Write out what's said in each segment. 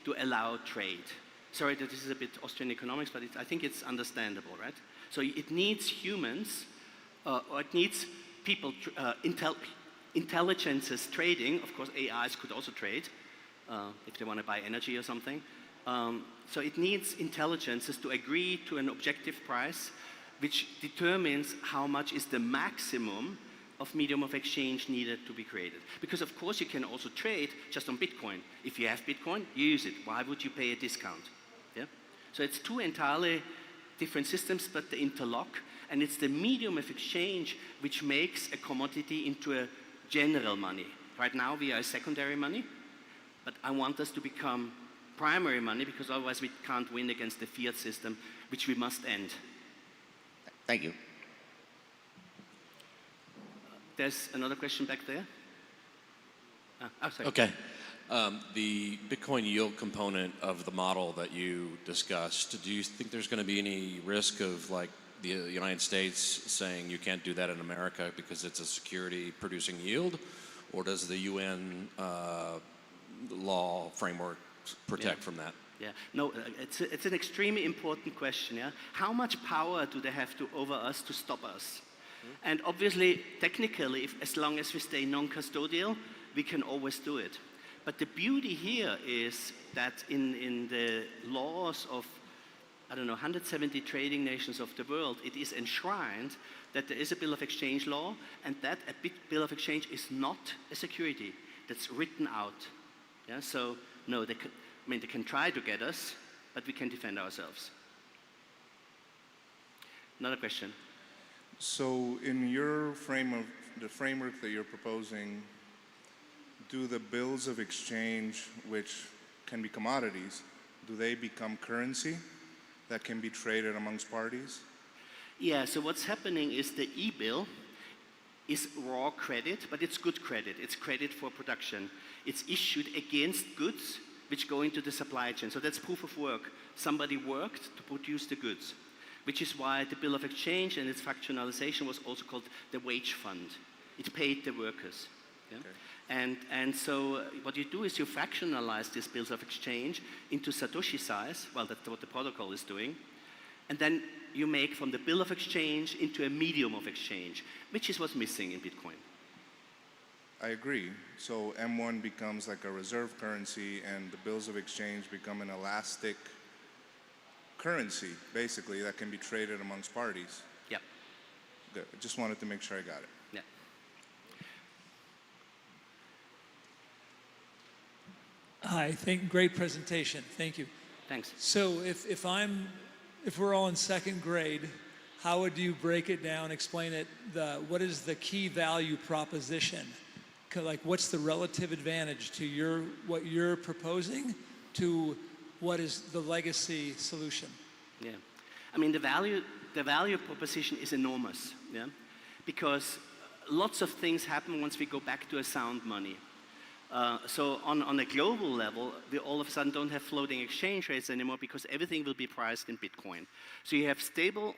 to allow trade. Sorry that this is a bit Austrian economics, but I think it's understandable, right? So it needs humans, or it needs people, intelligences trading. Of course, AIs could also trade if they want to buy energy or something. So it needs intelligences to agree to an objective price, which determines how much is the maximum of medium of exchange needed to be created. Because of course you can also trade just on Bitcoin. If you have Bitcoin, you use it. Why would you pay a discount? Yeah? So it's two entirely different systems, but they interlock, and it's the medium of exchange which makes a commodity into a general money. Right now we are a secondary money, but I want us to become primary money, because otherwise we can't win against the fiat system, which we must end. Thank you. There's another question back there. Sorry. Okay. The Bitcoin yield component of the model that you discussed, do you think there's going to be any risk of like the United States saying you can't do that in America because it's a security producing yield? Or does the UN law framework protect from that? Yeah, no, it's an extremely important question, yeah? How much power do they have over us to stop us? And obviously, technically, as long as we stay non-custodial, we can always do it. But the beauty here is that in the laws of, I don't know, 170 trading nations of the world, it is enshrined that there is a bill of exchange law, and that a bill of exchange is not a security. That's written out. Yeah, so no, they can try to get us, but we can defend ourselves. Another question. So in your the framework that you're proposing, do the bills of exchange, which can be commodities, do they become currency that can be traded amongst parties? Yeah, so what's happening is the e-bill is raw credit, but it's good credit. It's credit for production. It's issued against goods which go into the supply chain. So that's proof of work. Somebody worked to produce the goods, which is why the bill of exchange and its fractionalization was also called the wage fund. It paid the workers. Yeah? Okay. And so what you do is you fractionalize these bills of exchange into Satoshi size. Well, that's what the protocol is doing. And then you make from the bill of exchange into a medium of exchange, which is what's missing in Bitcoin. I agree. So M1 becomes like a reserve currency, and the bills of exchange become an elastic currency, basically, that can be traded amongst parties. Yep. Good. I just wanted to make sure I got it. Yeah. Hi, great presentation. Thank you. Thanks. So if we're all in second grade, how would you break it down, explain it, what is the key value proposition? Like, what's the relative advantage to what you're proposing to what is the legacy solution? Yeah, I mean, the value proposition is enormous, yeah? Because lots of things happen once we go back to a sound money. So on a global level, we all of a sudden don't have floating exchange rates anymore because everything will be priced in Bitcoin. So you have stable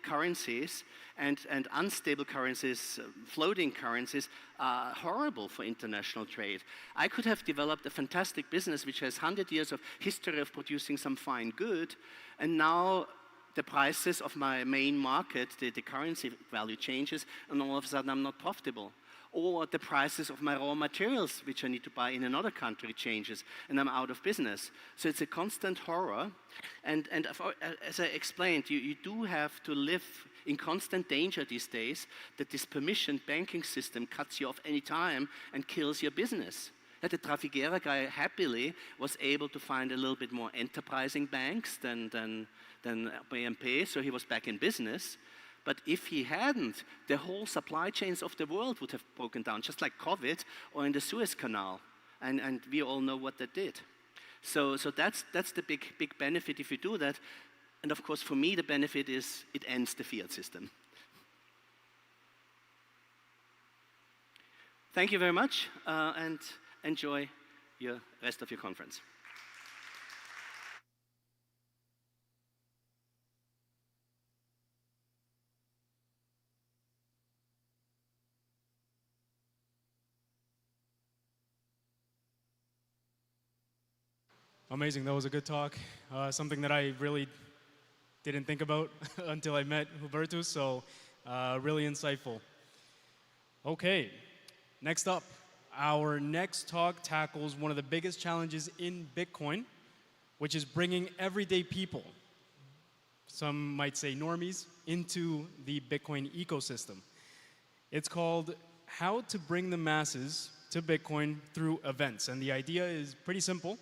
currencies and unstable currencies, floating currencies are horrible for international trade. I could have developed a fantastic business which has 100 years of history of producing some fine good, and now the prices of my main market, the currency value changes, and all of a sudden I'm not profitable. Or the prices of my raw materials, which I need to buy in another country, changes, and I'm out of business. So it's a constant horror. And as I explained, you do have to live in constant danger these days that this permissioned banking system cuts you off any time and kills your business. The Trafigura guy happily was able to find a little bit more enterprising banks than BNP, so he was back in business. But if he hadn't, the whole supply chains of the world would have broken down, just like COVID or in the Suez Canal. And we all know what that did. So that's the big benefit if you do that. And of course, for me, the benefit is it ends the fiat system. Thank you very much, and enjoy the rest of your conference. Amazing. That was a good talk. Something that I really didn't think about until I met Hubertus, so really insightful. Okay, next up. Our next talk tackles one of the biggest challenges in Bitcoin, which is bringing everyday people, some might say normies, into the Bitcoin ecosystem. It's called How to Bring the Masses to Bitcoin Through Events. And the idea is pretty simple.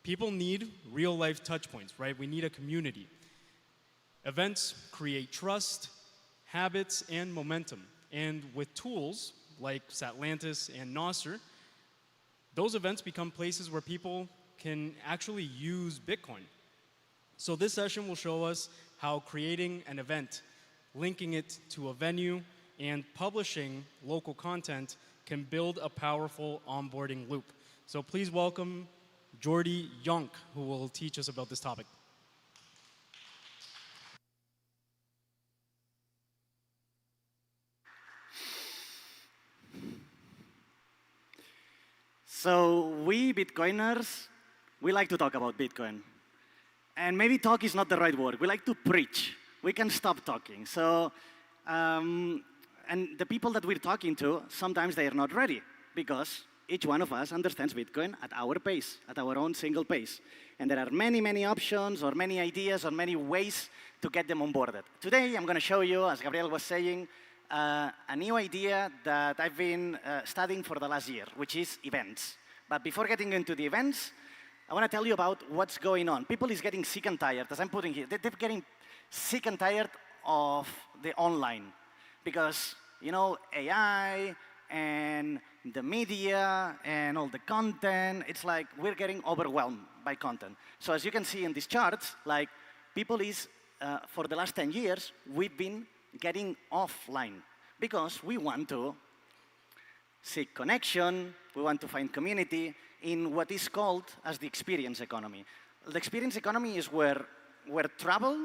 People need real-life touch points, right? We need a community. Events create trust, habits, and momentum. And with tools like Satlantis and Nostr, those events become places where people can actually use Bitcoin. So this session will show us how creating an event, linking it to a venue, and publishing local content can build a powerful onboarding loop. So please welcome Jordi Yonk, who will teach us about this topic. So we Bitcoiners, we like to talk about Bitcoin. And maybe talk is not the right word. We like to preach. We can stop talking. So, and the people that we're talking to, sometimes they are not ready because each one of us understands Bitcoin at our pace, at our own single pace. And there are many, many options or many ideas or many ways to get them onboarded. Today, I'm going to show you, as Gabriel was saying, a new idea that I've been studying for the last year, which is events. But before getting into the events, I want to tell you about what's going on. People is getting sick and tired, as I'm putting here. They're getting sick and tired of the online because, you know, AI and the media and all the content, it's like we're getting overwhelmed by content. So as you can see in these charts, like people is, for the last 10 years, we've been getting offline because we want to seek connection, we want to find community in what is called as the experience economy. The experience economy is where travel,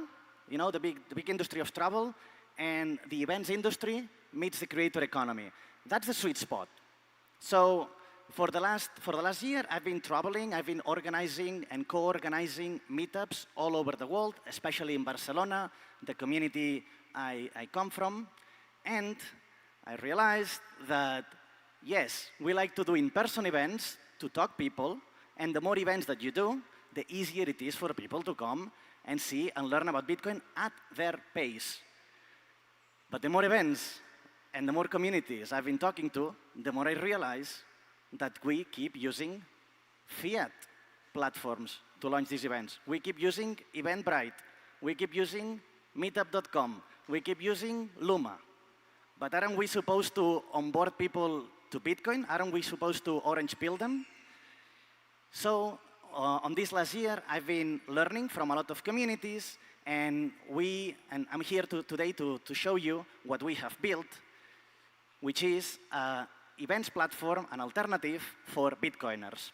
you know, the big industry of travel, and the events industry meets the creator economy. That's the sweet spot. So for the last year, I've been traveling, I've been organizing and co-organizing meetups all over the world, especially in Barcelona, the community I come from. And I realized that, yes, we like to do in-person events to talk people, and the more events that you do, the easier it is for people to come and see and learn about Bitcoin at their pace. But the more events and the more communities I've been talking to, the more I realize that we keep using fiat platforms to launch these events. We keep using Eventbrite. We keep using meetup.com. We keep using Luma. But aren't we supposed to onboard people to Bitcoin? Aren't we supposed to orange pill them? So on this last year, I've been learning from a lot of communities, and I'm here today to show you what we have built, which is an events platform, an alternative for Bitcoiners.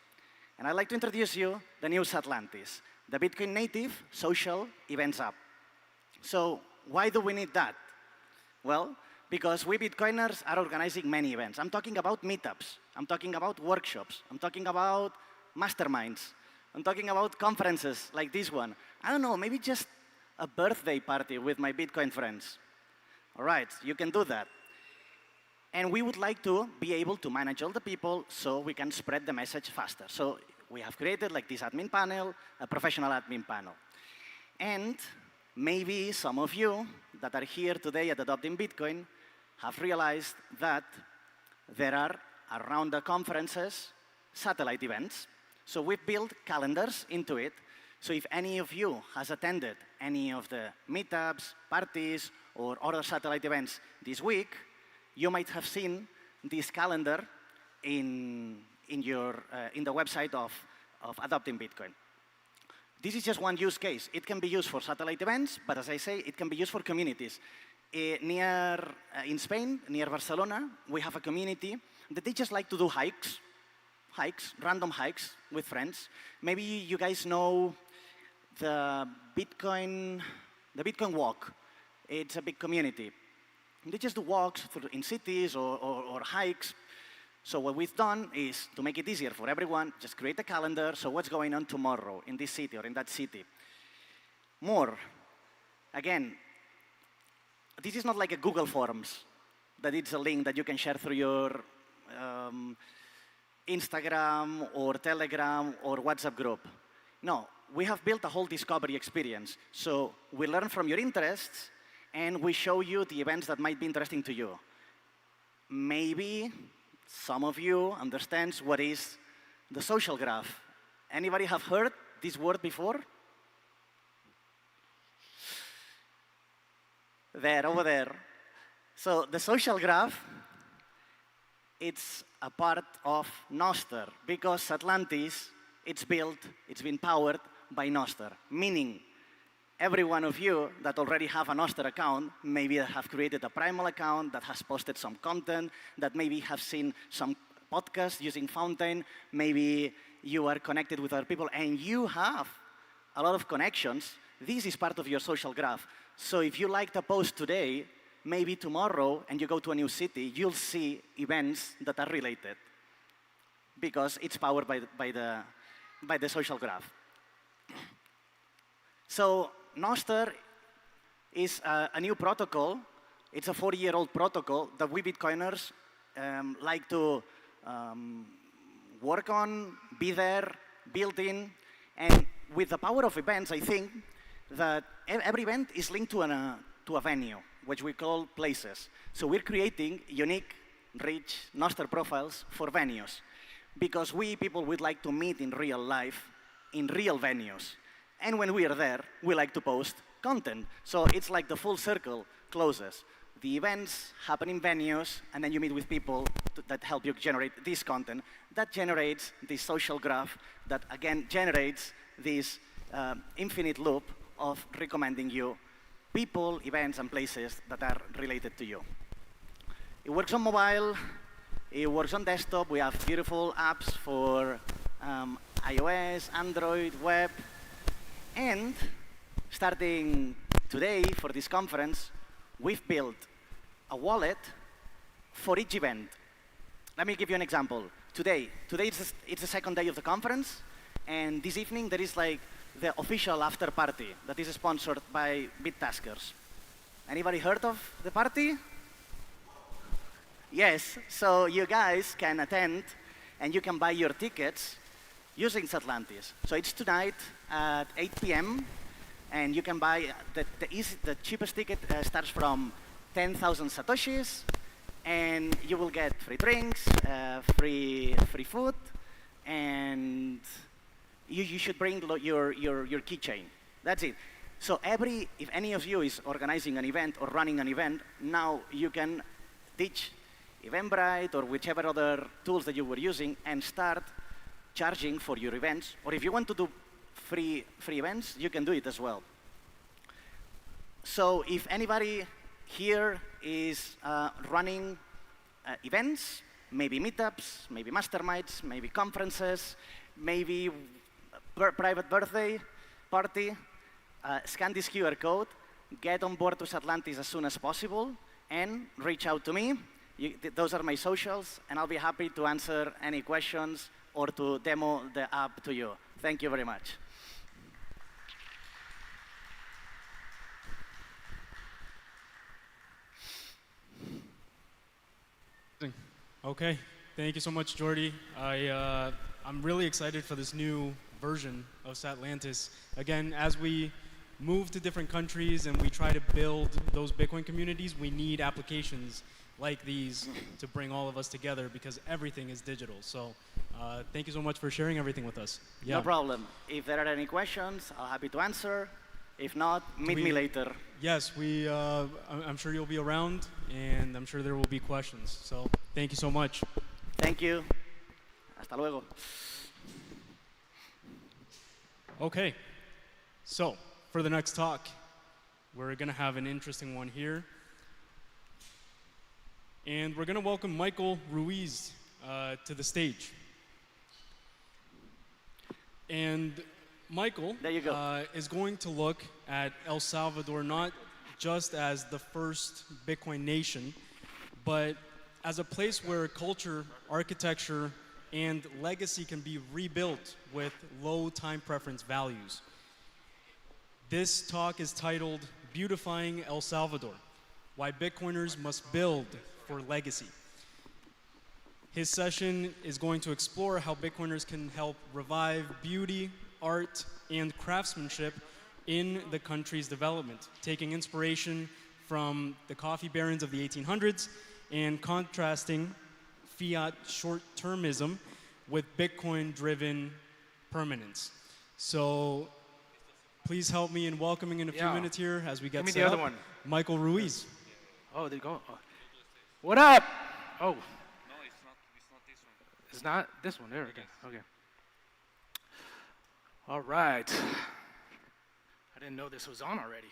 And I'd like to introduce you the new Satlantis, the Bitcoin native social events app. So why do we need that? Well, because we Bitcoiners are organizing many events. I'm talking about meetups. I'm talking about workshops. I'm talking about masterminds. I'm talking about conferences like this one. I don't know, maybe just a birthday party with my Bitcoin friends. All right, you can do that. And we would like to be able to manage all the people so we can spread the message faster. So we have created like this admin panel, a professional admin panel. And maybe some of you that are here today at Adopting Bitcoin have realized that there are, around the conferences, satellite events. So we've built calendars into it. So if any of you has attended any of the meetups, parties, or other satellite events this week, you might have seen this calendar in the website of Adopting Bitcoin. This is just one use case. It can be used for satellite events, but as I say, it can be used for communities. In Spain, near Barcelona, we have a community that they just like to do hikes, random hikes with friends. Maybe you guys know the Bitcoin Walk. It's a big community. They just do walks in cities or hikes. So what we've done is, to make it easier for everyone, just create a calendar. So what's going on tomorrow in this city or in that city? More. Again, this is not like a Google Forms, that it's a link that you can share through your Instagram or Telegram or WhatsApp group. No, we have built a whole discovery experience. So we learn from your interests and we show you the events that might be interesting to you. Maybe some of you understands what is the social graph. Anybody have heard this word before? There, over there. So the social graph, it's a part of Nostr because Atlantis, it's been powered by Nostr, meaning every one of you that already have a Nostr account, maybe have created a Primal account that has posted some content, that maybe have seen some podcasts using Fountain, maybe you are connected with other people and you have a lot of connections. This is part of your social graph. So if you liked a post today, maybe tomorrow, and you go to a new city, you'll see events that are related because it's powered by the social graph. So Nostr is a new protocol. It's a 40-year-old protocol that we Bitcoiners like to work on, be there, build in. And with the power of events, I think that every event is linked to a venue, which we call places. So we're creating unique, rich Nostr profiles for venues because we people would like to meet in real life, in real venues. And when we are there, we like to post content. So it's like the full circle closes. The events happen in venues, and then you meet with people that help you generate this content. That generates this social graph that, again, generates this infinite loop of recommending you people, events, and places that are related to you. It works on mobile. It works on desktop. We have beautiful apps for iOS, Android, web. And starting today for this conference, we've built a wallet for each event. Let me give you an example. Today it's the second day of the conference, and this evening there is like the official after party that is sponsored by BitTaskers. Anybody heard of the party? Yes, so you guys can attend and you can buy your tickets using Atlantis. So it's tonight at 8 p.m. and you can buy the cheapest ticket starts from 10,000 satoshis, and you will get free drinks, free food, and you should bring your keychain. That's it. So if any of you is organizing an event or running an event, now you can ditch Eventbrite or whichever other tools that you were using and start charging for your events. Or if you want to do free events, you can do it as well. So if anybody here is running events, maybe meetups, maybe masterminds, maybe conferences, maybe private birthday party, scan this QR code, get on board with Atlantis as soon as possible, and reach out to me. Those are my socials, and I'll be happy to answer any questions or to demo the app to you. Thank you very much. Okay, thank you so much, Jordi. I'm really excited for this new version of Satlantis. Again, as we move to different countries and we try to build those Bitcoin communities, we need applications like these to bring all of us together because everything is digital. So thank you so much for sharing everything with us. Yeah. No problem. If there are any questions, I'm happy to answer. If not, meet me later. Yes, I'm sure you'll be around, and I'm sure there will be questions. So thank you so much. Thank you. Hasta luego. Okay, so for the next talk, we're going to have an interesting one here. And we're going to welcome Michael Ruiz to the stage. And Michael there you go. Is going to look at El Salvador not just as the first Bitcoin nation, but as a place where culture, architecture, and legacy can be rebuilt with low time preference values. This talk is titled Beautifying El Salvador, Why Bitcoiners Must Build for Legacy. His session is going to explore how Bitcoiners can help revive beauty, art, and craftsmanship in the country's development, taking inspiration from the coffee barons of the 1800s and contrasting fiat short-termism with Bitcoin-driven permanence. So please help me in welcoming in a few minutes here as we get set up. one. Michael Ruiz. Oh, there you go. Oh. What up? Oh. It's not this one. There we go. Okay. All right. I didn't know this was on already.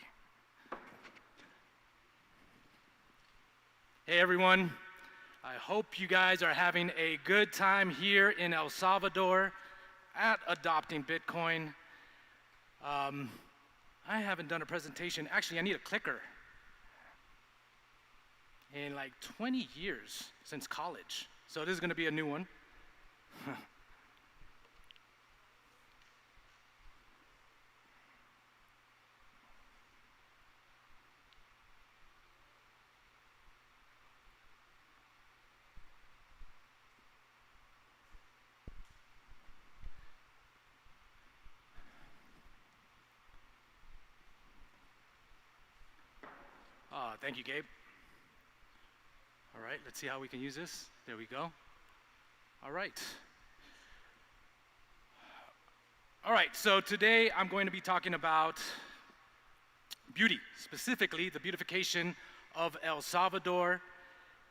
Hey, everyone. I hope you guys are having a good time here in El Salvador at adopting Bitcoin. I haven't done a presentation. Actually, I need a clicker. In like 20 years since college. So this is going to be a new one. Thank you, Gabe. All right, let's see how we can use this. There we go. All right. All right, so today I'm going to be talking about beauty, specifically the beautification of El Salvador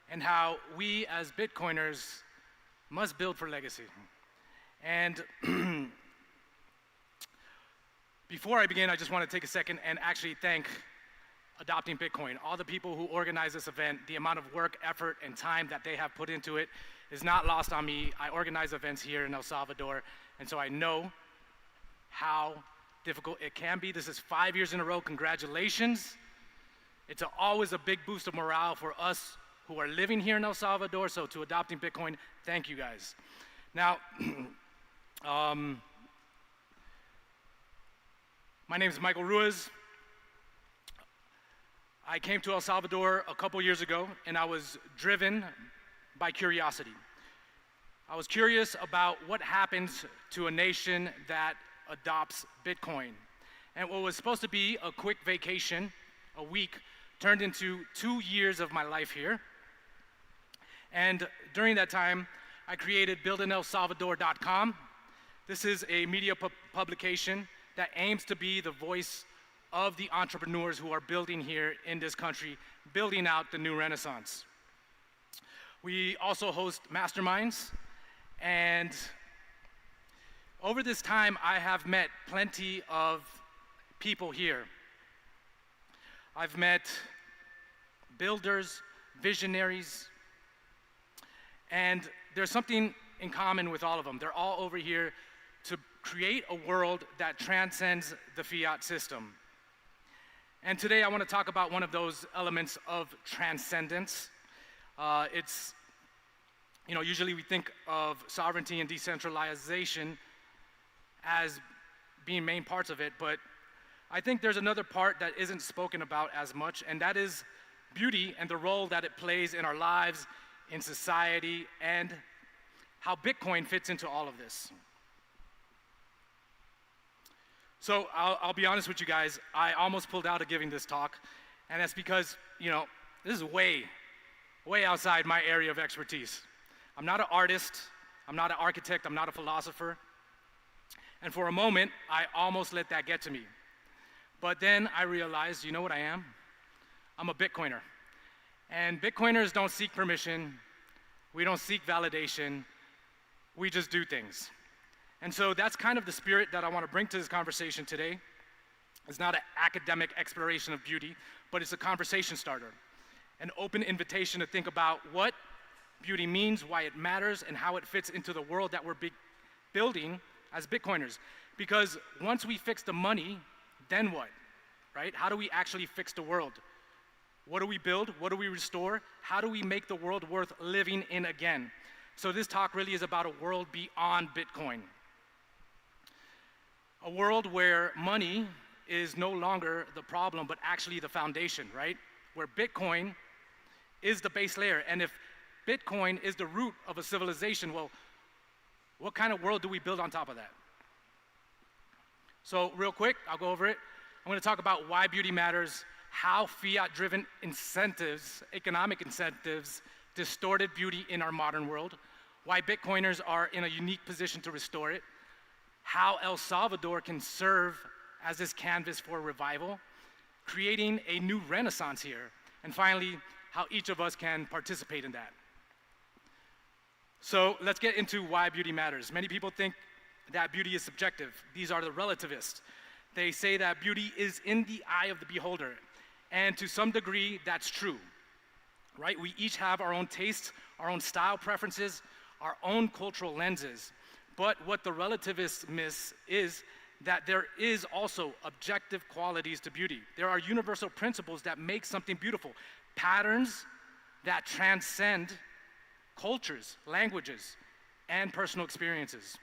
and how we as Bitcoiners must build for legacy. And before I begin, I just want to take a second and actually thank Adopting Bitcoin. All the people who organize this event, the amount of work, effort, and time that they have put into it is not lost on me. I organize events here in El Salvador, and so I know how difficult it can be. This is 5 years in a row. Congratulations. It's always a big boost of morale for us who are living here in El Salvador, so to Adopting Bitcoin, thank you guys. Now, my name is Michael Ruiz. I came to El Salvador a couple years ago, and I was driven by curiosity. I was curious about what happens to a nation that adopts Bitcoin. And what was supposed to be a quick vacation, a week, turned into 2 years of my life here. And during that time, I created buildinelsalvador.com. This is a media publication that aims to be the voice of the entrepreneurs who are building here in this country, building out the new Renaissance. We also host masterminds, and over this time, I have met plenty of people here. I've met builders, visionaries, and there's something in common with all of them. They're all over here to create a world that transcends the fiat system. And today I want to talk about one of those elements of transcendence. It's, usually we think of sovereignty and decentralization as being main parts of it, but I think there's another part that isn't spoken about as much, and that is beauty and the role that it plays in our lives, in society, and how Bitcoin fits into all of this. So I'll be honest with you guys, I almost pulled out of giving this talk, and that's because, this is way outside my area of expertise. I'm not an artist, I'm not an architect, I'm not a philosopher, and for a moment, I almost let that get to me. But then I realized, you know what I am? I'm a Bitcoiner. And Bitcoiners don't seek permission, we don't seek validation, we just do things. And so that's kind of the spirit that I want to bring to this conversation today. It's not an academic exploration of beauty, but it's a conversation starter, an open invitation to think about what beauty means, why it matters, and how it fits into the world that we're building as Bitcoiners. Because once we fix the money, then what, right? How do we actually fix the world? What do we build? What do we restore? How do we make the world worth living in again? So this talk really is about a world beyond Bitcoin. A world where money is no longer the problem, but actually the foundation, right? Where Bitcoin is the base layer. And if Bitcoin is the root of a civilization, well, what kind of world do we build on top of that? So real quick, I'll go over it. I'm going to talk about why beauty matters, how fiat-driven incentives, economic incentives, distorted beauty in our modern world, why Bitcoiners are in a unique position to restore it, how El Salvador can serve as this canvas for revival, creating a new renaissance here, and finally, how each of us can participate in that. So let's get into why beauty matters. Many people think that beauty is subjective. These are the relativists. They say that beauty is in the eye of the beholder. And to some degree, that's true, right? We each have our own tastes, our own style preferences, our own cultural lenses. But what the relativists miss is that there is also objective qualities to beauty. There are universal principles that make something beautiful, patterns that transcend cultures, languages, and personal experiences.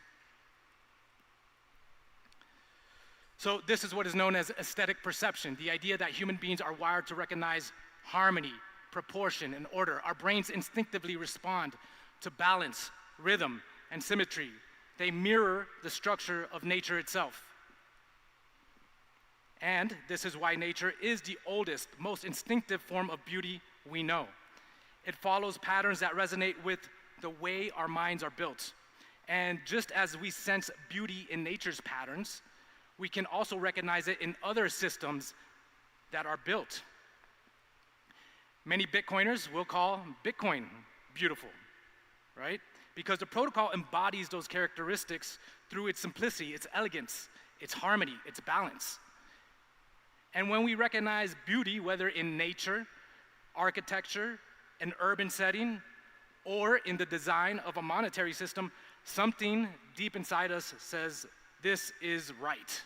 So this is what is known as aesthetic perception, the idea that human beings are wired to recognize harmony, proportion, and order. Our brains instinctively respond to balance, rhythm, and symmetry. They mirror the structure of nature itself. And this is why nature is the oldest, most instinctive form of beauty we know. It follows patterns that resonate with the way our minds are built. And just as we sense beauty in nature's patterns, we can also recognize it in other systems that are built. Many Bitcoiners will call Bitcoin beautiful, right? Because the protocol embodies those characteristics through its simplicity, its elegance, its harmony, its balance. And when we recognize beauty, whether in nature, architecture, an urban setting, or in the design of a monetary system, something deep inside us says, this is right.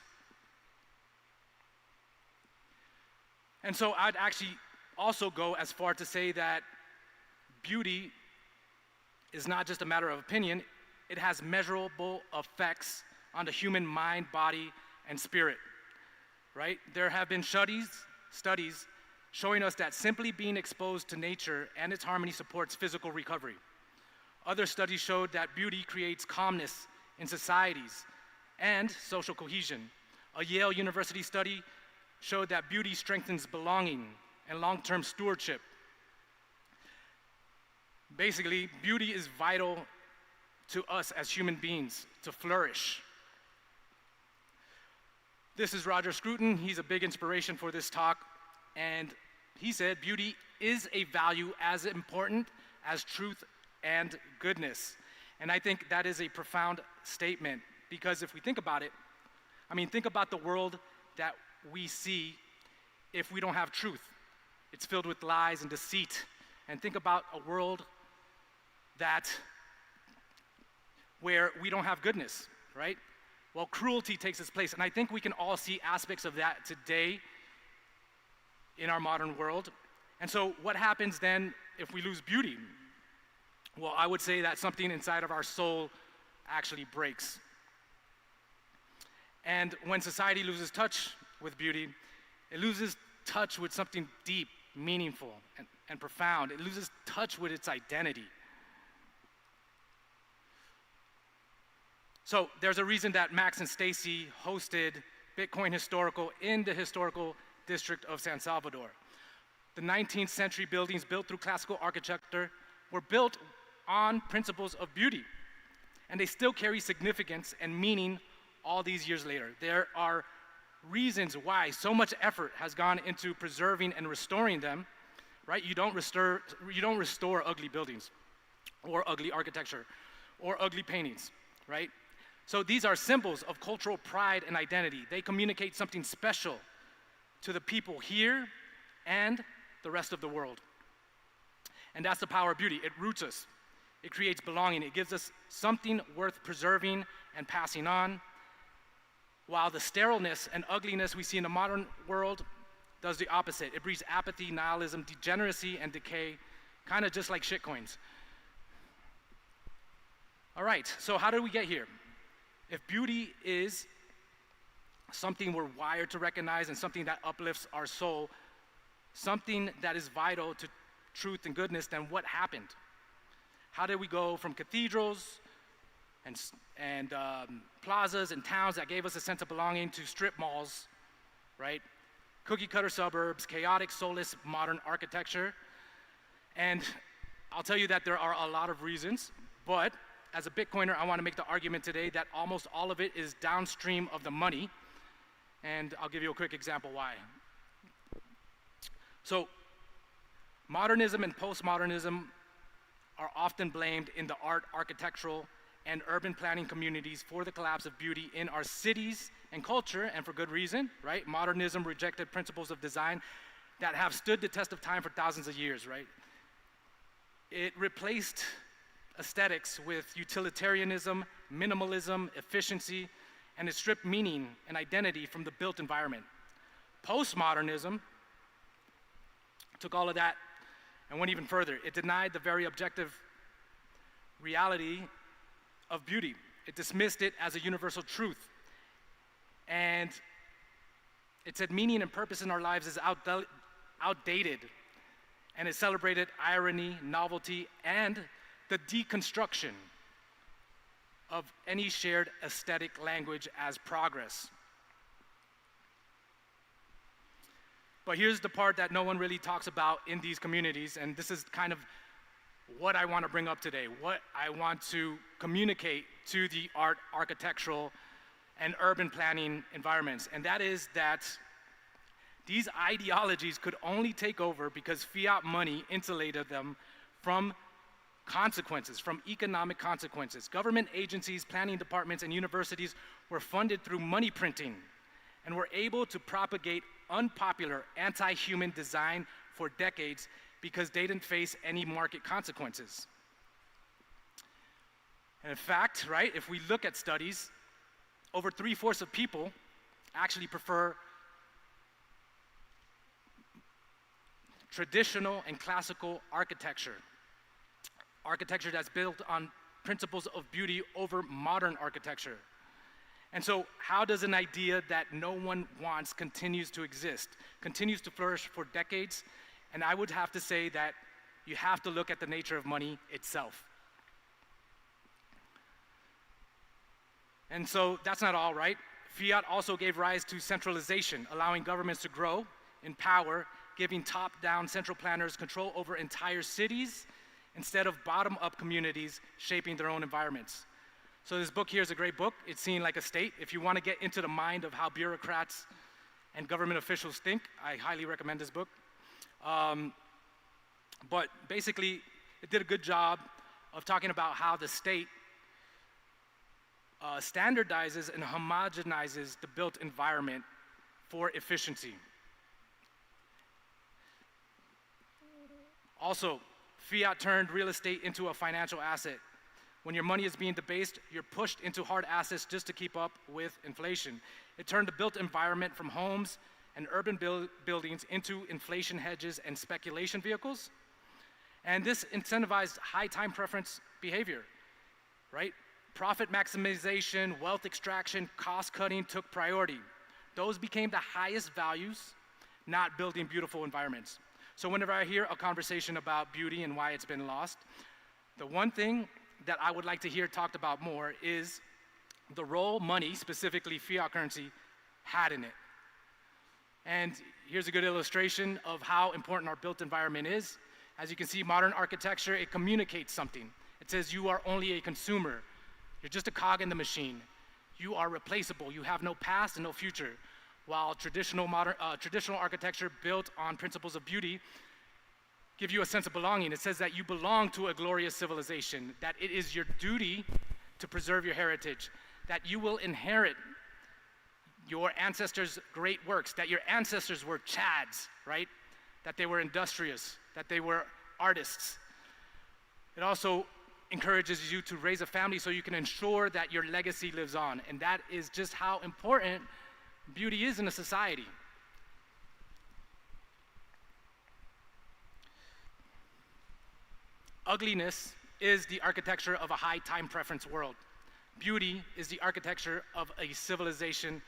And so I'd actually also go as far to say that beauty is not just a matter of opinion, it has measurable effects on the human mind, body, and spirit, right? There have been studies showing us that simply being exposed to nature and its harmony supports physical recovery. Other studies showed that beauty creates calmness in societies and social cohesion. A Yale University study showed that beauty strengthens belonging and long-term stewardship. Basically, beauty is vital to us as human beings to flourish. This is Roger Scruton. He's a big inspiration for this talk. And he said, beauty is a value as important as truth and goodness. And I think that is a profound statement, because if we think about it, I mean, think about the world that we see if we don't have truth. It's filled with lies and deceit. And think about a world where we don't have goodness, right? Well, cruelty takes its place. And I think we can all see aspects of that today in our modern world. And so what happens then if we lose beauty? Well, I would say that something inside of our soul actually breaks. And when society loses touch with beauty, it loses touch with something deep, meaningful, and profound. It loses touch with its identity. So there's a reason that Max and Stacy hosted Bitcoin Historical in the historical district of San Salvador. The 19th century buildings built through classical architecture were built on principles of beauty, and they still carry significance and meaning all these years later. There are reasons why so much effort has gone into preserving and restoring them, right? You don't restore ugly buildings or ugly architecture or ugly paintings, right? So these are symbols of cultural pride and identity. They communicate something special to the people here and the rest of the world. And that's the power of beauty. It roots us. It creates belonging. It gives us something worth preserving and passing on. While the sterileness and ugliness we see in the modern world, does the opposite. It breeds apathy, nihilism, degeneracy, and decay, kind of just like shitcoins. All right, so how did we get here? If beauty is something we're wired to recognize and something that uplifts our soul, something that is vital to truth and goodness, then what happened? How did we go from cathedrals and plazas and towns that gave us a sense of belonging to strip malls, right? Cookie cutter suburbs, chaotic, soulless, modern architecture. And I'll tell you that there are a lot of reasons, but as a Bitcoiner, I want to make the argument today that almost all of it is downstream of the money. And I'll give you a quick example why. So, modernism and postmodernism are often blamed in the art, architectural, and urban planning communities for the collapse of beauty in our cities and culture, and for good reason, right? Modernism rejected principles of design that have stood the test of time for thousands of years, right? It replaced aesthetics with utilitarianism, minimalism, efficiency, and it stripped meaning and identity from the built environment. Postmodernism took all of that and went even further. It denied the very objective reality of beauty. It dismissed it as a universal truth. And it said meaning and purpose in our lives is outdated. And it celebrated irony, novelty, and the deconstruction of any shared aesthetic language as progress. But here's the part that no one really talks about in these communities, and this is kind of what I want to bring up today, what I want to communicate to the art, architectural, and urban planning environments, and that is that these ideologies could only take over because fiat money insulated them from consequences, from economic consequences. Government agencies, planning departments, and universities were funded through money printing and were able to propagate unpopular, anti-human design for decades because they didn't face any market consequences. And in fact, right, if we look at studies, over 3/4 of people actually prefer traditional and classical architecture. Architecture that's built on principles of beauty over modern architecture. And so how does an idea that no one wants continues to exist, continues to flourish for decades? And I would have to say that you have to look at the nature of money itself. And so that's not all, right? Fiat also gave rise to centralization, allowing governments to grow in power, giving top-down central planners control over entire cities instead of bottom-up communities shaping their own environments. So this book here is a great book. It's seen like a state. If you want to get into the mind of how bureaucrats and government officials think, I highly recommend this book. But basically, it did a good job of talking about how the state standardizes and homogenizes the built environment for efficiency. Also, fiat turned real estate into a financial asset. When your money is being debased, you're pushed into hard assets just to keep up with inflation. It turned the built environment from homes and urban buildings into inflation hedges and speculation vehicles. And this incentivized high time preference behavior, right? Profit maximization, wealth extraction, cost cutting took priority. Those became the highest values, not building beautiful environments. So whenever I hear a conversation about beauty and why it's been lost, the one thing that I would like to hear talked about more is the role money, specifically fiat currency, had in it. And here's a good illustration of how important our built environment is. As you can see, modern architecture, it communicates something. It says you are only a consumer. You're just a cog in the machine. You are replaceable. You have no past and no future. While traditional architecture built on principles of beauty give you a sense of belonging. It says that you belong to a glorious civilization, that it is your duty to preserve your heritage, that you will inherit your ancestors' great works, that your ancestors were Chads, right? That they were industrious, that they were artists. It also encourages you to raise a family so you can ensure that your legacy lives on. And that is just how important beauty is in a society. Ugliness is the architecture of a high time preference world. Beauty is the architecture of a civilization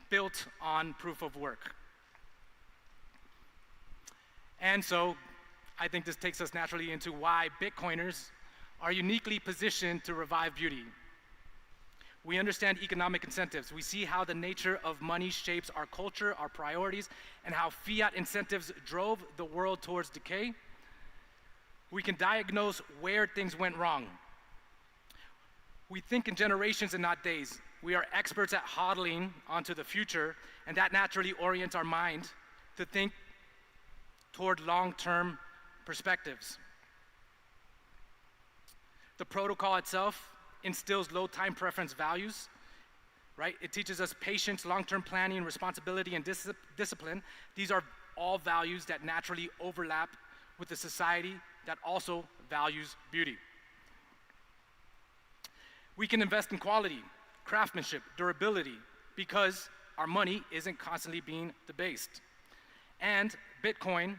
built on proof of work. And so I think this takes us naturally into why Bitcoiners are uniquely positioned to revive beauty. We understand economic incentives. We see how the nature of money shapes our culture, our priorities, and how fiat incentives drove the world towards decay. We can diagnose where things went wrong. We think in generations and not days. We are experts at hodling onto the future, and that naturally orients our mind to think toward long-term perspectives. The protocol itself instills low time preference values, right? It teaches us patience, long-term planning, responsibility, and discipline. These are all values that naturally overlap with a society that also values beauty. We can invest in quality, craftsmanship, durability, because our money isn't constantly being debased. And Bitcoin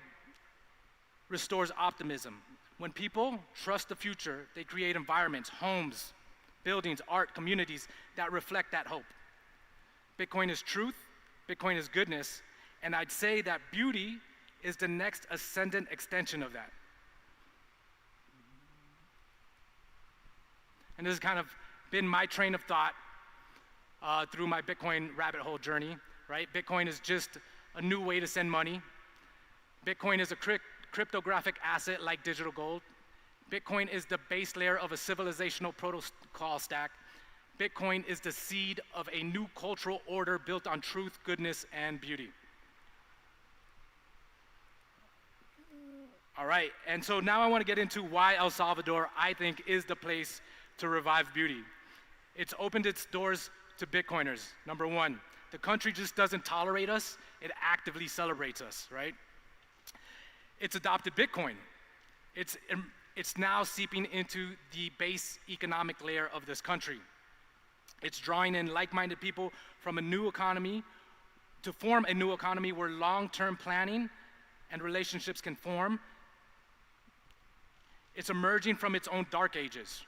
restores optimism. When people trust the future, they create environments, homes, buildings, art, communities that reflect that hope. Bitcoin is truth, Bitcoin is goodness, and I'd say that beauty is the next ascendant extension of that. And this has kind of been my train of thought through my Bitcoin rabbit hole journey, right? Bitcoin is just a new way to send money. Bitcoin is a cryptographic asset like digital gold. Bitcoin is the base layer of a civilizational protocol stack. Bitcoin is the seed of a new cultural order built on truth, goodness, and beauty. All right, and so now I want to get into why El Salvador, I think, is the place to revive beauty. It's opened its doors to Bitcoiners. Number one, the country just doesn't tolerate us, it actively celebrates us, right? It's adopted Bitcoin. It's now seeping into the base economic layer of this country. It's drawing in like-minded people from a new economy to form a new economy where long-term planning and relationships can form. It's emerging from its own dark ages.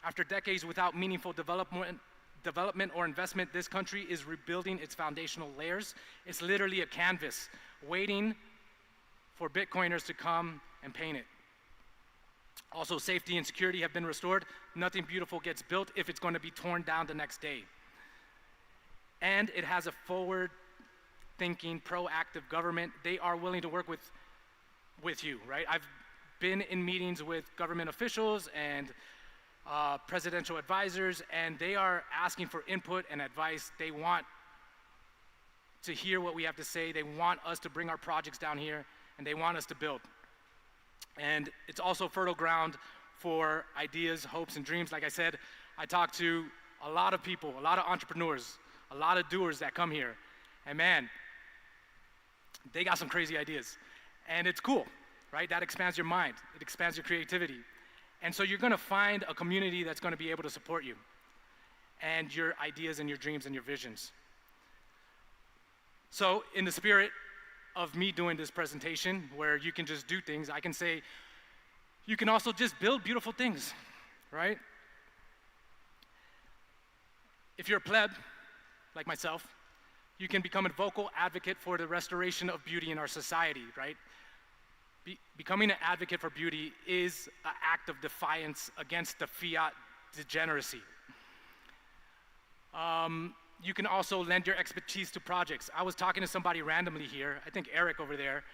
After decades without meaningful development or investment, this country is rebuilding its foundational layers. It's literally a canvas waiting for Bitcoiners to come and paint it. Also, safety and security have been restored. Nothing beautiful gets built if it's going to be torn down the next day. And it has a forward-thinking, proactive government. They are willing to work with you, right? I've been in meetings with government officials and presidential advisors, and they are asking for input and advice. They want to hear what we have to say. They want us to bring our projects down here, and they want us to build. And it's also fertile ground for ideas, hopes, and dreams. Like I said, I talk to a lot of people, a lot of entrepreneurs, a lot of doers that come here. And man, they got some crazy ideas. And it's cool, right? That expands your mind. It expands your creativity. And so you're gonna find a community that's gonna be able to support you and your ideas and your dreams and your visions. So in the spirit of me doing this presentation where you can just do things, I can say, you can also just build beautiful things, right? If you're a pleb, like myself, you can become a vocal advocate for the restoration of beauty in our society, right? Becoming an advocate for beauty is an act of defiance against the fiat degeneracy. You can also lend your expertise to projects. I was talking to somebody randomly here, I think Eric over there,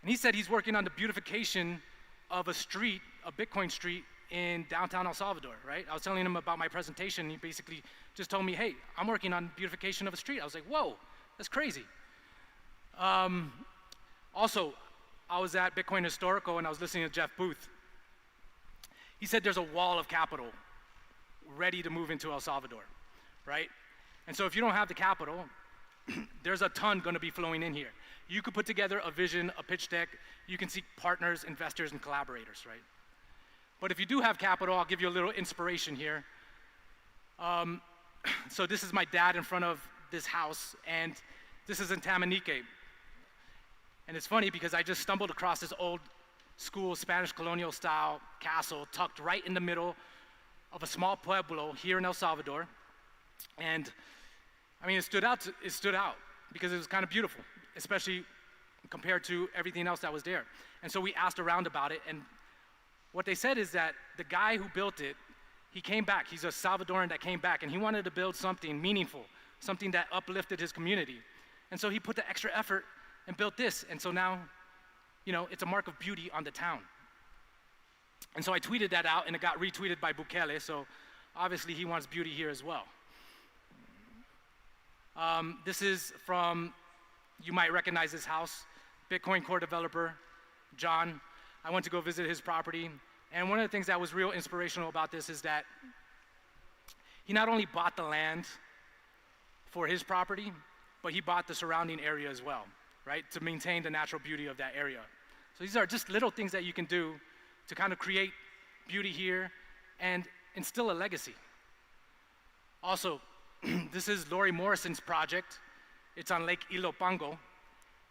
and he said he's working on the beautification of a street, a Bitcoin street in downtown El Salvador, right? I was telling him about my presentation, and he basically just told me, hey, I'm working on beautification of a street. I was like, whoa, that's crazy. Also, I was at Bitcoin Historical and I was listening to Jeff Booth. He said there's a wall of capital ready to move into El Salvador, right? And so if you don't have the capital, there's a ton gonna be flowing in here. You could put together a vision, a pitch deck, you can seek partners, investors, and collaborators, right? But if you do have capital, I'll give you a little inspiration here. So this is my dad in front of this house, and this is in Tamanique. And it's funny because I just stumbled across this old school Spanish colonial style castle tucked right in the middle of a small pueblo here in El Salvador. And I mean, it stood out because it was kind of beautiful, especially compared to everything else that was there. And so we asked around about it, and what they said is that the guy who built it, he came back. He's a Salvadoran that came back, and he wanted to build something meaningful, something that uplifted his community. And so he put the extra effort and built this. And so now, you know, it's a mark of beauty on the town. And so I tweeted that out, and it got retweeted by Bukele, so obviously he wants beauty here as well. This is from, you might recognize this house, Bitcoin core developer, John. I went to go visit his property, and one of the things that was real inspirational about this is that he not only bought the land for his property, but he bought the surrounding area as well, right, to maintain the natural beauty of that area. So these are just little things that you can do to kind of create beauty here and instill a legacy. Also, this is Lori Morrison's project. It's on Lake Ilopango,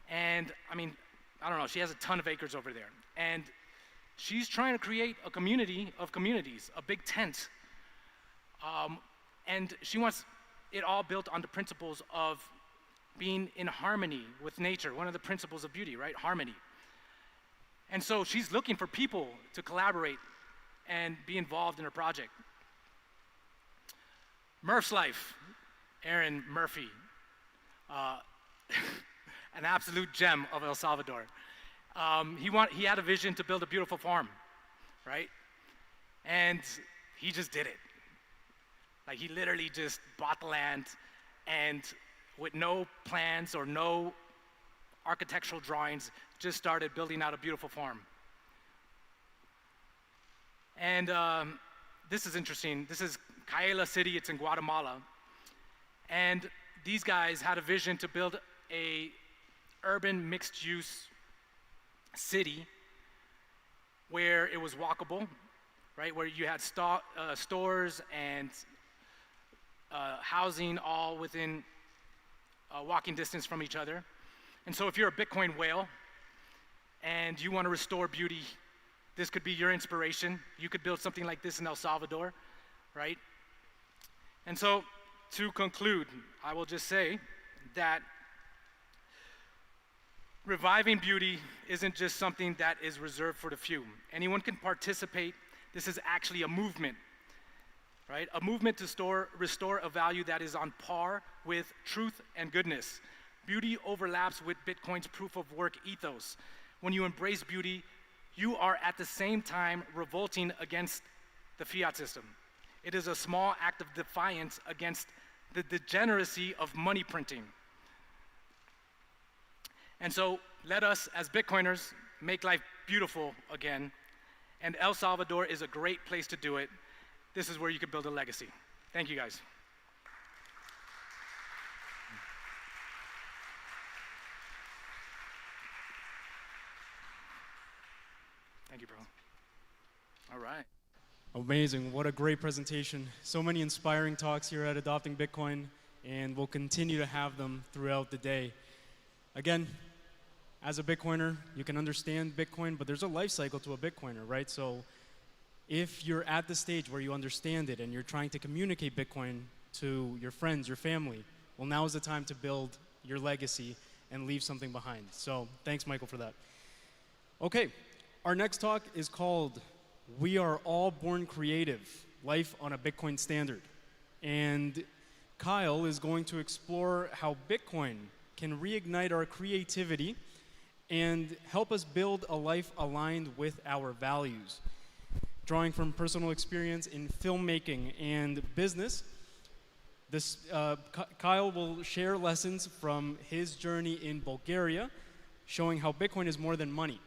and I mean, I don't know, she has a ton of acres over there. And she's trying to create a community of communities, a big tent. And she wants it all built on the principles of being in harmony with nature, one of the principles of beauty, right? Harmony. And so she's looking for people to collaborate and be involved in her project. Murph's Life, Aaron Murphy, an absolute gem of El Salvador. He had a vision to build a beautiful farm, right? And he just did it. Like, he literally just bought the land, and with no plans or no architectural drawings, just started building out a beautiful farm. And this is interesting. This is Kaela City. It's in Guatemala. And these guys had a vision to build a urban mixed-use city where it was walkable, right? Where you had stores and housing all within walking distance from each other. And so if you're a Bitcoin whale and you want to restore beauty, this could be your inspiration. You could build something like this in El Salvador, right? And so to conclude, I will just say that reviving beauty isn't just something that is reserved for the few. Anyone can participate. This is actually a movement, right? A movement to restore a value that is on par with truth and goodness. Beauty overlaps with Bitcoin's proof of work ethos. When you embrace beauty, you are at the same time revolting against the fiat system. It is a small act of defiance against the degeneracy of money printing. And so let us, as Bitcoiners, make life beautiful again. And El Salvador is a great place to do it. This is where you can build a legacy. Thank you, guys. Thank you, bro. All right. Amazing. What a great presentation. So many inspiring talks here at Adopting Bitcoin, and we'll continue to have them throughout the day. Again, as a Bitcoiner, you can understand Bitcoin, but there's a life cycle to a Bitcoiner, right? So if you're at the stage where you understand it and you're trying to communicate Bitcoin to your friends, your family, well, now is the time to build your legacy and leave something behind. So thanks, Michael, for that. Okay, our next talk is called We Are All Born Creative, Life on a Bitcoin Standard. And Kyle is going to explore how Bitcoin can reignite our creativity and help us build a life aligned with our values. Drawing from personal experience in filmmaking and business, Kyle will share lessons from his journey in Bulgaria, showing how Bitcoin is more than money.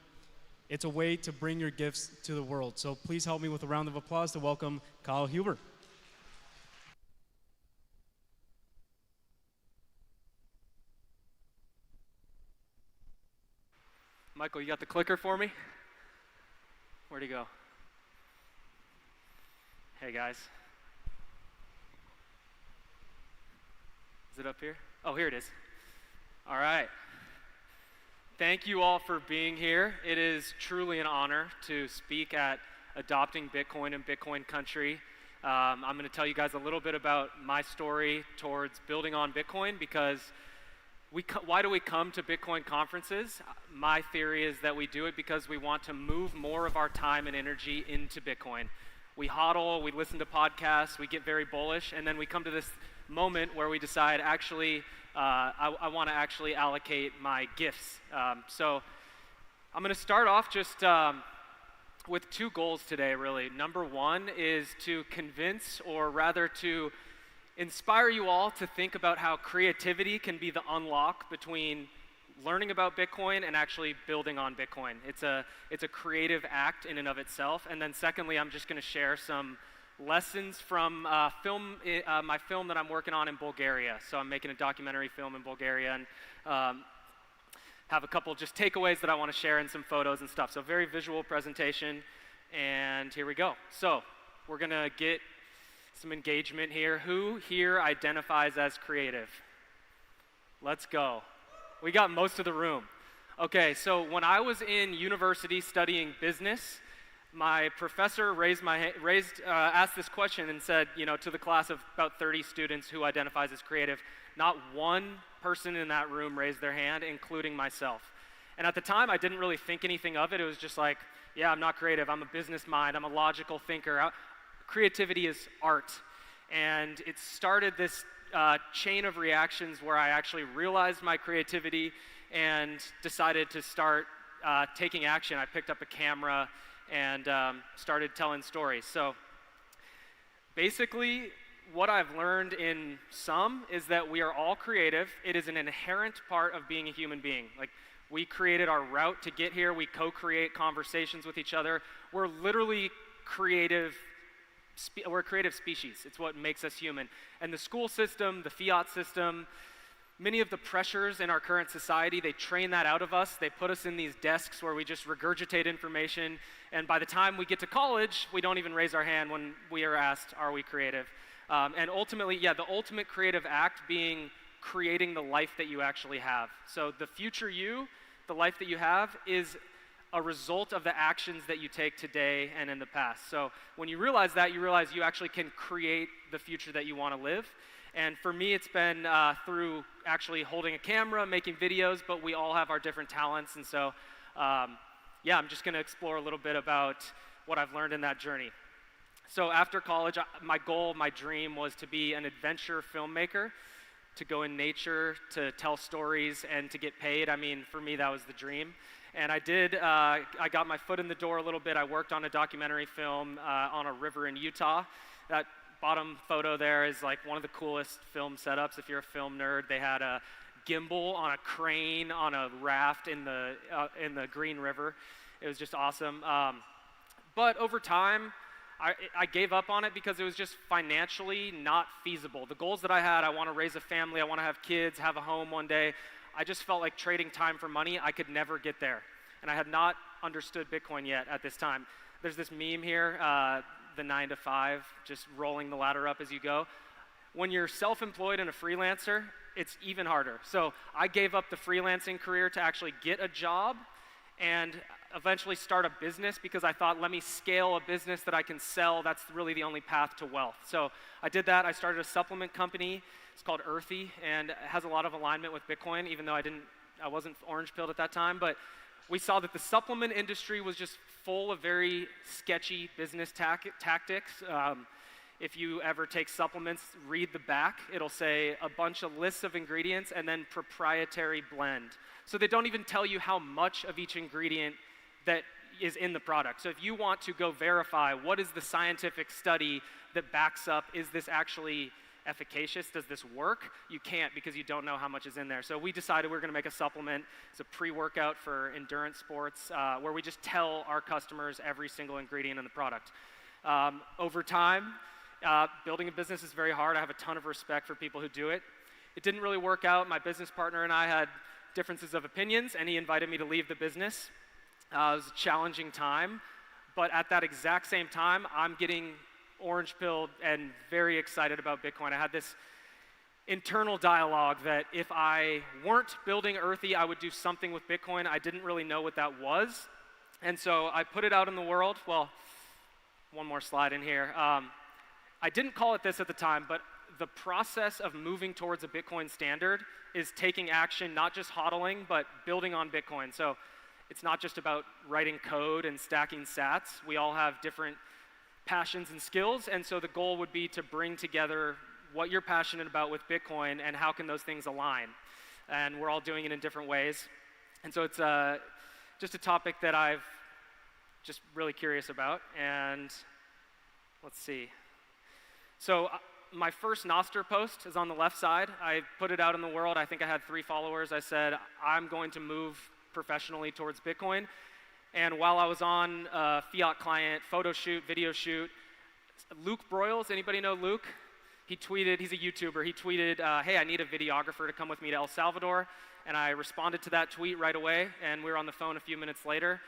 It's a way to bring your gifts to the world. So please help me with a round of applause to welcome Kyle Huber. Michael, you got the clicker for me? Where'd he go? Hey, guys. Is it up here? Oh, here it is. All right. thank you all for being here. It is truly an honor to speak at Adopting Bitcoin in Bitcoin Country. I'm going to tell you guys a little bit about my story towards building on Bitcoin, because why do we come to Bitcoin conferences? My theory is that we do it because we want to move more of our time and energy into Bitcoin. We hodl, we listen to podcasts, we get very bullish, and then we come to this moment where we decide, actually, I want to actually allocate my gifts. So I'm going to start off just with two goals today, really. Number one is to convince, or rather to inspire you all to think about how creativity can be the unlock between learning about Bitcoin and actually building on Bitcoin. It's a creative act in and of itself. And then secondly, I'm just going to share some lessons from my film that I'm working on in Bulgaria. So I'm making a documentary film in Bulgaria, and have a couple just takeaways that I want to share, and some photos and stuff. So very visual presentation, and here we go. So we're going to get some engagement here. Who here identifies as creative? Let's go. We got most of the room. Okay, so when I was in university studying business, my professor asked this question and said, to the class of about 30 students, who identifies as creative? Not one person in that room raised their hand, including myself. And at the time, I didn't really think anything of it. It was just like, yeah, I'm not creative. I'm a business mind. I'm a logical thinker. Creativity is art. And it started this chain of reactions where I actually realized my creativity and decided to start taking action. I picked up a camera and started telling stories. So basically, what I've learned in sum is that we are all creative. It is an inherent part of being a human being. Like, we created our route to get here. We co-create conversations with each other. We're literally creative. We're a creative species. It's what makes us human. And the school system, the fiat system, many of the pressures in our current society, they train that out of us. They put us in these desks where we just regurgitate information. And by the time we get to college, we don't even raise our hand when we are asked, are we creative? And ultimately, the ultimate creative act being creating the life that you actually have. So the future you, the life that you have, is a result of the actions that you take today and in the past. So when you realize that, you realize you actually can create the future that you want to live. And for me, it's been through actually holding a camera, making videos, but we all have our different talents. And so, I'm just going to explore a little bit about what I've learned in that journey. So after college, my goal, my dream was to be an adventure filmmaker, to go in nature, to tell stories, and to get paid. I mean, for me, that was the dream. And I did, I got my foot in the door a little bit. I worked on a documentary film on a river in Utah. That bottom photo there is like one of the coolest film setups if you're a film nerd. They had a gimbal on a crane on a raft in the Green River. It was just awesome. But over time, I gave up on it because it was just financially not feasible. The goals that I had, I want to raise a family, I want to have kids, have a home one day. I just felt like trading time for money, I could never get there. And I had not understood Bitcoin yet at this time. There's this meme here, the 9 to 5, just rolling the ladder up as you go. When you're self-employed and a freelancer, it's even harder. So I gave up the freelancing career to actually get a job and eventually start a business, because I thought, let me scale a business that I can sell. That's really the only path to wealth. So I did that. I started a supplement company. It's called Earthy, and it has a lot of alignment with Bitcoin, even though I wasn't orange pilled at that time. But we saw that the supplement industry was just full of very sketchy business tactics. If you ever take supplements, read the back. It'll say a bunch of lists of ingredients and then proprietary blend. So they don't even tell you how much of each ingredient that is in the product. So if you want to go verify what is the scientific study that backs up, is this actually efficacious, does this work? You can't, because you don't know how much is in there. So we decided we were going to make a supplement. It's a pre-workout for endurance sports where we just tell our customers every single ingredient in the product. Over time, building a business is very hard. I have a ton of respect for people who do it. It didn't really work out. My business partner and I had differences of opinions, and he invited me to leave the business. It was a challenging time, but at that exact same time, I'm getting orange pilled and very excited about Bitcoin. I had this internal dialogue that if I weren't building Earthy, I would do something with Bitcoin. I didn't really know what that was. And so I put it out in the world. Well, one more slide in here. I didn't call it this at the time, but the process of moving towards a Bitcoin standard is taking action, not just hodling, but building on Bitcoin. So it's not just about writing code and stacking sats. We all have different passions and skills, and so the goal would be to bring together what you're passionate about with Bitcoin and how can those things align. And we're all doing it in different ways. And so it's just a topic that I've just really curious about. And let's see. So my first Nostr post is on the left side. I put it out in the world. I think I had 3 followers. I said, I'm going to move professionally towards Bitcoin. And while I was on a Fiat client photo shoot, video shoot, Luke Broyles, anybody know Luke? He tweeted, he's a YouTuber, he tweeted, hey, I need a videographer to come with me to El Salvador. And I responded to that tweet right away, and we were on the phone a few minutes later.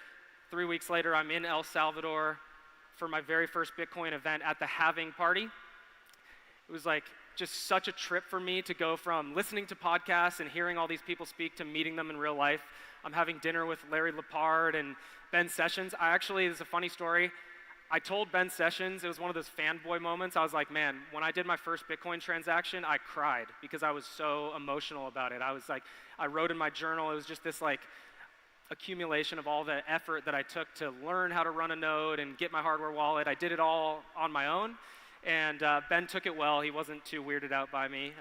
3 weeks later, I'm in El Salvador for my very first Bitcoin event at the halving party. It was like just such a trip for me to go from listening to podcasts and hearing all these people speak to meeting them in real life. I'm having dinner with Larry Lepard and Ben Sessions. This is a funny story. I told Ben Sessions, it was one of those fanboy moments. I was like, man, when I did my first Bitcoin transaction, I cried because I was so emotional about it. I wrote in my journal, it was just this like accumulation of all the effort that I took to learn how to run a node and get my hardware wallet. I did it all on my own, and Ben took it well. He wasn't too weirded out by me.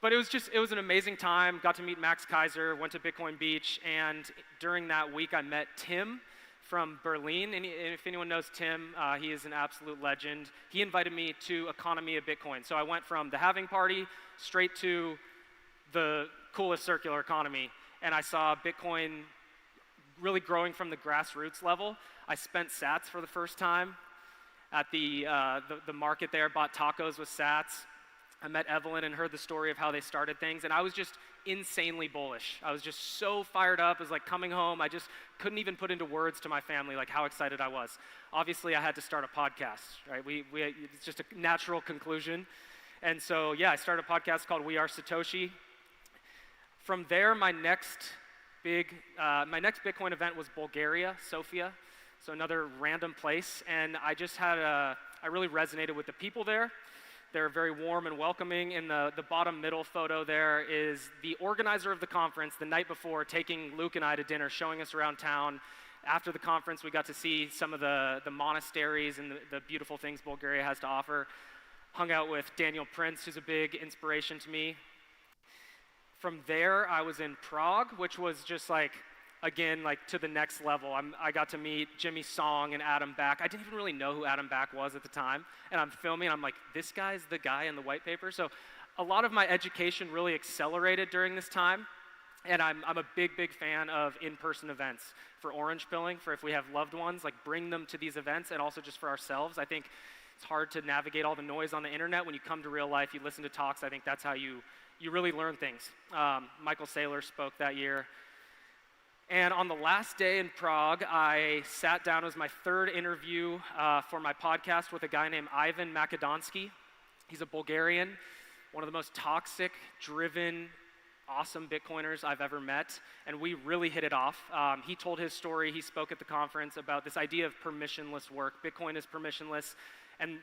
But it was an amazing time. Got to meet Max Kaiser, went to Bitcoin Beach, and during that week I met Tim from Berlin. And if anyone knows Tim, he is an absolute legend. He invited me to Economy of Bitcoin. So I went from the halving party straight to the coolest circular economy. And I saw Bitcoin really growing from the grassroots level. I spent sats for the first time at the market there, bought tacos with sats. I met Evelyn and heard the story of how they started things, and I was just insanely bullish. I was just so fired up. It was like coming home. I just couldn't even put into words to my family like how excited I was. Obviously, I had to start a podcast, right? It's just a natural conclusion. And so, yeah, I started a podcast called We Are Satoshi. From there, my next Bitcoin event was Bulgaria, Sofia, so another random place, and I really resonated with the people there. They're very warm and welcoming. In the bottom middle photo there is the organizer of the conference the night before taking Luke and I to dinner, showing us around town. After the conference, we got to see some of the monasteries and the beautiful things Bulgaria has to offer. Hung out with Daniel Prince, who's a big inspiration to me. From there, I was in Prague, which was just like, again, like to the next level. I got to meet Jimmy Song and Adam Back. I didn't even really know who Adam Back was at the time. And I'm filming, and I'm like, this guy's the guy in the white paper. So a lot of my education really accelerated during this time. And I'm a big, big fan of in-person events for orange pilling, for if we have loved ones, like bring them to these events, and also just for ourselves. I think it's hard to navigate all the noise on the internet. When you come to real life, you listen to talks. I think that's how you really learn things. Michael Saylor spoke that year. And on the last day in Prague, I sat down. It was my third interview for my podcast with a guy named Ivan Makedonsky. He's a Bulgarian, one of the most toxic, driven, awesome Bitcoiners I've ever met. And we really hit it off. He told his story. He spoke at the conference about this idea of permissionless work. Bitcoin is permissionless, and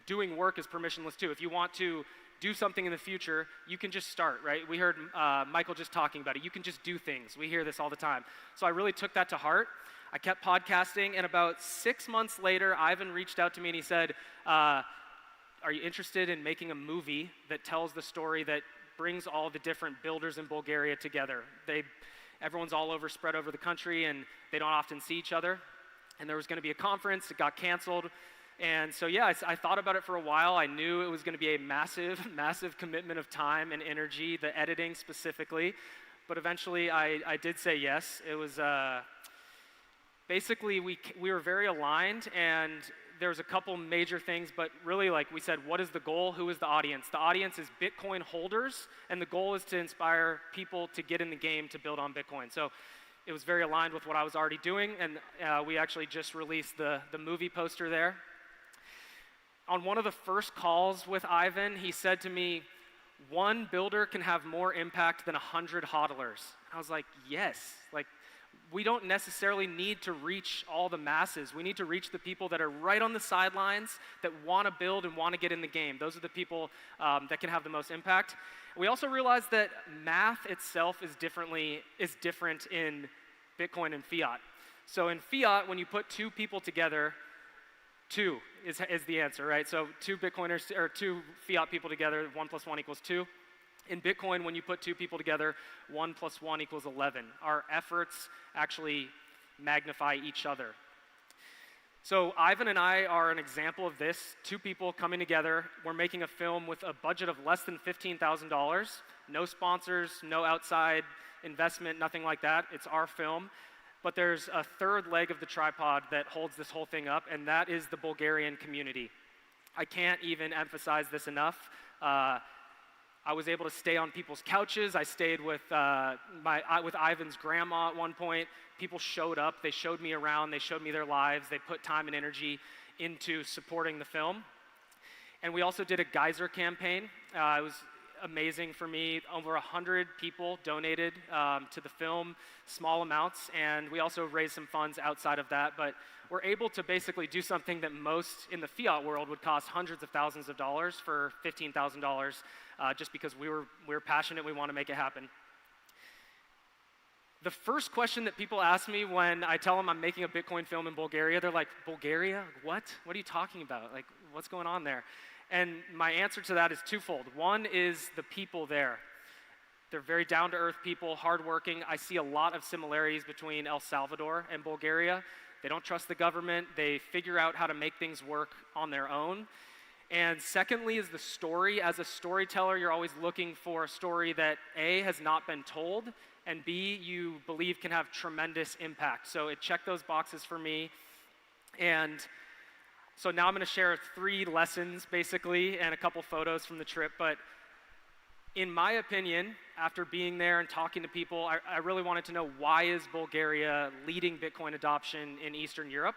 doing work is permissionless too. If you want to do something in the future, you can just start, right? We heard Michael just talking about it. You can just do things. We hear this all the time. So I really took that to heart. I kept podcasting, and about 6 months later, Ivan reached out to me and he said, are you interested in making a movie that tells the story that brings all the different builders in Bulgaria together? Everyone's all over, spread over the country, and they don't often see each other. And there was going to be a conference. It got canceled. And so, yeah, I thought about it for a while. I knew it was going to be a massive, massive commitment of time and energy, the editing specifically. But eventually, I did say yes. It was basically, we were very aligned, and there was a couple major things. But really, like we said, what is the goal? Who is the audience? The audience is Bitcoin holders, and the goal is to inspire people to get in the game to build on Bitcoin. So it was very aligned with what I was already doing, and we actually just released the movie poster there. On one of the first calls with Ivan, he said to me, one builder can have more impact than 100 hodlers. I was like, yes. Like, we don't necessarily need to reach all the masses. We need to reach the people that are right on the sidelines, that want to build and want to get in the game. Those are the people that can have the most impact. We also realized that math itself is different in Bitcoin and fiat. So in fiat, when you put two people together, two is the answer, right? So two Bitcoiners or two fiat people together, 1 + 1 = 2. In Bitcoin, when you put two people together, 1 + 1 = 11. Our efforts actually magnify each other. So Ivan and I are an example of this. Two people coming together. We're making a film with a budget of less than $15,000. No sponsors, no outside investment, nothing like that. It's our film. But there's a third leg of the tripod that holds this whole thing up, and that is the Bulgarian community. I can't even emphasize this enough. I was able to stay on people's couches. I stayed with Ivan's grandma at one point. People showed up. They showed me around. They showed me their lives. They put time and energy into supporting the film. And we also did a geyser campaign. It was amazing for me. Over 100 people donated to the film, small amounts. And we also raised some funds outside of that. But we're able to basically do something that most in the fiat world would cost hundreds of thousands of dollars for $15,000. Just because we're passionate, we want to make it happen. The first question that people ask me when I tell them I'm making a Bitcoin film in Bulgaria, they're like, Bulgaria? What? What are you talking about? Like, what's going on there? And my answer to that is twofold. One is the people there. They're very down-to-earth people, hardworking. I see a lot of similarities between El Salvador and Bulgaria. They don't trust the government. They figure out how to make things work on their own. And secondly is the story. As a storyteller, you're always looking for a story that A, has not been told, and B, you believe can have tremendous impact. So it checked those boxes for me. And so now I'm going to share 3 lessons, basically, and a couple photos from the trip. But in my opinion, after being there and talking to people, I really wanted to know, why is Bulgaria leading Bitcoin adoption in Eastern Europe?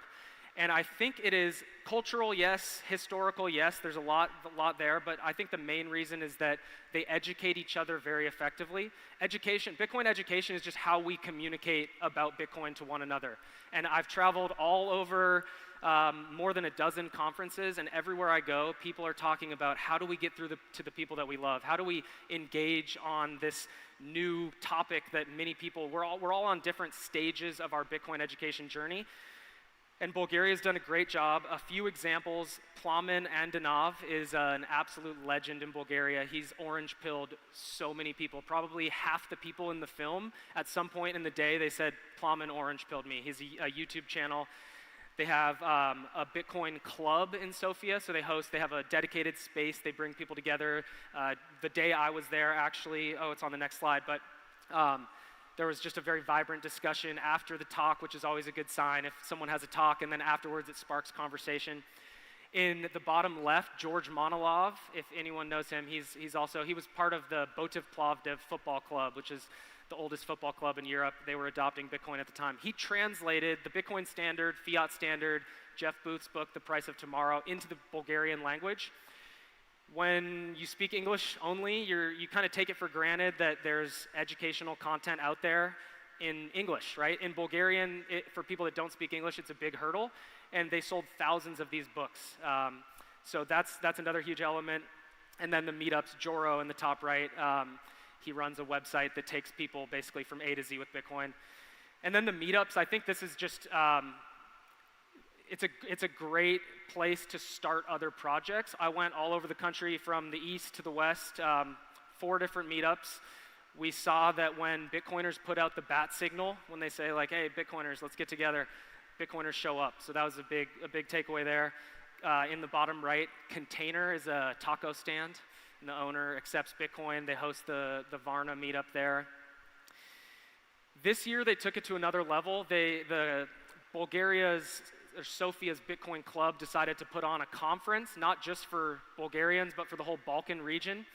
And I think it is cultural, yes, historical, yes, there's a lot there, but I think the main reason is that they educate each other very effectively. Bitcoin education is just how we communicate about Bitcoin to one another. And I've traveled all over more than a dozen conferences, and everywhere I go, people are talking about, how do we get through to the people that we love? How do we engage on this new topic that many people, we're all on different stages of our Bitcoin education journey. And Bulgaria's done a great job. A few examples, Plamen Andanov is an absolute legend in Bulgaria. He's orange-pilled so many people. Probably half the people in the film, at some point in the day, they said, Plamen orange-pilled me. He's a YouTube channel. They have a Bitcoin club in Sofia, so they have a dedicated space. They bring people together. The day I was there, actually, it's on the next slide, but there was just a very vibrant discussion after the talk, which is always a good sign if someone has a talk, and then afterwards it sparks conversation. In the bottom left, George Monolov, if anyone knows him, he was part of the Botiv Plovdiv football club, which is the oldest football club in Europe. They were adopting Bitcoin at the time. He translated the Bitcoin standard, fiat standard, Jeff Booth's book, The Price of Tomorrow, into the Bulgarian language. When you speak English only, you kind of take it for granted that there's educational content out there in English, right? In Bulgarian, for people that don't speak English, it's a big hurdle, and they sold thousands of these books. So that's another huge element. And then the meetups, Joro in the top right, he runs a website that takes people basically from A to Z with Bitcoin. And then the meetups, I think this is just, it's a great place to start other projects. I went all over the country from the east to the west, 4 different meetups. We saw that when Bitcoiners put out the bat signal, when they say like, hey, Bitcoiners, let's get together, Bitcoiners show up. So that was a big takeaway there. In the bottom right, Container is a taco stand, and the owner accepts Bitcoin. They host the Varna meetup there. This year, they took it to another level. Sofia's Bitcoin Club decided to put on a conference, not just for Bulgarians, but for the whole Balkan region.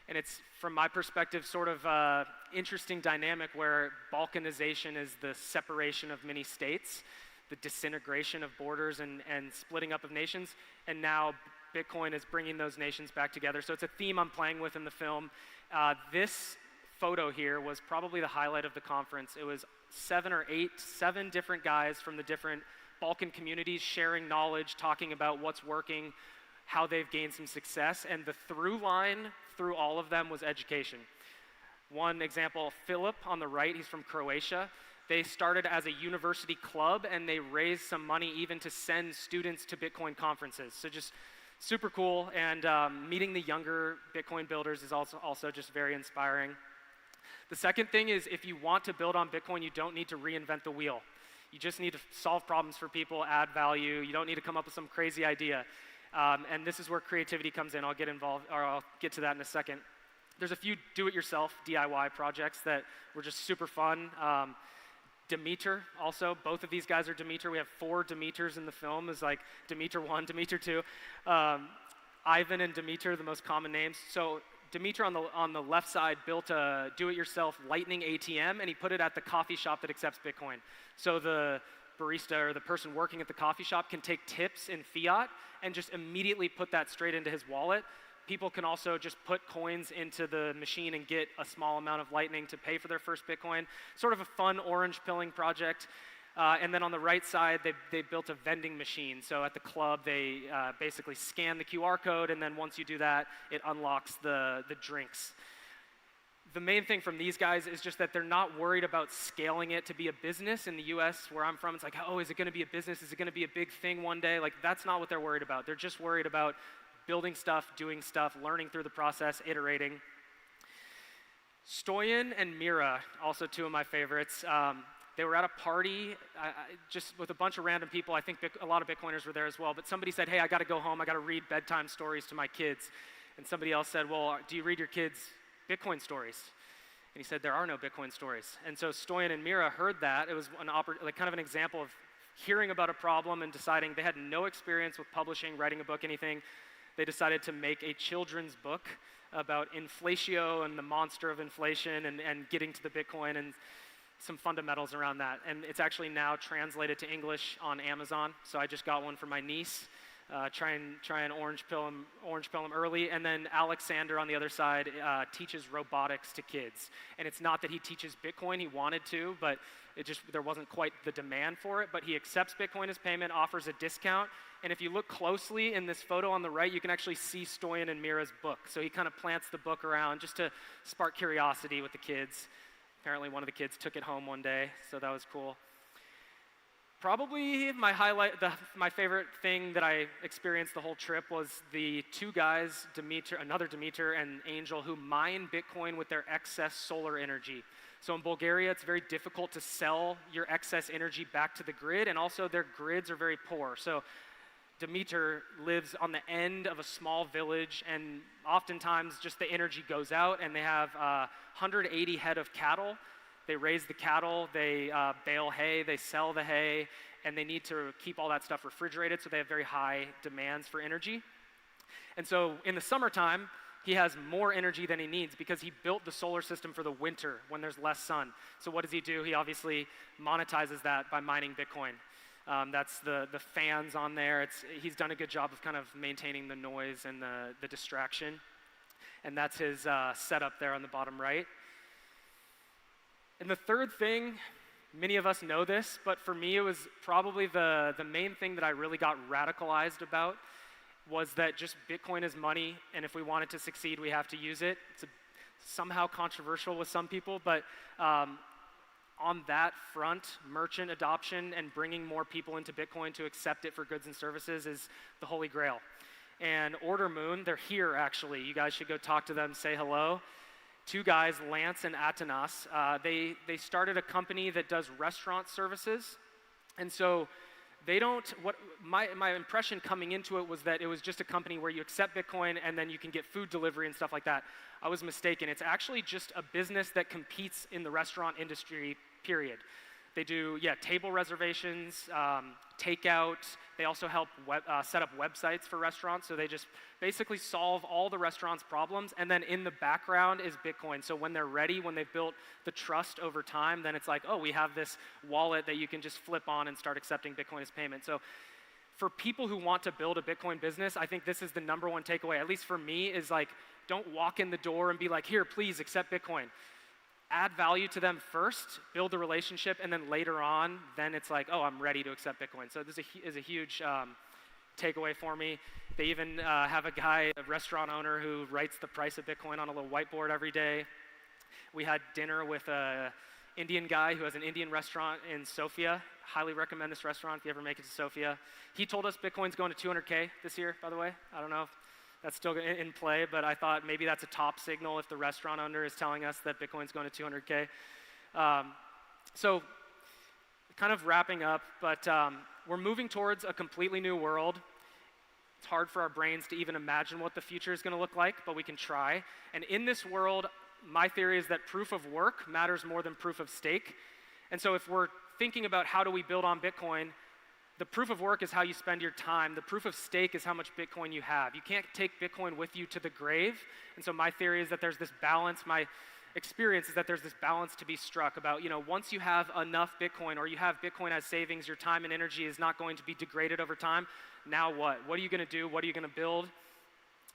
And it's, from my perspective, sort of an interesting dynamic where Balkanization is the separation of many states, the disintegration of borders and splitting up of nations. And now Bitcoin is bringing those nations back together. So it's a theme I'm playing with in the film. This photo here was probably the highlight of the conference. It was 7 different guys from the different Balkan communities sharing knowledge, talking about what's working, how they've gained some success, and the through line through all of them was education. One example, Philip on the right, he's from Croatia. They started as a university club and they raised some money even to send students to Bitcoin conferences. So just super cool, and meeting the younger Bitcoin builders is also just very inspiring. The second thing is, if you want to build on Bitcoin, you don't need to reinvent the wheel. You just need to solve problems for people, add value. You don't need to come up with some crazy idea. And this is where creativity comes in. I'll get to that in a second. There's a few do-it-yourself DIY projects that were just super fun. Demeter also, both of these guys are Demeter. We have 4 Demeters in the film. It's like Demeter 1, Demeter 2. Ivan and Demeter, the most common names. So Demeter on the left side built a do-it-yourself Lightning ATM, and he put it at the coffee shop that accepts Bitcoin. So the barista or the person working at the coffee shop can take tips in fiat and just immediately put that straight into his wallet. People can also just put coins into the machine and get a small amount of Lightning to pay for their first Bitcoin. Sort of a fun orange pilling project. And then on the right side, they built a vending machine. So at the club, they basically scan the QR code, and then once you do that, it unlocks the drinks. The main thing from these guys is just that they're not worried about scaling it to be a business. In the US, where I'm from, it's like, oh, is it going to be a business? Is it going to be a big thing one day? Like, that's not what they're worried about. They're just worried about building stuff, doing stuff, learning through the process, iterating. Stoyan and Mira, also 2 of my favorites. They were at a party just with a bunch of random people. I think a lot of Bitcoiners were there as well. But somebody said, hey, I got to go home. I got to read bedtime stories to my kids. And somebody else said, well, do you read your kids Bitcoin stories? And he said, there are no Bitcoin stories. And so Stoyan and Mira heard that. It was kind of an example of hearing about a problem and deciding they had no experience with publishing, writing a book, anything. They decided to make a children's book about inflatio and the monster of inflation and getting to the Bitcoin and some fundamentals around that. And it's actually now translated to English on Amazon. So I just got one for my niece. Try and orange pill him early. And then Alexander on the other side teaches robotics to kids. And it's not that he teaches Bitcoin, he wanted to, but there wasn't quite the demand for it. But he accepts Bitcoin as payment, offers a discount. And if you look closely in this photo on the right, you can actually see Stoyan and Mira's book. So he kind of plants the book around just to spark curiosity with the kids. Apparently one of the kids took it home one day, so that was cool. Probably my favorite thing that I experienced the whole trip was the 2 guys, another Demeter and Angel, who mine Bitcoin with their excess solar energy. So in Bulgaria, it's very difficult to sell your excess energy back to the grid, and also their grids are very poor. So Demeter lives on the end of a small village, and oftentimes just the energy goes out, and they have 180 head of cattle. They raise the cattle, they bale hay, they sell the hay, and they need to keep all that stuff refrigerated, so they have very high demands for energy. And so in the summertime, he has more energy than he needs because he built the solar system for the winter when there's less sun. So what does he do? He obviously monetizes that by mining Bitcoin. That's the fans on there. He's done a good job of kind of maintaining the noise and the distraction. And that's his setup there on the bottom right. And the third thing, many of us know this, but for me it was probably the main thing that I really got radicalized about, was that just Bitcoin is money, and if we want it to succeed, we have to use it. It's somehow controversial with some people, but on that front, merchant adoption and bringing more people into Bitcoin to accept it for goods and services is the holy grail. And Order Moon, they're here actually. You guys should go talk to them, say hello. 2 guys, Lance and Atanas, they started a company that does restaurant services. And so they don't, my impression coming into it was that it was just a company where you accept Bitcoin and then you can get food delivery and stuff like that. I was mistaken. It's actually just a business that competes in the restaurant industry, period. They do, table reservations, takeout. They also help set up websites for restaurants. So they just basically solve all the restaurants' problems. And then in the background is Bitcoin. So when they're ready, when they've built the trust over time, then it's like, oh, we have this wallet that you can just flip on and start accepting Bitcoin as payment. So for people who want to build a Bitcoin business, I think this is the #1 takeaway, at least for me, is like, don't walk in the door and be like, here, please accept Bitcoin. Add value to them first, build the relationship, and then later on, then it's like, oh, I'm ready to accept Bitcoin. So this is a huge takeaway for me. They even have a guy, a restaurant owner, who writes the price of Bitcoin on a little whiteboard every day. We had dinner with a Indian guy who has an Indian restaurant in Sofia. Highly recommend this restaurant if you ever make it to Sofia. He told us Bitcoin's going to 200K this year, by the way. I don't know if that's still in play, but I thought maybe that's a top signal if the restaurant owner is telling us that Bitcoin's going to 200K. So kind of wrapping up, but we're moving towards a completely new world. It's hard for our brains to even imagine what the future is going to look like, but we can try. And in this world, my theory is that proof of work matters more than proof of stake. And so if we're thinking about how do we build on Bitcoin, the proof of work is how you spend your time. The proof of stake is how much Bitcoin you have. You can't take Bitcoin with you to the grave. And so my theory is that there's this balance. My experience is that there's this balance to be struck about, once you have enough Bitcoin or you have Bitcoin as savings, your time and energy is not going to be degraded over time. Now what? What are you going to do? What are you going to build?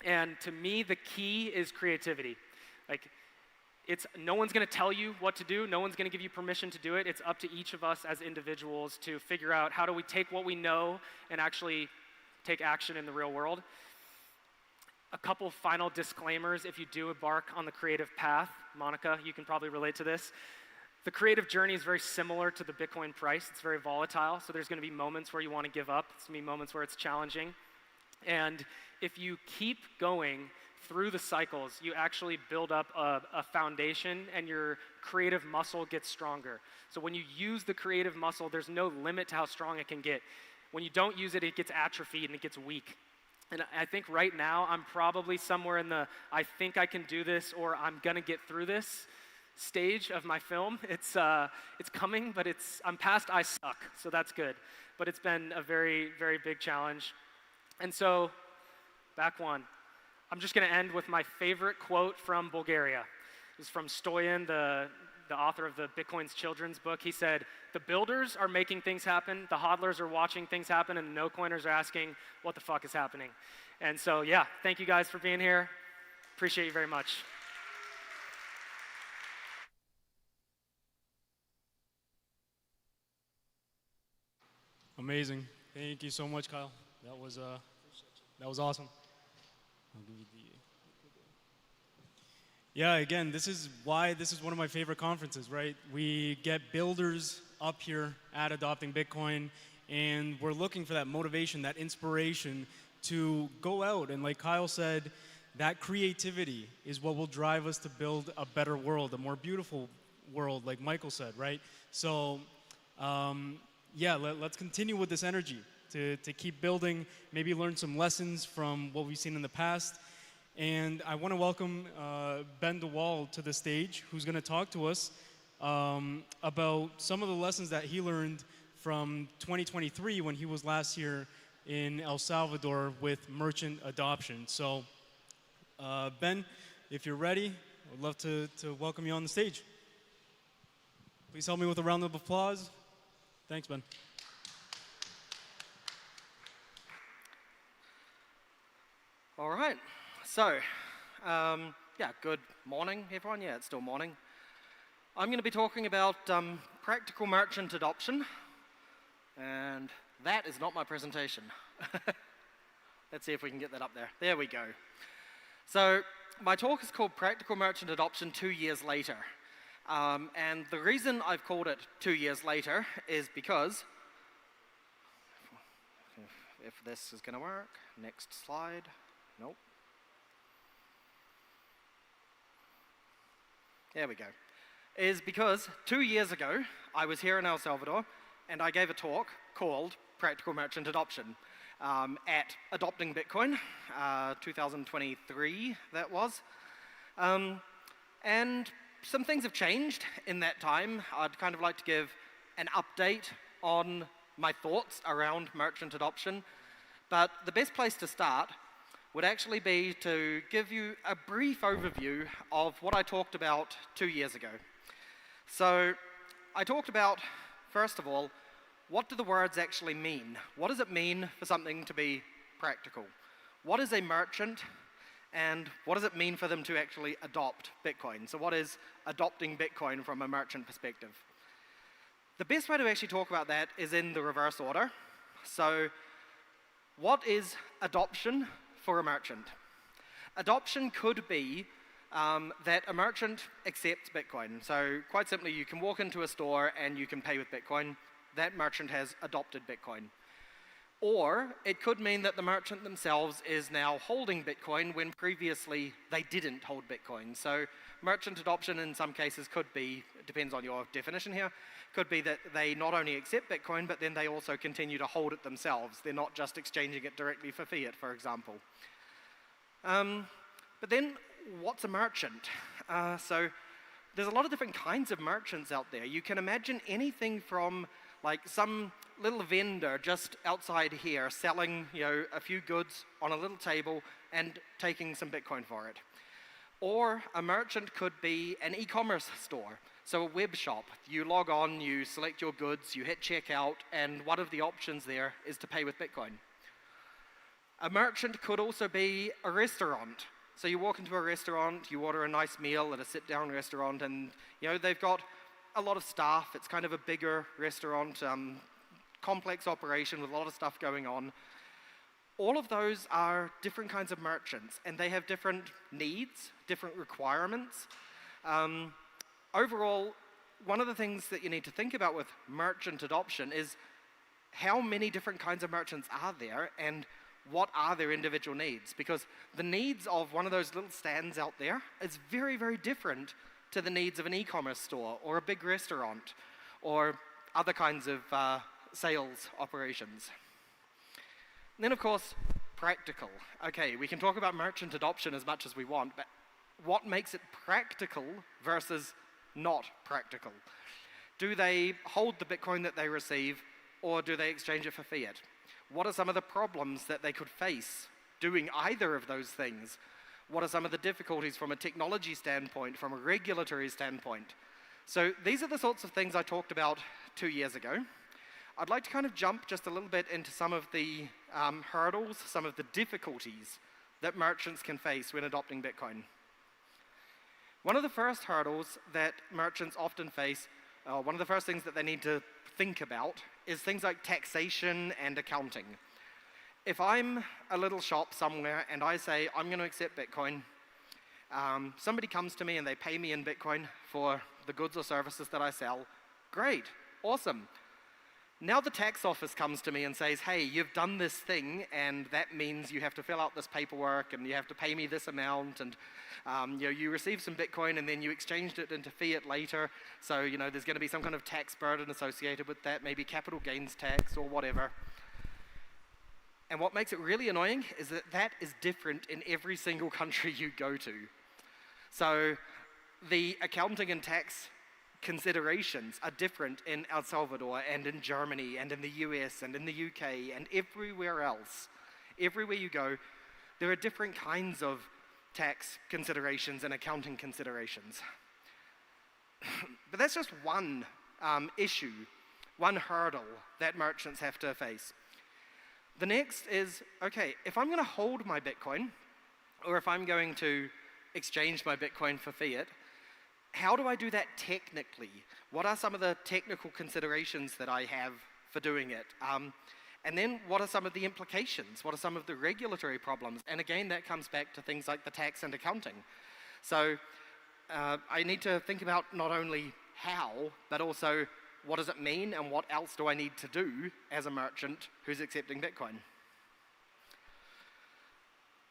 And to me, the key is creativity. No one's going to tell you what to do. No one's going to give you permission to do it. It's up to each of us as individuals to figure out how do we take what we know and actually take action in the real world. A couple final disclaimers if you do embark on the creative path. Monica, you can probably relate to this. The creative journey is very similar to the Bitcoin price. It's very volatile, so there's going to be moments where you want to give up. There's going to be moments where it's challenging. And if you keep going through the cycles, you actually build up a foundation and your creative muscle gets stronger. So when you use the creative muscle, there's no limit to how strong it can get. When you don't use it, it gets atrophied and it gets weak. And I think right now, I'm probably somewhere in the I think I can do this or I'm gonna get through this stage of my film. It's coming, but I'm past I suck, so that's good. But it's been a very, very big challenge. And so, back one. I'm just going to end with my favorite quote from Bulgaria. It's from Stoyan, the author of the Bitcoin's children's book. He said, "The builders are making things happen, the hodlers are watching things happen, and the no-coiners are asking, what the fuck is happening?" And so, yeah, thank you guys for being here. Appreciate you very much. Amazing. Thank you so much, Kyle. That was awesome. I'll give you Yeah, again, this is why this is one of my favorite conferences, right? We get builders up here at Adopting Bitcoin, and we're looking for that motivation, that inspiration to go out. And like Kyle said, that creativity is what will drive us to build a better world, a more beautiful world, like Michael said, right? So, yeah, let's continue with this energy to keep building, maybe learn some lessons from what we've seen in the past. And I want to welcome Ben DeWall to the stage, who's going to talk to us about some of the lessons that he learned from 2023 when he was last year in El Salvador with merchant adoption. So, Ben, if you're ready, I'd love to welcome you on the stage. Please help me with a round of applause. Thanks, Ben. All right. So, yeah, good morning, everyone. Yeah, it's still morning. I'm going to be talking about practical merchant adoption, and that is not my presentation. Let's see if we can get that up there. There we go. So, my talk is called Practical Merchant Adoption 2 years later. And the reason I've called it 2 years later is because, if this is going to work, next slide. Nope. There we go. Is because 2 years ago, I was here in El Salvador, and I gave a talk called Practical Merchant Adoption at Adopting Bitcoin, 2023 that was. And some things have changed in that time. I'd kind of like to give an update on my thoughts around merchant adoption. But the best place to start would actually be to give you a brief overview of what I talked about 2 years ago. So I talked about, first of all, what do the words actually mean? What does it mean for something to be practical? What is a merchant, and what does it mean for them to actually adopt Bitcoin? So what is adopting Bitcoin from a merchant perspective? The best way to actually talk about that is in the reverse order. So what is adoption for a merchant? Adoption could be that a merchant accepts Bitcoin. So quite simply, you can walk into a store and you can pay with Bitcoin. That merchant has adopted Bitcoin. Or it could mean that the merchant themselves is now holding Bitcoin when previously they didn't hold Bitcoin. So merchant adoption in some cases could be, it depends on your definition here, could be that they not only accept Bitcoin, but then they also continue to hold it themselves. They're not just exchanging it directly for fiat, for example. But then, what's a merchant? So there's a lot of different kinds of merchants out there. You can imagine anything from like some little vendor just outside here selling, a few goods on a little table and taking some Bitcoin for it. Or a merchant could be an e-commerce store. So a web shop. You log on, you select your goods, you hit checkout, and one of the options there is to pay with Bitcoin. A merchant could also be a restaurant. So you walk into a restaurant, you order a nice meal at a sit-down restaurant, and they've got a lot of staff. It's kind of a bigger restaurant, complex operation with a lot of stuff going on. All of those are different kinds of merchants, and they have different needs, different requirements. Overall, one of the things that you need to think about with merchant adoption is how many different kinds of merchants are there, and what are their individual needs? Because the needs of one of those little stands out there is very, very different to the needs of an e-commerce store or a big restaurant or other kinds of sales operations. And then, of course, practical. Okay, we can talk about merchant adoption as much as we want, but what makes it practical versus not practical? Do they hold the Bitcoin that they receive, or do they exchange it for fiat? What are some of the problems that they could face doing either of those things? What are some of the difficulties from a technology standpoint, from a regulatory standpoint? So these are the sorts of things I talked about 2 years ago. I'd like to kind of jump just a little bit into some of the hurdles, some of the difficulties that merchants can face when adopting Bitcoin. One of the first hurdles that merchants often face, one of the first things that they need to think about is things like taxation and accounting. If I'm a little shop somewhere and I say, I'm going to accept Bitcoin, somebody comes to me and they pay me in Bitcoin for the goods or services that I sell, great, awesome. Now the tax office comes to me and says, hey, you've done this thing, and that means you have to fill out this paperwork, and you have to pay me this amount, and you received some Bitcoin, and then you exchanged it into fiat later, so there's going to be some kind of tax burden associated with that, maybe capital gains tax or whatever. And what makes it really annoying is that that is different in every single country you go to. So the accounting and tax considerations are different in El Salvador and in Germany and in the US and in the UK and everywhere else. Everywhere you go, there are different kinds of tax considerations and accounting considerations. But that's just one issue, one hurdle that merchants have to face. The next is, okay, if I'm going to hold my Bitcoin, or if I'm going to exchange my Bitcoin for fiat, how do I do that technically? What are some of the technical considerations that I have for doing it? And then what are some of the implications? What are some of the regulatory problems? And again, that comes back to things like the tax and accounting. So I need to think about not only how, but also what does it mean and what else do I need to do as a merchant who's accepting Bitcoin?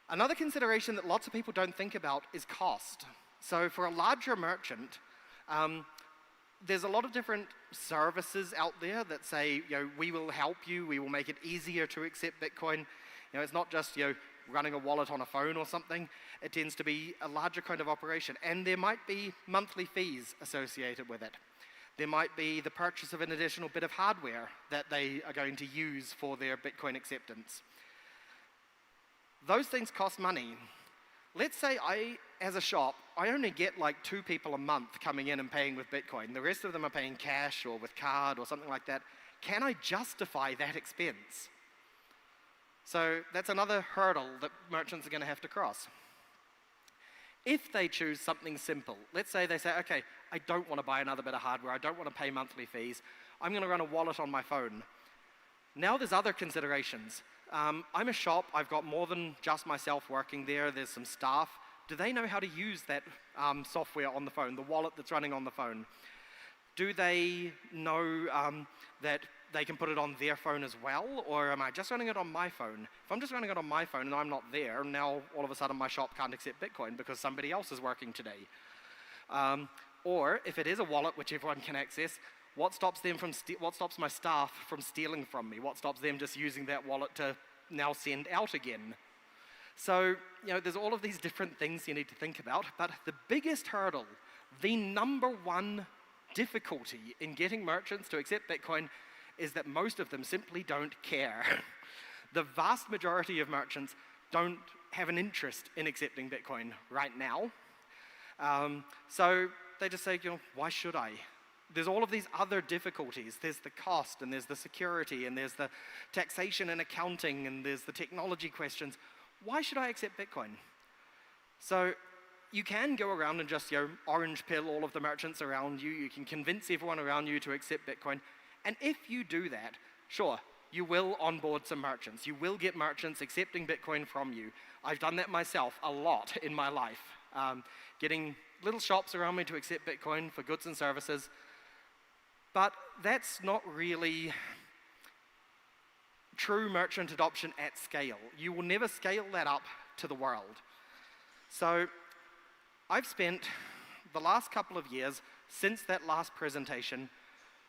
Another consideration that lots of people don't think about is cost. So for a larger merchant, there's a lot of different services out there that say, we will help you, we will make it easier to accept Bitcoin. It's not just, running a wallet on a phone or something. It tends to be a larger kind of operation. And there might be monthly fees associated with it. There might be the purchase of an additional bit of hardware that they are going to use for their Bitcoin acceptance. Those things cost money. Let's say as a shop, I only get like 2 people a month coming in and paying with Bitcoin. The rest of them are paying cash or with card or something like that. can I justify that expense? So that's another hurdle that merchants are going to have to cross. If they choose something simple, let's say they say, okay, I don't want to buy another bit of hardware, I don't want to pay monthly fees, I'm going to run a wallet on my phone. Now there's other considerations. I'm a shop, I've got more than just myself working there, there's some staff. Do they know how to use that software on the phone, the wallet that's running on the phone? Do they know that they can put it on their phone as well, or am I just running it on my phone? If I'm just running it on my phone and I'm not there, now all of a sudden my shop can't accept Bitcoin because somebody else is working today. Or if it is a wallet which everyone can access, what stops my staff from stealing from me? What stops them just using that wallet to now send out again? So, there's all of these different things you need to think about, but the biggest hurdle, the number one difficulty in getting merchants to accept Bitcoin is that most of them simply don't care. The vast majority of merchants don't have an interest in accepting Bitcoin right now. So they just say, why should I? There's all of these other difficulties. There's the cost, and there's the security, and there's the taxation and accounting, and there's the technology questions. Why should I accept Bitcoin? So you can go around and just orange pill all of the merchants around you. You can convince everyone around you to accept Bitcoin. And if you do that, sure, you will onboard some merchants. You will get merchants accepting Bitcoin from you. I've done that myself a lot in my life, getting little shops around me to accept Bitcoin for goods and services. But that's not really true merchant adoption at scale. You will never scale that up to the world. So I've spent the last couple of years since that last presentation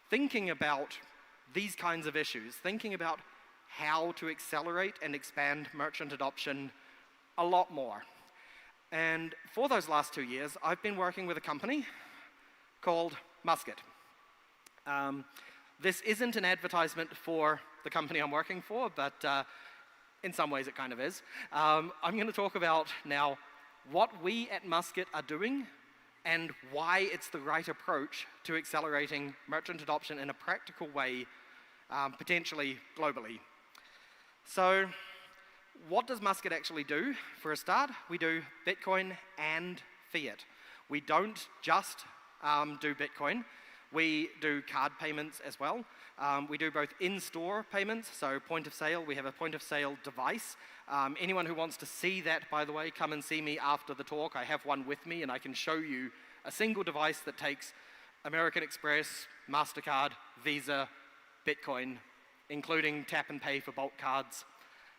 thinking about these kinds of issues, thinking about how to accelerate and expand merchant adoption a lot more. And for those last 2 years, I've been working with a company called Musket. This isn't an advertisement for the company I'm working for, but in some ways it kind of is. I'm going to talk about now what we at Musket are doing and why it's the right approach to accelerating merchant adoption in a practical way, potentially globally. So what does Musket actually do? For a start, we do Bitcoin and fiat. We don't just do Bitcoin. We do card payments as well. We do both in-store payments, so point of sale. We have a point of sale device. Anyone who wants to see that, by the way, come and see me after the talk. I have one with me, and I can show you a single device that takes American Express, MasterCard, Visa, Bitcoin, including tap and pay for bulk cards.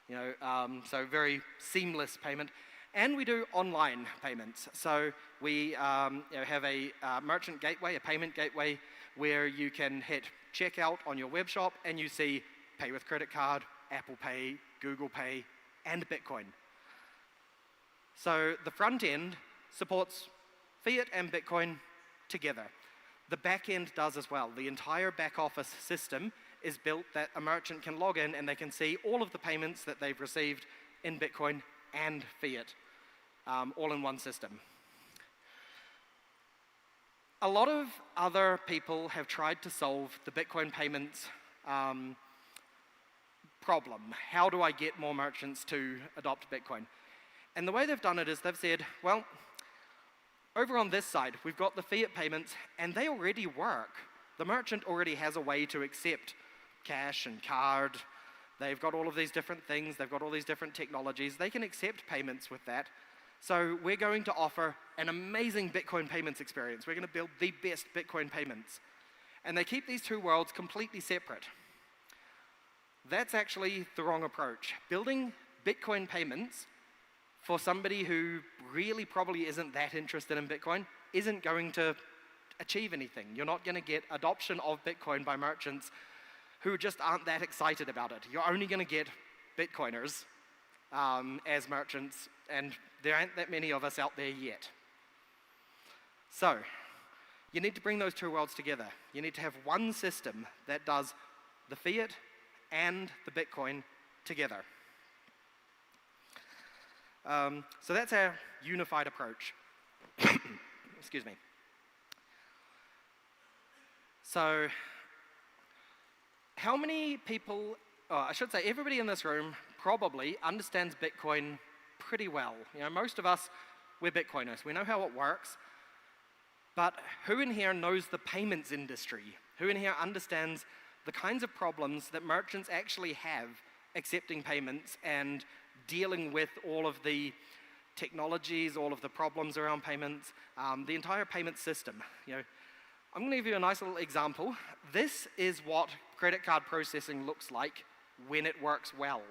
So very seamless payment. And we do online payments. So we have a merchant gateway, a payment gateway, where you can hit checkout on your web shop and you see pay with credit card, Apple Pay, Google Pay, and Bitcoin. So the front end supports fiat and Bitcoin together. The back end does as well. The entire back office system is built that a merchant can log in and they can see all of the payments that they've received in Bitcoin and fiat, all in one system. A lot of other people have tried to solve the Bitcoin payments problem. How do I get more merchants to adopt Bitcoin? And the way they've done it is they've said, well, over on this side, we've got the fiat payments, and they already work. The merchant already has a way to accept cash and card. They've got all of these different things. They've got all these different technologies. They can accept payments with that. So we're going to offer an amazing Bitcoin payments experience. We're going to build the best Bitcoin payments. And they keep these two worlds completely separate. That's actually the wrong approach. Building Bitcoin payments for somebody who really probably isn't that interested in Bitcoin isn't going to achieve anything. You're not going to get adoption of Bitcoin by merchants who just aren't that excited about it. You're only going to get Bitcoiners as merchants, and there aren't that many of us out there yet. So you need to bring those two worlds together. You need to have one system that does the fiat and the Bitcoin together. So that's our unified approach. Excuse me. So how many people, I should say everybody in this room probably understands Bitcoin pretty well. You know, most of us, we're Bitcoiners. We know how it works. But who in here knows the payments industry? Who in here understands the kinds of problems that merchants actually have accepting payments and dealing with all of the technologies, all of the problems around payments, the entire payment system? You know, I'm going to give you a nice little example. This is what credit card processing looks like when it works well.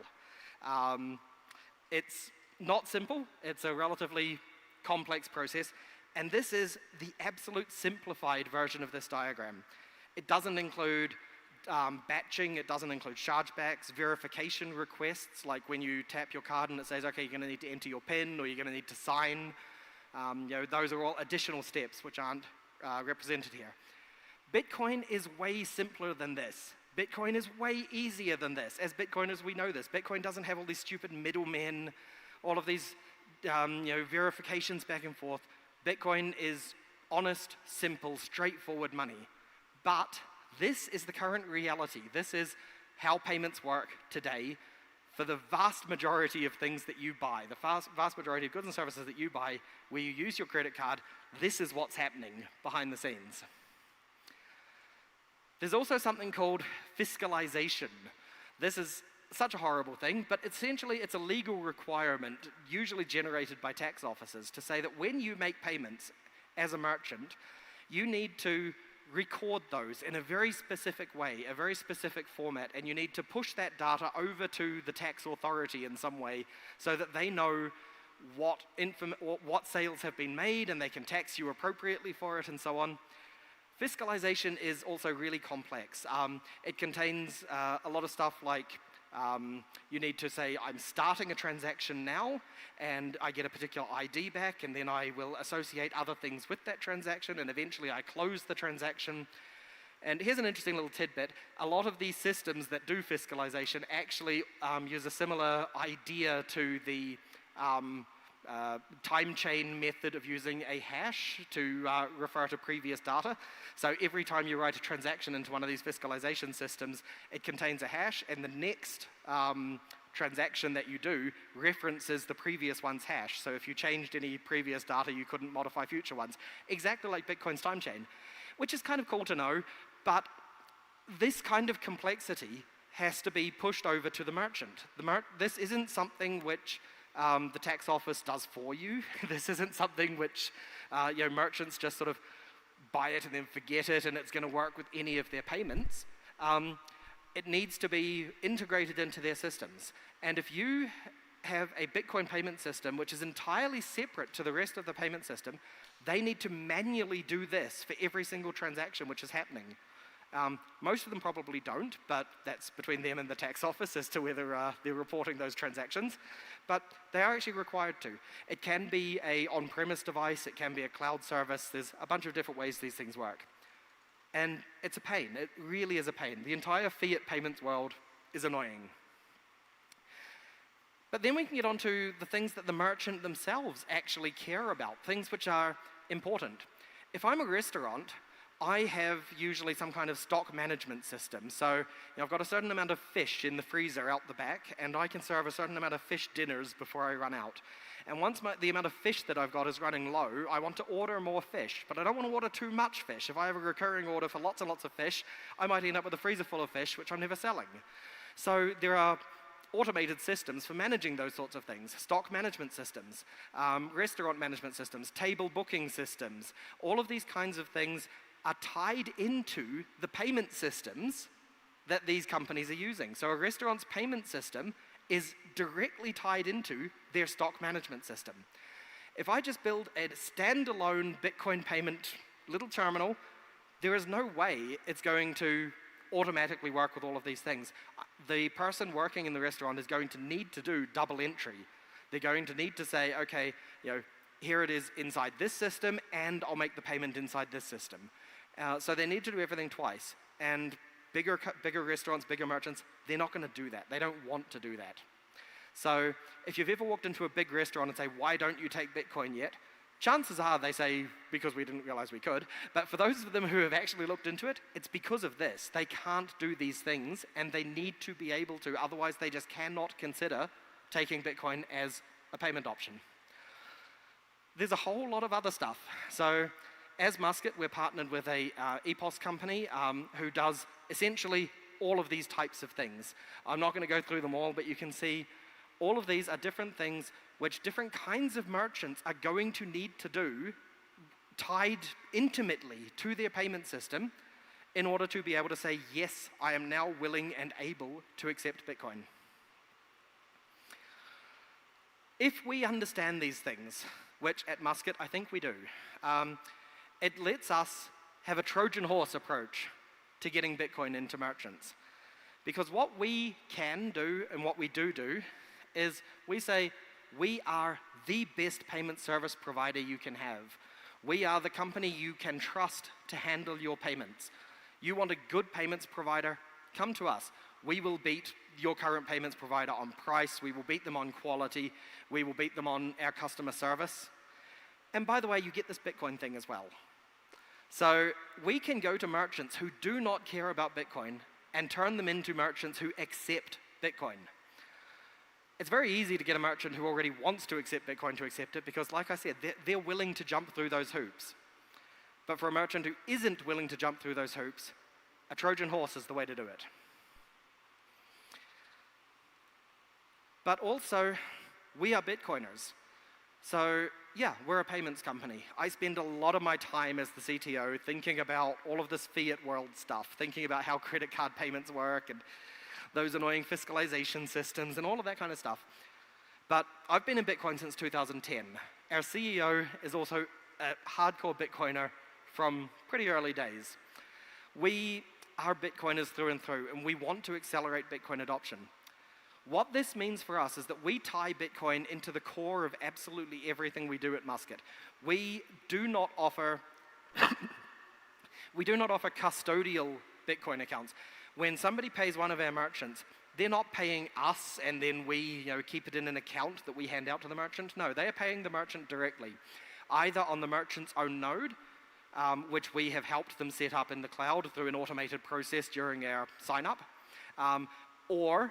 It's not simple. It's a relatively complex process. And this is the absolute simplified version of this diagram. It doesn't include batching, it doesn't include chargebacks, verification requests, like when you tap your card and it says, okay, you're going to need to enter your PIN or you're going to need to sign. You know, those are all additional steps which aren't represented here. Bitcoin is way simpler than this. Bitcoin is way easier than this. As Bitcoiners, we know this. Bitcoin doesn't have all these stupid middlemen, all of these you know, verifications back and forth. Bitcoin is honest, simple, straightforward money. But this is the current reality. This is how payments work today for the vast majority of things that you buy, the vast majority of goods and services that you buy, where you use your credit card. This is what's happening behind the scenes. There's also something called fiscalization. This is such a horrible thing, but essentially it's a legal requirement, usually generated by tax officers, to say that when you make payments as a merchant, you need to record those in a very specific way, a very specific format, and you need to push that data over to the tax authority in some way so that they know what sales have been made and they can tax you appropriately for it and so on. Fiscalization is also really complex. It contains a lot of stuff like you need to say, I'm starting a transaction now, and I get a particular ID back, and then I will associate other things with that transaction, and eventually I close the transaction. And here's an interesting little tidbit. A lot of these systems that do fiscalization actually use a similar idea to the time chain method of using a hash to refer to previous data. So every time you write a transaction into one of these fiscalization systems, it contains a hash, and the next transaction that you do references the previous one's hash. So if you changed any previous data, you couldn't modify future ones. Exactly like Bitcoin's time chain, which is kind of cool to know, but this kind of complexity has to be pushed over to the merchant. This isn't something which the tax office does for you. This isn't something which you know, merchants just sort of buy it and then forget it and it's going to work with any of their payments. It needs to be integrated into their systems. And if you have a Bitcoin payment system which is entirely separate to the rest of the payment system, they need to manually do this for every single transaction which is happening. Most of them probably don't, but that's between them and the tax office as to whether they're reporting those transactions. But they are actually required to. It can be an on-premise device, it can be a cloud service. There's a bunch of different ways these things work. And it's a pain. It really is a pain. The entire fiat payments world is annoying. But then we can get onto the things that the merchant themselves actually care about, things which are important. If I'm a restaurant, I have usually some kind of stock management system. So I've got a certain amount of fish in the freezer out the back, and I can serve a certain amount of fish dinners before I run out. And once the amount of fish that I've got is running low, I want to order more fish, but I don't want to order too much fish. If I have a recurring order for lots and lots of fish, I might end up with a freezer full of fish, which I'm never selling. So there are automated systems for managing those sorts of things, stock management systems, restaurant management systems, table booking systems. All of these kinds of things are tied into the payment systems that these companies are using. So a restaurant's payment system is directly tied into their stock management system. If I just build a standalone Bitcoin payment little terminal, there is no way it's going to automatically work with all of these things. The person working in the restaurant is going to need to do double entry. They're going to need to say, okay, here it is inside this system, and I'll make the payment inside this system. So they need to do everything twice. And bigger restaurants, bigger merchants, they're not going to do that. They don't want to do that. So if you've ever walked into a big restaurant and say, why don't you take Bitcoin yet? Chances are they say, because we didn't realize we could, but for those of them who have actually looked into it, it's because of this. They can't do these things, and they need to be able to, otherwise they just cannot consider taking Bitcoin as a payment option. There's a whole lot of other stuff. So as Musket, we're partnered with a EPOS company who does essentially all of these types of things. I'm not going to go through them all, but you can see all of these are different things which different kinds of merchants are going to need to do, tied intimately to their payment system, in order to be able to say, yes, I am now willing and able to accept Bitcoin. If we understand these things, which at Musket I think we do, it lets us have a Trojan horse approach to getting Bitcoin into merchants. Because what we can do and what we do is we say, we are the best payment service provider you can have. We are the company you can trust to handle your payments. You want a good payments provider? Come to us. We will beat your current payments provider on price. We will beat them on quality. We will beat them on our customer service. And by the way, you get this Bitcoin thing as well. So we can go to merchants who do not care about Bitcoin and turn them into merchants who accept Bitcoin. It's very easy to get a merchant who already wants to accept Bitcoin to accept it because, like I said, they're willing to jump through those hoops. But for a merchant who isn't willing to jump through those hoops, a Trojan horse is the way to do it. But also, we are Bitcoiners. So yeah, we're a payments company. I spend a lot of my time as the CTO thinking about all of this fiat world stuff, thinking about how credit card payments work and those annoying fiscalization systems and all of that kind of stuff. But I've been in Bitcoin since 2010. Our CEO is also a hardcore Bitcoiner from pretty early days. We are Bitcoiners through and through, and we want to accelerate Bitcoin adoption. What this means for us is that we tie Bitcoin into the core of absolutely everything we do at Musket. We do not offer custodial Bitcoin accounts. When somebody pays one of our merchants, they're not paying us and then we keep it in an account that we hand out to the merchant. No, they are paying the merchant directly, either on the merchant's own node, which we have helped them set up in the cloud through an automated process during our sign-up, or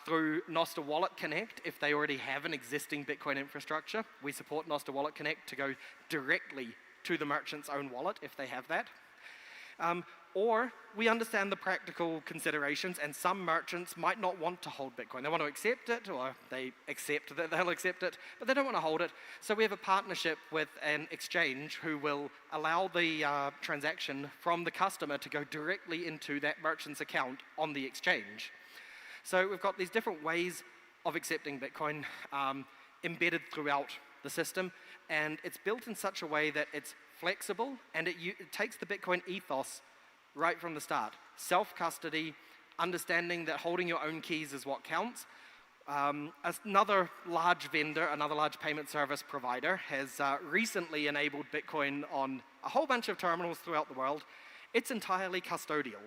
through Nostr Wallet Connect if they already have an existing Bitcoin infrastructure. We support Nostr Wallet Connect to go directly to the merchant's own wallet if they have that. Or we understand the practical considerations, and some merchants might not want to hold Bitcoin. They want to accept it, or they accept that they'll accept it, but they don't want to hold it. So we have a partnership with an exchange who will allow the transaction from the customer to go directly into that merchant's account on the exchange. So we've got these different ways of accepting Bitcoin embedded throughout the system, and it's built in such a way that it's flexible, and it takes the Bitcoin ethos right from the start. Self-custody, understanding that holding your own keys is what counts. Another large vendor, another large payment service provider has recently enabled Bitcoin on a whole bunch of terminals throughout the world. It's entirely custodial.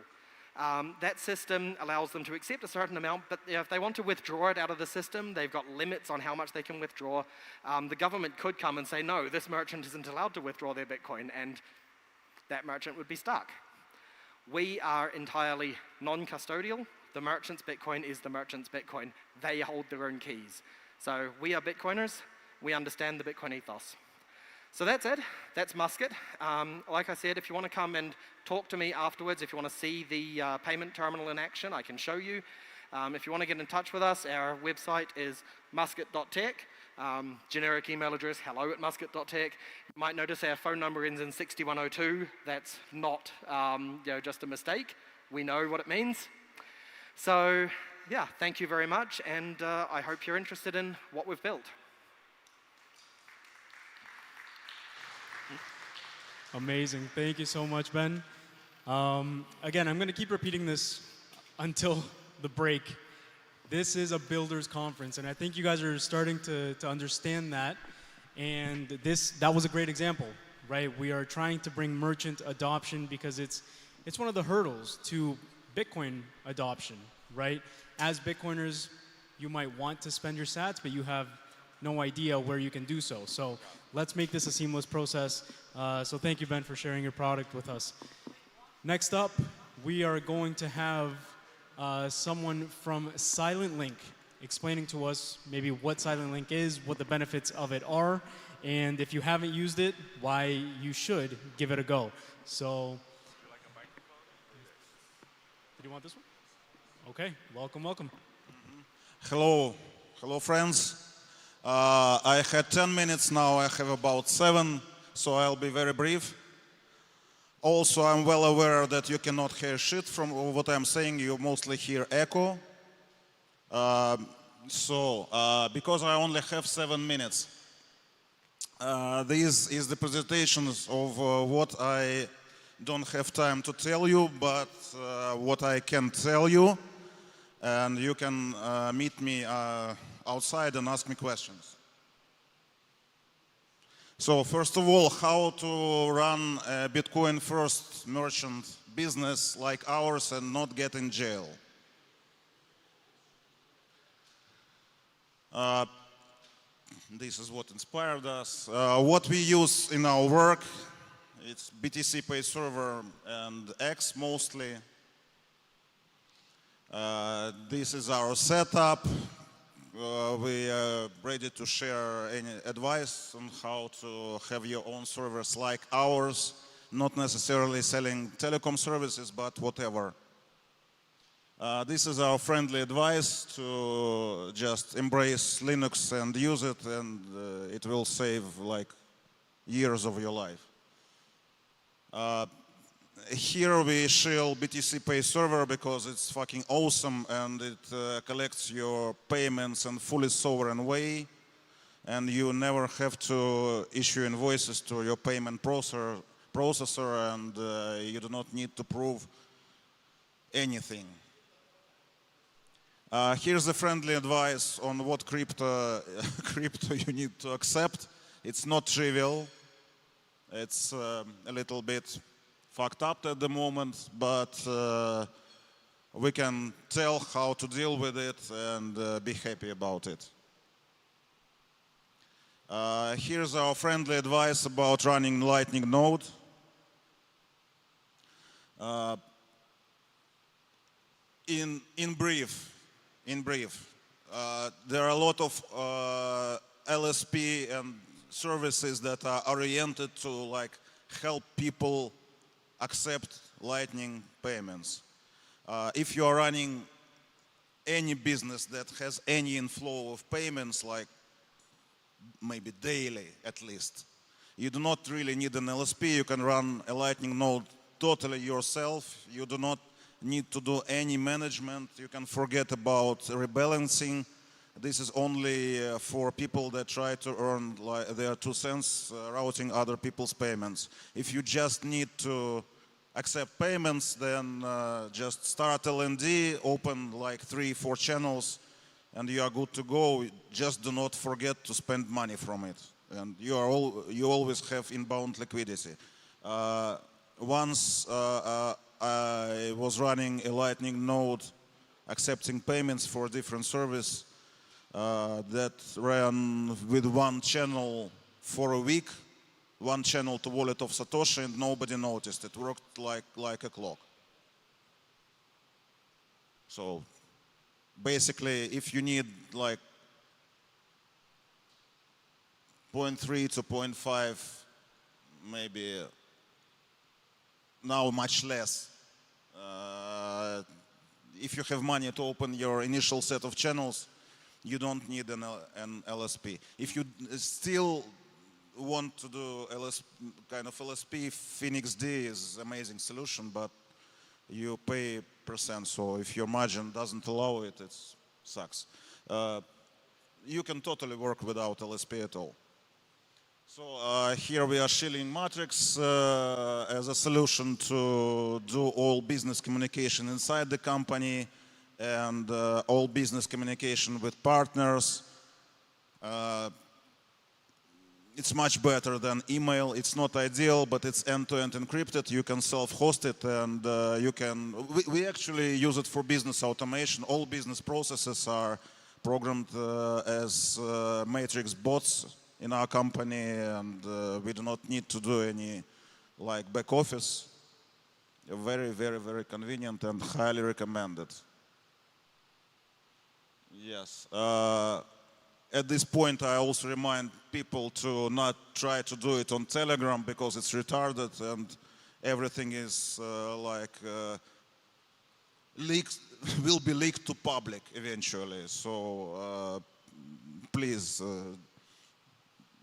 That system allows them to accept a certain amount, but if they want to withdraw it out of the system, they've got limits on how much they can withdraw. The government could come and say, no, this merchant isn't allowed to withdraw their Bitcoin, and that merchant would be stuck. We are entirely non-custodial. The merchant's Bitcoin is the merchant's Bitcoin. They hold their own keys. So we are Bitcoiners. We understand the Bitcoin ethos. So that's it. That's Musket. Like I said, if you want to come and talk to me afterwards, if you want to see the payment terminal in action, I can show you. If you want to get in touch with us, our website is musket.tech. Generic email address, hello@musket.tech. You might notice our phone number ends in 6102. That's not just a mistake. We know what it means. So yeah, thank you very much, and I hope you're interested in what we've built. Amazing. Thank you so much, Ben. Again, I'm going to keep repeating this until the break. This is a builders conference, and I think you guys are starting to understand that. And that was a great example, right? We are trying to bring merchant adoption because it's one of the hurdles to Bitcoin adoption, right? As Bitcoiners, you might want to spend your sats, but you have no idea where you can do so. So let's make this a seamless process. So thank you, Ben, for sharing your product with us. Next up, we are going to have someone from Silent Link explaining to us maybe what Silent Link is, what the benefits of it are, and if you haven't used it, why you should give it a go. So, did you want this one? Okay, welcome, welcome. Hello, hello friends. I had 10 minutes now, I have about 7, so I'll be very brief. Also, I'm well aware that you cannot hear shit from what I'm saying, you mostly hear echo. Because I only have 7 minutes, this is the presentations of what I don't have time to tell you, but what I can tell you, and you can meet me outside and ask me questions. So first of all, how to run a Bitcoin first merchant business like ours and not get in jail. This is what inspired us. What we use in our work, it's BTC Pay Server and X mostly. This is our setup. We are ready to share any advice on how to have your own servers like ours, not necessarily selling telecom services, but whatever. This is our friendly advice to just embrace Linux and use it, and it will save like years of your life. Here we shill BTC Pay Server because it's fucking awesome and it collects your payments in fully sovereign way, and you never have to issue invoices to your payment processor, and you do not need to prove anything. Here's the friendly advice on what crypto you need to accept. It's not trivial. It's a little bit fucked up at the moment, but we can tell how to deal with it and be happy about it. Here's our friendly advice about running Lightning node. In brief, there are a lot of LSP and services that are oriented to like help people accept Lightning payments. If you are running any business that has any inflow of payments, like maybe daily at least, you do not really need an LSP. You can run a Lightning node totally yourself. You do not need to do any management. You can forget about rebalancing. This is only for people that try to earn their 2 cents routing other people's payments. If you just need to accept payments, then just start LND, open like 3-4 channels, and you are good to go. Just do not forget to spend money from it, and you always have inbound liquidity. Once I was running a Lightning node accepting payments for different service that ran with 1 channel for a week, 1 channel to wallet of Satoshi, and nobody noticed. It worked like a clock. So basically, if you need like 0.3 to 0.5, maybe now much less. If you have money to open your initial set of channels, you don't need an LSP. If you still want to do kind of LSP, Phoenix D is an amazing solution, but you pay %, so if your margin doesn't allow it, it sucks. You can totally work without LSP at all. So here we are shilling Matrix as a solution to do all business communication inside the company and all business communication with partners. It's much better than email. It's not ideal, but it's end-to-end encrypted. You can self-host it, and we actually use it for business automation. All business processes are programmed as Matrix bots in our company, and we do not need to do any like back office. Very, very, very convenient and highly recommended. Yes. At this point, I also remind people to not try to do it on Telegram because it's retarded and everything is leaked, will be leaked to public eventually. So please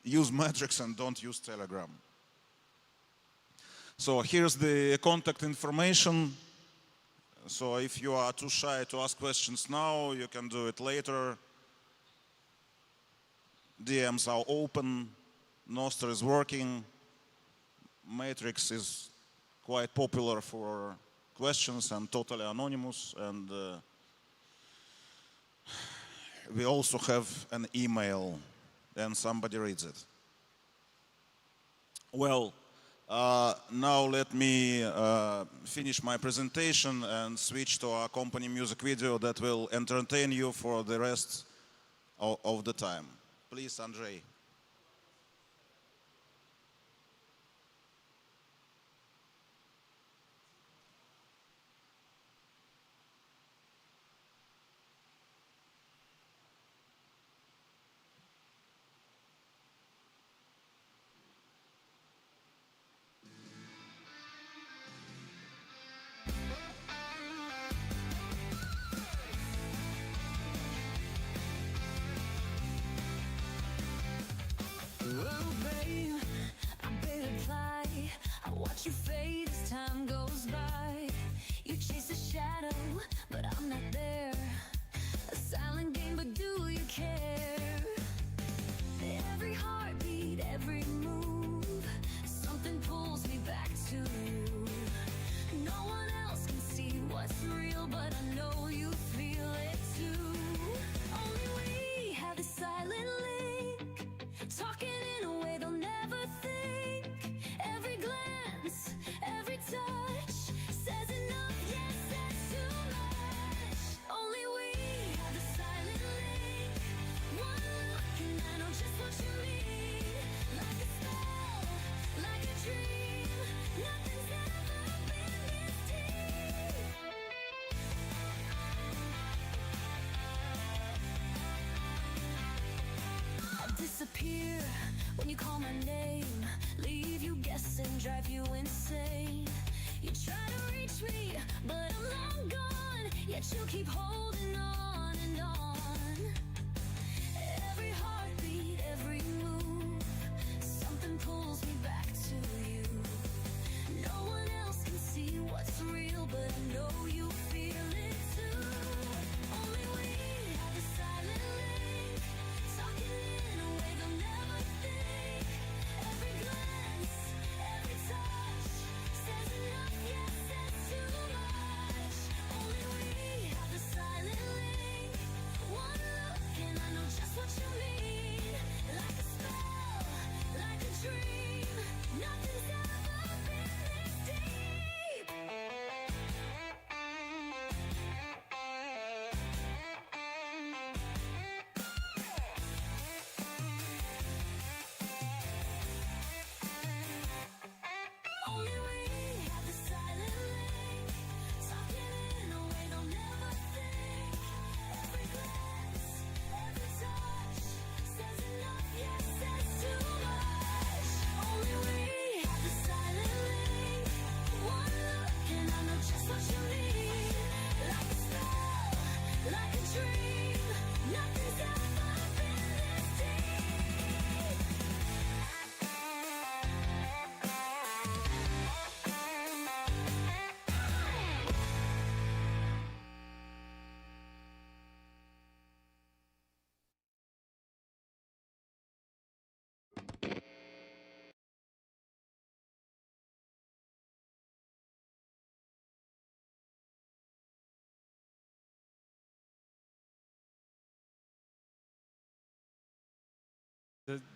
use Matrix and don't use Telegram. So here's the contact information. So if you are too shy to ask questions now, you can do it later. DMs are open. Nostr is working. Matrix is quite popular for questions and totally anonymous. And we also have an email, and somebody reads it. Well, now let me finish my presentation and switch to our company music video that will entertain you for the rest of the time. Please, Andrei. Oh, babe, I better fly. I watch you fade as time goes by. You chase a shadow, but I'm not there. A silent game, but do you care? Every heartbeat, every move, something pulls me back to you. No one else can see what's real, but I know you feel it too. Only we have the silent link, talking in a way they'll never think. Every glance, every touch says enough, yes, says too much. Only we have the silent link. One look and I know just what you mean. Like a spell, like a dream. Nothing's ever been this deep. I disappear when you call my name, leave you guessing, drive you insane. You try to reach me, but I'm long gone, yet you keep holding on and on. Every heartbeat, every move, something pulls me back to you. No one else can see what's real, but I know you feel it too. Only we have the silent link, talking in a way they'll never think. Every glance, every touch says enough, yes, says too much. Only we have the silent link. One look and I know just what you mean. Like a spell, like a dream. Nothing's ever been this deep. Only we have the silent link, talking in a way they'll never think. Every glance, every touch says enough, yes, says too much. Only we have the silent link. One look and I know just what you mean. Like a spell, like a dream. Nothing's ever been this deep.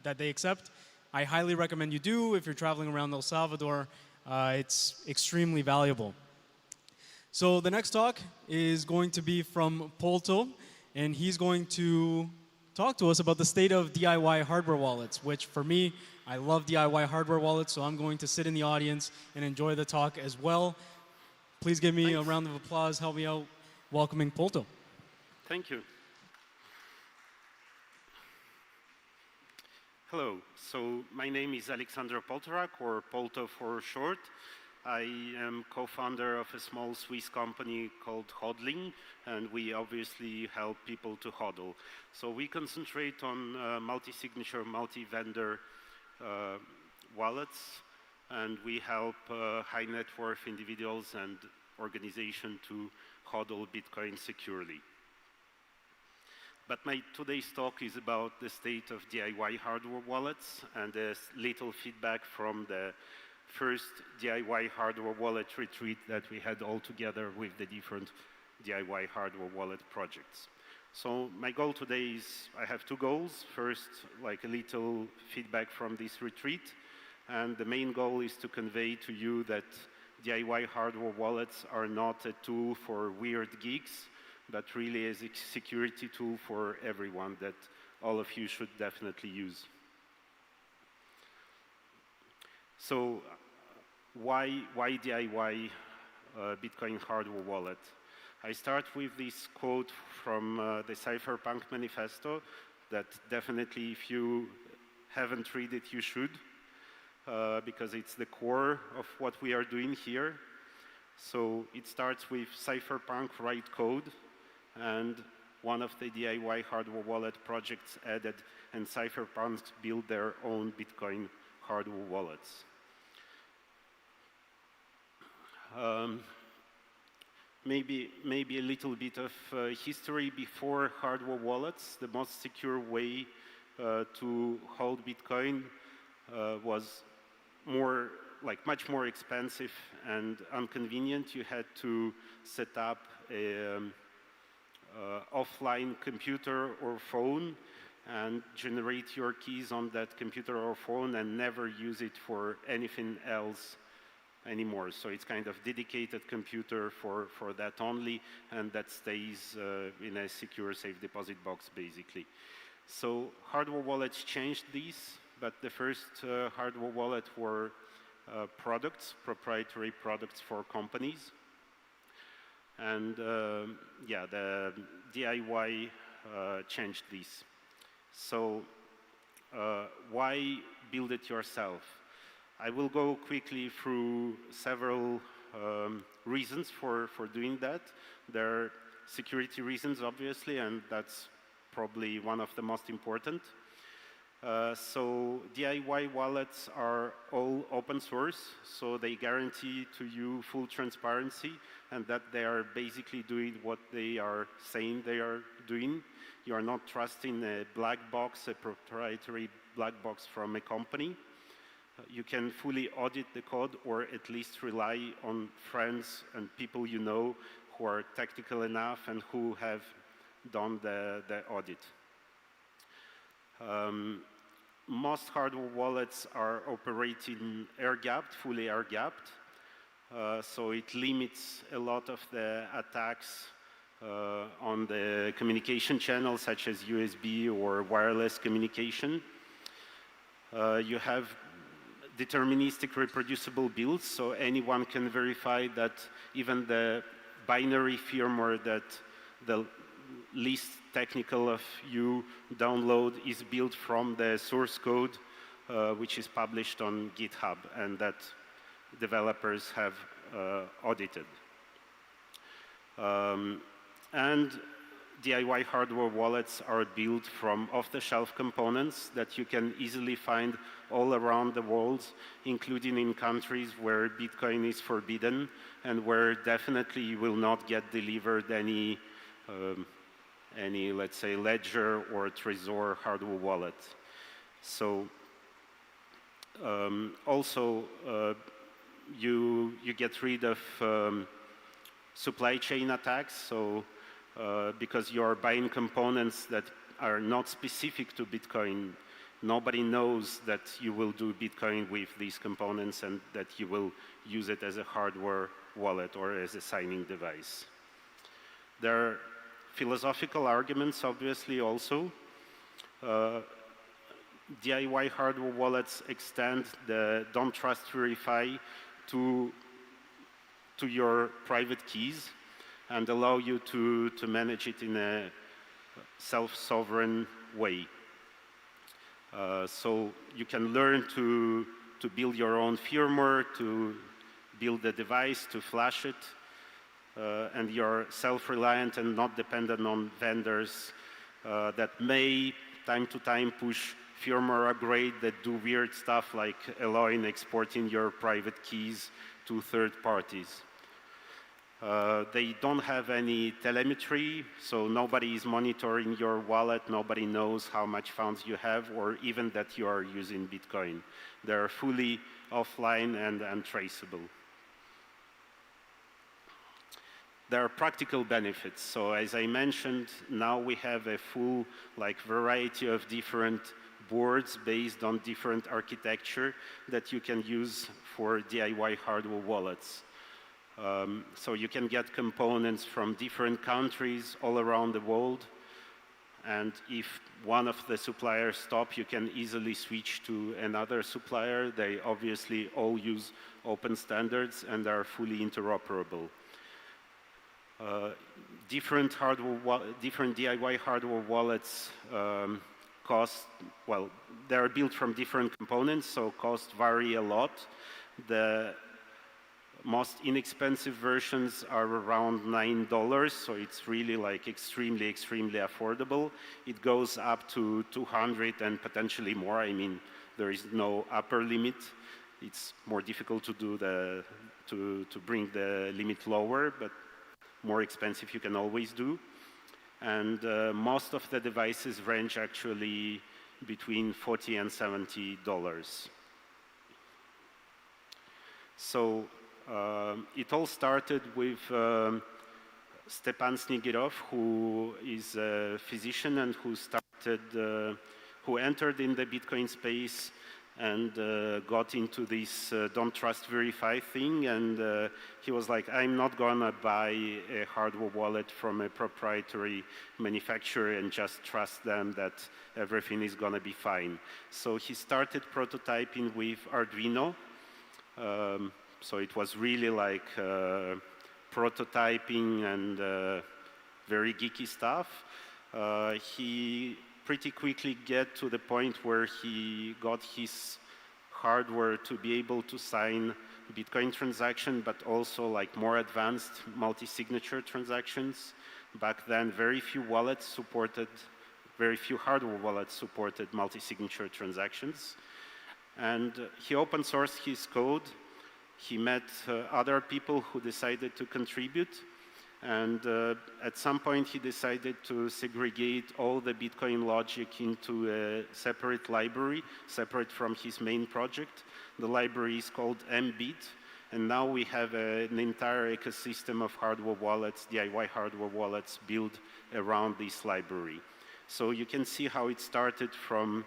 that they accept. I highly recommend you do if you're traveling around El Salvador. It's extremely valuable. So the next talk is going to be from Polto, and he's going to talk to us about the state of DIY hardware wallets, which for me, I love DIY hardware wallets, so I'm going to sit in the audience and enjoy the talk as well. Please give me a round of applause, help me out, welcoming Polto. Thank you. Hello, so my name is Alexander Poltorak, or Polto for short. I am co-founder of a small Swiss company called Hodling, and we obviously help people to hodl. So we concentrate on multi-signature, multi-vendor wallets, and we help high net worth individuals and organizations to hodl Bitcoin securely. But my today's talk is about the state of DIY hardware wallets and a little feedback from the first DIY hardware wallet retreat that we had all together with the different DIY hardware wallet projects. So my goal today is, I have two goals. First, like a little feedback from this retreat. And the main goal is to convey to you that DIY hardware wallets are not a tool for weird geeks, but really as a security tool for everyone that all of you should definitely use. So why DIY Bitcoin hardware wallet? I start with this quote from the Cypherpunk Manifesto that definitely, if you haven't read it, you should, because it's the core of what we are doing here. So it starts with Cypherpunk write code, and one of the DIY hardware wallet projects added, and Cypherpunks build their own Bitcoin hardware wallets. Maybe a little bit of history before hardware wallets. The most secure way to hold Bitcoin was much more expensive and inconvenient. You had to set up a offline computer or phone and generate your keys on that computer or phone and never use it for anything else anymore. So it's kind of dedicated computer for that only, and that stays in a secure safe deposit box basically. So hardware wallets changed this, but the first hardware wallet were products, proprietary products for companies. And yeah, the DIY changed this. So why build it yourself? I will go quickly through several reasons for doing that. There are security reasons, obviously, and that's probably one of the most important. So DIY wallets are all open source, so they guarantee to you full transparency and that they are basically doing what they are saying they are doing. You are not trusting a black box, a proprietary black box from a company. You can fully audit the code, or at least rely on friends and people you know who are technical enough and who have done the audit. Most hardware wallets are operating air-gapped, fully air-gapped, so it limits a lot of the attacks on the communication channels, such as USB or wireless communication. You have deterministic reproducible builds, so anyone can verify that even the binary firmware that the least technical of you download is built from the source code, which is published on GitHub, and that developers have audited. And DIY hardware wallets are built from off-the-shelf components that you can easily find all around the world, including in countries where Bitcoin is forbidden and where definitely you will not get delivered any, let's say, Ledger or Trezor hardware wallet. So also you get rid of supply chain attacks. So because you are buying components that are not specific to Bitcoin, nobody knows that you will do Bitcoin with these components and that you will use it as a hardware wallet or as a signing device. There are philosophical arguments, obviously, also. DIY hardware wallets extend the don't trust verify to your private keys and allow you to manage it in a self-sovereign way. So you can learn to build your own firmware, to build the device, to flash it, and you're self-reliant and not dependent on vendors that may, time to time, push firmware upgrade that do weird stuff like allowing exporting your private keys to third parties. They don't have any telemetry, so nobody is monitoring your wallet, nobody knows how much funds you have or even that you are using Bitcoin. They're fully offline and untraceable. There are practical benefits. So as I mentioned, now we have a full variety of different boards based on different architecture that you can use for DIY hardware wallets. So you can get components from different countries all around the world. And if one of the suppliers stops, you can easily switch to another supplier. They obviously all use open standards and are fully interoperable. Different DIY hardware wallets they're built from different components, so costs vary a lot. The most inexpensive versions are around $9, so it's really extremely, extremely affordable. It goes up to 200 and potentially more. I mean, there is no upper limit. It's more difficult to do to bring the limit lower, but more expensive you can always do. And most of the devices range actually between $40 and $70. So it all started with Stepan Snigirov, who is a physician and who entered in the Bitcoin space and got into this don't trust verify thing, and he was like, I'm not gonna buy a hardware wallet from a proprietary manufacturer and just trust them that everything is gonna be fine. So he started prototyping with Arduino. So it was really prototyping and very geeky stuff. He pretty quickly get to the point where he got his hardware to be able to sign Bitcoin transaction, but also more advanced multi-signature transactions. Back then, very few hardware wallets supported multi-signature transactions. And he open sourced his code. He met other people who decided to contribute. And at some point, he decided to segregate all the Bitcoin logic into a separate library, separate from his main project. The library is called mbit. And now we have an entire ecosystem of hardware wallets, DIY hardware wallets, built around this library. So you can see how it started from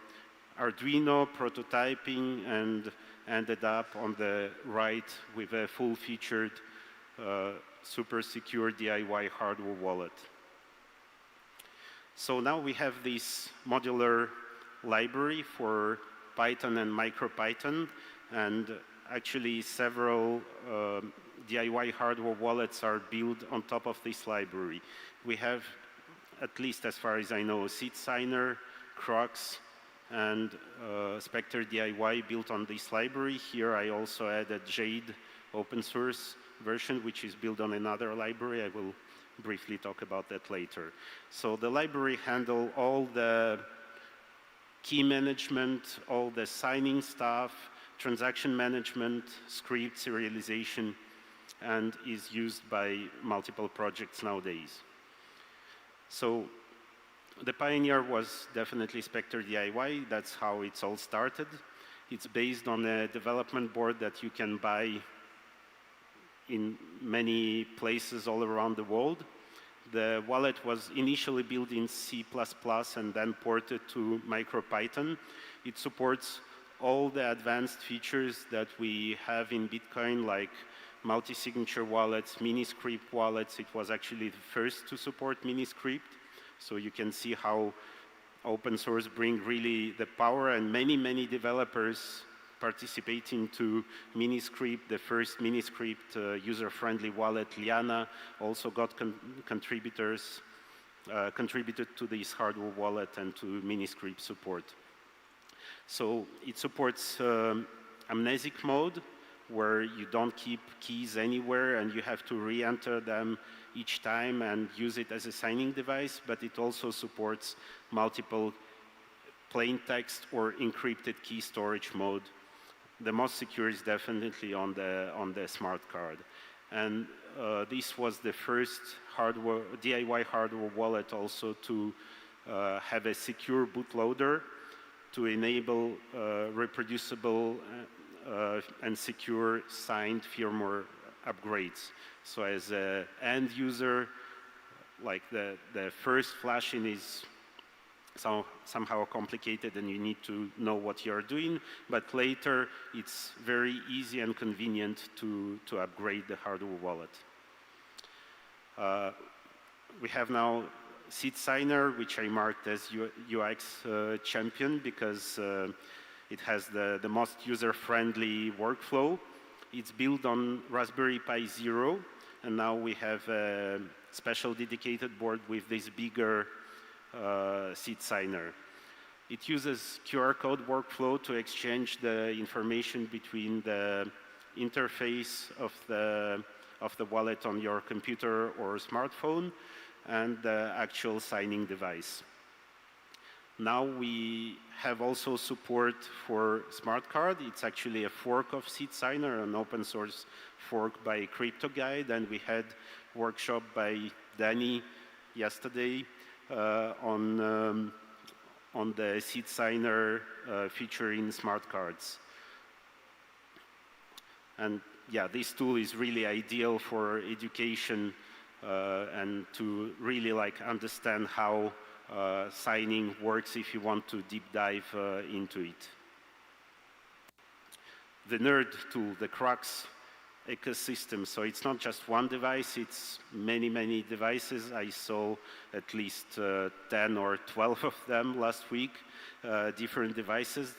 Arduino prototyping and ended up on the right with a full-featured super secure DIY hardware wallet. So now we have this modular library for Python and MicroPython, and actually several DIY hardware wallets are built on top of this library. We have, at least as far as I know, Seed Signer, Crux, and Spectre DIY built on this library. Here I also added Jade open source version, which is built on another library. I will briefly talk about that later. So the library handles all the key management, all the signing stuff, transaction management, script serialization, and is used by multiple projects nowadays. So the pioneer was definitely Spectre DIY. That's how it's all started. It's based on a development board that you can buy in many places all around the world. The wallet was initially built in C++ and then ported to MicroPython. It supports all the advanced features that we have in Bitcoin, like multi-signature wallets, mini-script wallets. It was actually the first to support mini-script. So you can see how open source bring really the power, and many developers participate into Miniscript. The first Miniscript user-friendly wallet, Liana, also got contributors contributed to this hardware wallet and to Miniscript support. So it supports amnesic mode, where you don't keep keys anywhere and you have to re-enter them each time and use it as a signing device, but it also supports multiple plain text or encrypted key storage mode. The most secure is definitely on the smart card. And this was the first DIY hardware wallet also to have a secure bootloader to enable reproducible and secure signed firmware upgrades. So as an end user, like the first flashing is somehow complicated and you need to know what you're doing, but later it's very easy and convenient to upgrade the hardware wallet. We have now Seed Signer, which I marked as UX champion because it has the most user-friendly workflow. It's built on Raspberry Pi Zero, and now we have a special dedicated board with this bigger Seed Signer. It uses QR code workflow to exchange the information between the interface of the wallet on your computer or smartphone and the actual signing device. Now we have also support for smart card. It's actually a fork of Seed Signer, an open source fork by CryptoGuide, and we had workshop by Danny yesterday on the Seed Signer feature in smart cards. And yeah, this tool is really ideal for education and to really understand how signing works if you want to deep dive into it. The Nerd tool, the Crux ecosystem. So it's not just one device, it's many devices. I saw at least 10 or 12 of them last week, different devices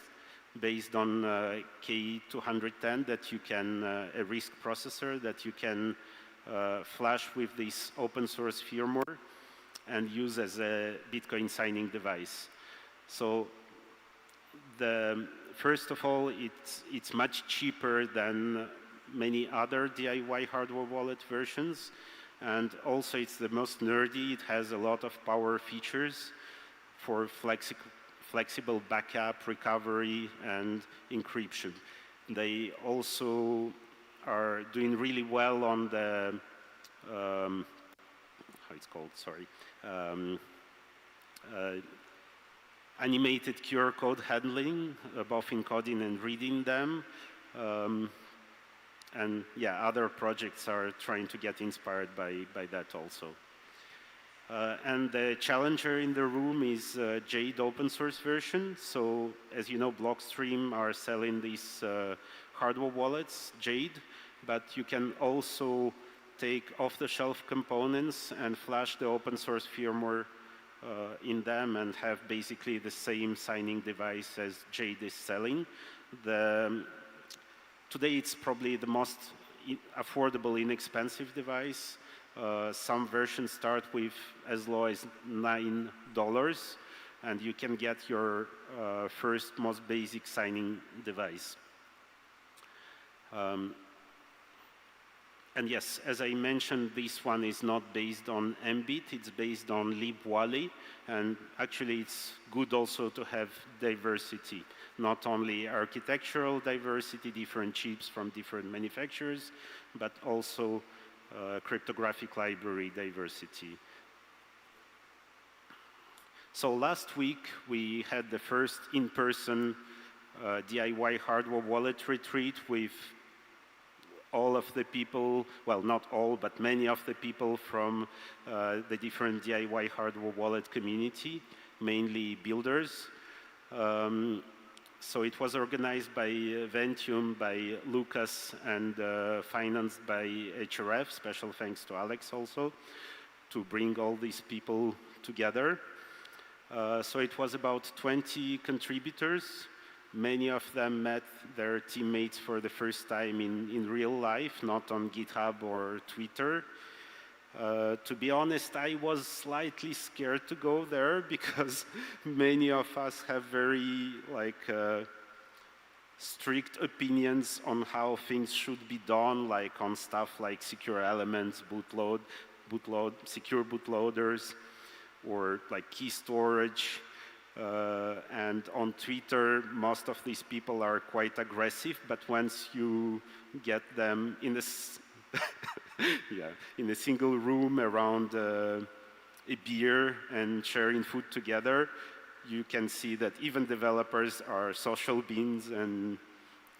based on K210 that you can, a RISC processor that you can flash with this open source firmware and use as a Bitcoin signing device. So first of all, it's much cheaper than many other DIY hardware wallet versions, and also it's the most nerdy. It has a lot of power features for flexible backup, recovery, and encryption. They also are doing really well on the how it's called, sorry, animated QR code handling, both encoding and reading them. And yeah, other projects are trying to get inspired by that also. And the challenger in the room is Jade open source version. So as you know, Blockstream are selling these hardware wallets, Jade, but you can also take off-the-shelf components and flash the open source firmware in them and have basically the same signing device as Jade is selling. Today it's probably the most affordable, inexpensive device. Some versions start with as low as $9, and you can get your first, most basic signing device. And yes, as I mentioned, this one is not based on Mbit, it's based on libwally, and actually it's good also to have diversity, not only architectural diversity, different chips from different manufacturers, but also cryptographic library diversity. So last week we had the first in-person DIY hardware wallet retreat with all of the people, well, not all, but many of the people from the different DIY hardware wallet community, mainly builders. So it was organized by Ventium, by Lucas, and financed by HRF. Special thanks to Alex also, to bring all these people together. So it was about 20 contributors. Many of them met their teammates for the first time in real life, not on GitHub or Twitter. To be honest, I was slightly scared to go there because many of us have very strict opinions on how things should be done, like on stuff like secure elements, secure bootloaders, or like key storage. And on Twitter, most of these people are quite aggressive, but once you get them in in a single room around a beer and sharing food together, you can see that even developers are social beings and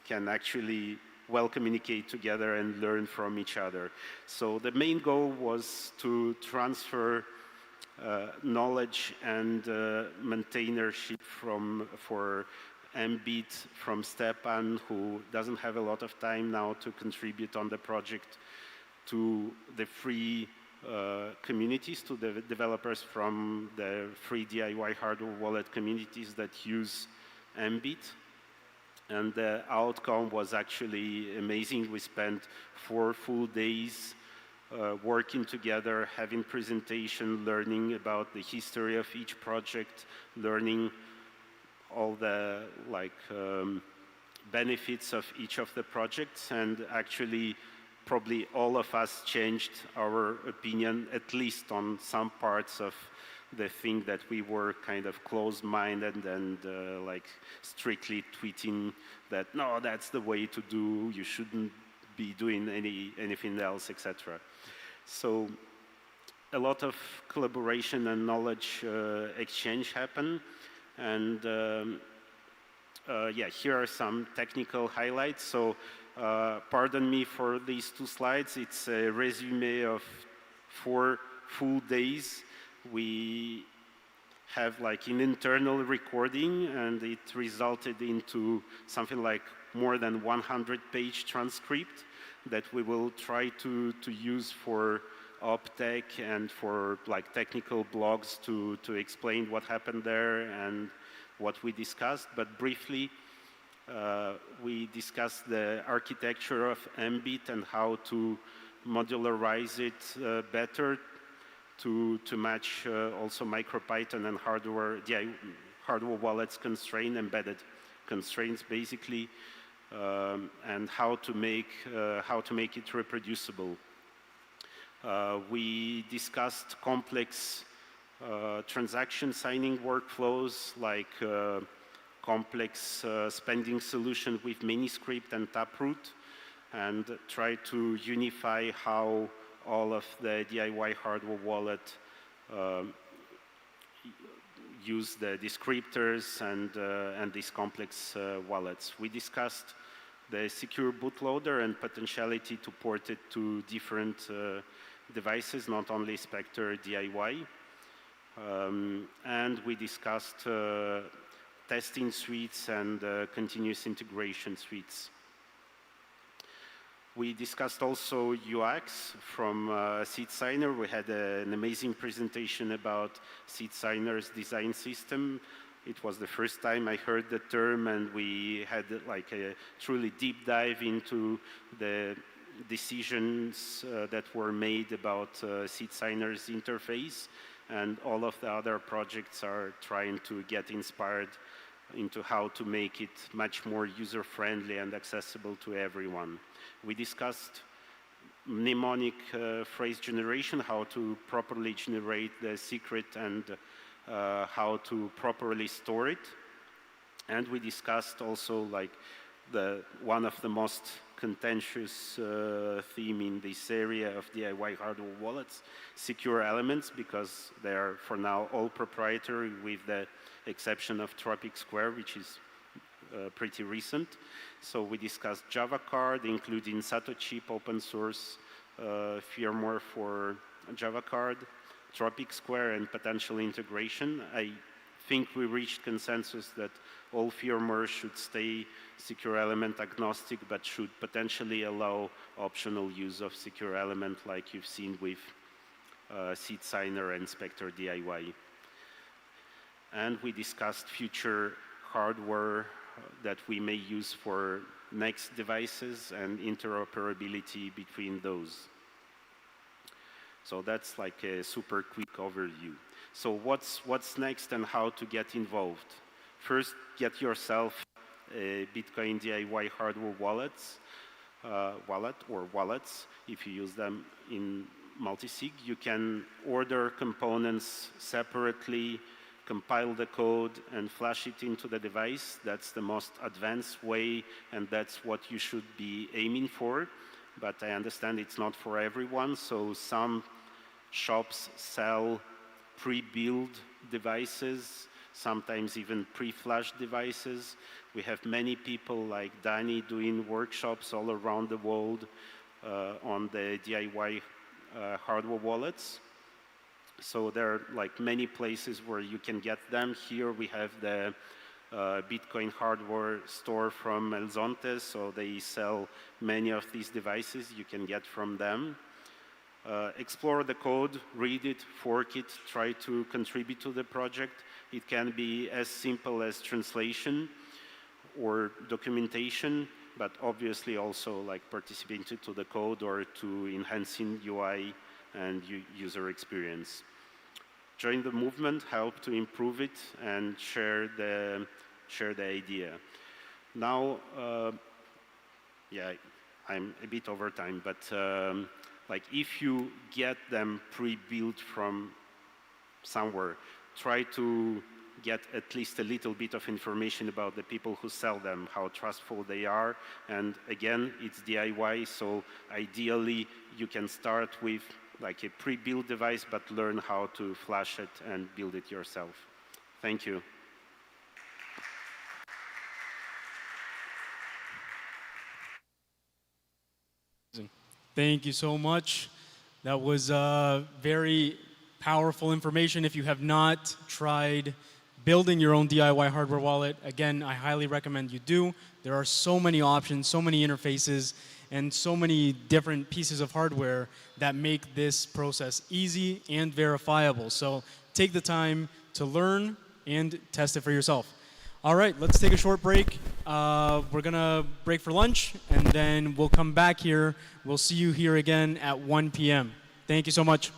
can actually well communicate together and learn from each other. So the main goal was to transfer knowledge and maintainership for Mbit from Stepan, who doesn't have a lot of time now to contribute on the project, to the free communities, to the developers from the free DIY hardware wallet communities that use Mbit. And the outcome was actually amazing. We spent 4 full days working together, having presentation, learning about the history of each project, learning all the benefits of each of the projects, and actually probably all of us changed our opinion, at least on some parts of the thing that we were kind of closed-minded and strictly tweeting that, no, that's the way to do, you shouldn't be doing anything else, etc. So a lot of collaboration and knowledge exchange happened. And here are some technical highlights. So pardon me for these 2 slides. It's a resume of 4 full days. We have an internal recording, and it resulted into something like more than 100-page transcript that we will try to use for OpTech and for technical blogs to explain what happened there and what we discussed. But briefly, we discussed the architecture of Mbit and how to modularize it better to match also MicroPython and hardware wallets constraint, embedded constraints basically, and how to make it reproducible. We discussed complex transaction signing workflows, like complex spending solution with Miniscript and Taproot, and try to unify how all of the DIY hardware wallet use the descriptors and these complex wallets. We discussed the secure bootloader and potentiality to port it to different devices, not only Spectre DIY. And we discussed testing suites and continuous integration suites. We discussed also UX from SeedSigner. We had an amazing presentation about SeedSigner's design system. It was the first time I heard the term, and we had a truly deep dive into the decisions that were made about SeedSigner's interface, and all of the other projects are trying to get inspired into how to make it much more user-friendly and accessible to everyone. We discussed mnemonic phrase generation, how to properly generate the secret and how to properly store it. And we discussed also one of the most contentious theme in this area of DIY hardware wallets, secure elements, because they are for now all proprietary with the exception of Tropic Square, which is pretty recent. So we discussed Java card, including Satochip open source firmware for Java card, Tropic Square, and potential integration. I think we reached consensus that all firmware should stay secure element agnostic, but should potentially allow optional use of secure element, like you've seen with SeedSigner and Spectre DIY. And we discussed future hardware that we may use for next devices and interoperability between those. So that's like a super quick overview. So what's next and how to get involved? First, get yourself a Bitcoin DIY hardware wallet or wallets. If you use them in multisig, you can order components separately, compile the code, and flash it into the device. That's the most advanced way, and that's what you should be aiming for. But I understand it's not for everyone, so some shops sell pre-built devices, sometimes even pre-flash devices. We have many people like Danny doing workshops all around the world on the DIY hardware wallets. So there are like many places where you can get them. Here we have the Bitcoin hardware store from El Zonte, so they sell many of these devices you can get from them. Explore the code, read it, fork it, try to contribute to the project. It can be as simple as translation or documentation, but obviously also like participating to the code or to enhancing UI and user experience. Join the movement, help to improve it, and share the idea. Now, yeah, I'm a bit over time, but like if you get them pre-built from somewhere, try to get at least a little bit of information about the people who sell them, how trustful they are. And again, it's DIY, so ideally you can start with like a pre-built device, but learn how to flash it and build it yourself. Thank you. Thank you so much. That was very powerful information. If you have not tried building your own DIY hardware wallet, again, I highly recommend you do. There are so many options, so many interfaces, and so many different pieces of hardware that make this process easy and verifiable. So take the time to learn and test it for yourself. All right, let's take a short break. We're gonna break for lunch, and then we'll come back here. We'll see you here again at 1 p.m. Thank you so much.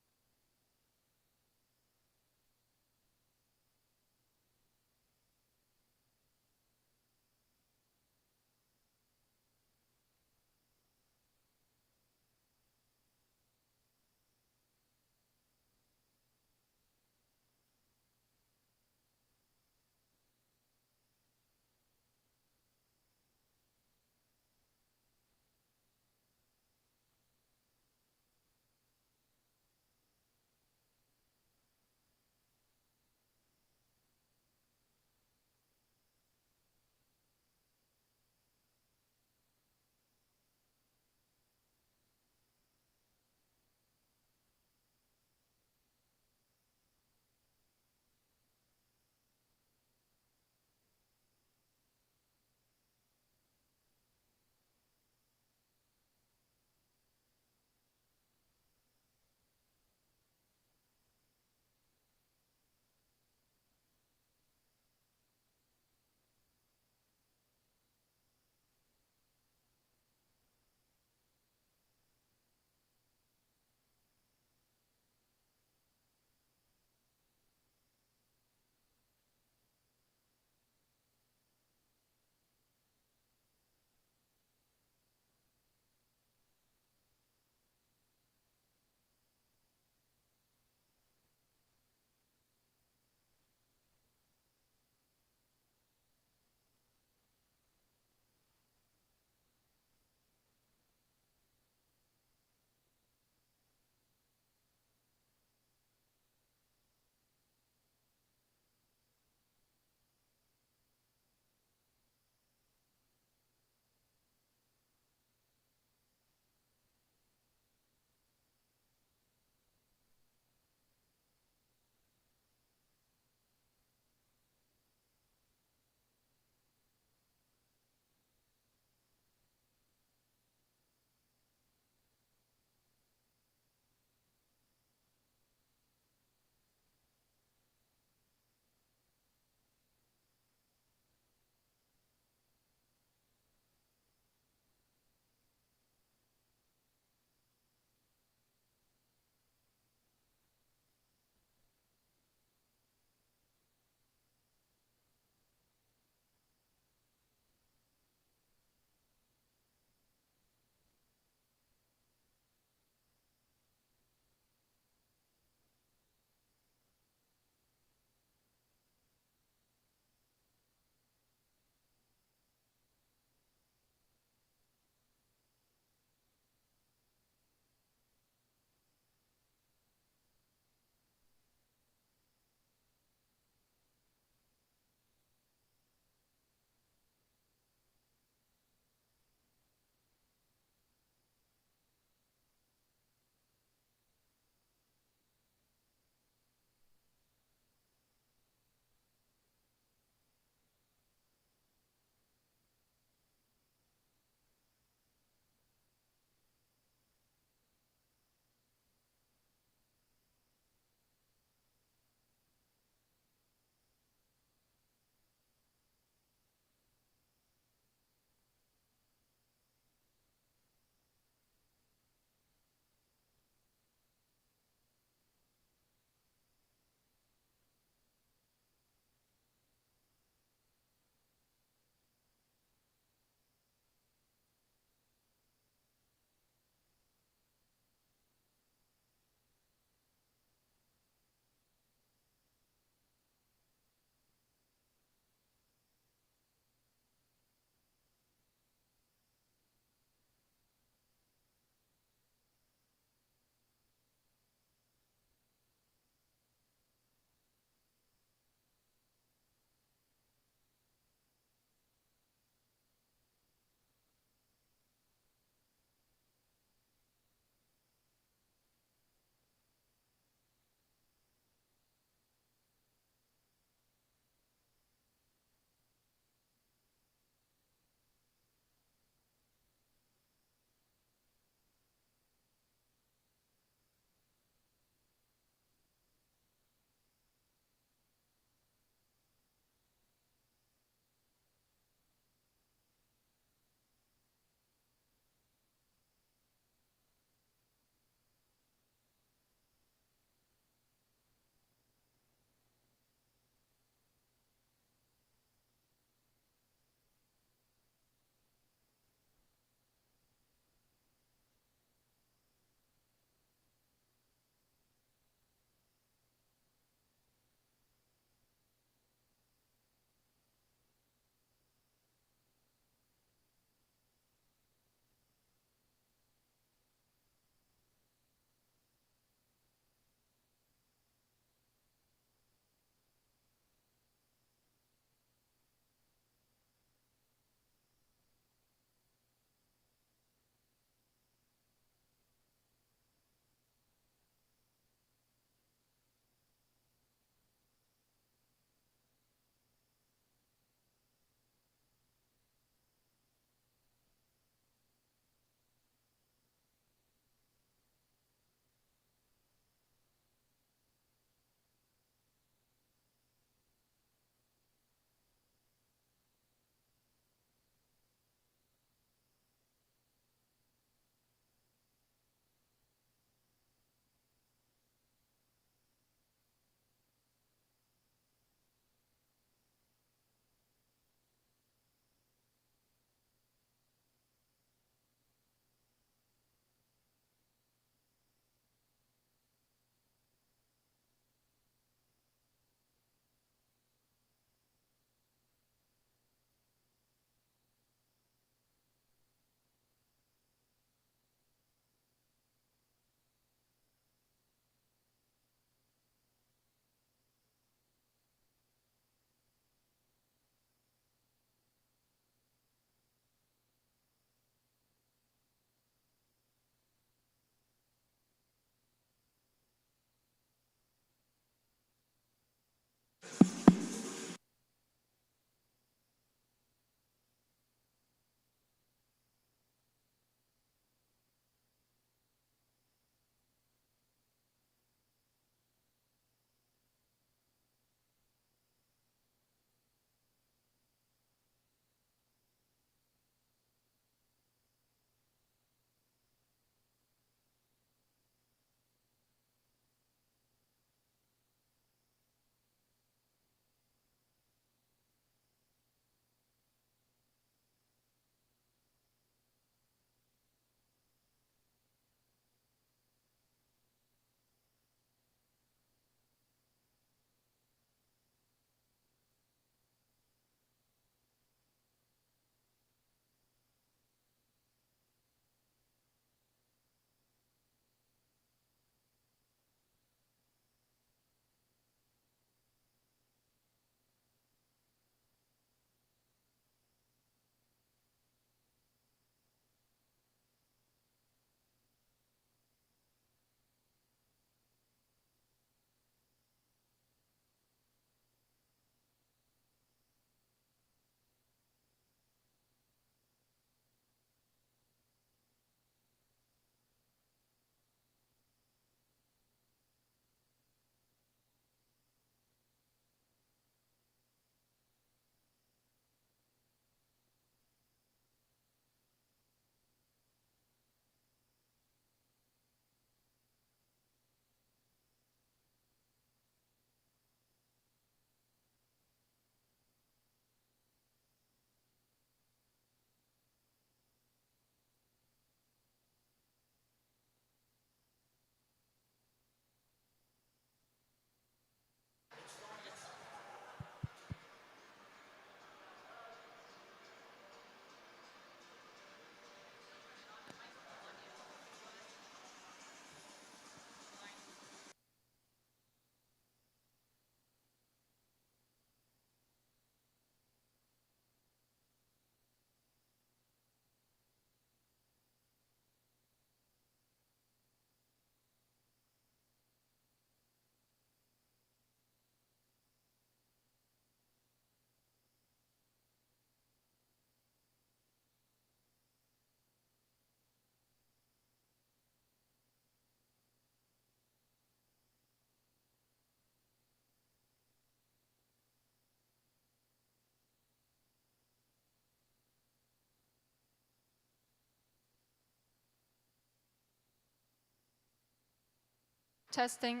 Testing.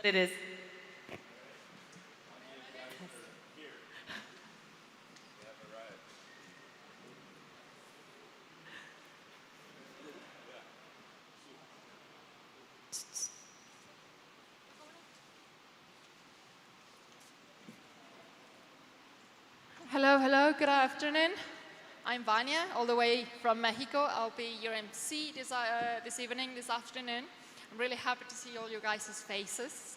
It is. Hello, hello, good afternoon. I'm Vanya, all the way from Mexico. I'll be your MC this evening, this afternoon. I'm really happy to see all you guys' faces.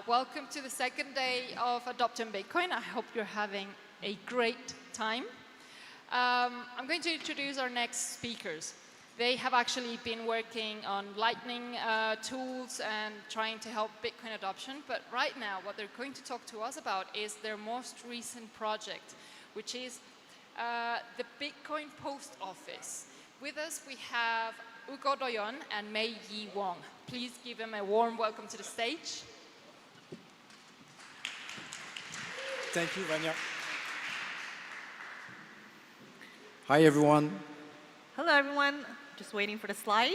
Welcome to the second day of Adopting Bitcoin. I hope you're having a great time. I'm going to introduce our next speakers. They have actually been working on Lightning tools and trying to help Bitcoin adoption. But right now, what they're going to talk to us about is their most recent project, which is the Bitcoin Post Office. With us, we have Ugo Doyon and Mei Yi Wong. Please give them a warm welcome to the stage. Thank you, Vanya. Hi, everyone. Hello, everyone. Just waiting for the slides.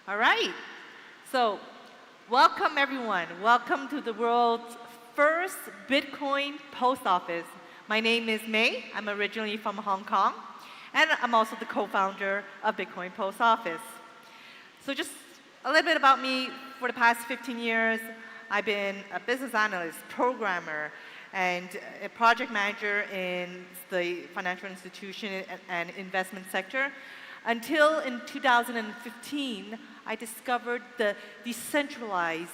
All right. So, welcome everyone. Welcome to the world's first Bitcoin post office. My name is Mei. I'm originally from Hong Kong, and I'm also the co-founder of Bitcoin Post Office. So just a little bit about me. For the past 15 years, I've been a business analyst, programmer, and a project manager in the financial institution and investment sector. Until in 2015, I discovered the decentralized,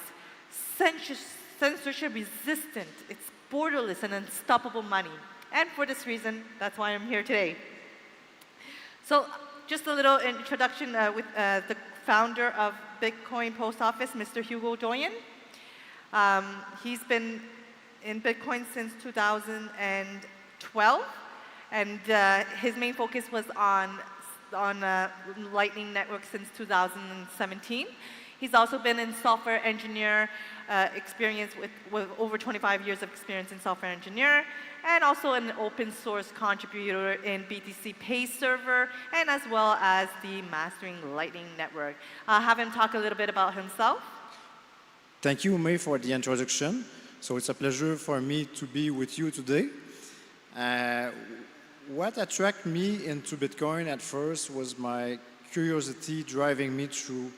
censorship-resistant, it's borderless and unstoppable money. And for this reason, that's why I'm here today. So just a little introduction with the founder of Bitcoin Post Office, Mr. Hugo Doyen. He's been in Bitcoin since 2012, and his main focus was on Lightning Network since 2017. He's also been in software engineer experience with over 25 years of experience in software engineer, and also an open source contributor in BTC Pay Server, and as well as the Mastering Lightning Network. I'll have him talk a little bit about himself. Thank you, Mei, for the introduction. So it's a pleasure for me to be with you today. What attracted me into Bitcoin at first was my curiosity driving me through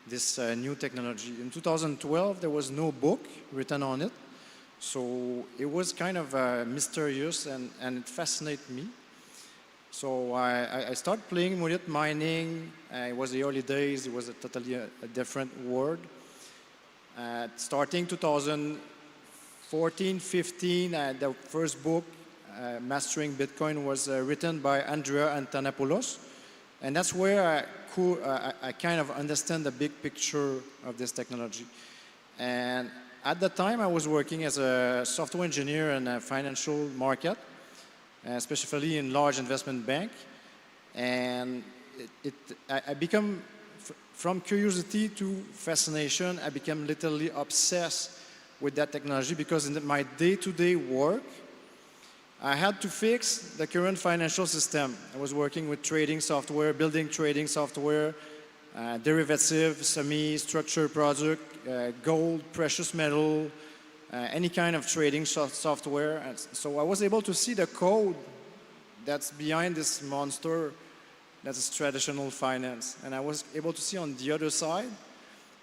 this new technology. In 2012, there was no book written on it, so it was kind of mysterious and it fascinated me. So I started playing with it, mining. It was the early days. It was a totally a different world. Starting 2014, 15, the first book, Mastering Bitcoin, was written by Andrea Antonopoulos. And that's where I kind of understand the big picture of this technology. And at the time, I was working as a software engineer in a financial market, especially in large investment bank. And I become, from curiosity to fascination, I became literally obsessed with that technology because in my day-to-day work, I had to fix the current financial system. I was working with trading software, building trading software, derivative, semi-structured product, gold, precious metal, any kind of trading software. And so I was able to see the code that's behind this monster that is traditional finance. And I was able to see on the other side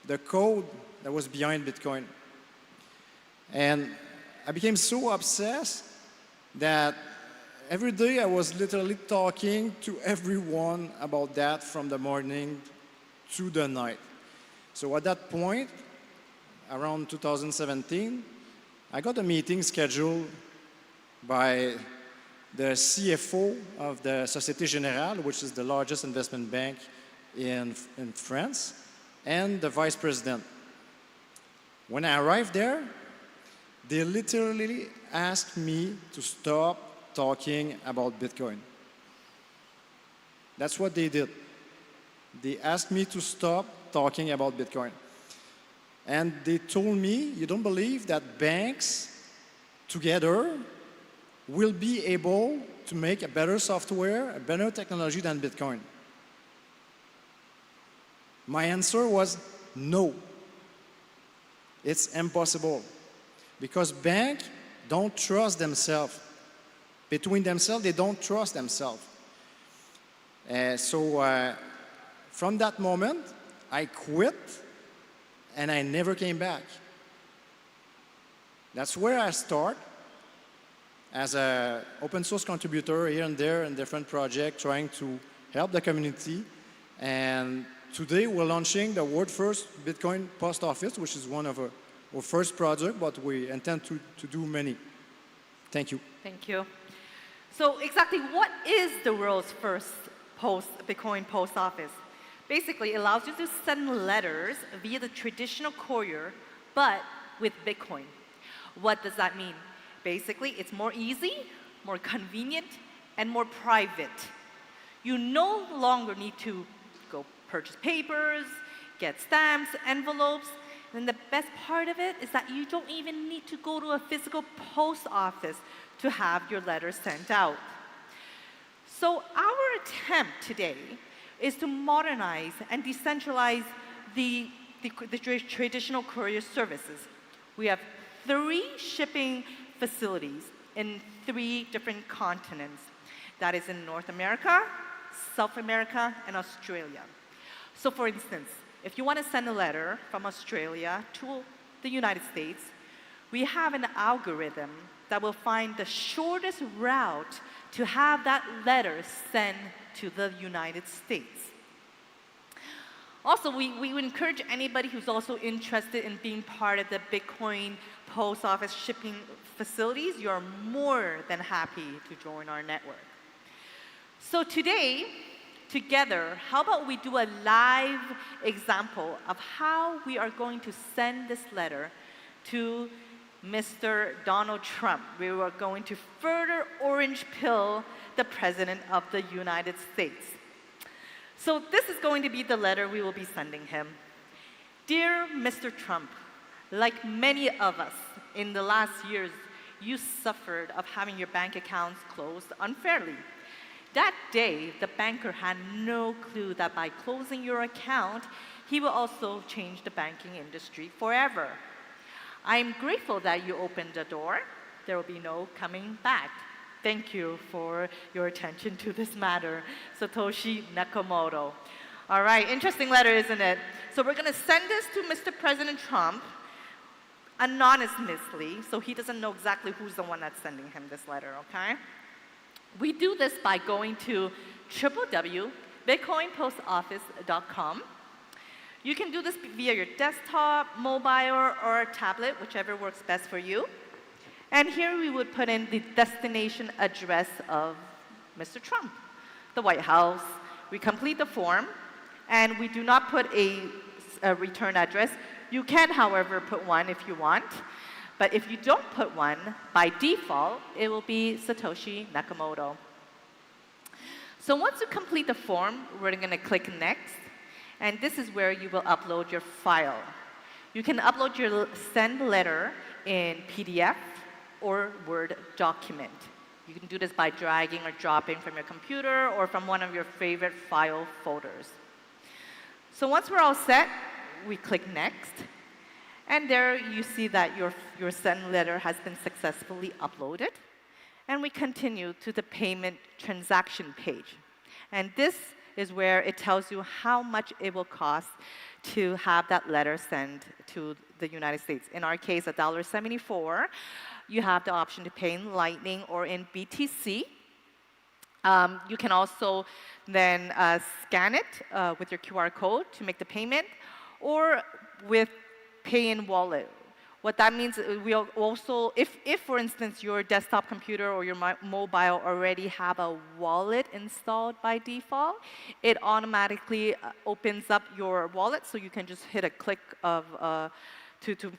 the code that was behind Bitcoin. And I became so obsessed that every day I was literally talking to everyone about that from the morning to the night. So at that point, around 2017, I got a meeting scheduled by the CFO of the Société Générale, which is the largest investment bank in France, and the vice president. When I arrived there, they literally asked me to stop talking about Bitcoin. That's what they did. They asked me to stop talking about Bitcoin. And they told me, you don't believe that banks together will be able to make a better software, a better technology than Bitcoin? My answer was no. It's impossible. Because banks don't trust themselves. Between themselves, they don't trust themselves. So from that moment, I quit and I never came back. That's where I start as an open source contributor here and there in different projects, trying to help the community. And today we're launching the world's first Bitcoin post office, which is one of our first project, but we intend to do many. Thank you. Thank you. So exactly what is the world's first Bitcoin post office? Basically, it allows you to send letters via the traditional courier, but with Bitcoin. What does that mean? Basically, it's more easy, more convenient, and more private. You no longer need to go purchase papers, get stamps, envelopes. And the best part of it is that you don't even need to go to a physical post office to have your letters sent out. So our attempt today is to modernize and decentralize the traditional courier services. We have 3 shipping facilities in 3 different continents. That is in North America, South America, and Australia. So for instance, if you want to send a letter from Australia to the United States, we have an algorithm that will find the shortest route to have that letter sent to the United States. Also, we would encourage anybody who's also interested in being part of the Bitcoin post office shipping facilities, you're more than happy to join our network. So today, together, how about we do a live example of how we are going to send this letter to Mr. Donald Trump. We are going to further orange pill the President of the United States. So this is going to be the letter we will be sending him. Dear Mr. Trump, like many of us in the last years, you suffered of having your bank accounts closed unfairly. That day, the banker had no clue that by closing your account, he will also change the banking industry forever. I'm grateful that you opened the door. There will be no coming back. Thank you for your attention to this matter. Satoshi Nakamoto. All right, interesting letter, isn't it? So we're going to send this to Mr. President Trump anonymously, so he doesn't know exactly who's the one that's sending him this letter, okay? We do this by going to www.bitcoinpostoffice.com. You can do this via your desktop, mobile, or tablet, whichever works best for you. And here we would put in the destination address of Mr. Trump, the White House. We complete the form, and we do not put a return address. You can, however, put one if you want. But if you don't put one, by default, it will be Satoshi Nakamoto. So once you complete the form, we're going to click Next. And this is where you will upload your file. You can upload your send letter in PDF or Word document. You can do this by dragging or dropping from your computer or from one of your favorite file folders. So once we're all set, we click Next. And there you see that your send letter has been successfully uploaded. And we continue to the payment transaction page. And this is where it tells you how much it will cost to have that letter sent to the United States. In our case, $1.74. You have the option to pay in Lightning or in BTC. You can also then scan it with your QR code to make the payment, or with pay in wallet. What that means, we'll also, if for instance your desktop computer or your mobile already have a wallet installed by default, it automatically opens up your wallet, so you can just hit a click of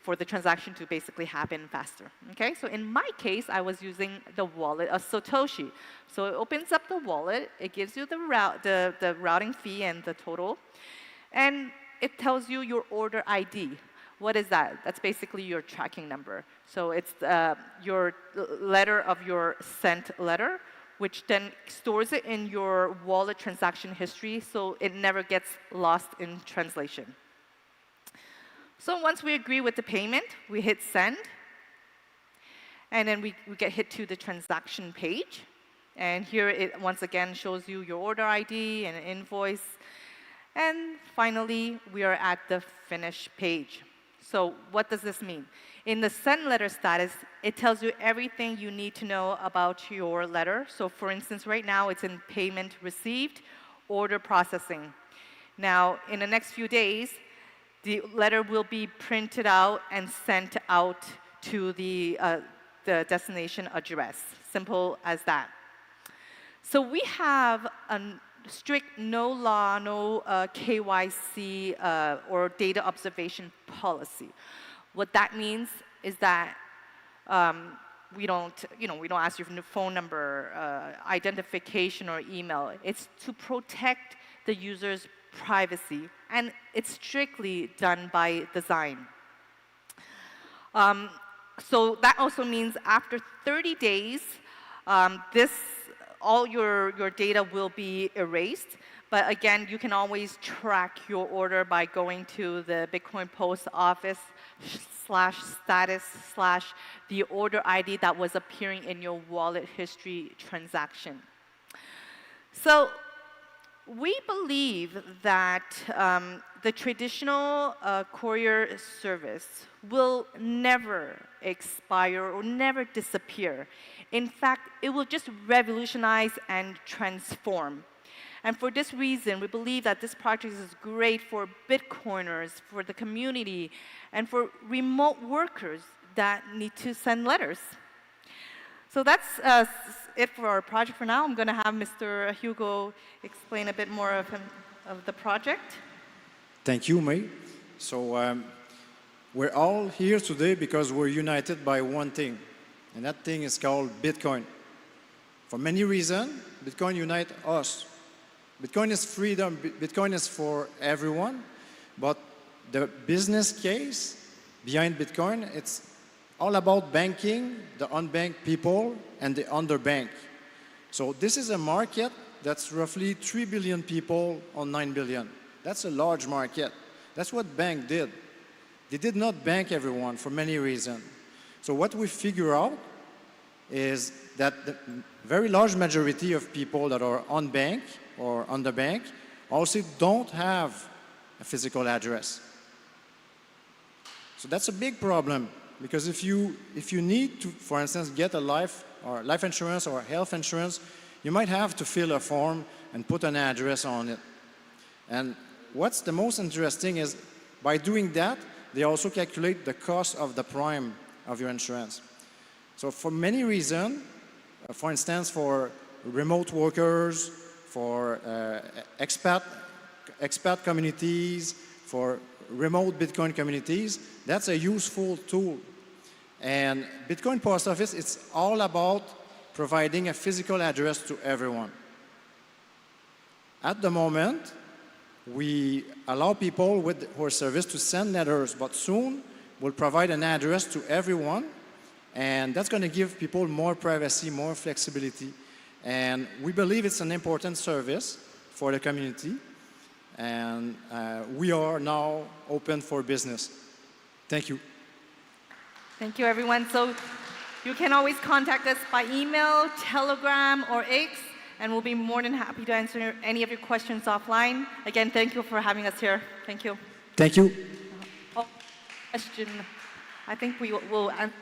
for the transaction to basically happen faster. Okay, so in my case, I was using the wallet of Satoshi. So it opens up the wallet, it gives you the routing fee and the total, and it tells you your order ID. What is that? That's basically your tracking number. So it's your letter of your sent letter, which then stores it in your wallet transaction history, so it never gets lost in translation. So once we agree with the payment, we hit send. And then we get hit to the transaction page. And here it once again shows you your order ID and an invoice. And finally, we are at the finish page. So what does this mean? In the send letter status, it tells you everything you need to know about your letter. So for instance, right now it's in payment received, order processing. Now, in the next few days, the letter will be printed out and sent out to the destination address. Simple as that. So we have a strict no law, no KYC or data observation policy. What that means is that we don't ask your phone number, identification, or email. It's to protect the user's privacy, and it's strictly done by design. So that also means after 30 days, all your data will be erased. But again, you can always track your order by going to the Bitcoin Post Office /status/ the order ID that was appearing in your wallet history transaction. So we believe that the traditional courier service will never expire or never disappear. In fact, it will just revolutionize and transform. And for this reason, we believe that this project is great for Bitcoiners, for the community, and for remote workers that need to send letters. So that's it for our project for now. I'm going to have Mr. Hugo explain a bit more of the project. Thank you, May. So we're all here today because we're united by one thing, and that thing is called Bitcoin. For many reasons, Bitcoin unites us. Bitcoin is freedom, Bitcoin is for everyone, but the business case behind Bitcoin, it's all about banking, the unbanked people, and the underbanked. So this is a market that's roughly 3 billion people on 9 billion. That's a large market. That's what bank did. they did not bank everyone for many reasons. So what we figure out is that the very large majority of people that are unbanked or underbanked also don't have a physical address. So that's a big problem, because if you need to, for instance, get a life insurance or health insurance, you might have to fill a form and put an address on it. And what's the most interesting is by doing that, they also calculate the cost of the prime of your insurance. So for many reasons, for instance, for remote workers, for expat communities, for remote Bitcoin communities, that's a useful tool. And Bitcoin Post Office, it's all about providing a physical address to everyone. At the moment, we allow people with our service to send letters, but soon we'll provide an address to everyone, and that's going to give people more privacy, more flexibility. And we believe it's an important service for the community, and we are now open for business. Thank you. Thank you, everyone. So you can always contact us by email, Telegram, or X, and we'll be more than happy to answer any of your questions offline. Again, thank you for having us here. Thank you. Thank you. Question. I think we will answer.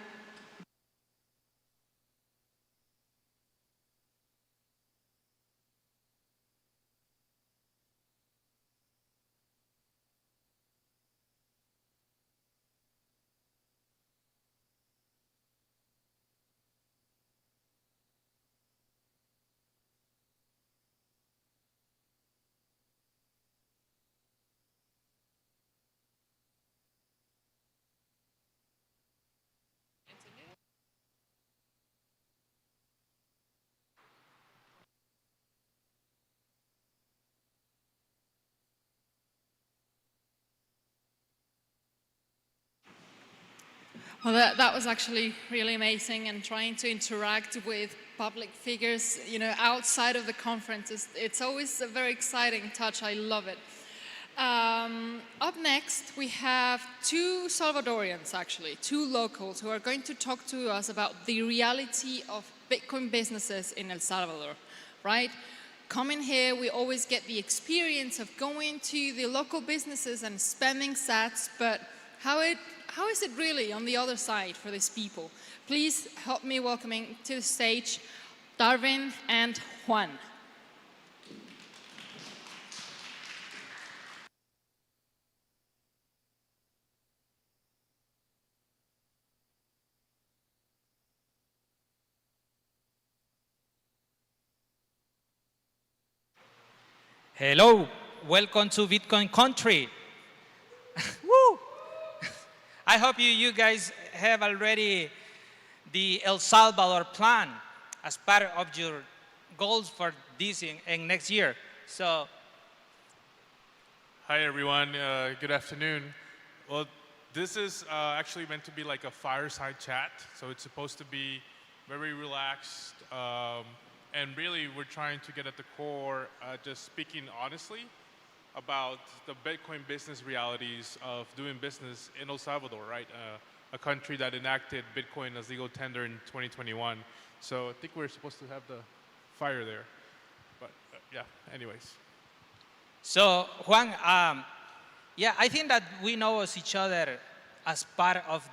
Well, that was actually really amazing, and trying to interact with public figures, outside of the conference, it's always a very exciting touch. I love it. Up next, we have two Salvadorians, actually, two locals, who are going to talk to us about the reality of Bitcoin businesses in El Salvador, right? Coming here, we always get the experience of going to the local businesses and spending sats, but how is it really on the other side for these people? Please help me welcoming to the stage Darwin and Juan. Hello, welcome to Bitcoin country. Woo! I hope you guys have already the El Salvador plan as part of your goals for this and next year. So, hi everyone, good afternoon. Well, this is actually meant to be like a fireside chat, so it's supposed to be very relaxed, and really we're trying to get at the core, just speaking honestly about the Bitcoin business realities of doing business in El Salvador, right? A country that enacted Bitcoin as legal tender in 2021. So I think we're supposed to have the fire there. But yeah, anyways. So Juan, yeah, I think that we know each other as part of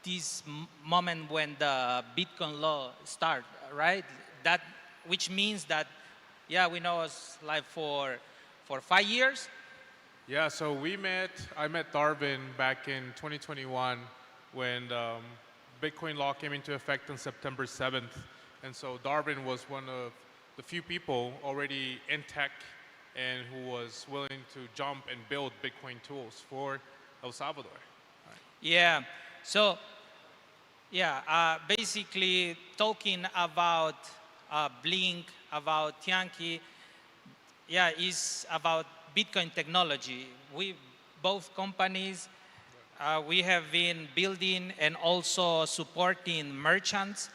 this moment when the Bitcoin law started, right? That, which means that, yeah, we know us like for 5 years? Yeah, so I met Darwin back in 2021 when Bitcoin law came into effect on September 7th. And so Darwin was one of the few people already in tech and who was willing to jump and build Bitcoin tools for El Salvador. Right. Yeah, so yeah, basically talking about Blink, about Tianqi, yeah, is about Bitcoin technology. We, both companies, we have been building and also supporting merchants,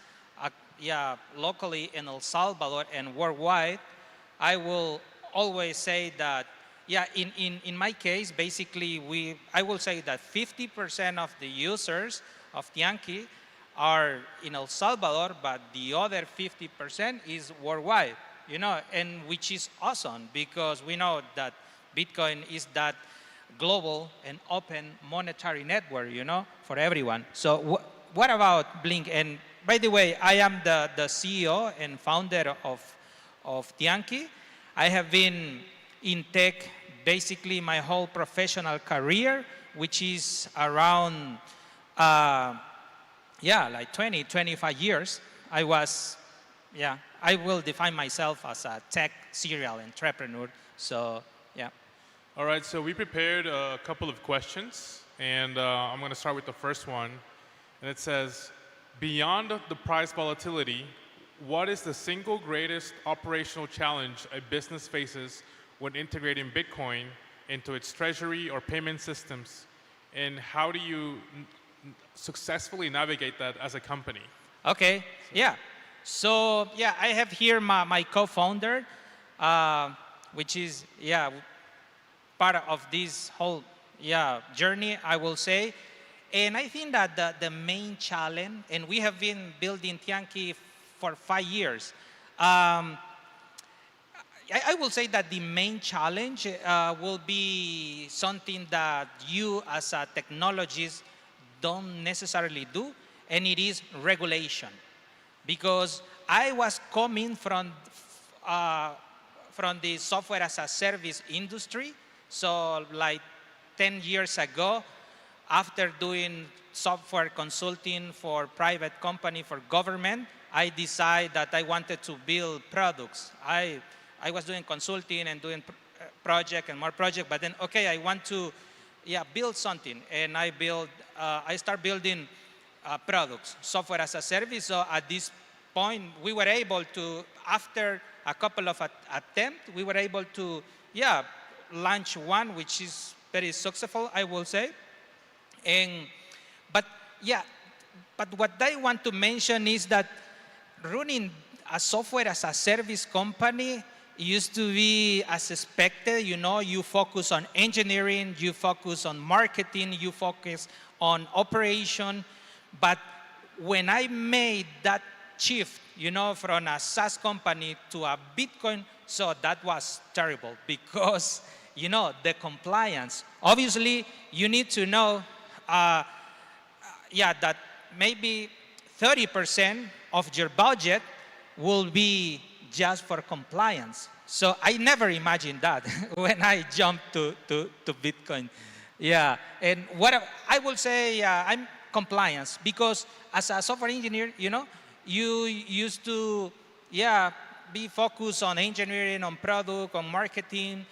yeah, locally in El Salvador and worldwide. I will always say that, yeah, in my case, basically, I will say that 50% of the users of Tianki are in El Salvador, but the other 50% is worldwide, you know, and which is awesome because we know that Bitcoin is that global and open monetary network, you know, for everyone. So what about Blink? And by the way, I am the CEO and founder of Tianki. I have been in tech basically my whole professional career, which is around, like 20, 25 years. I will define myself as a tech serial entrepreneur. So, yeah. All right, so we prepared a couple of questions, and I'm going to start with the first one. And it says, beyond the price volatility, what is the single greatest operational challenge a business faces when integrating Bitcoin into its treasury or payment systems? And how do you successfully navigate that as a company? Okay, yeah. So, yeah, I have here my co-founder, which is, part of this whole, journey, I will say. And I think that the main challenge, and we have been building Tianki for 5 years, I will say that the main challenge will be something that you as a technologist don't necessarily do, and it is regulation. Because I was coming from the software as a service industry, so like 10 years ago, after doing software consulting for private company, for government, I decided that I wanted to build products. I was doing consulting and doing project and more project, but then, okay, I want to build something. And I start building products, software as a service. So at this point, we were able to, after a couple of attempts, we were able to, launch one, which is very successful, I will say. But what I want to mention is that running a software as a service company used to be as expected. You know, you focus on engineering, you focus on marketing, you focus on operation. But when I made that shift, you know, from a SaaS company to a Bitcoin, so that was terrible because, you know, the compliance. Obviously, you need to know that maybe 30% of your budget will be just for compliance. So I never imagined that when I jumped to Bitcoin. Yeah, and what I will say, I'm compliance, because as a software engineer, you know, you used to, be focused on engineering, on product, on marketing.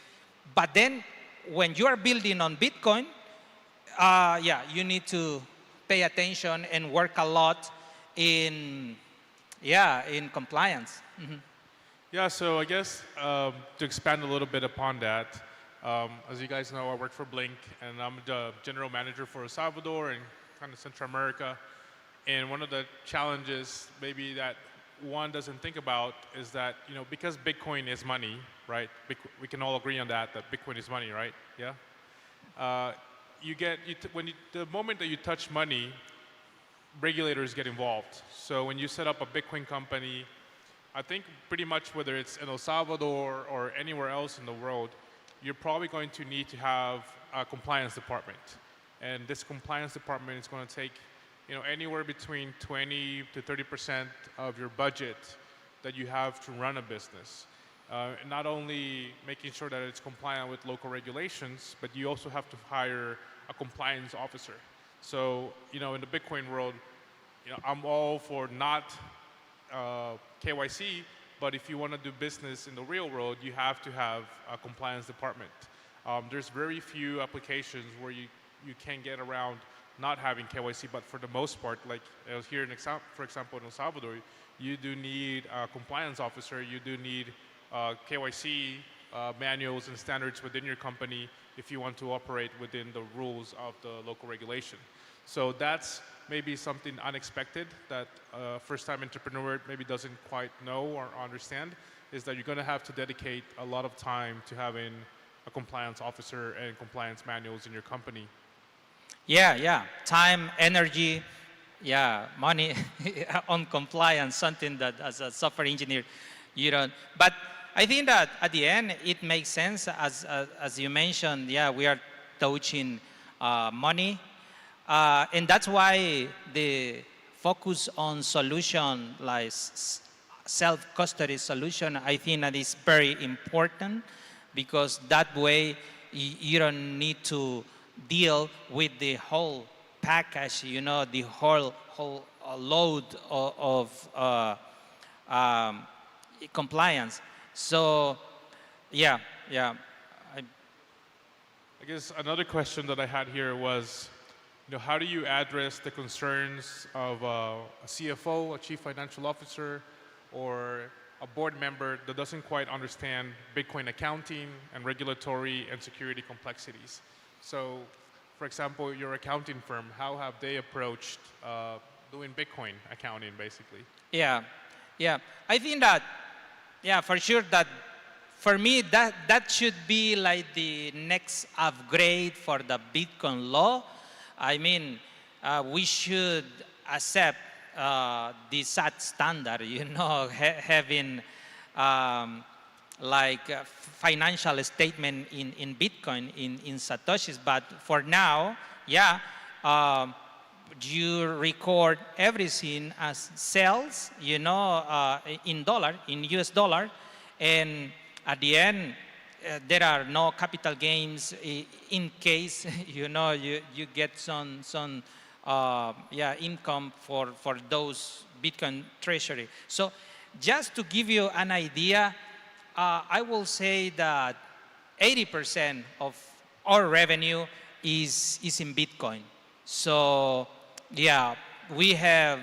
But then when you are building on Bitcoin, you need to pay attention and work a lot in compliance. Mm-hmm. Yeah, so I guess to expand a little bit upon that, as you guys know, I work for Blink, and I'm the general manager for El Salvador and kind of Central America. And one of the challenges maybe that one doesn't think about is that, you know, because Bitcoin is money, right? We can all agree on that Bitcoin is money, right? Yeah. The moment that you touch money, regulators get involved. So when you set up a Bitcoin company, I think pretty much whether it's in El Salvador or anywhere else in the world, you're probably going to need to have a compliance department. And this compliance department is going to take, you know, anywhere between 20 to 30% of your budget that you have to run a business. Not only making sure that it's compliant with local regulations, but you also have to hire a compliance officer. So, you know, in the Bitcoin world, you know, I'm all for not KYC, but if you want to do business in the real world, you have to have a compliance department. There's very few applications where you can get around not having KYC, but for the most part, like here for example in El Salvador, you do need a compliance officer, you do need KYC manuals and standards within your company if you want to operate within the rules of the local regulation. So that's maybe something unexpected that a first-time entrepreneur maybe doesn't quite know or understand, is that you're going to have to dedicate a lot of time to having a a compliance officer and compliance manuals in your company? Yeah. Time, energy, money on compliance, something that as a software engineer, you don't. But I think that at the end, it makes sense, as you mentioned, we are touching money. And that's why the focus on solution like self-custody solution, I think that is very important, because that way you don't need to deal with the whole package, the whole load of compliance. So, I guess another question that I had here was, how do you address the concerns of a CFO, a chief financial officer, or a board member that doesn't quite understand Bitcoin accounting and regulatory and security complexities? So, for example, your accounting firm, how have they approached doing Bitcoin accounting, basically? Yeah. I think that, for sure that for me, that should be like the next upgrade for the Bitcoin law. I mean, we should accept the SAT standard, having financial statement in Bitcoin, in Satoshis. But for now, you record everything as sales, in US dollar, and at the end, there are no capital gains in case you get some income for those Bitcoin treasury. So just to give you an idea, I will say that 80% of our revenue is in Bitcoin. So we have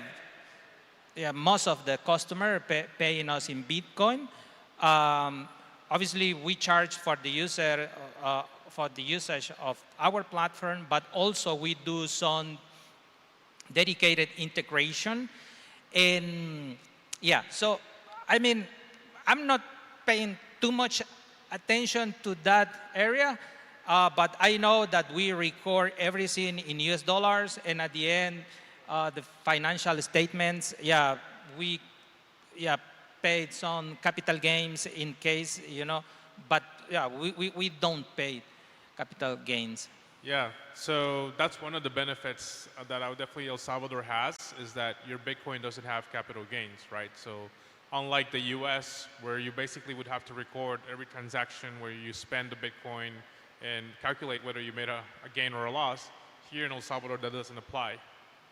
most of the customer paying us in Bitcoin. Obviously, we charge for the user for the usage of our platform, but also we do some dedicated integration. And so I mean, I'm not paying too much attention to that area, but I know that we record everything in US dollars, and at the end, the financial statements, we paid some capital gains in case, but we don't pay capital gains. Yeah, so that's one of the benefits that definitely El Salvador has, is that your Bitcoin doesn't have capital gains, right? So unlike the US, where you basically would have to record every transaction where you spend the Bitcoin and calculate whether you made a gain or a loss, here in El Salvador that doesn't apply.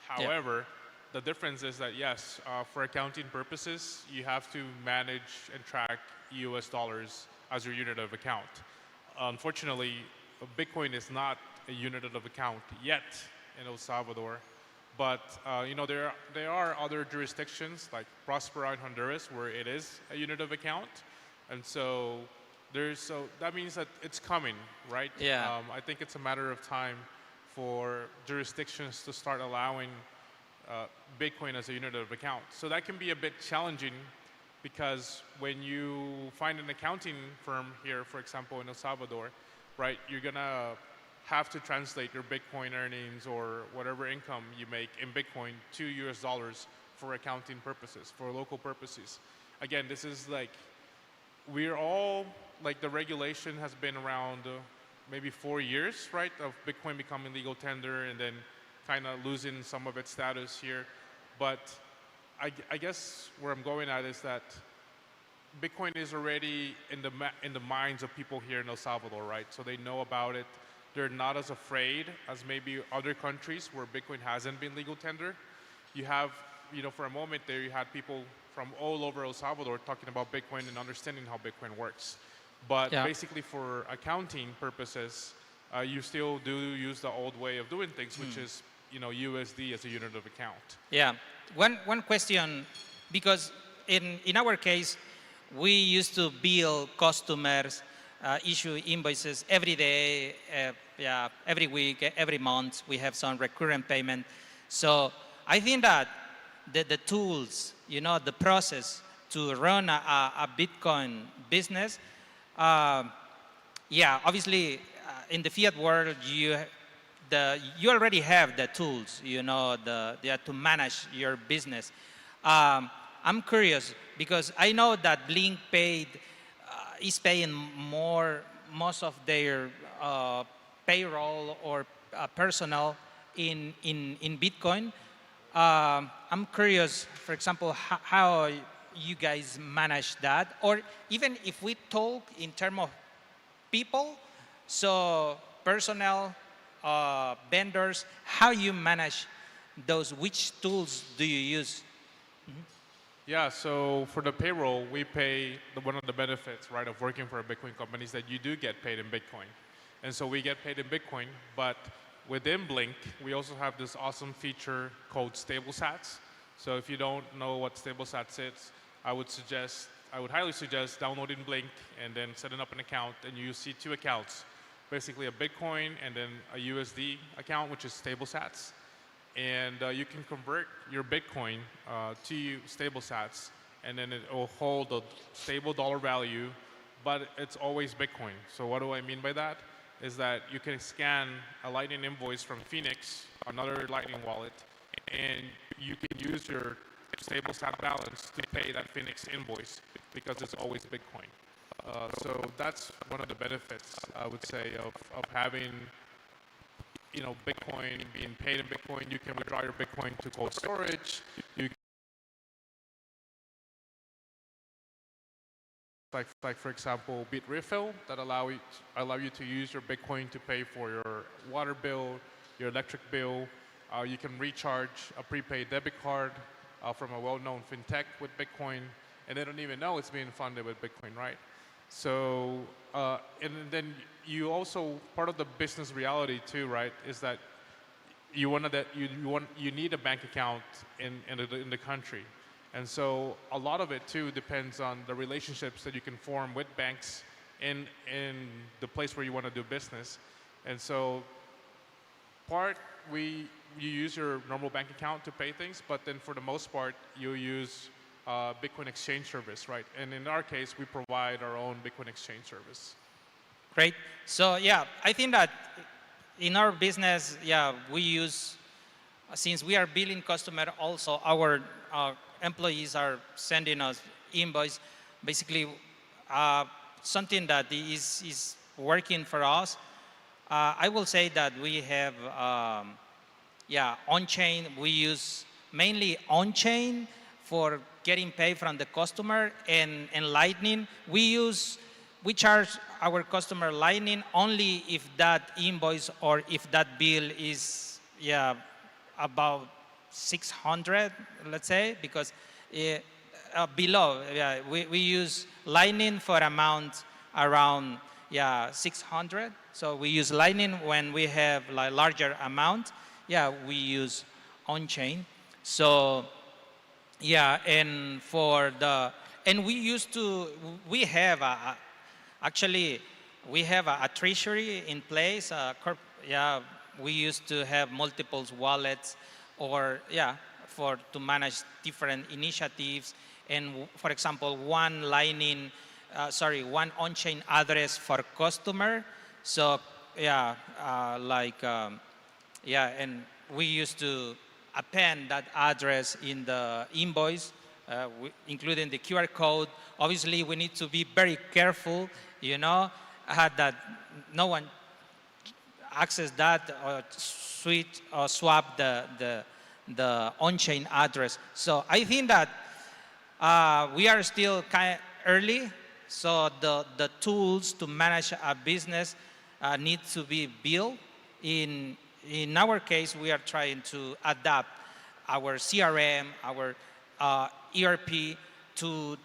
However, the difference is that yes, for accounting purposes, you have to manage and track US dollars as your unit of account. Unfortunately, Bitcoin is not a unit of account yet in El Salvador, but there are other jurisdictions like Prospera in Honduras where it is a unit of account, and so that means that it's coming, right? Yeah. I think it's a matter of time for jurisdictions to start allowing Bitcoin as a unit of account. So that can be a bit challenging, because when you find an accounting firm here, for example, in El Salvador, right, you're gonna have to translate your Bitcoin earnings or whatever income you make in Bitcoin to US dollars for accounting purposes, for local purposes. Again, this is like, we're all, like, the regulation has been around maybe 4 years, right, of Bitcoin becoming legal tender and then kind of losing some of its status here. But I guess where I'm going at is that Bitcoin is already in the minds of people here in El Salvador, right? So they know about it. They're not as afraid as maybe other countries where Bitcoin hasn't been legal tender. You have, for a moment there, you had people from all over El Salvador talking about Bitcoin and understanding how Bitcoin works. But basically for accounting purposes, you still do use the old way of doing things, which is, USD as a unit of account. Yeah. One question, because in our case, we used to bill customers, issue invoices every day, every week, every month. We have some recurrent payment. So I think that the tools, the process to run a Bitcoin business, yeah, obviously, in the fiat world, you already have the tools, you know, to manage your business. I'm curious because I know that Blink is paying most of their payroll or personnel in Bitcoin. I'm curious, for example, how you guys manage that, or even if we talk in terms of people, so personnel, vendors, how you manage those, which tools do you use? Yeah, so for the payroll, we pay one of the benefits, right, of working for a Bitcoin company is that you do get paid in Bitcoin. And so we get paid in Bitcoin, but within Blink, we also have this awesome feature called StableSats. So if you don't know what StableSats is, I would highly suggest downloading Blink and then setting up an account, and you see two accounts, basically a Bitcoin and then a USD account, which is StableSats. And you can convert your Bitcoin to StableSats, and then it will hold a stable dollar value, but it's always Bitcoin. So what do I mean by that? Is that you can scan a Lightning invoice from Phoenix, another Lightning wallet, and you can use your StableSat balance to pay that Phoenix invoice because it's always Bitcoin. So that's one of the benefits, I would say, of having Bitcoin, being paid in Bitcoin. You can withdraw your Bitcoin to cold storage. Like for example, Bitrefill that allow you to use your Bitcoin to pay for your water bill, your electric bill. You can recharge a prepaid debit card from a well-known fintech with Bitcoin, and they don't even know it's being funded with Bitcoin, right? So, and then you also, part of the business reality too, right, is that you need a bank account in the country. And so a lot of it too depends on the relationships that you can form with banks in the place where you want to do business. And so you use your normal bank account to pay things, but then for the most part, you use Bitcoin exchange service, right? And in our case, we provide our own Bitcoin exchange service. Great. So yeah, I think that in our business, yeah, we use, since we are billing customer, also our employees are sending us invoice, basically something that is working for us. I will say that we have, on-chain. We use mainly on-chain for getting paid from the customer, and Lightning. We charge our customer Lightning only if that invoice or if that bill is about 600, let's say, because below, we use Lightning for amount around 600. So we use Lightning when we have like larger amount. We use on-chain. So and we have actually we have a treasury in place. We used to have multiple wallets, or to manage different initiatives. And for example, one on-chain address for customer. So and we used to append that address in the invoice, including the QR code. Obviously, we need to be very careful, that no one access that or swap the on-chain address. So I think that we are still kind of early. So the tools to manage a business need to be built. In our case, we are trying to adapt our CRM, our ERP to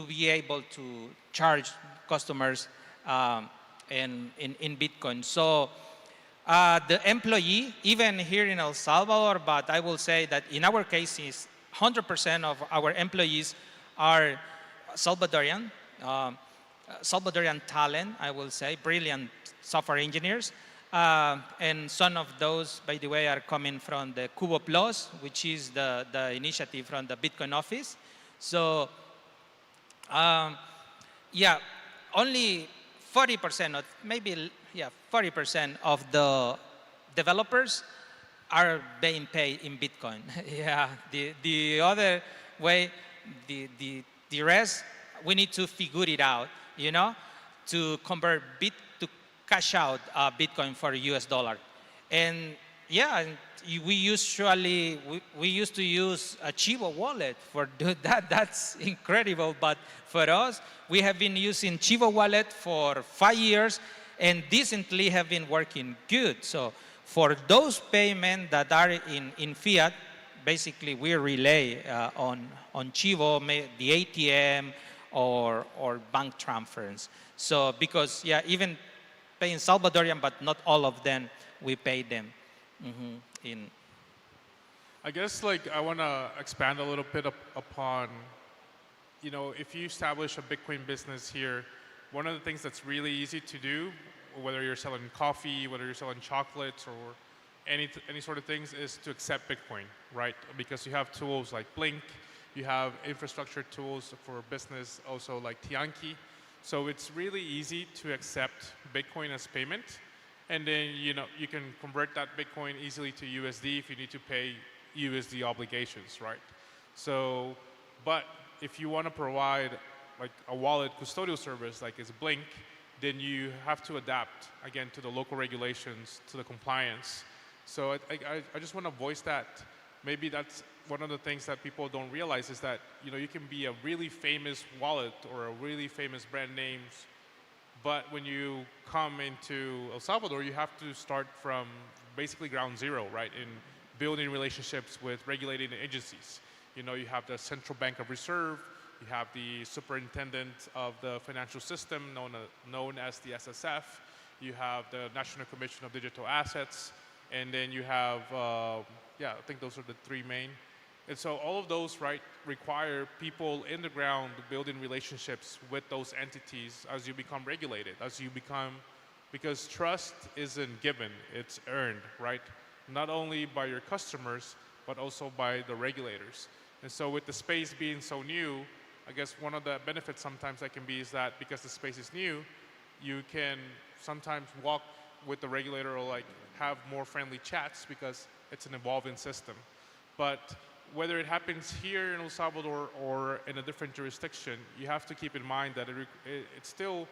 be able to charge customers in Bitcoin. So the employee, even here in El Salvador, but I will say that in our case, 100% of our employees are Salvadorian talent, I will say, brilliant software engineers. And some of those, by the way, are coming from the Cubo Plus, which is the initiative from the Bitcoin office. So, only 40% of, maybe, yeah, 40% of the developers are being paid in Bitcoin. Yeah, the other way, the rest, we need to figure it out, you know, to convert to cash out Bitcoin for US dollar. And yeah, and we usually, we used to use a Chivo wallet for do that. That's incredible. But for us, we have been using Chivo wallet for 5 years and decently have been working good. So for those payments that are in fiat, basically we relay on Chivo, the ATM or bank transfers. So because, yeah, even paying Salvadorian, but not all of them, we pay them in. I guess like I want to expand a little bit upon, you know, if you establish a Bitcoin business here, one of the things that's really easy to do, whether you're selling coffee, whether you're selling chocolates or any sort of things, is to accept Bitcoin, right? Because you have tools like Blink, you have infrastructure tools for business, also like Tianki. So it's really easy to accept Bitcoin as payment. And then, you know, you can convert that Bitcoin easily to USD if you need to pay USD obligations, right? So, but if you want to provide like a wallet custodial service like is Blink, then you have to adapt, again, to the local regulations, to the compliance. So I just want to voice that. Maybe that's one of the things that people don't realize is that, you know, you can be a really famous wallet or a really famous brand names, but when you come into El Salvador, you have to start from basically ground zero, right? In building relationships with regulating agencies. You know, you have the Central Bank of Reserve, you have the Superintendent of the Financial System, known as the SSF, you have the National Commission of Digital Assets, and then you have, yeah, I think those are the three main. And so all of those, right, require people in the ground building relationships with those entities as you become regulated, because trust isn't given, it's earned, right? Not only by your customers, but also by the regulators. And so with the space being so new, I guess one of the benefits sometimes that can be is that because the space is new, you can sometimes walk with the regulator or like have more friendly chats because it's an evolving system. But whether it happens here in El Salvador or in a different jurisdiction, you have to keep in mind that it's still,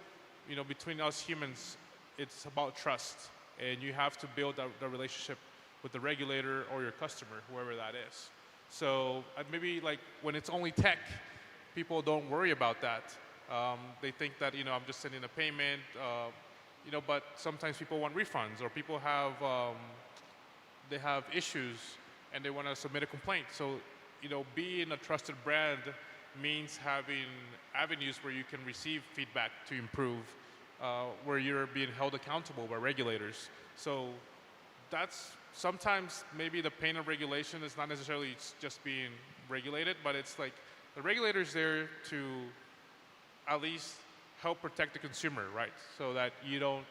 you know, between us humans, it's about trust. And you have to build the relationship with the regulator or your customer, whoever that is. So maybe like when it's only tech, people don't worry about that. They think that, you know, I'm just sending a payment, you know, but sometimes people want refunds or people have, they have issues and they want to submit a complaint. So, you know, being a trusted brand means having avenues where you can receive feedback to improve, where you're being held accountable by regulators. So that's sometimes maybe the pain of regulation is not necessarily just being regulated, but it's like the regulator's there to at least help protect the consumer, right? So that you don't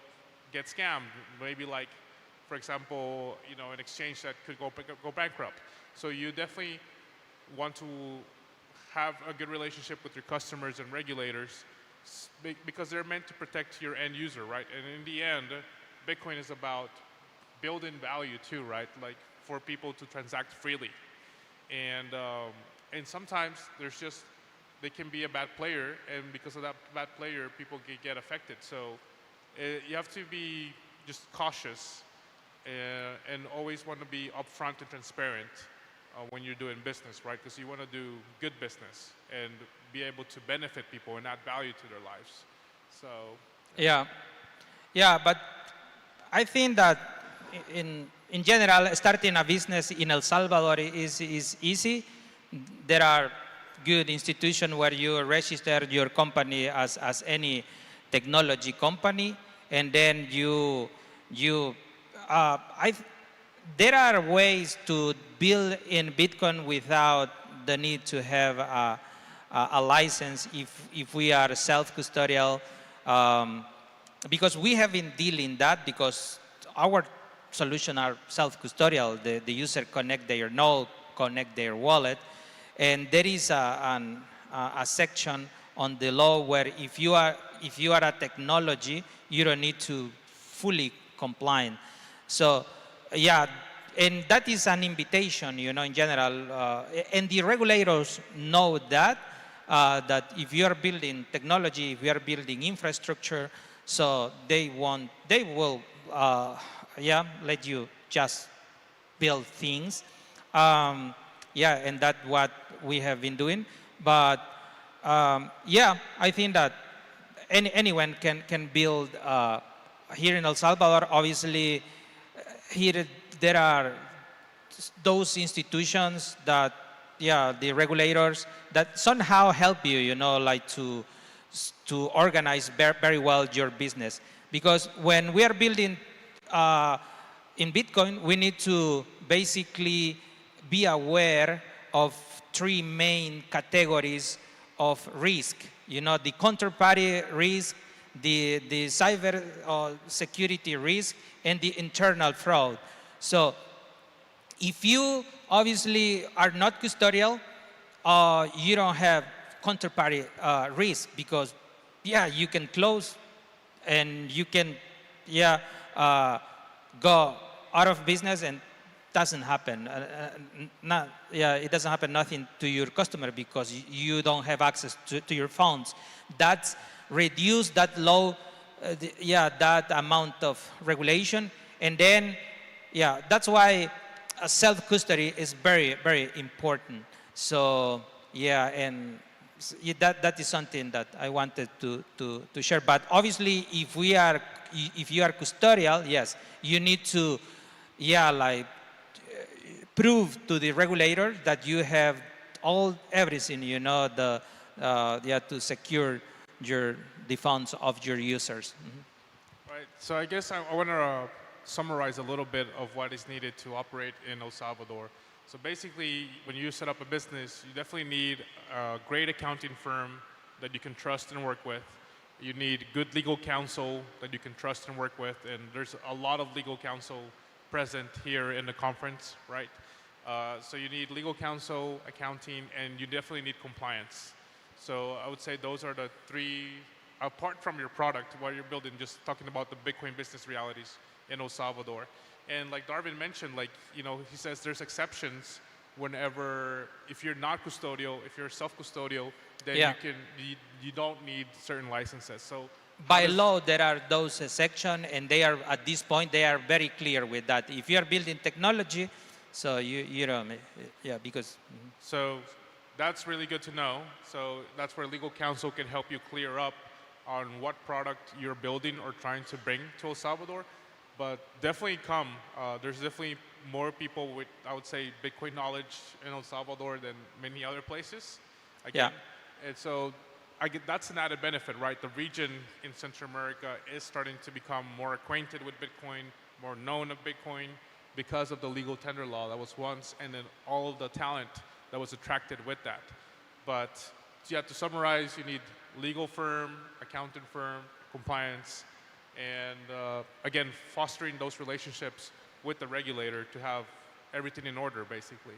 get scammed. Maybe like, for example, you know, an exchange that could go bankrupt. So you definitely want to have a good relationship with your customers and regulators because they're meant to protect your end user, right? And in the end, Bitcoin is about building value too, right? Like for people to transact freely. And sometimes there's just, they can be a bad player, and because of that bad player, people get affected. So you have to be just cautious and always want to be upfront and transparent when you're doing business, right? Because you want to do good business and be able to benefit people and add value to their lives. So yeah, but I think that in general, starting a business in El Salvador is easy. There are good institutions where you register your company as any technology company, and then there are ways to build in Bitcoin without the need to have a license if we are self-custodial, because we have been dealing that because our solution are self-custodial. The user connect their node, connect their wallet, and there is a section on the law where if you are a technology, you don't need to fully comply. So yeah, and that is an invitation, in general. And the regulators know that, that if you are building technology, if you are building infrastructure, so they will, let you just build things. And that's what we have been doing. But I think that anyone can build here in El Salvador. Obviously, here there are those institutions that, the regulators that somehow help you, like to organize very well your business. Because when we are building in Bitcoin, we need to basically be aware of three main categories of risk. The counterparty risk, the cyber security risk, and the internal fraud. So if you obviously are not custodial, you don't have counterparty risk, because you can close and you can go out of business, and doesn't happen. It doesn't happen nothing to your customer because you don't have access to your funds. That's reduce that that amount of regulation. And then, that's why self-custody is very, very important. So, and that is something that I wanted to share. But obviously, if you are custodial, yes, you need to, prove to the regulator that you have everything, to secure the funds of your users. Right. So I guess I want to summarize a little bit of what is needed to operate in El Salvador. So basically, when you set up a business, you definitely need a great accounting firm that you can trust and work with. You need good legal counsel that you can trust and work with, and there's a lot of legal counsel present here in the conference, right? So you need legal counsel, accounting, and you definitely need compliance. So I would say those are the three, apart from your product, what you're building, just talking about the Bitcoin business realities in El Salvador. And like Darwin mentioned, he says there's exceptions whenever, if you're not custodial, if you're self-custodial, then you don't need certain licenses. So by law, there are those sections, and they are, at this point, they are very clear with that. If you are building technology, so because. So that's really good to know. So that's where legal counsel can help you clear up on what product you're building or trying to bring to El Salvador. But definitely come. There's definitely more people with, I would say, Bitcoin knowledge in El Salvador than many other places. Again. And so that's an added benefit, right? The region in Central America is starting to become more acquainted with Bitcoin, more known of Bitcoin because of the legal tender law that was once, and then all of the talent that was attracted with that. But to summarize, you need legal firm, accountant firm, compliance, and again, fostering those relationships with the regulator to have everything in order, basically.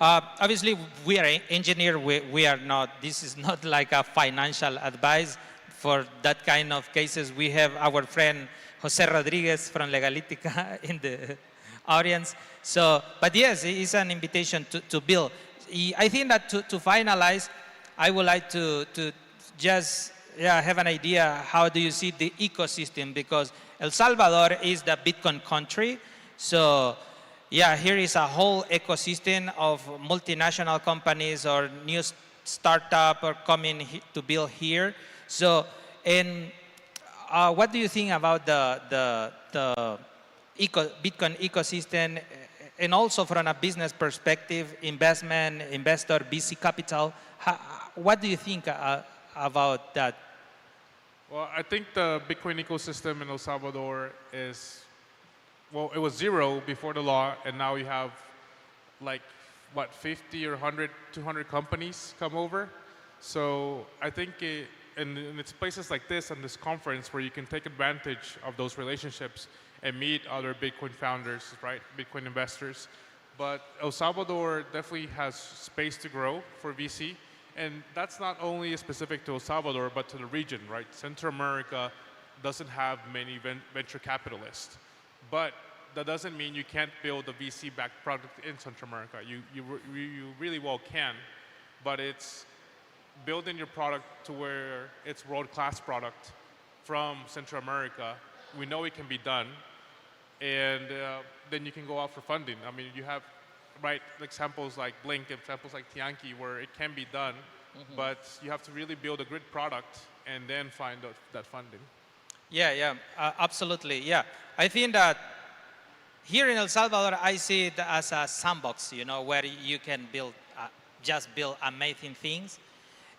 Obviously, we are engineer. We are not. This is not like a financial advice for that kind of cases. We have our friend Jose Rodriguez from Legalitica in the audience. So, but yes, it's an invitation to build. I think that to finalize, I would like to just have an idea. How do you see the ecosystem? Because El Salvador is the Bitcoin country. So here is a whole ecosystem of multinational companies or new startup or coming to build here. So, and what do you think about the Bitcoin ecosystem, and also from a business perspective, investor, VC capital? What do you think about that? Well, I think the Bitcoin ecosystem in El Salvador is, well, it was zero before the law, and now you have 50 or 100, 200 companies come over. So I think and it's places like this and this conference where you can take advantage of those relationships and meet other Bitcoin founders, right? Bitcoin investors. But El Salvador definitely has space to grow for VC. And that's not only specific to El Salvador, but to the region, right? Central America doesn't have many venture capitalists. But that doesn't mean you can't build a VC-backed product in Central America. You really well can, but it's building your product to where it's world-class product from Central America. We know it can be done, and then you can go out for funding. I mean, you have examples like Blink, examples like Tianki, where it can be done, but you have to really build a great product and then find that funding. Yeah, absolutely. Yeah, I think that here in El Salvador, I see it as a sandbox, where you can just build amazing things.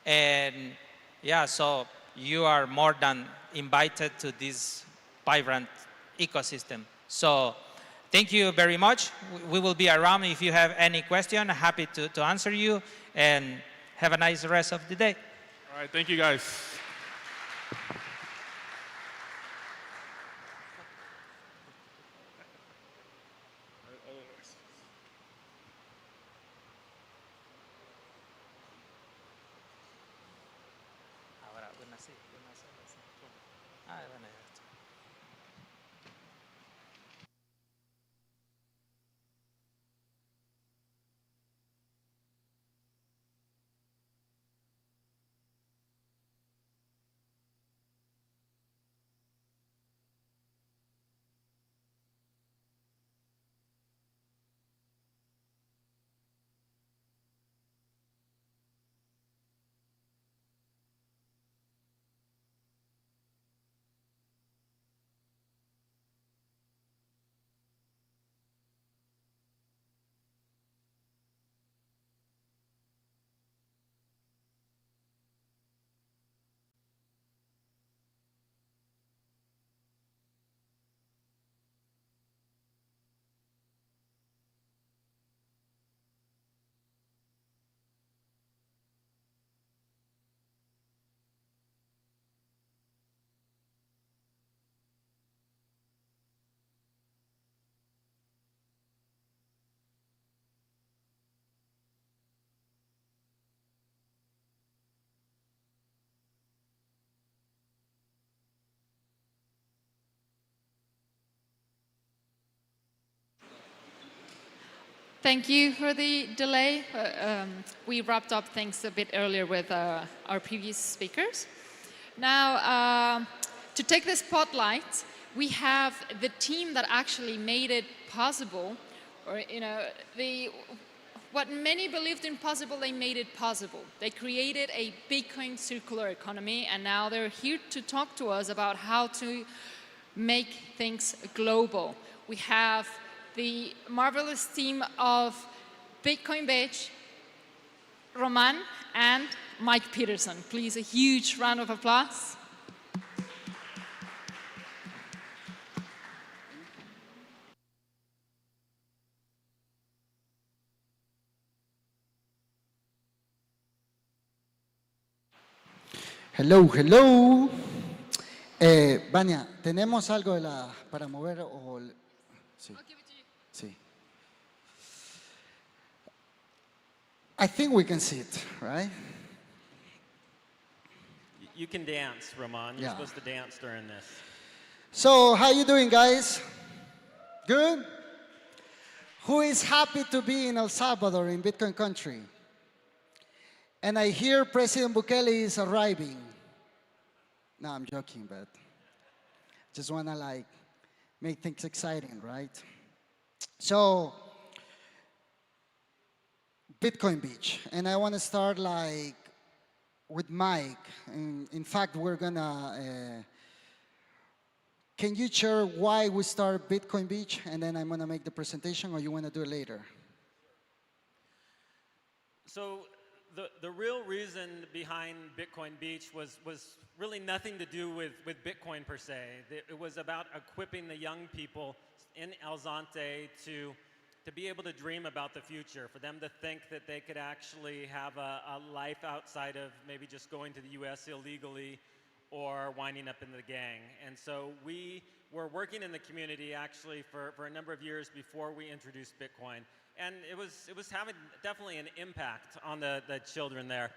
And yeah, so you are more than invited to this vibrant ecosystem. So thank you very much. We will be around if you have any question. Happy to answer you, and have a nice rest of the day. All right, thank you guys. Thank you for the delay. We wrapped up things a bit earlier with our previous speakers. Now, to take the spotlight, we have the team that actually made it possible, or what many believed impossible, they made it possible. They created a Bitcoin circular economy, and now they're here to talk to us about how to make things global. We have the marvelous team of Bitcoin Beach, Roman, and Mike Peterson. Please, a huge round of applause. Hello, hello. Vania, ¿tenemos algo para mover o...? Sí. Sí. I think we can sit, right? You can dance, Roman. You're Yeah. supposed to dance during this. So, how you doing, guys? Good? Who is happy to be in El Salvador, in Bitcoin country? And I hear President Bukele is arriving. No, I'm joking, but just want to make things exciting, right? So, Bitcoin Beach, and I want to start with Mike. In fact, we're gonna, can you share why we started Bitcoin Beach, and then I'm gonna make the presentation, or you want to do it later? So the real reason behind Bitcoin Beach was really nothing to do with Bitcoin per se. It was about equipping the young people in El Zante to be able to dream about the future, for them to think that they could actually have a life outside of maybe just going to the US illegally or winding up in the gang. And so we were working in the community actually for a number of years before we introduced Bitcoin. And it was having definitely an impact on the children there.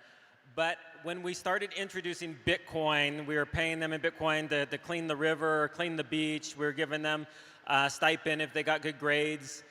But when we started introducing Bitcoin, we were paying them in Bitcoin to clean the river, clean the beach. We were giving them a stipend if they got good grades.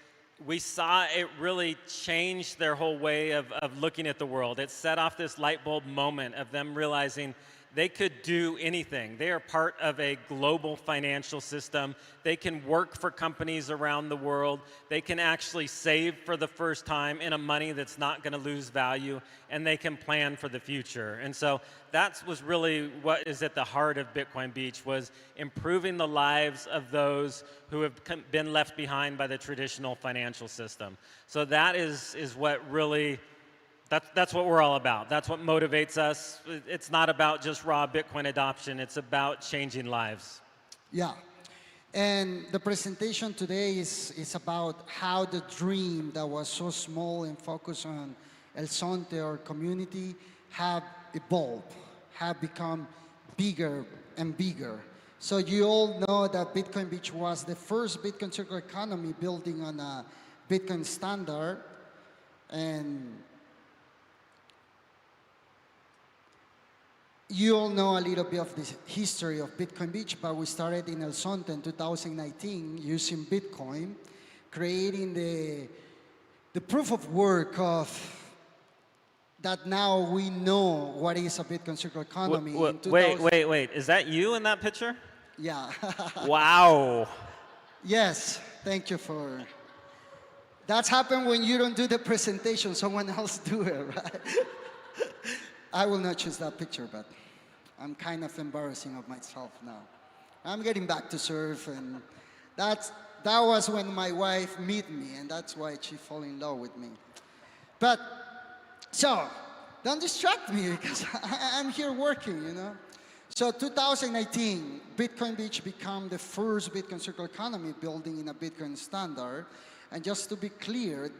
We saw it really change their whole way of looking at the world. It set off this light bulb moment of them realizing they could do anything. They are part of a global financial system. They can work for companies around the world. They can actually save for the first time in a money that's not going to lose value, and they can plan for the future. And so that was really what is at the heart of Bitcoin Beach, was improving the lives of those who have been left behind by the traditional financial system. So that is what really, that's what we're all about. That's what motivates us. It's not about just raw Bitcoin adoption. It's about changing lives. Yeah. And the presentation today is about how the dream that was so small and focused on El Zonte, our community, have evolved, have become bigger and bigger. So you all know that Bitcoin Beach was the first Bitcoin circular economy building on a Bitcoin standard. And you all know a little bit of the history of Bitcoin Beach, but we started in El Zonte in 2019 using Bitcoin, creating the proof of work of that now we know what is a Bitcoin circular economy. Wait. Is that you in that picture? Yeah. Wow. Yes, thank you for... That's happened when you don't do the presentation, someone else do it, right? I will not choose that picture, but I'm kind of embarrassing of myself now. I'm getting back to surf, and that was when my wife met me, and that's why she fell in love with me. But, so, don't distract me, because I'm here working, you know? So 2019, Bitcoin Beach became the first Bitcoin circular economy building in a Bitcoin standard. And just to be clear,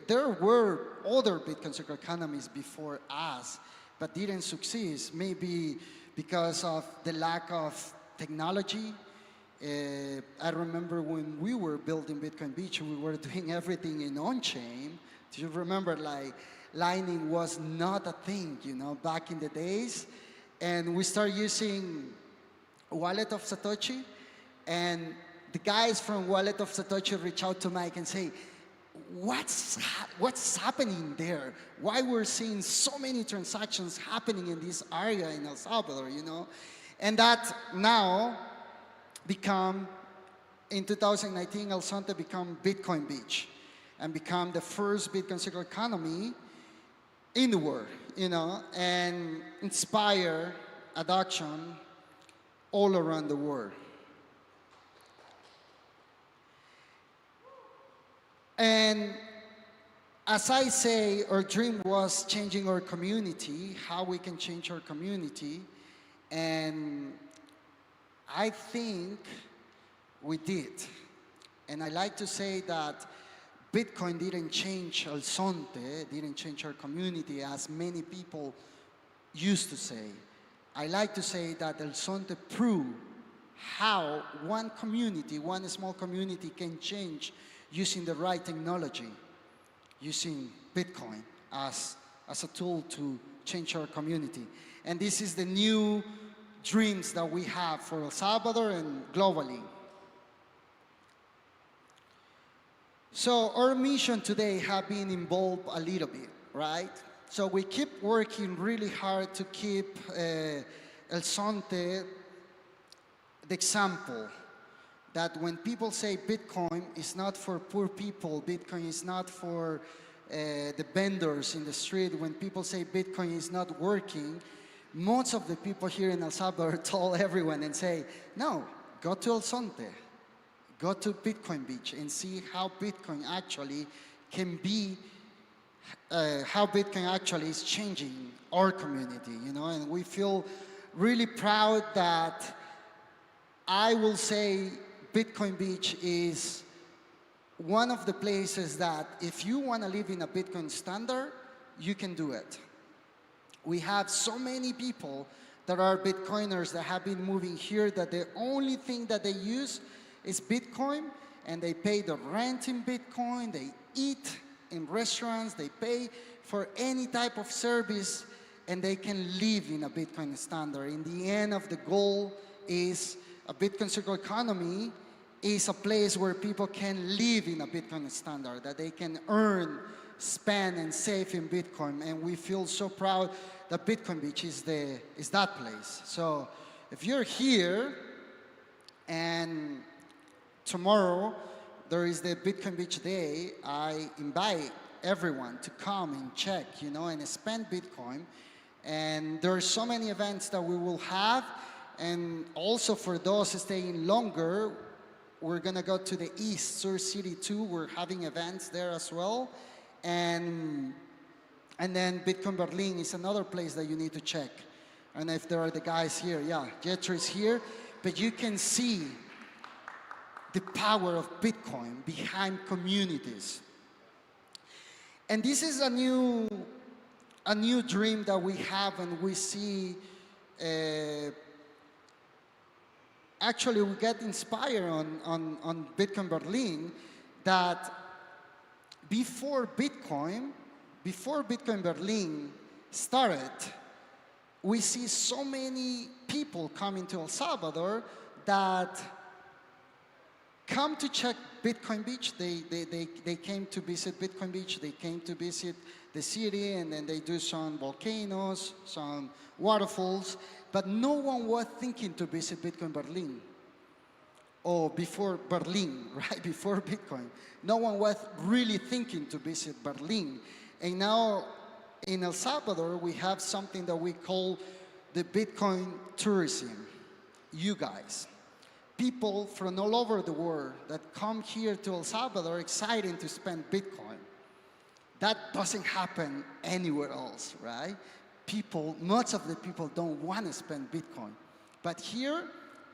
there were other Bitcoin circular economies before us, but didn't succeed, maybe because of the lack of technology. I remember when we were building Bitcoin Beach, we were doing everything in on-chain. Do you remember, like, Lightning was not a thing, you know, back in the days? And we started using Wallet of Satoshi, and the guys from Wallet of Satoshi reach out to Mike and say, what's happening there? Why we're seeing so many transactions happening in this area in El Salvador, you know? And that now become, in 2019, El Zonte become Bitcoin Beach and become the first Bitcoin circular economy in the world, you know, and inspire adoption all around the world. And as I say, our dream was changing our community, how we can change our community. And I think we did. And I like to say that Bitcoin didn't change El Zonte, didn't change our community as many people used to say. I like to say that El Zonte proved how one community, one small community can change using the right technology, using Bitcoin as a tool to change our community. And this is the new dreams that we have for El Salvador and globally. So our mission today have been involved a little bit, right? So we keep working really hard to keep El Zonte the example that when people say Bitcoin is not for poor people, Bitcoin is not for the vendors in the street, when people say Bitcoin is not working, most of the people here in El Salvador told everyone and say, no, go to El Zonte, go to Bitcoin Beach and see how Bitcoin actually can be, how Bitcoin actually is changing our community, you know, and we feel really proud that I will say Bitcoin Beach is one of the places that if you want to live in a Bitcoin standard, you can do it. We have so many people that are Bitcoiners that have been moving here that the only thing that they use is Bitcoin, and they pay the rent in Bitcoin, they eat in restaurants, they pay for any type of service and they can live in a Bitcoin standard. In the end of the goal is a Bitcoin circular economy is a place where people can live in a Bitcoin standard, that they can earn, spend, and save in Bitcoin. And we feel so proud that Bitcoin Beach is that place. So if you're here and tomorrow there is the Bitcoin Beach Day, I invite everyone to come and check, and spend Bitcoin. And there are so many events that we will have. And also for those staying longer, we're gonna go to the East, Sur City 2. We're having events there as well. And then Bitcoin Berlin is another place that you need to check. And if there are the guys here, yeah, Jetro is here. But you can see the power of Bitcoin behind communities. And this is a new dream that we have, and we see, actually we get inspired on Bitcoin Berlin, that before Bitcoin Berlin started, we see so many people coming to El Salvador that come to check Bitcoin Beach. They came to visit Bitcoin Beach, they came to visit the city, and then they do some volcanoes, some waterfalls, but no one was thinking to visit Bitcoin Berlin. Or before Berlin, right, before Bitcoin. No one was really thinking to visit Berlin. And now in El Salvador, we have something that we call the Bitcoin tourism. You guys. People from all over the world that come here to El Salvador excited to spend Bitcoin. That doesn't happen anywhere else, right? Most of the people don't want to spend Bitcoin. But here,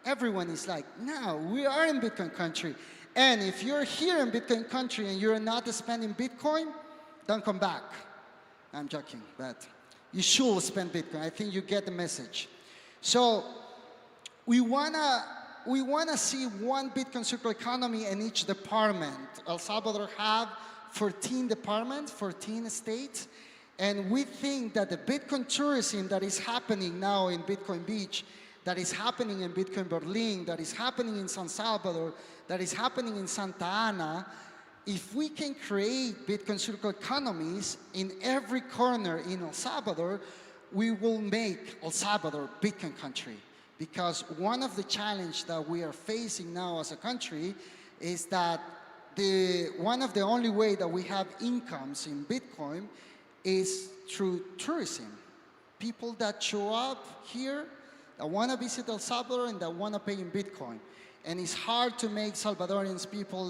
everyone is like, no, we are in Bitcoin country. And if you're here in Bitcoin country and you're not spending Bitcoin, don't come back. I'm joking, but you should spend Bitcoin. I think you get the message. So we wanna see one Bitcoin circular economy in each department. El Salvador have 14 departments, 14 states, and we think that the Bitcoin tourism that is happening now in Bitcoin Beach, that is happening in Bitcoin Berlin, that is happening in San Salvador, that is happening in Santa Ana, if we can create Bitcoin circular economies in every corner in El Salvador, we will make El Salvador Bitcoin country. Because one of the challenges that we are facing now as a country is that one of the only way that we have incomes in Bitcoin is through tourism. People that show up here, that want to visit El Salvador and that want to pay in Bitcoin. And it's hard to make Salvadorians people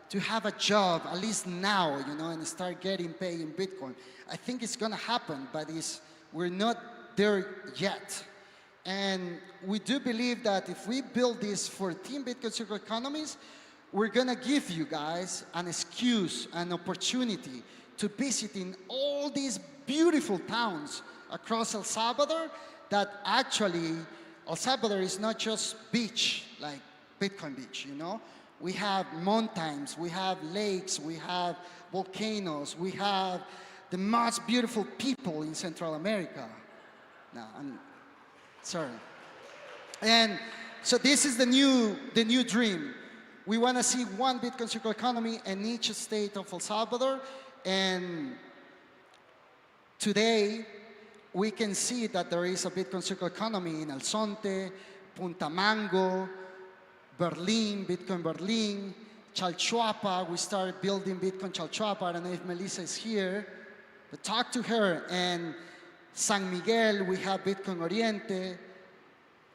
to have a job, at least now, and start getting paid in Bitcoin. I think it's going to happen, but we're not there yet. And we do believe that if we build these 14 Bitcoin circular economies, we're going to give you guys an excuse, an opportunity to visit in all these beautiful towns across El Salvador, that actually El Salvador is not just beach, like Bitcoin Beach, We have mountains, we have lakes, we have volcanoes, we have the most beautiful people in Central America. No, I'm sorry. And so this is the new dream. We want to see one Bitcoin circular economy in each state of El Salvador. And today, we can see that there is a Bitcoin circular economy in El Zonte, Punta Mango, Berlin, Bitcoin Berlin, Chalchuapa. We started building Bitcoin Chalchuapa. I don't know if Melissa is here, but talk to her. And San Miguel, we have Bitcoin Oriente.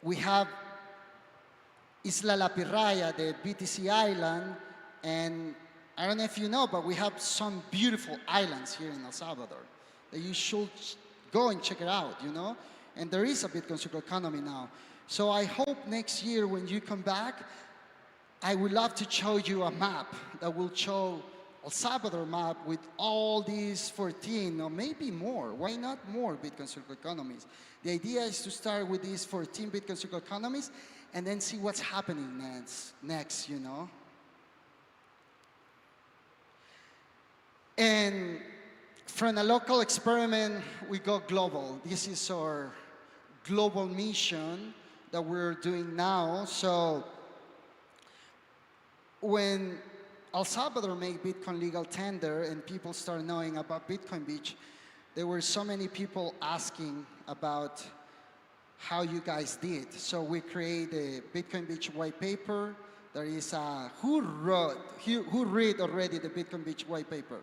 We have Isla La Pirraya, the BTC island. And I don't know if you know, but we have some beautiful islands here in El Salvador that you should go and check it out, And there is a Bitcoin circular economy now. So I hope next year when you come back, I would love to show you a map that will show El Salvador map with all these 14, or maybe more. Why not more Bitcoin circular economies? The idea is to start with these 14 Bitcoin circular economies and then see what's happening next. And from a local experiment, we go global. This is our global mission that we're doing now. So when El Salvador made Bitcoin legal tender and people started knowing about Bitcoin Beach, there were so many people asking about how you guys did. So we created a Bitcoin Beach white paper. There is a, who read already the Bitcoin Beach white paper?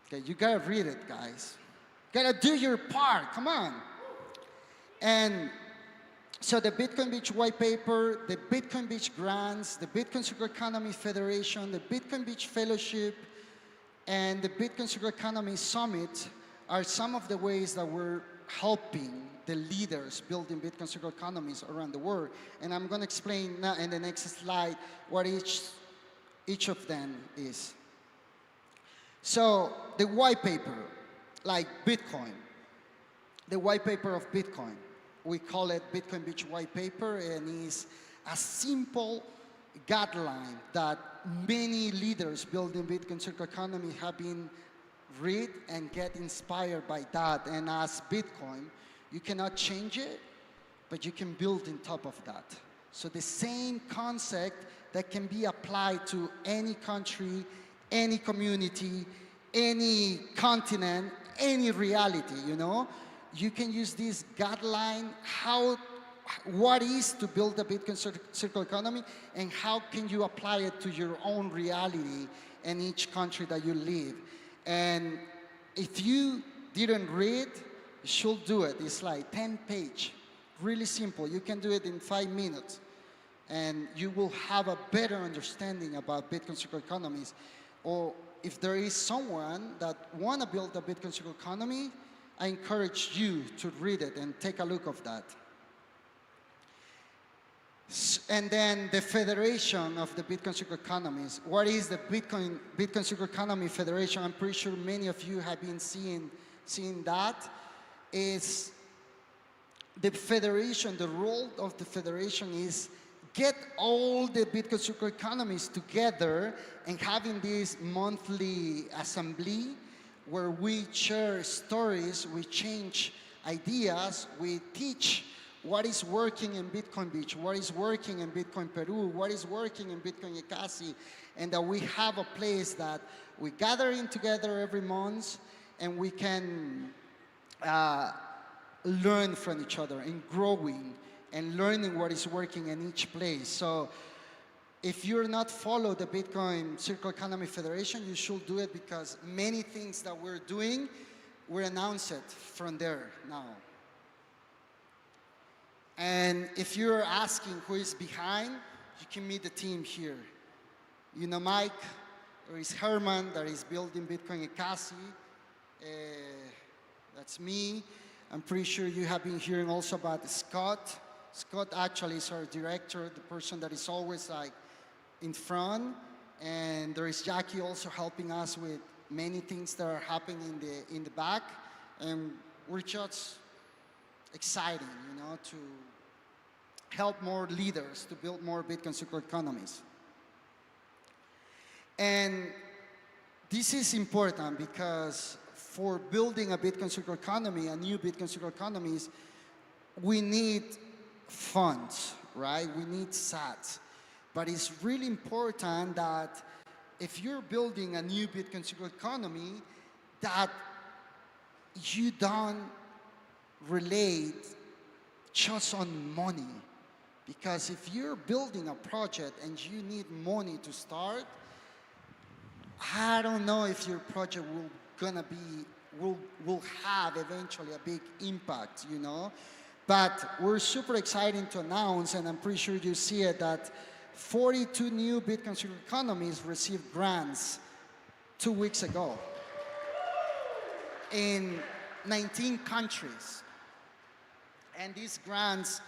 Okay, you gotta read it, guys. Gotta do your part, come on. And so the Bitcoin Beach white paper, the Bitcoin Beach grants, the Bitcoin Circular Economy Federation, the Bitcoin Beach Fellowship, and the Bitcoin Circular Economy Summit are some of the ways that we're helping the leaders building Bitcoin circular economies around the world. And I'm going to explain now in the next slide what each of them is. So the white paper, like Bitcoin, the white paper of Bitcoin, we call it Bitcoin Beach White Paper, and is a simple guideline that many leaders building Bitcoin circular economy have been read and get inspired by that. And as Bitcoin, you cannot change it, but you can build on top of that. So the same concept that can be applied to any country, any community, any continent, any reality, you know? You can use this guideline, what is to build a Bitcoin circular economy, and how can you apply it to your own reality in each country that you live. And if you didn't read, you should do it. It's like 10-page, really simple. You can do it in 5 minutes, and you will have a better understanding about Bitcoin circular economies. Or if there is someone that want to build a Bitcoin circular economy, I encourage you to read it and take a look of that. And then the Federation of the Bitcoin Circular Economies. What is the Bitcoin Circular Economy Federation? I'm pretty sure many of you have been seeing that. Is the federation, the role of the federation is get all the Bitcoin Circular Economies together and having this monthly assembly where we share stories, we change ideas, we teach what is working in Bitcoin Beach, what is working in Bitcoin Peru, what is working in Bitcoin Ekasi, and that we have a place that we gather in together every month and we can learn from each other and growing and learning what is working in each place. So if you're not follow the Bitcoin Circular Economy Federation, you should do it, because many things that we're doing, we announce it from there now. And if you're asking who is behind, you can meet the team here. You know Mike, there is Herman that is building Bitcoin Ekasi. That's me. I'm pretty sure you have been hearing also about Scott. Scott actually is our director, the person that is always like in front. And there is Jackie also helping us with many things that are happening in the back. And we're just exciting, you know, to help more leaders to build more Bitcoin circular economies. And this is important because for building a Bitcoin circular economy, a new Bitcoin circular economies, we need funds, right? We need sats. But it's really important that if you're building a new Bitcoin circular economy, that you don't relate just on money. Because if you're building a project and you need money to start, I don't know if your project will have eventually a big impact, you know. But we're super excited to announce, and I'm pretty sure you see it, that 42 new Bitcoin circular economies received grants 2 weeks ago in 19 countries. And these grants,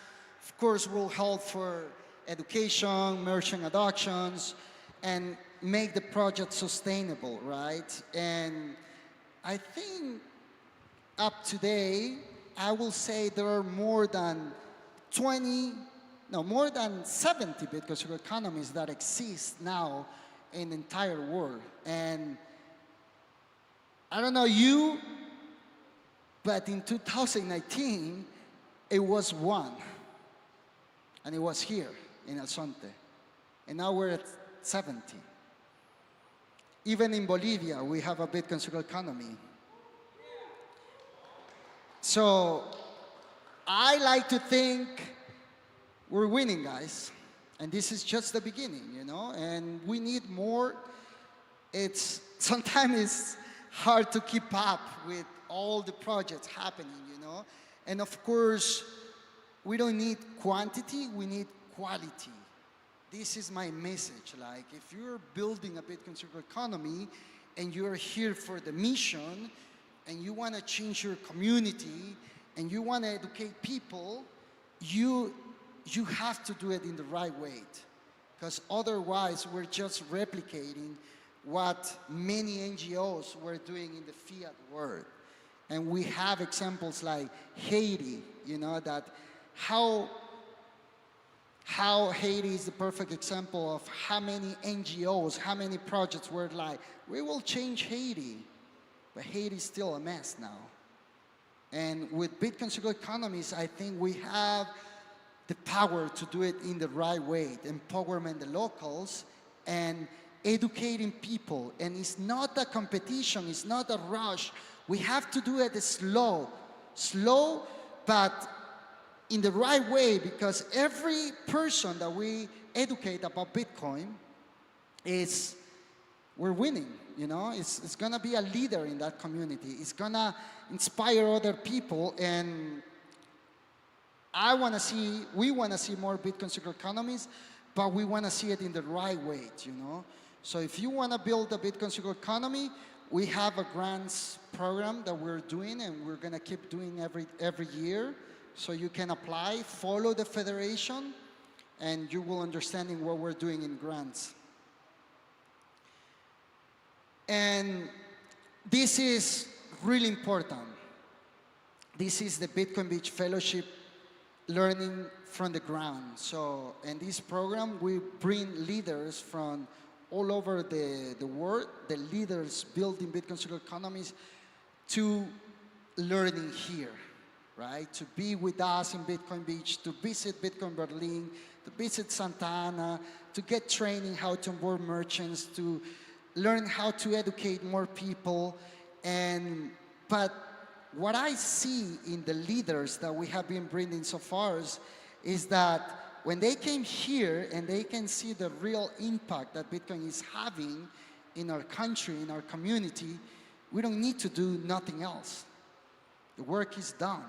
of course, will help for education, merchant adoptions, and make the project sustainable, right? And I think up today, I will say there are more than 70 Bitcoin circular economies that exist now in the entire world. And I don't know you, but in 2019, it was 1. And it was here in El Sonte. And now we're at 70. Even in Bolivia, we have a Bitcoin circular economy. So I like to think we're winning, guys. And this is just the beginning, you know? And we need more. Sometimes it's hard to keep up with all the projects happening, you know? And of course, we don't need quantity, we need quality. This is my message. Like, if you're building a Bitcoin circular economy and you're here for the mission and you want to change your community and you want to educate people, you have to do it in the right way. Because otherwise, we're just replicating what many NGOs were doing in the fiat world. And we have examples like Haiti, you know, that how Haiti is the perfect example of how many NGOs, how many projects were like, we will change Haiti. But Haiti is still a mess now. And with Bitcoin circular economies, I think we have the power to do it in the right way, empowerment the locals and educating people. And it's not a competition, it's not a rush. We have to do it slow, but in the right way, because every person that we educate about Bitcoin we're winning, you know? It's gonna be a leader in that community. It's gonna inspire other people, and we wanna see more Bitcoin circular economies, but we wanna see it in the right way, you know? So if you wanna build a Bitcoin circular economy, we have a grants program that we're doing, and we're gonna keep doing every year. So you can apply, follow the federation, and you will understand what we're doing in grants. And this is really important. This is the Bitcoin Beach Fellowship learning from the ground. So in this program, we bring leaders from all over the world, the leaders building Bitcoin circular economies, to learning here, right? To be with us in Bitcoin Beach, to visit Bitcoin Berlin, to visit Santa Ana, to get training how to onboard merchants, to learn how to educate more people. But what I see in the leaders that we have been bringing so far is that when they came here and they can see the real impact that Bitcoin is having in our country, in our community, we don't need to do nothing else. The work is done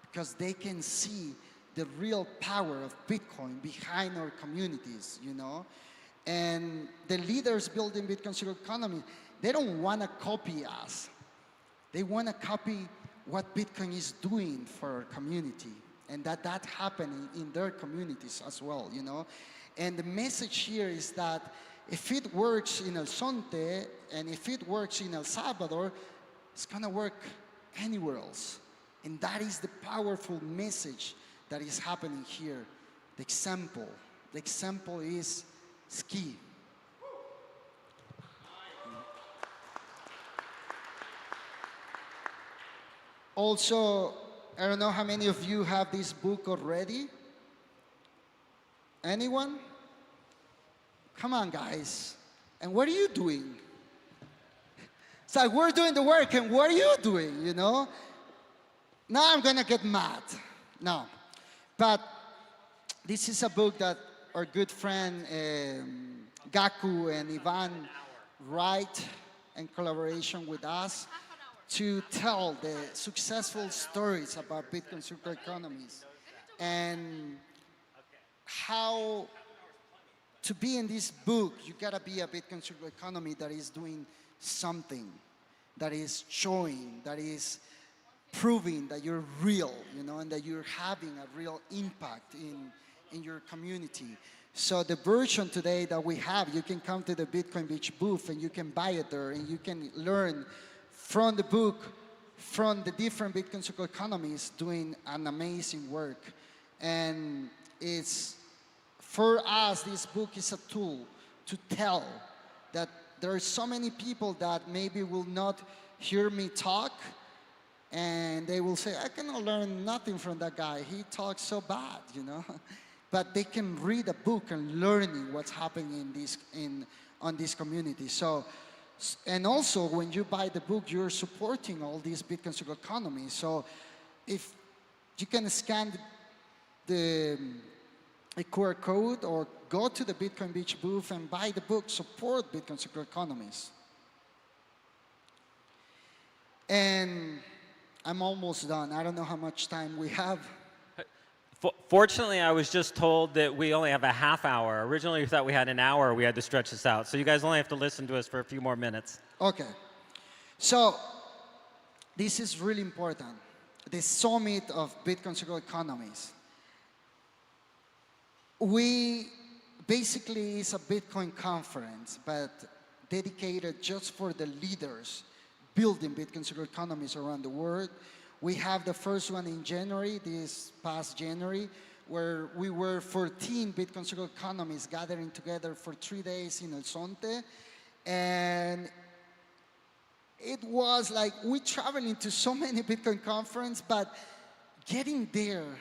because they can see the real power of Bitcoin behind our communities, you know? And the leaders building Bitcoin circular economy, they don't want to copy us. They want to copy what Bitcoin is doing for our community, and that's happening in their communities as well, you know? And the message here is that if it works in El Sonte, and if it works in El Salvador, it's gonna work anywhere else. And that is the powerful message that is happening here. The example is key. Also, I don't know how many of you have this book already. Anyone? Come on, guys. And what are you doing? It's like we're doing the work, and what are you doing, you know? Now I'm gonna get mad. No. But this is a book that our good friend Gaku and Ivan write in collaboration with us to tell the successful stories about Bitcoin circular economies and how to be in this book. You gotta be a Bitcoin circular economy that is doing something, that is showing, that is proving that you're real, you know, and that you're having a real impact in your community. So the version today that we have, you can come to the Bitcoin Beach booth and you can buy it there, and you can learn from the book, from the different Bitcoin circular economies doing an amazing work. And it's, for us, this book is a tool to tell that there are so many people that maybe will not hear me talk, and they will say, I cannot learn nothing from that guy. He talks so bad, you know. But they can read a book and learning what's happening on this community. So, and also when you buy the book, you're supporting all these Bitcoin circular economy. So if you can scan the QR code or go to the Bitcoin Beach booth and buy the book, support Bitcoin circular economies. And I'm almost done. I don't know how much time we have. Fortunately, I was just told that we only have a half hour. Originally, we thought we had an hour. We had to stretch this out. So you guys only have to listen to us for a few more minutes. Okay. So this is really important. The summit of Bitcoin circular economies. We basically is a Bitcoin conference, but dedicated just for the leaders building Bitcoin circular economies around the world. We have the first one in January, this past January, where we were 14 Bitcoin circular economies gathering together for 3 days in El Zonte. And it was like, we traveling to so many Bitcoin conferences, but getting there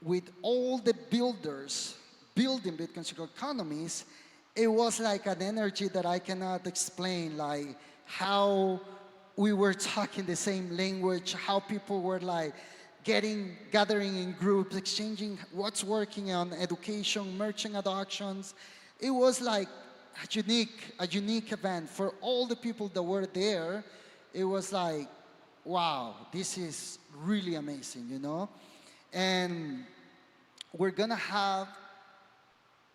with all the builders building Bitcoin circular economies, it was like an energy that I cannot explain, like how we were talking the same language, how people were like gathering in groups, exchanging what's working on education, merchant adoptions. It was like a unique event for all the people that were there. It was like, wow, this is really amazing, you know? And we're gonna have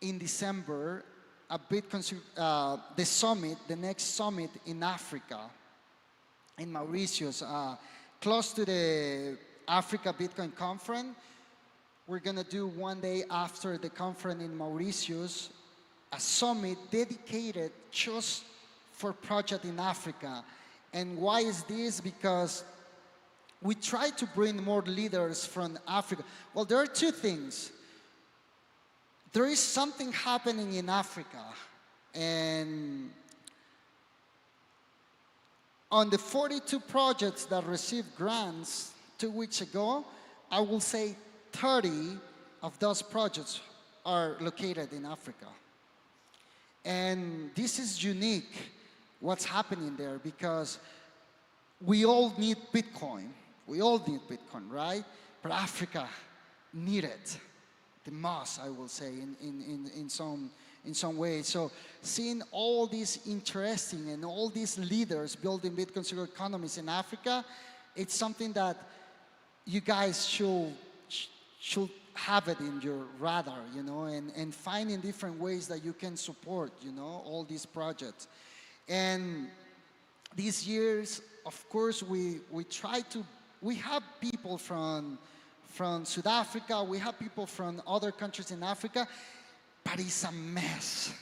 in December a Bitcoin, the summit, the next summit in Africa, in Mauritius, close to the Africa Bitcoin Conference. We're gonna do one day after the conference in Mauritius, a summit dedicated just for project in Africa. And why is this? Because we try to bring more leaders from Africa. Well, there are two things. There is something happening in Africa, and on the 42 projects that received grants 2 weeks ago, I will say 30 of those projects are located in Africa. And this is unique, what's happening there, because we all need Bitcoin. We all need Bitcoin, right? But Africa need it the most, I will say, in some ways. So seeing all these interesting and all these leaders building Bitcoin circular economies in Africa, it's something that you guys should have it in your radar, you know, and finding different ways that you can support, you know, all these projects. And these years, of course, we have people from South Africa, we have people from other countries in Africa, but it's a mess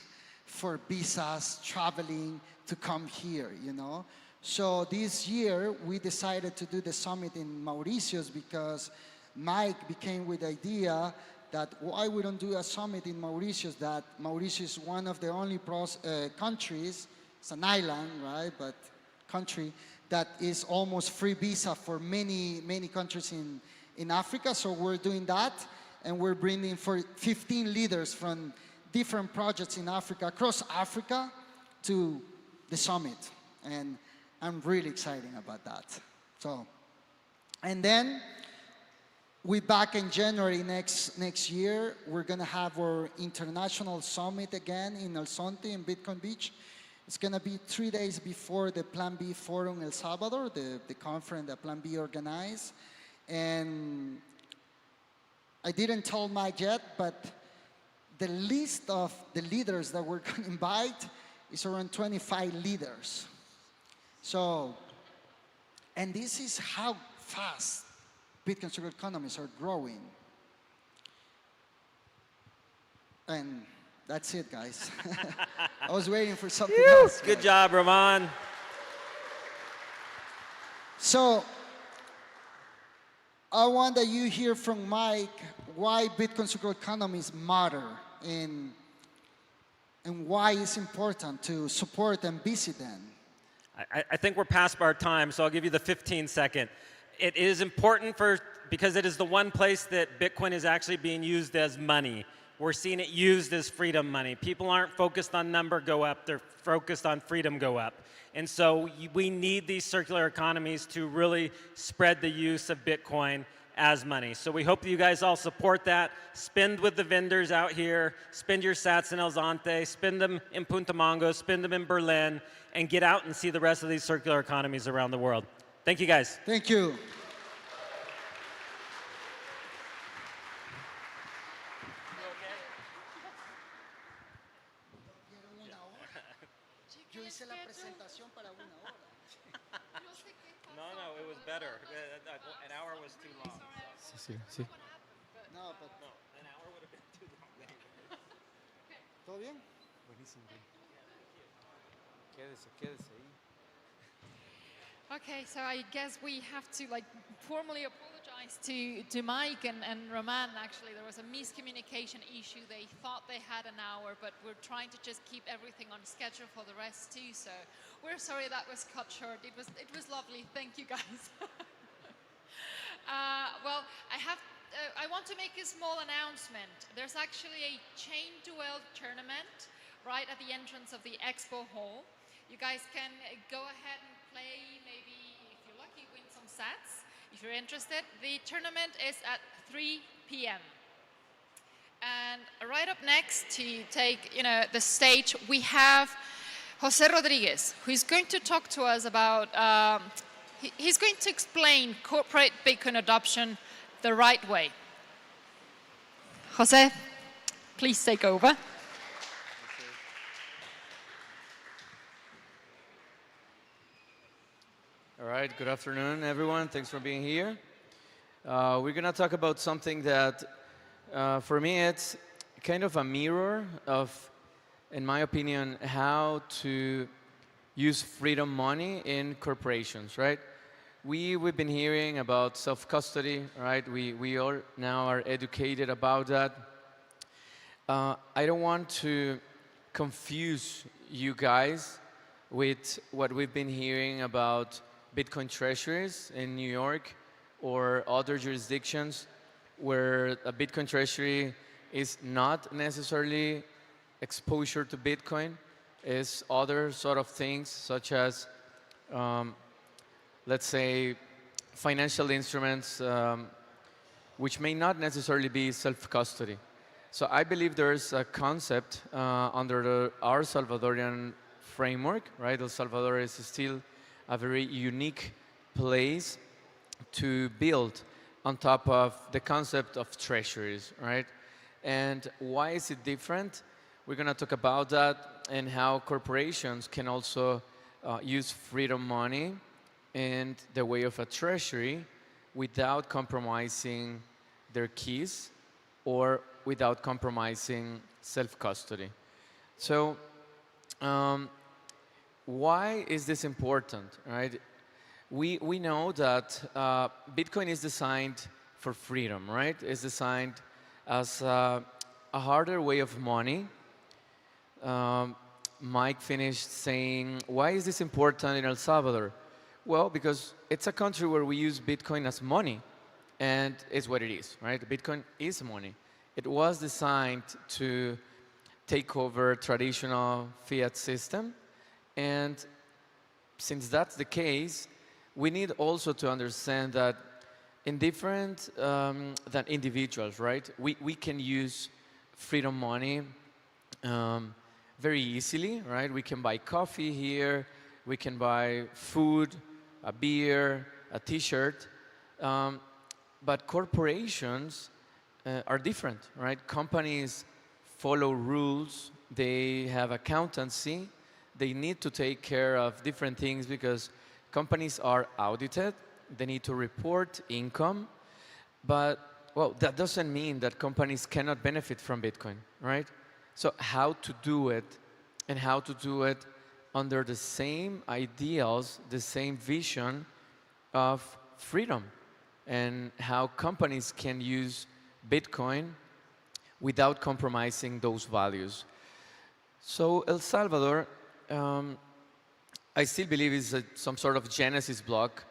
for visas, traveling to come here, you know. So this year, we decided to do the summit in Mauritius because Mike became with the idea that why we don't do a summit in Mauritius, that Mauritius is one of the only countries, it's an island, right, but country, that is almost free visa for many, many countries in Africa. So we're doing that, and we're bringing 15 leaders from different projects in Africa, across Africa, to the summit. And I'm really excited about that. So, and then we back in January next year, we're gonna have our international summit again in El Zonte in Bitcoin Beach. It's gonna be 3 days before the Plan B Forum El Salvador, the conference that Plan B organized. And I didn't tell Mike yet, but the list of the leaders that we're gonna invite is around 25 leaders. So, and this is how fast Bitcoin circular economies are growing. And that's it, guys. I was waiting for something else. Good job, Ramon. So, I want that you hear from Mike why Bitcoin circular economies matter and why it's important to support and visit them. I think we're past our time, so I'll give you the 15-second. It is important because it is the one place that Bitcoin is actually being used as money. We're seeing it used as freedom money. People aren't focused on number go up, they're focused on freedom go up. And so we need these circular economies to really spread the use of Bitcoin as money. So we hope that you guys all support that. Spend with the vendors out here. Spend your sats in El Zante. Spend them in Punta Mongo. Spend them in Berlin. And get out and see the rest of these circular economies around the world. Thank you, guys. Thank you. Yo hice la presentación para 1 hora. No, it was better. An hour was too long. Sí, sí. No, but No, an hour would have been too long. ¿Todo bien? Buenísimo. Quédese ahí. Okay, so I guess we have to formally apologize to Mike and Roman. Actually, there was a miscommunication issue. They thought they had an hour, but we're trying to just keep everything on schedule for the rest too. So we're sorry that was cut short. It was lovely. Thank you, guys. Well, I want to make a small announcement. There's actually a Chain Duel tournament right at the entrance of the expo hall. You guys can go ahead and play, maybe if you're lucky, win some sats. If you're interested, the tournament is at 3 p.m. And right up next to take the stage, we have Jose Rodriguez, who is going to talk to us about, he's going to explain corporate Bitcoin adoption the right way. Jose, please take over. All right, good afternoon, everyone. Thanks for being here. We're going to talk about something that, for me, it's kind of a mirror of, in my opinion, how to use freedom money in corporations, right? We've been hearing about self-custody, right? We all now are educated about that. I don't want to confuse you guys with what we've been hearing about Bitcoin treasuries in New York or other jurisdictions where a Bitcoin treasury is not necessarily exposure to Bitcoin, is other sort of things such as, let's say, financial instruments which may not necessarily be self-custody. So I believe there's a concept under our Salvadorian framework, right? El Salvador is still a very unique place to build on top of the concept of treasuries, right? And why is it different? We're going to talk about that and how corporations can also use freedom money in the way of a treasury without compromising their keys or without compromising self-custody. So why is this important, right? We know that Bitcoin is designed for freedom, right? It's designed as a harder way of money. Mike finished saying, why is this important in El Salvador? Well, because it's a country where we use Bitcoin as money, and it's what it is, right? Bitcoin is money. It was designed to take over traditional fiat system, and since that's the case, we need also to understand that in different than individuals, right? We can use freedom money very easily, right? We can buy coffee here, we can buy food, a beer, a t-shirt, but corporations are different, right? Companies follow rules, they have accountancy, they need to take care of different things because companies are audited, they need to report income, but, well, that doesn't mean that companies cannot benefit from Bitcoin, right? So how to do it, and how to do it under the same ideals, the same vision of freedom, and how companies can use Bitcoin without compromising those values. So El Salvador I still believe it's some sort of genesis block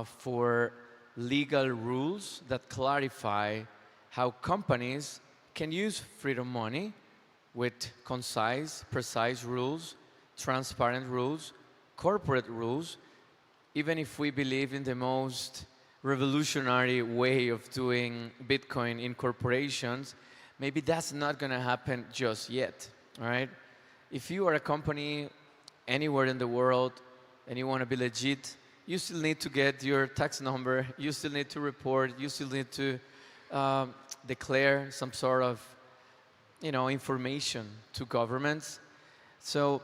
for legal rules that clarify how companies can use freedom money with concise, precise rules, transparent rules, corporate rules, even if we believe in the most revolutionary way of doing Bitcoin in corporations, maybe that's not going to happen just yet, all right? If you are a company anywhere in the world and you want to be legit, you still need to get your tax number, you still need to report, you still need to declare some sort of information to governments. So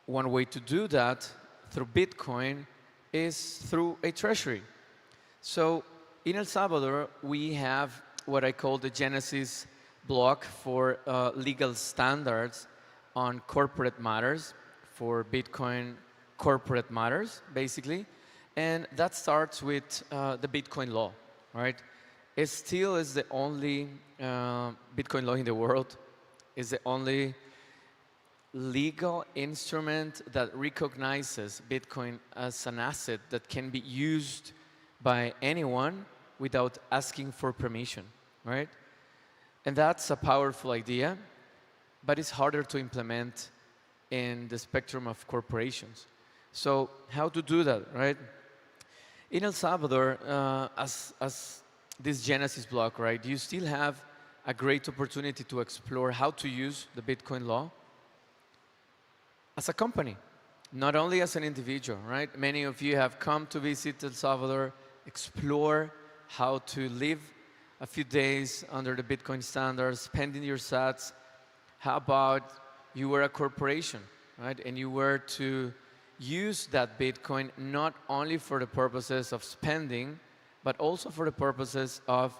one way to do that through Bitcoin is through a treasury. So in El Salvador, we have what I call the Genesis block for legal standards on corporate matters, for Bitcoin corporate matters, basically. And that starts with the Bitcoin law, right? It still is the only Bitcoin law in the world, is the only legal instrument that recognizes Bitcoin as an asset that can be used by anyone without asking for permission, right? And that's a powerful idea, but it's harder to implement in the spectrum of corporations. So how to do that, right? In El Salvador, as this Genesis block, right, you still have a great opportunity to explore how to use the Bitcoin law as a company, not only as an individual, right? Many of you have come to visit El Salvador, explore how to live a few days under the Bitcoin standards, spending your sats. How about you were a corporation, right? And you were to use that Bitcoin not only for the purposes of spending, but also for the purposes of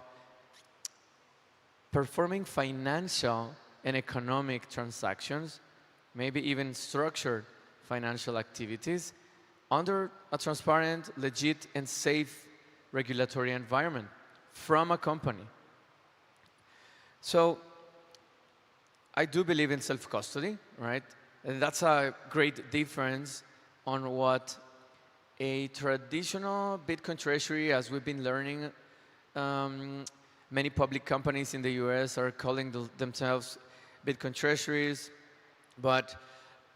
performing financial and economic transactions, maybe even structured financial activities under a transparent, legit, and safe regulatory environment from a company. So I do believe in self-custody, right? And that's a great difference on what a traditional Bitcoin treasury, as we've been learning, many public companies in the US are calling themselves Bitcoin treasuries. But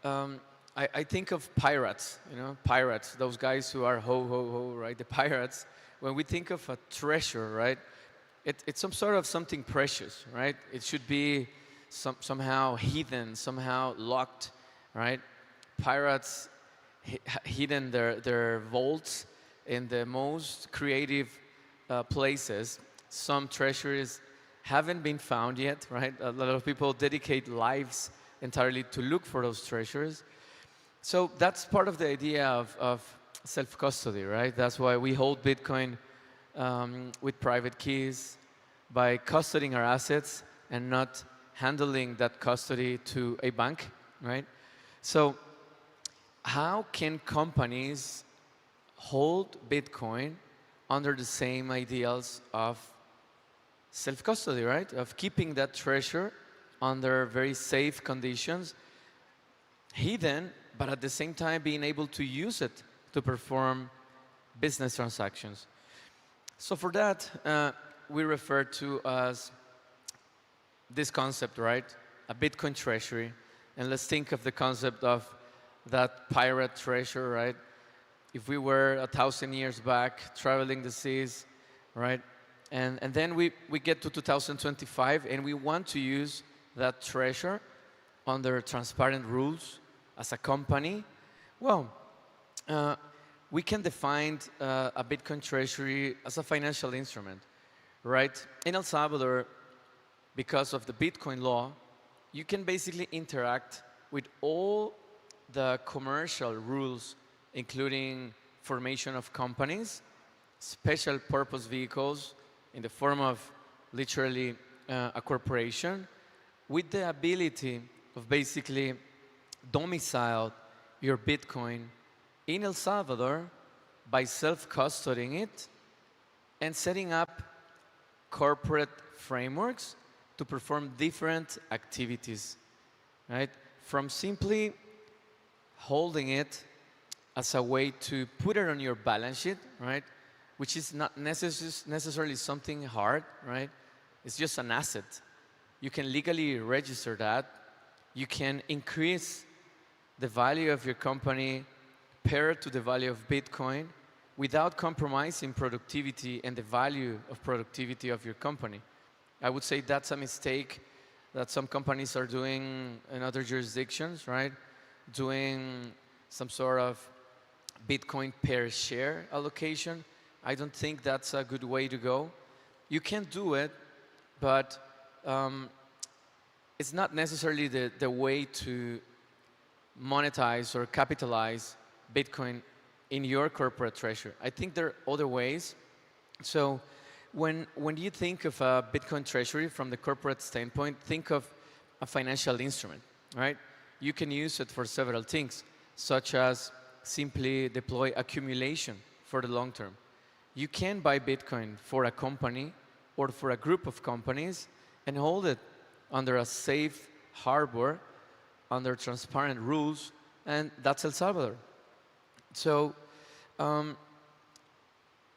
I think of pirates, pirates, those guys who are ho, ho, ho, right? The pirates. When we think of a treasure, right? It's some sort of something precious, right? It should be somehow hidden, somehow locked, right? Pirates hidden their vaults in the most creative places. Some treasuries haven't been found yet, right? A lot of people dedicate lives entirely to look for those treasures. So that's part of the idea of self-custody, right? That's why we hold Bitcoin with private keys, by custodying our assets and not handling that custody to a bank, right? So how can companies hold Bitcoin under the same ideals of self-custody, right? Of keeping that treasure under very safe conditions, hidden, but at the same time being able to use it to perform business transactions. So for that, we refer to as this concept, right? A Bitcoin treasury. And let's think of the concept of that pirate treasure, right? If we were 1,000 years back, traveling the seas, right? And then we get to 2025, and we want to use that treasure under transparent rules as a company. Well, we can define a Bitcoin treasury as a financial instrument, right? In El Salvador, because of the Bitcoin law, you can basically interact with all the commercial rules, including formation of companies, special purpose vehicles in the form of literally a corporation, with the ability of basically domicile your Bitcoin in El Salvador by self-custodying it and setting up corporate frameworks to perform different activities, right? From simply holding it as a way to put it on your balance sheet, right? Which is not necessarily something hard, right? It's just an asset. You can legally register that. You can increase the value of your company paired to the value of Bitcoin without compromising productivity and the value of productivity of your company. I would say that's a mistake that some companies are doing in other jurisdictions, right? Doing some sort of Bitcoin per share allocation. I don't think that's a good way to go. You can do it, but it's not necessarily the way to monetize or capitalize Bitcoin in your corporate treasury. I think there are other ways. So when you think of a Bitcoin treasury from the corporate standpoint, think of a financial instrument, right? You can use it for several things, such as simply deploy accumulation for the long term. You can buy Bitcoin for a company or for a group of companies and hold it under a safe harbor, under transparent rules, and that's El Salvador. So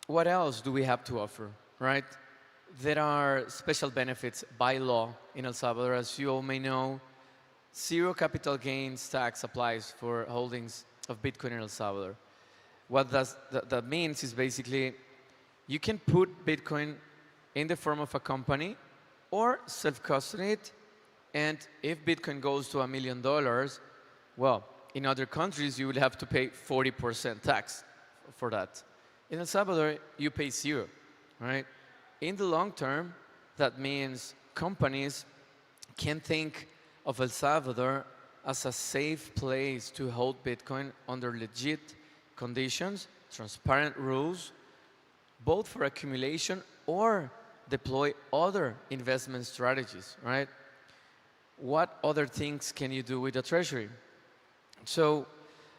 what else do we have to offer, right? There are special benefits by law in El Salvador. As you all may know, zero capital gains tax applies for holdings of Bitcoin in El Salvador. What that means is basically you can put Bitcoin in the form of a company or self-custody it, and if Bitcoin goes to $1 million, well, in other countries you would have to pay 40% tax for that. In El Salvador, you pay zero, right? In the long term, that means companies can think of El Salvador as a safe place to hold Bitcoin under legit conditions, transparent rules, both for accumulation or deploy other investment strategies, right? What other things can you do with the treasury? So,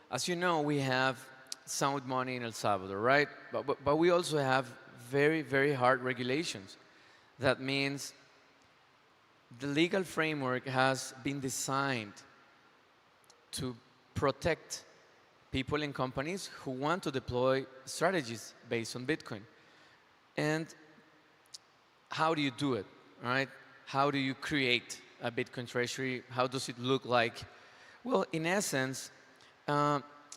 as you know, we have sound money in El Salvador, right? But we also have very, very hard regulations. That means the legal framework has been designed to protect people and companies who want to deploy strategies based on Bitcoin. And how do you do it, right? How do you create a Bitcoin treasury? How does it look like? Well, in essence,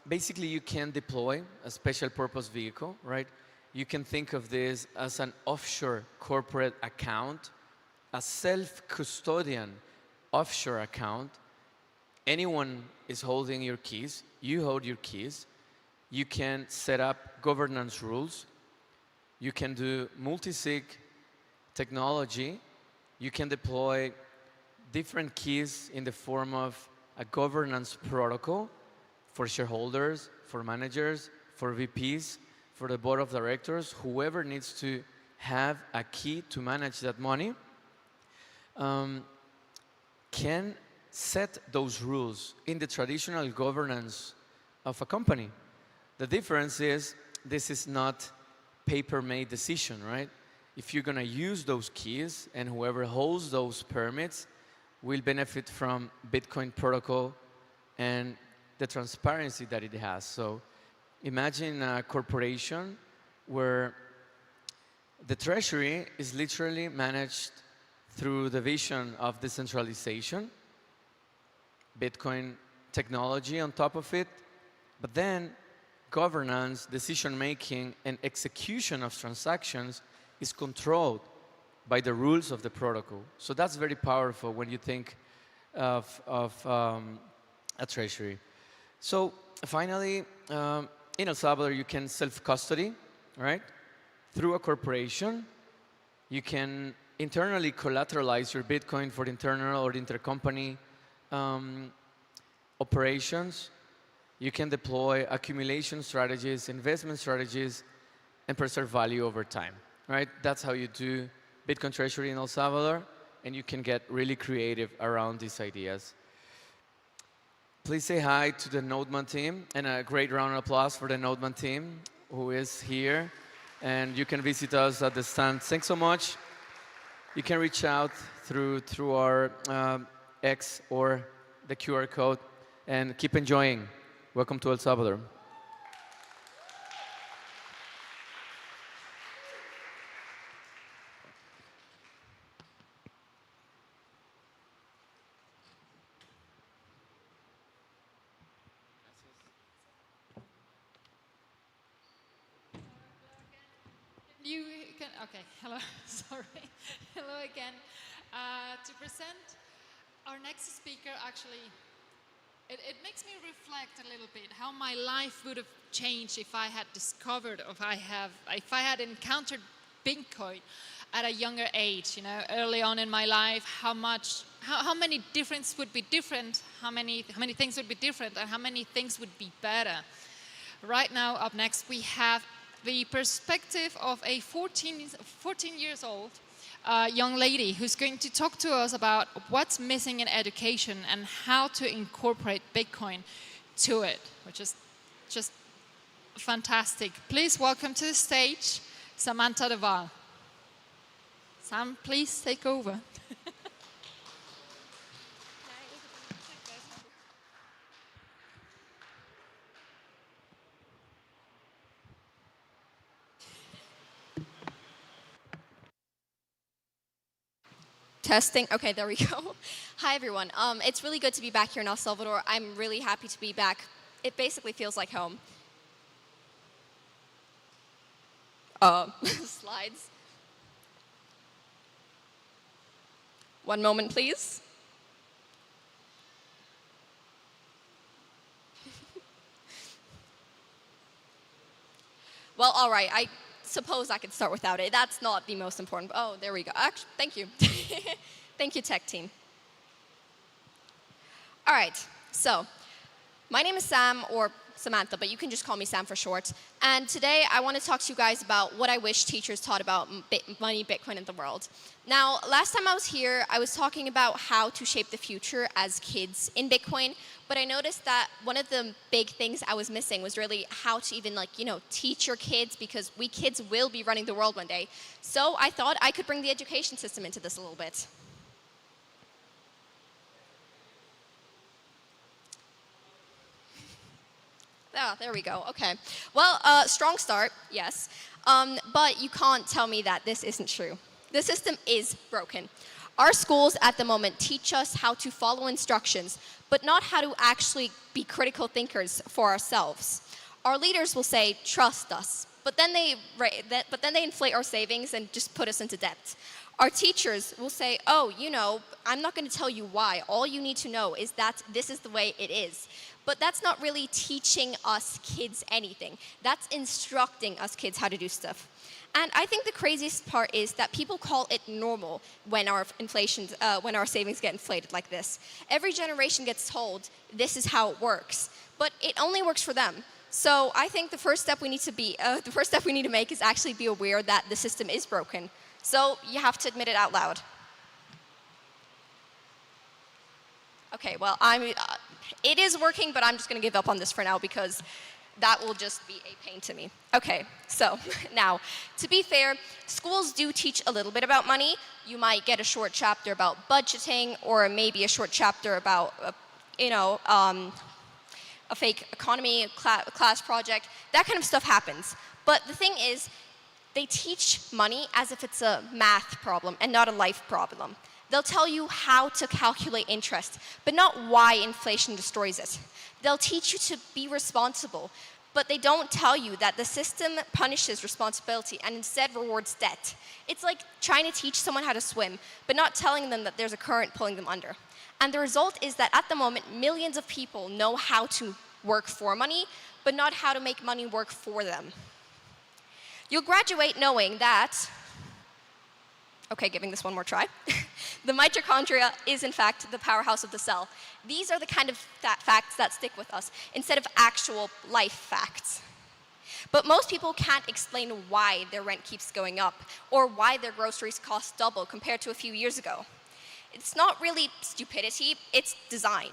basically you can deploy a special purpose vehicle, right? You can think of this as an offshore corporate account, a self-custodian offshore account. Anyone is holding your keys, you hold your keys. You can set up governance rules. You can do multi-sig technology. You can deploy different keys in the form of a governance protocol for shareholders, for managers, for VPs, for the board of directors, whoever needs to have a key to manage that money, can set those rules in the traditional governance of a company. The difference is this is not paper-made decision, right? If you're going to use those keys and whoever holds those permits will benefit from Bitcoin protocol and the transparency that it has. So imagine a corporation where the treasury is literally managed through the vision of decentralization, Bitcoin technology on top of it, but then governance, decision-making, and execution of transactions is controlled by the rules of the protocol. So that's very powerful when you think of a treasury. So finally, in El Salvador, you can self-custody, right? Through a corporation. You can internally collateralize your Bitcoin for internal or intercompany operations. You can deploy accumulation strategies, investment strategies, and preserve value over time, right? That's how you do Bitcoin treasury in El Salvador, and you can get really creative around these ideas. Please say hi to the Nodeman team, and a great round of applause for the Nodeman team who is here. And you can visit us at the stand. Thanks so much. You can reach out through our X or the QR code, and keep enjoying. Welcome to El Salvador. You can, okay, hello, sorry. Hello again. To present our next speaker, actually, it makes me reflect a little bit how my life would have changed if I had discovered, or if I had encountered Bitcoin at a younger age, you know, early on in my life, how many difference would be different, how many things would be different, and how many things would be better. Right now, up next, we have the perspective of a 14 years old young lady who's going to talk to us about what's missing in education and how to incorporate Bitcoin to it, which is just fantastic. Please welcome to the stage, Samantha Deval. Sam, please take over. Testing. Okay, there we go. Hi, everyone. It's really good to be back here in El Salvador. I'm really happy to be back. It basically feels like home. Slides. One moment, please. Well, all right. I suppose I could start without it. That's not the most important. Oh, there we go. Actually, thank you. Thank you, tech team. All right, so my name is Sam, or Samantha, but you can just call me Sam for short. And today I want to talk to you guys about what I wish teachers taught about money, Bitcoin, and the world. Now, last time I was here, I was talking about how to shape the future as kids in Bitcoin, but I noticed that one of the big things I was missing was really how to even, like, you know, teach your kids, because we kids will be running the world one day. So I thought I could bring the education system into this a little bit. Ah, there we go. Okay. Well, strong start, yes. But you can't tell me that this isn't true. The system is broken. Our schools at the moment teach us how to follow instructions, but not how to actually be critical thinkers for ourselves. Our leaders will say, trust us, but then they inflate our savings and just put us into debt. Our teachers will say, oh, you know, I'm not going to tell you why. All you need to know is that this is the way it is. But that's not really teaching us kids anything. That's instructing us kids how to do stuff. And I think the craziest part is that people call it normal when our when our savings get inflated like this. Every generation gets told this is how it works, but it only works for them. So I think the first step we need to make is actually be aware that the system is broken. So you have to admit it out loud. Okay, well, it is working, but I'm just going to give up on this for now because that will just be a pain to me. Okay, so now, to be fair, schools do teach a little bit about money. You might get a short chapter about budgeting, or maybe a short chapter about, a fake economy class project. That kind of stuff happens. But the thing is, they teach money as if it's a math problem and not a life problem. They'll tell you how to calculate interest, but not why inflation destroys it. They'll teach you to be responsible, but they don't tell you that the system punishes responsibility and instead rewards debt. It's like trying to teach someone how to swim, but not telling them that there's a current pulling them under. And the result is that at the moment, millions of people know how to work for money, but not how to make money work for them. You'll graduate knowing that, okay, giving this one more try, the mitochondria is in fact the powerhouse of the cell. These are the kind of facts that stick with us instead of actual life facts. But most people can't explain why their rent keeps going up or why their groceries cost double compared to a few years ago. It's not really stupidity, it's design.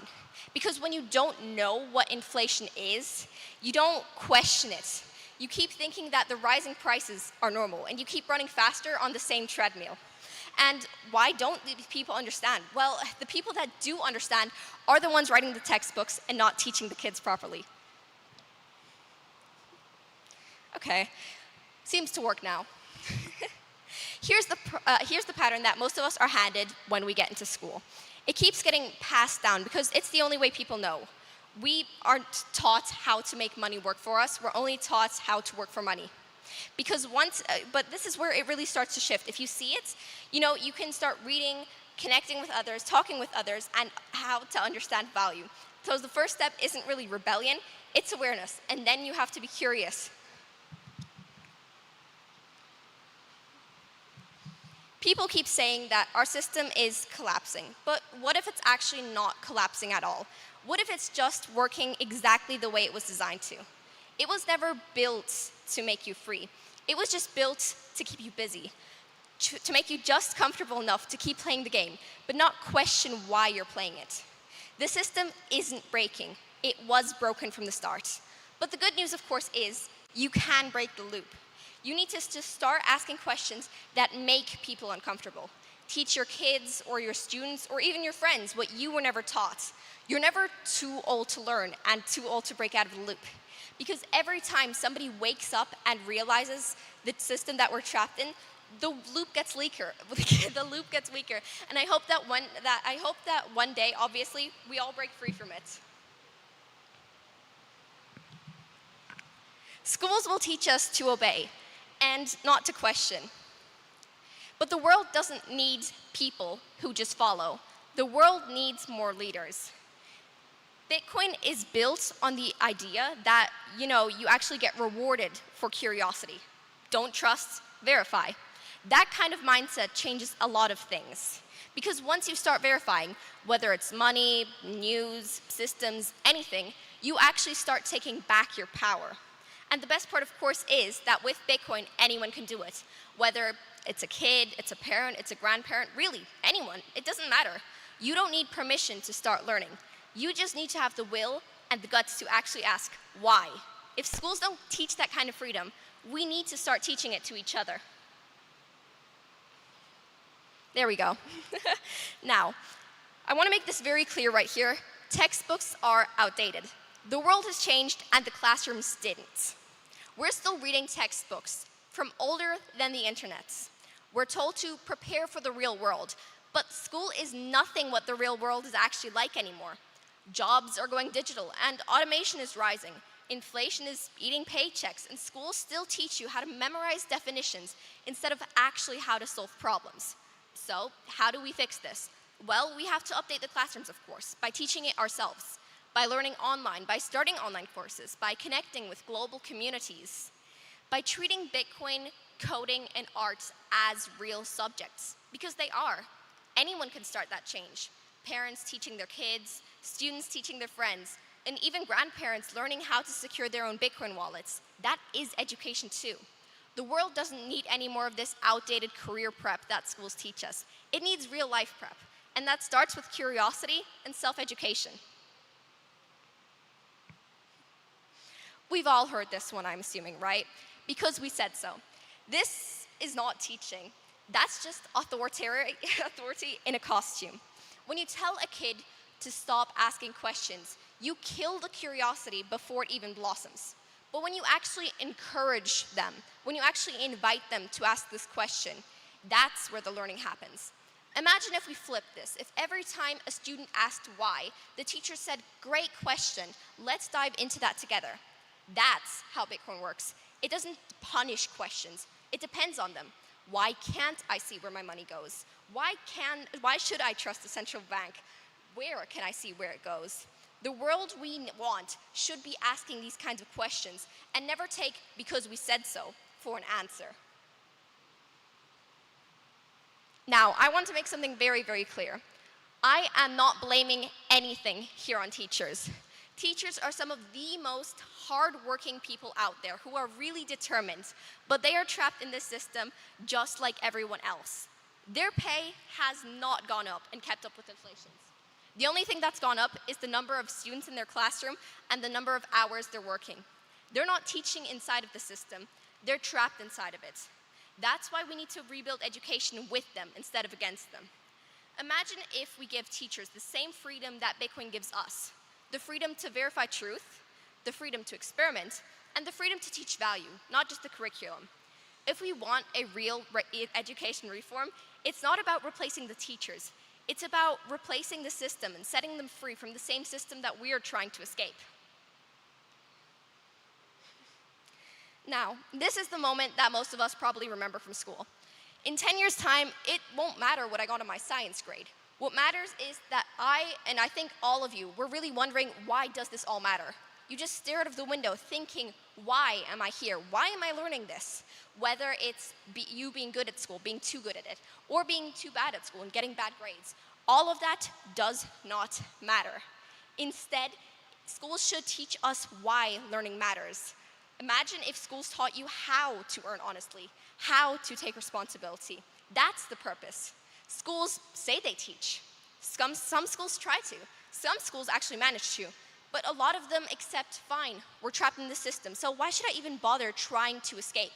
Because when you don't know what inflation is, you don't question it. You keep thinking that the rising prices are normal, and you keep running faster on the same treadmill. And why don't these people understand? Well, the people that do understand are the ones writing the textbooks and not teaching the kids properly. Okay, seems to work now. Here's the pattern that most of us are handed when we get into school. It keeps getting passed down because it's the only way people know. We aren't taught how to make money work for us. We're only taught how to work for money. But this is where it really starts to shift. If you see it, you can start reading, connecting with others, talking with others, and how to understand value. So the first step isn't really rebellion, it's awareness. And then you have to be curious. People keep saying that our system is collapsing, but what if it's actually not collapsing at all? What if it's just working exactly the way it was designed to? It was never built to make you free. It was just built to keep you busy, to make you just comfortable enough to keep playing the game, but not question why you're playing it. The system isn't breaking. It was broken from the start. But the good news, of course, is you can break the loop. You need to just start asking questions that make people uncomfortable. Teach your kids or your students or even your friends what you were never taught. You're never too old to learn and too old to break out of the loop. Because every time somebody wakes up and realizes the system that we're trapped in, the loop gets weaker. The loop gets weaker. And I hope that one day, obviously, we all break free from it. Schools will teach us to obey and not to question. But the world doesn't need people who just follow. The world needs more leaders. Bitcoin is built on the idea that, you actually get rewarded for curiosity. Don't trust, verify. That kind of mindset changes a lot of things. Because once you start verifying, whether it's money, news, systems, anything, you actually start taking back your power. And the best part, of course, is that with Bitcoin, anyone can do it. Whether it's a kid, it's a parent, it's a grandparent, really, anyone. It doesn't matter. You don't need permission to start learning. You just need to have the will and the guts to actually ask why. If schools don't teach that kind of freedom, we need to start teaching it to each other. There we go. Now, I want to make this very clear right here. Textbooks are outdated. The world has changed and the classrooms didn't. We're still reading textbooks from older than the internet. We're told to prepare for the real world, but school is nothing what the real world is actually like anymore. Jobs are going digital and automation is rising. Inflation is eating paychecks, and schools still teach you how to memorize definitions instead of actually how to solve problems. So, how do we fix this? Well, we have to update the classrooms, of course, by teaching it ourselves, by learning online, by starting online courses, by connecting with global communities, by treating Bitcoin, coding, and art as real subjects, because they are. Anyone can start that change. Parents teaching their kids, students teaching their friends, and even grandparents learning how to secure their own Bitcoin wallets. That is education too. The world doesn't need any more of this outdated career prep that schools teach us. It needs real life prep, and that starts with curiosity and self-education. We've all heard this one, I'm assuming, right? Because we said so. This is not teaching. That's just authority in a costume. When you tell a kid to stop asking questions, you kill the curiosity before it even blossoms. But when you actually encourage them, when you actually invite them to ask this question, that's where the learning happens. Imagine if we flipped this. If every time a student asked why, the teacher said, "Great question, let's dive into that together." That's how Bitcoin works. It doesn't punish questions. It depends on them. Why can't I see where my money goes? Why should I trust the central bank? Where can I see where it goes? The world we want should be asking these kinds of questions and never take "because we said so" for an answer. Now, I want to make something very, very clear. I am not blaming anything here on teachers. Teachers are some of the most hardworking people out there who are really determined, but they are trapped in this system just like everyone else. Their pay has not gone up and kept up with inflation. The only thing that's gone up is the number of students in their classroom and the number of hours they're working. They're not teaching inside of the system, they're trapped inside of it. That's why we need to rebuild education with them instead of against them. Imagine if we give teachers the same freedom that Bitcoin gives us. The freedom to verify truth, the freedom to experiment, and the freedom to teach value, not just the curriculum. If we want a real education reform, it's not about replacing the teachers. It's about replacing the system and setting them free from the same system that we are trying to escape. Now, this is the moment that most of us probably remember from school. In 10 years' time, it won't matter what I got on my science grade. What matters is that and I think all of you, were really wondering, why does this all matter? You just stare out of the window thinking, why am I here? Why am I learning this? Whether it's you being good at school, being too good at it, or being too bad at school and getting bad grades, all of that does not matter. Instead, schools should teach us why learning matters. Imagine if schools taught you how to earn honestly, how to take responsibility. That's the purpose. Schools say they teach. Some schools try to. Some schools actually manage to. But a lot of them accept, fine, we're trapped in the system, so why should I even bother trying to escape?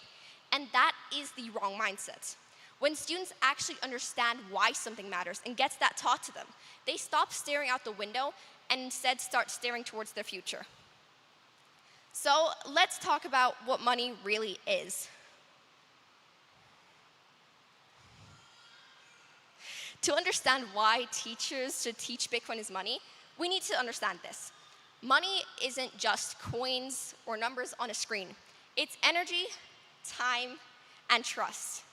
And that is the wrong mindset. When students actually understand why something matters and gets that taught to them, they stop staring out the window and instead start staring towards their future. So let's talk about what money really is. To understand why teachers should teach Bitcoin is money, we need to understand this. Money isn't just coins or numbers on a screen. It's energy, time, and trust.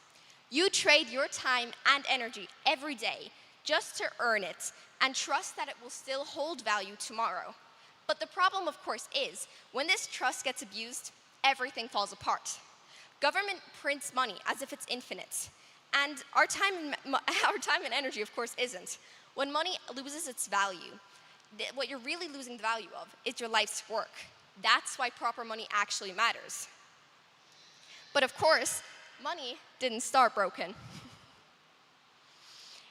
You trade your time and energy every day just to earn it and trust that it will still hold value tomorrow. But the problem, of course, is when this trust gets abused, everything falls apart. Government prints money as if it's infinite. And our time and energy, of course, isn't. When money loses its value, what you're really losing the value of is your life's work. That's why proper money actually matters. But of course, money didn't start broken.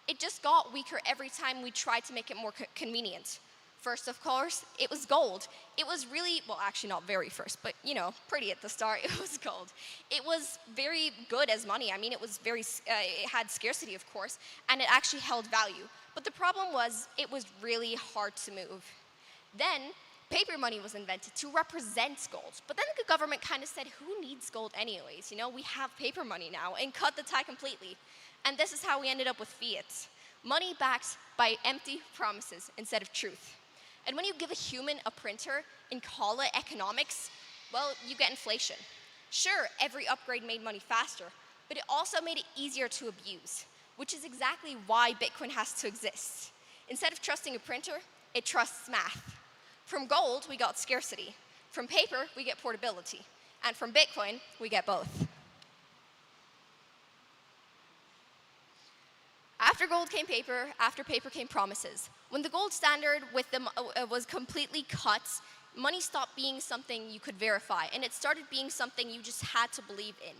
It just got weaker every time we tried to make it more convenient. First, of course, it was gold. It was really, well, actually not very first, but pretty at the start, it was gold. It was very good as money. I mean, it had scarcity, of course, and it actually held value. But the problem was, it was really hard to move. Then, paper money was invented to represent gold. But then the government kind of said, who needs gold anyways? We have paper money now, and cut the tie completely. And this is how we ended up with fiat. Money backed by empty promises instead of truth. And when you give a human a printer and call it economics, well, you get inflation. Sure, every upgrade made money faster, but it also made it easier to abuse, which is exactly why Bitcoin has to exist. Instead of trusting a printer, it trusts math. From gold, we got scarcity. From paper, we get portability. And from Bitcoin, we get both. After gold came paper, after paper came promises. When the gold standard was completely cut, money stopped being something you could verify, and it started being something you just had to believe in.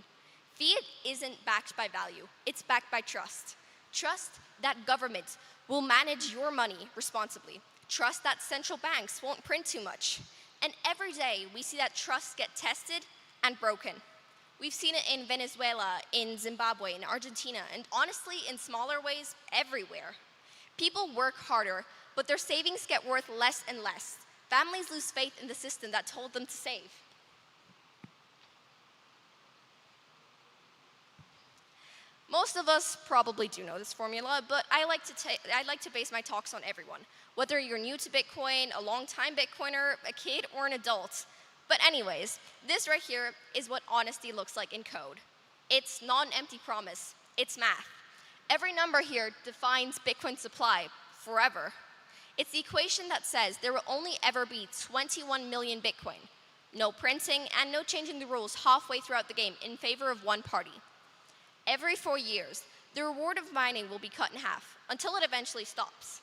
Fiat isn't backed by value, it's backed by trust. Trust that government will manage your money responsibly. Trust that central banks won't print too much. And every day, we see that trust get tested and broken. We've seen it in Venezuela, in Zimbabwe, in Argentina, and honestly, in smaller ways, everywhere. People work harder, but their savings get worth less and less. Families lose faith in the system that told them to save. Most of us probably do know this formula, but I like to base my talks on everyone. Whether you're new to Bitcoin, a long-time Bitcoiner, a kid, or an adult. But anyways, this right here is what honesty looks like in code. It's not an empty promise, it's math. Every number here defines Bitcoin supply forever. It's the equation that says there will only ever be 21 million Bitcoin. No printing and no changing the rules halfway throughout the game in favor of one party. Every 4 years, the reward of mining will be cut in half until it eventually stops.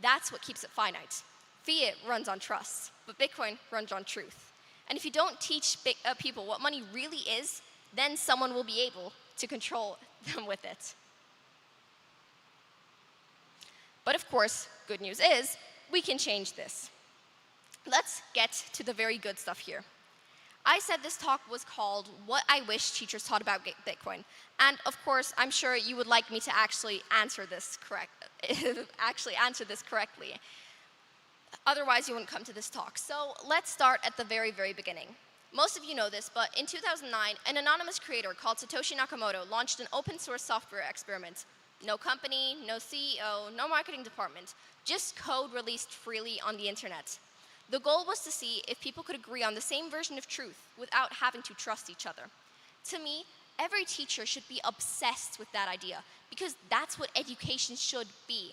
That's what keeps it finite. Fiat runs on trust, but Bitcoin runs on truth. And if you don't teach people what money really is, then someone will be able to control them with it. But of course, good news is, we can change this. Let's get to the very good stuff here. I said this talk was called What I Wish Teachers Taught About Bitcoin. And of course, I'm sure you would like me to actually answer this correctly. Otherwise, you wouldn't come to this talk. So let's start at the very, very beginning. Most of you know this, but in 2009, an anonymous creator called Satoshi Nakamoto launched an open source software experiment. No company, no CEO, no marketing department, just code released freely on the internet. The goal was to see if people could agree on the same version of truth without having to trust each other. To me, every teacher should be obsessed with that idea because that's what education should be.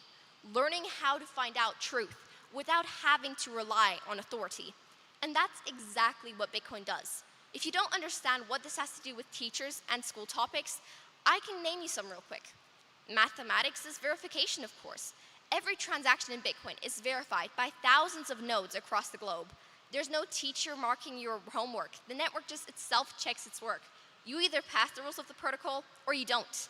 Learning how to find out truth without having to rely on authority. And that's exactly what Bitcoin does. If you don't understand what this has to do with teachers and school topics, I can name you some real quick. Mathematics is verification, of course. Every transaction in Bitcoin is verified by thousands of nodes across the globe. There's no teacher marking your homework. The network just itself checks its work. You either pass the rules of the protocol or you don't.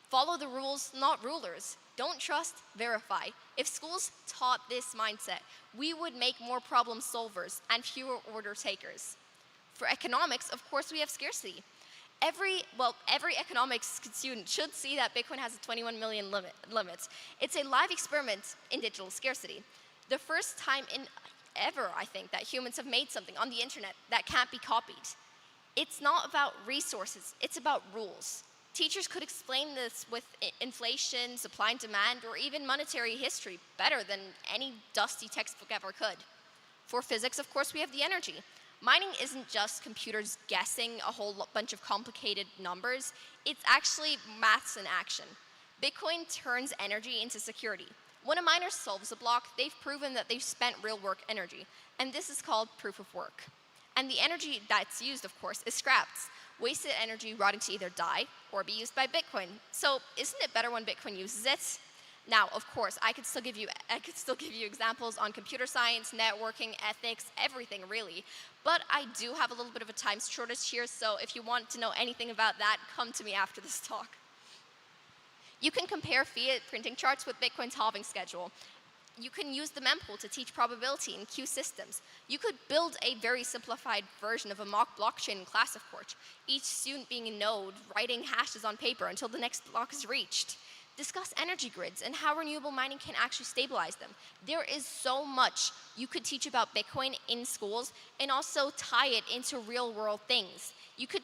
Follow the rules, not rulers. Don't trust, verify. If schools taught this mindset, we would make more problem solvers and fewer order takers. For economics, of course, we have scarcity. Every economics student should see that Bitcoin has a 21 million limit. It's a live experiment in digital scarcity. The first time in ever, I think, that humans have made something on the internet that can't be copied. It's not about resources, it's about rules. Teachers could explain this with inflation, supply and demand, or even monetary history better than any dusty textbook ever could. For physics, of course, we have the energy. Mining isn't just computers guessing a whole bunch of complicated numbers, it's actually maths in action. Bitcoin turns energy into security. When a miner solves a block, they've proven that they've spent real work energy, and this is called proof of work. And the energy that's used, of course, is scraps. Wasted energy rotting to either die or be used by Bitcoin. So isn't it better when Bitcoin uses it? Now, of course, I could still give you examples on computer science, networking, ethics, everything really. But I do have a little bit of a time shortage here, so if you want to know anything about that, come to me after this talk. You can compare fiat printing charts with Bitcoin's halving schedule. You can use the mempool to teach probability in Q systems. You could build a very simplified version of a mock blockchain in class, of course, each student being a node, writing hashes on paper until the next block is reached. Discuss energy grids and how renewable mining can actually stabilize them. There is so much you could teach about Bitcoin in schools and also tie it into real-world things. You could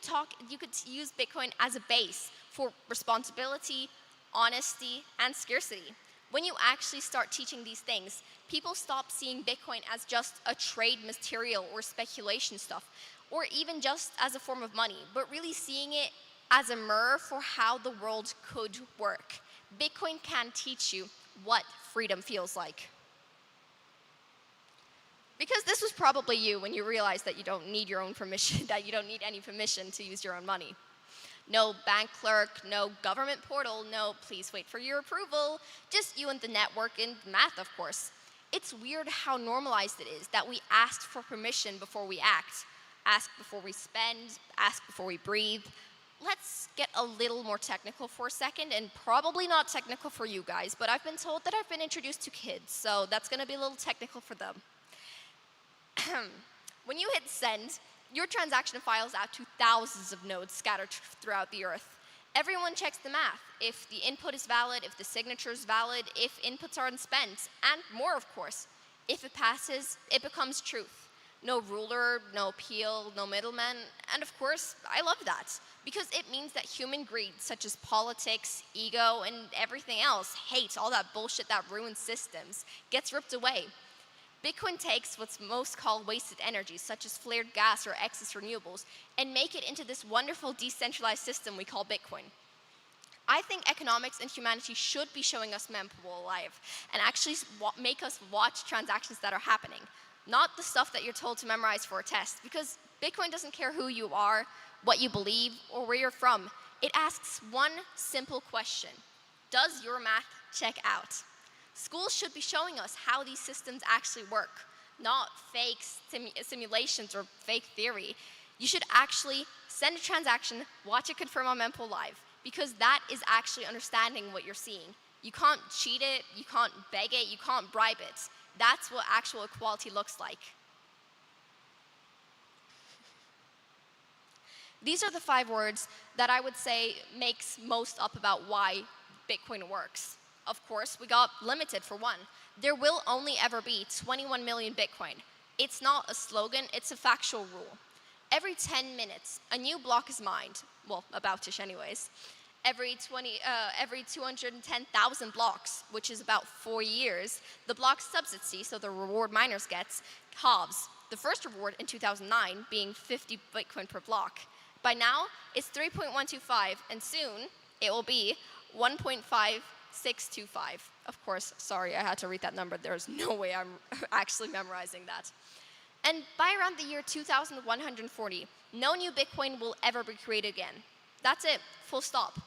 use Bitcoin as a base for responsibility, honesty, and scarcity. When you actually start teaching these things, people stop seeing Bitcoin as just a trade material or speculation stuff, or even just as a form of money, but really seeing it as a mirror for how the world could work. Bitcoin can teach you what freedom feels like. Because this was probably you when you realized that you don't need your own permission, that you don't need any permission to use your own money. No bank clerk, no government portal, no please wait for your approval, just you and the network and math, of course. It's weird how normalized it is that we ask for permission before we act, ask before we spend, ask before we breathe. Let's get a little more technical for a second, and probably not technical for you guys, but I've been told that I've been introduced to kids, so that's gonna be a little technical for them. When you hit send, your transaction files out to thousands of nodes scattered throughout the earth. Everyone checks the math, if the input is valid, if the signature is valid, if inputs are unspent, and more, of course. If it passes, it becomes truth. No ruler, no appeal, no middleman, and of course, I love that, because it means that human greed, such as politics, ego, and everything else, hate, all that bullshit that ruins systems, gets ripped away. Bitcoin takes what's most called wasted energy, such as flared gas or excess renewables, and make it into this wonderful decentralized system we call Bitcoin. I think economics and humanity should be showing us mempool live and actually make us watch transactions that are happening, not the stuff that you're told to memorize for a test, because Bitcoin doesn't care who you are, what you believe, or where you're from. It asks one simple question: does your math check out? Schools should be showing us how these systems actually work, not fake simulations or fake theory. You should actually send a transaction, watch it confirm on mempool live, because that is actually understanding what you're seeing. You can't cheat it, you can't beg it, you can't bribe it. That's what actual equality looks like. These are the 5 words that I would say makes most up about why Bitcoin works. Of course, we got limited for one. There will only ever be 21 million Bitcoin. It's not a slogan, it's a factual rule. Every 10 minutes, a new block is mined. Well, about-ish anyways. Every 210,000 blocks, which is about 4 years, the block subsidy, so the reward miners gets, halves. The first reward in 2009 being 50 Bitcoin per block. By now, it's 3.125, and soon it will be 1.5625. Of course, sorry, I had to read that number. There's no way I'm actually memorizing that. And by around the year 2140, no new Bitcoin will ever be created again. That's it, full stop.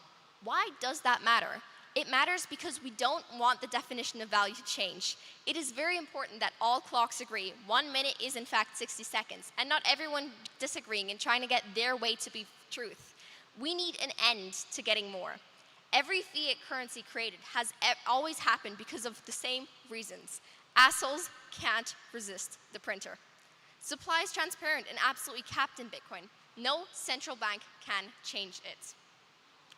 Why does that matter? It matters because we don't want the definition of value to change. It is very important that all clocks agree 1 minute is in fact 60 seconds, and not everyone disagreeing and trying to get their way to be truth. We need an end to getting more. Every fiat currency created has always happened because of the same reasons. Assholes can't resist the printer. Supply is transparent and absolutely capped in Bitcoin. No central bank can change it.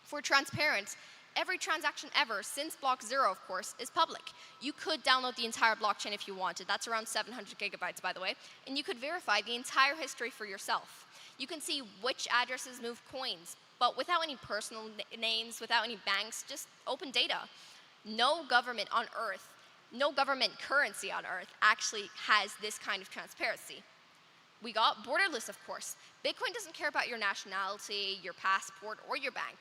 For transparent, every transaction ever, since block 0, of course, is public. You could download the entire blockchain if you wanted. That's around 700 gigabytes, by the way. And you could verify the entire history for yourself. You can see which addresses move coins, but without any personal names, without any banks, just open data. No government on Earth, no government currency on Earth actually has this kind of transparency. We got borderless, of course. Bitcoin doesn't care about your nationality, your passport, or your bank.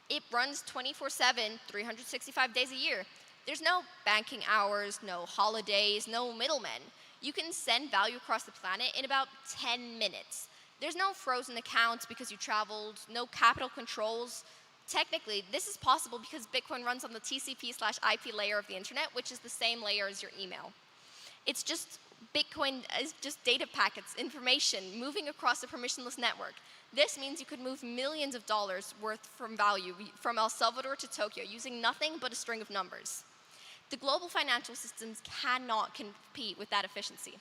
It runs 24/7, 365 days a year. There's no banking hours, no holidays, no middlemen. You can send value across the planet in about 10 minutes. There's no frozen accounts because you traveled, no capital controls. Technically, this is possible because Bitcoin runs on the TCP/IP layer of the internet, which is the same layer as your email. It's just Bitcoin is just data packets, information moving across a permissionless network. This means you could move millions of dollars worth from value from El Salvador to Tokyo using nothing but a string of numbers. The global financial systems cannot compete with that efficiency.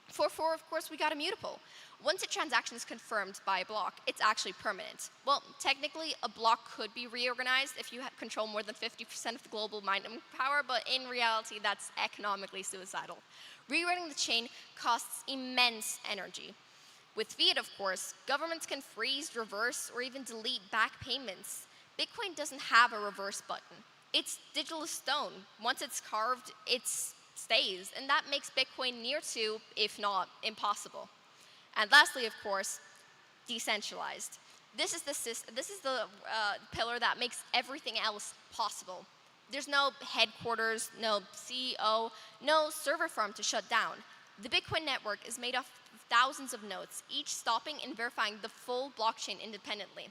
For 4, of course, we got immutable. Once a transaction is confirmed by a block, it's actually permanent. Well, technically, a block could be reorganized if you control more than 50% of the global mining power, but in reality, that's economically suicidal. Rewriting the chain costs immense energy. With fiat, of course, governments can freeze, reverse, or even delete back payments. Bitcoin doesn't have a reverse button. It's digital as stone. Once it's carved, it stays, and that makes Bitcoin near to, if not impossible. And lastly, of course, decentralized. This is the pillar that makes everything else possible. There's no headquarters, no CEO, no server farm to shut down. The Bitcoin network is made up of thousands of nodes, each stopping and verifying the full blockchain independently.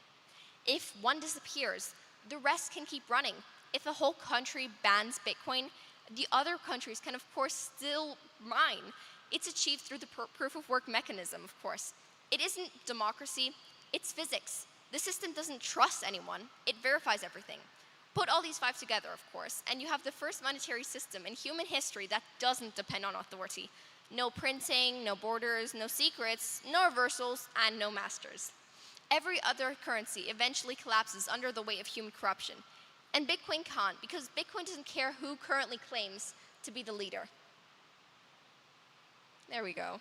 If one disappears, the rest can keep running. If a whole country bans Bitcoin, the other countries can, of course, still mine. It's achieved through the proof of work mechanism, of course. It isn't democracy, it's physics. The system doesn't trust anyone, it verifies everything. Put all these 5 together, of course, and you have the first monetary system in human history that doesn't depend on authority. No printing, no borders, no secrets, no reversals, and no masters. Every other currency eventually collapses under the weight of human corruption. And Bitcoin can't, because Bitcoin doesn't care who currently claims to be the leader. There we go.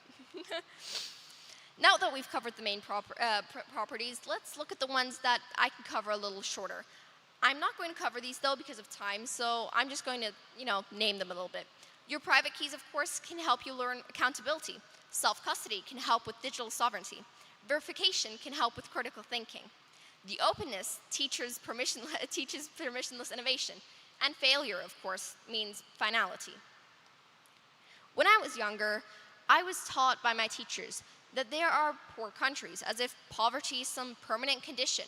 Now that we've covered the main properties, let's look at the ones that I can cover a little shorter. I'm not going to cover these, though, because of time, so I'm just going to, name them a little bit. Your private keys, of course, can help you learn accountability. Self-custody can help with digital sovereignty. Verification can help with critical thinking. The openness teaches permissionless innovation. And failure, of course, means finality. When I was younger, I was taught by my teachers that there are poor countries, as if poverty is some permanent condition.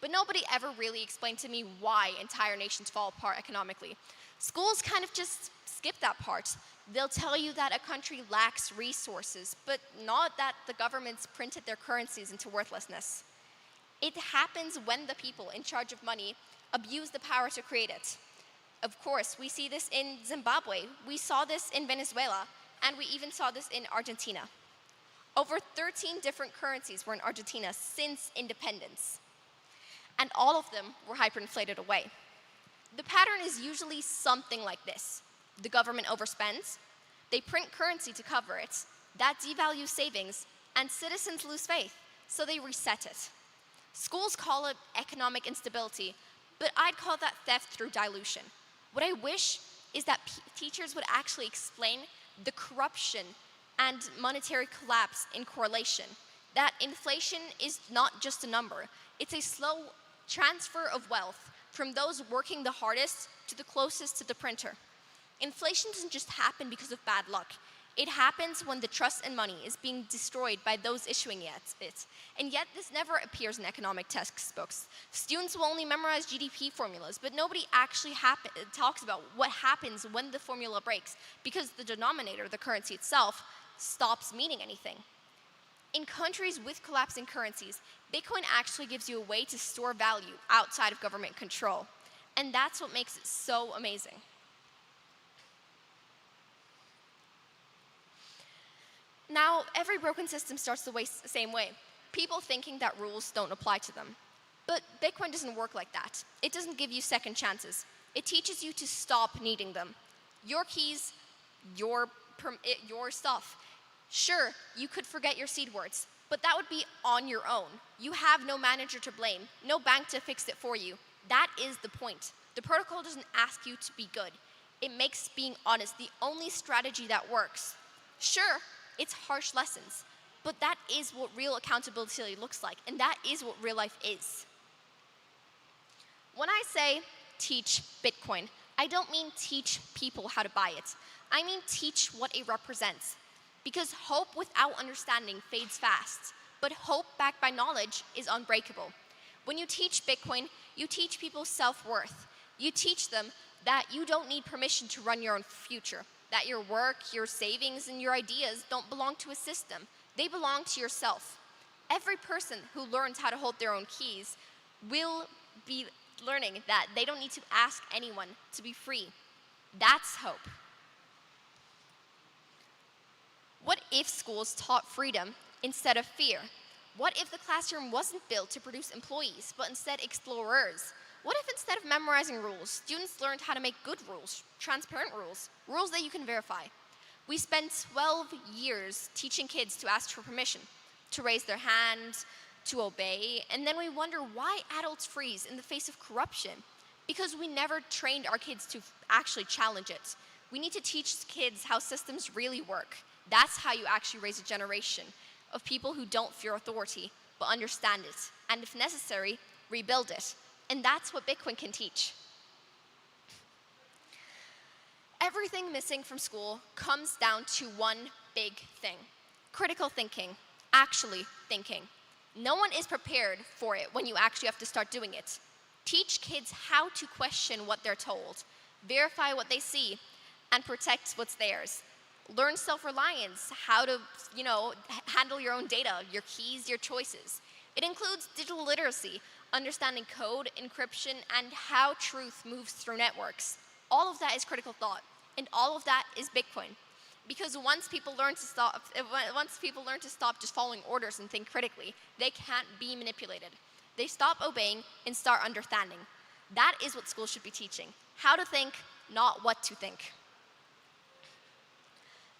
But nobody ever really explained to me why entire nations fall apart economically. Schools kind of just skip that part. They'll tell you that a country lacks resources, but not that the governments printed their currencies into worthlessness. It happens when the people in charge of money abuse the power to create it. Of course, we see this in Zimbabwe, we saw this in Venezuela, and we even saw this in Argentina. Over 13 different currencies were in Argentina since independence, and all of them were hyperinflated away. The pattern is usually something like this. The government overspends, they print currency to cover it, that devalues savings, and citizens lose faith. so they reset it. Schools call it economic instability, but I'd call that theft through dilution. What I wish is that teachers would actually explain the corruption and monetary collapse in correlation. That inflation is not just a number, it's a slow transfer of wealth from those working the hardest to the closest to the printer. Inflation doesn't just happen because of bad luck. It happens when the trust in money is being destroyed by those issuing it. And yet this never appears in economic textbooks. Students will only memorize GDP formulas, but nobody actually talks about what happens when the formula breaks, because the denominator, the currency itself, stops meaning anything. In countries with collapsing currencies, Bitcoin actually gives you a way to store value outside of government control. And that's what makes it so amazing. Now, every broken system starts the same way. People thinking that rules don't apply to them. But Bitcoin doesn't work like that. It doesn't give you second chances. It teaches you to stop needing them. Your keys, your stuff. Sure, you could forget your seed words, but that would be on your own. You have no manager to blame, no bank to fix it for you. That is the point. The protocol doesn't ask you to be good. It makes being honest the only strategy that works. Sure, it's harsh lessons, but that is what real accountability looks like, and that is what real life is. When I say teach Bitcoin, I don't mean teach people how to buy it. I mean teach what it represents. Because hope without understanding fades fast, but hope backed by knowledge is unbreakable. When you teach Bitcoin, you teach people self-worth. You teach them that you don't need permission to run your own future, that your work, your savings, and your ideas don't belong to a system. They belong to yourself. Every person who learns how to hold their own keys will be learning that they don't need to ask anyone to be free. That's hope. What if schools taught freedom instead of fear? What if the classroom wasn't built to produce employees, but instead explorers? What if instead of memorizing rules, students learned how to make good rules, transparent rules, rules that you can verify? We spent 12 years teaching kids to ask for permission, to raise their hand, to obey, and then we wonder why adults freeze in the face of corruption. Because we never trained our kids to actually challenge it. We need to teach kids how systems really work. That's how you actually raise a generation of people who don't fear authority, but understand it, and if necessary, rebuild it. And that's what Bitcoin can teach. Everything missing from school comes down to one big thing: critical thinking, actually thinking. No one is prepared for it when you actually have to start doing it. Teach kids how to question what they're told, verify what they see, and protect what's theirs. Learn self-reliance, how to, handle your own data, your keys, your choices. It includes digital literacy, understanding code, encryption, and how truth moves through networks. All of that is critical thought, and all of that is Bitcoin. Because once people learn to stop just following orders and think critically, they can't be manipulated. They stop obeying and start understanding. That is what schools should be teaching: how to think, not what to think.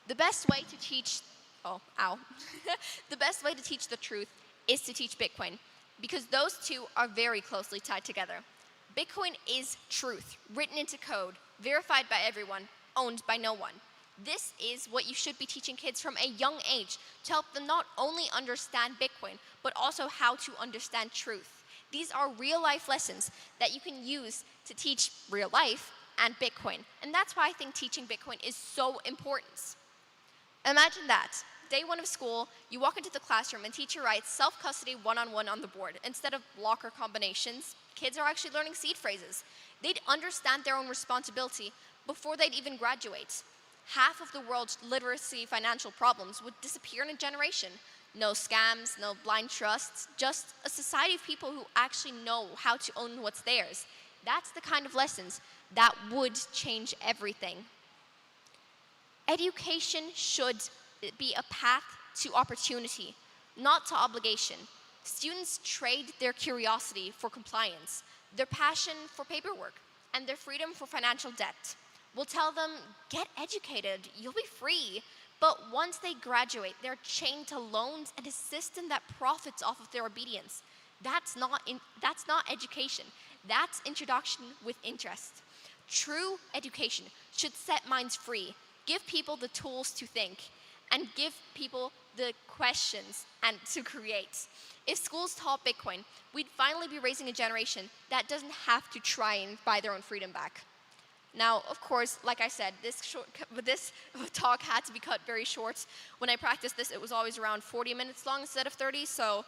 The best way to teach, the best way to teach the truth is to teach Bitcoin, because those two are very closely tied together. Bitcoin is truth, written into code, verified by everyone, owned by no one. This is what you should be teaching kids from a young age to help them not only understand Bitcoin, but also how to understand truth. These are real-life lessons that you can use to teach real life and Bitcoin. And that's why I think teaching Bitcoin is so important. Imagine that. Day one of school, you walk into the classroom and teacher writes self-custody one-on-one on the board. Instead of blocker combinations, kids are actually learning seed phrases. They'd understand their own responsibility before they'd even graduate. Half of the world's literacy financial problems would disappear in a generation. No scams, no blind trusts, just a society of people who actually know how to own what's theirs. That's the kind of lessons that would change everything. Education should be a path to opportunity, not to obligation. Students trade their curiosity for compliance, their passion for paperwork, and their freedom for financial debt. We'll tell them, get educated, you'll be free, But once they graduate, they're chained to loans and a system that profits off of their obedience. That's not education. That's introduction with interest. True education should set minds free, give people the tools to think, and give people the questions and to create. If schools taught Bitcoin, we'd finally be raising a generation that doesn't have to try and buy their own freedom back. Now, of course, like I said, this talk had to be cut very short. When I practiced this, it was always around 40 minutes long instead of 30, so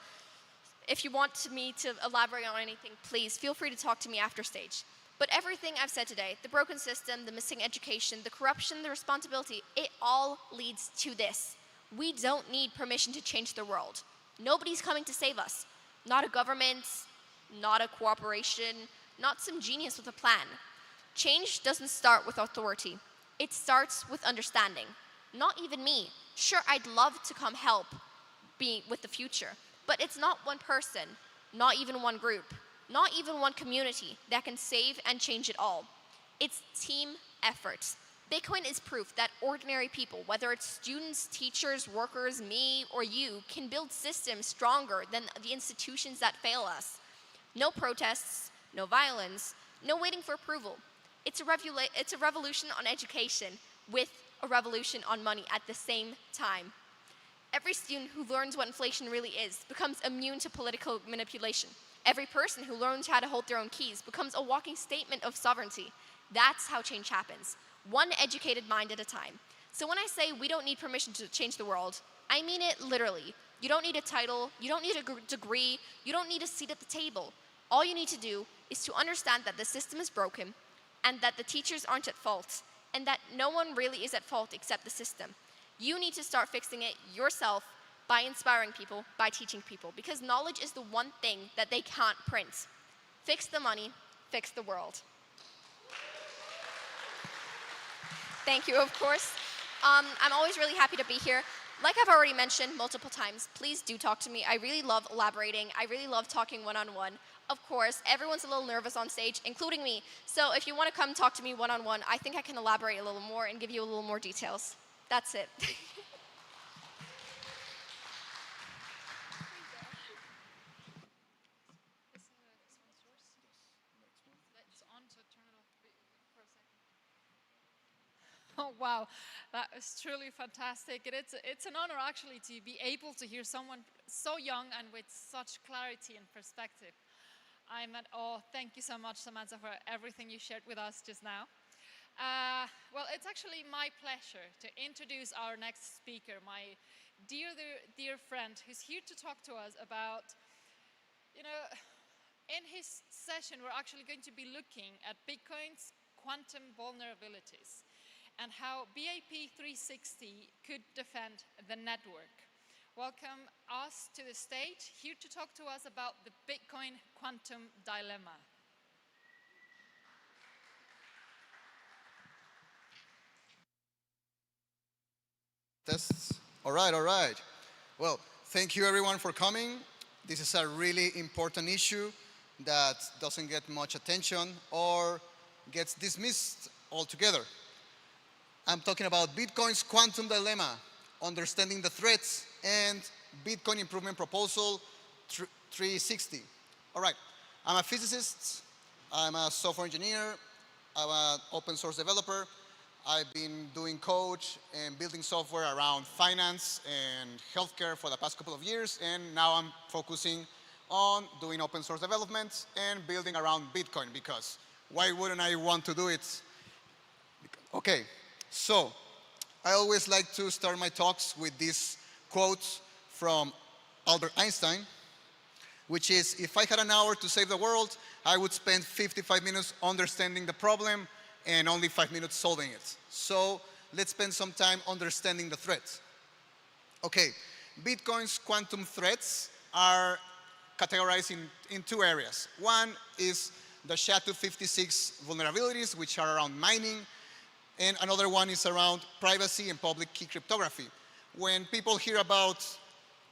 if you want me to elaborate on anything, please feel free to talk to me after stage. But everything I've said today, the broken system, the missing education, the corruption, the responsibility, it all leads to this. We don't need permission to change the world. Nobody's coming to save us. Not a government, not a corporation, not some genius with a plan. Change doesn't start with authority. It starts with understanding. Not even me. Sure, I'd love to come help with the future, but it's not one person, not even one group, not even one community that can save and change it all. It's team effort. Bitcoin is proof that ordinary people, whether it's students, teachers, workers, me, or you, can build systems stronger than the institutions that fail us. No protests, no violence, no waiting for approval. It's a revolution on education with a revolution on money at the same time. Every student who learns what inflation really is becomes immune to political manipulation. Every person who learns how to hold their own keys becomes a walking statement of sovereignty. That's how change happens, one educated mind at a time. So when I say we don't need permission to change the world, I mean it literally. You don't need a title, you don't need a degree, you don't need a seat at the table. All you need to do is to understand that the system is broken, and that the teachers aren't at fault, and that no one really is at fault except the system. You need to start fixing it yourself by inspiring people, by teaching people, because knowledge is the one thing that they can't print. Fix the money, fix the world. Thank you, of course. I'm always really happy to be here. Like I've already mentioned multiple times, please do talk to me. I really love elaborating. I really love talking one-on-one. Of course, everyone's a little nervous on stage, including me. So if you want to come talk to me one-on-one, I think I can elaborate a little more and give you a little more details. That's it. Oh, wow, that is truly fantastic. It's an honor actually to be able to hear someone so young and with such clarity and perspective. I'm at awe. Thank you so much, Samantha, for everything you shared with us just now. Well, it's actually my pleasure to introduce our next speaker, my dear friend, who's here to talk to us about, in his session, we're actually going to be looking at Bitcoin's quantum vulnerabilities and how BIP 360 could defend the network. Welcome us to the stage, here to talk to us about the Bitcoin quantum dilemma. Tests. All right. Well, thank you everyone for coming. This is a really important issue that doesn't get much attention or gets dismissed altogether. I'm talking about Bitcoin's quantum dilemma, understanding the threats, and Bitcoin improvement proposal 360. All right, I'm a physicist, I'm a software engineer, I'm an open source developer. I've been doing code and building software around finance and healthcare for the past couple of years, and now I'm focusing on doing open source development and building around Bitcoin, because why wouldn't I want to do it? Okay, so I always like to start my talks with this quote from Albert Einstein, which is, if I had an hour to save the world, I would spend 55 minutes understanding the problem and only 5 minutes solving it. So let's spend some time understanding the threats. Okay, Bitcoin's quantum threats are categorized in two areas. One is the SHA-256 vulnerabilities, which are around mining, and another one is around privacy and public key cryptography. When people hear about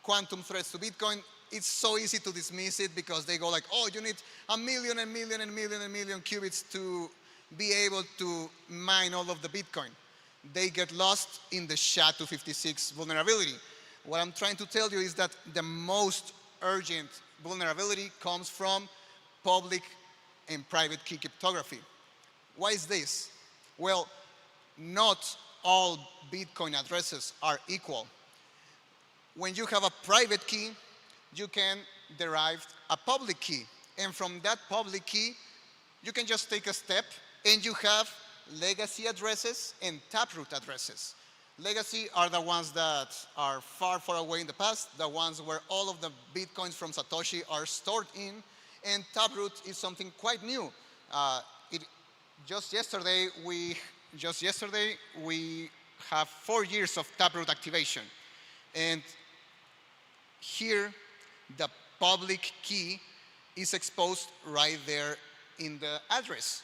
quantum threats to Bitcoin, it's so easy to dismiss it because they go like, oh, you need a million qubits to be able to mine all of the Bitcoin. they get lost in the SHA-256 vulnerability. What I'm trying to tell you is that the most urgent vulnerability comes from public and private key cryptography. Why is this? Well, not all Bitcoin addresses are equal. When you have a private key, you can derive a public key. And from that public key, you can just take a step and you have legacy addresses and taproot addresses. Legacy are the ones that are far, far away in the past, the ones where all of the Bitcoins from Satoshi are stored in, and taproot is something quite new. Just yesterday, we have 4 years of taproot activation. And here, the public key is exposed right there in the address.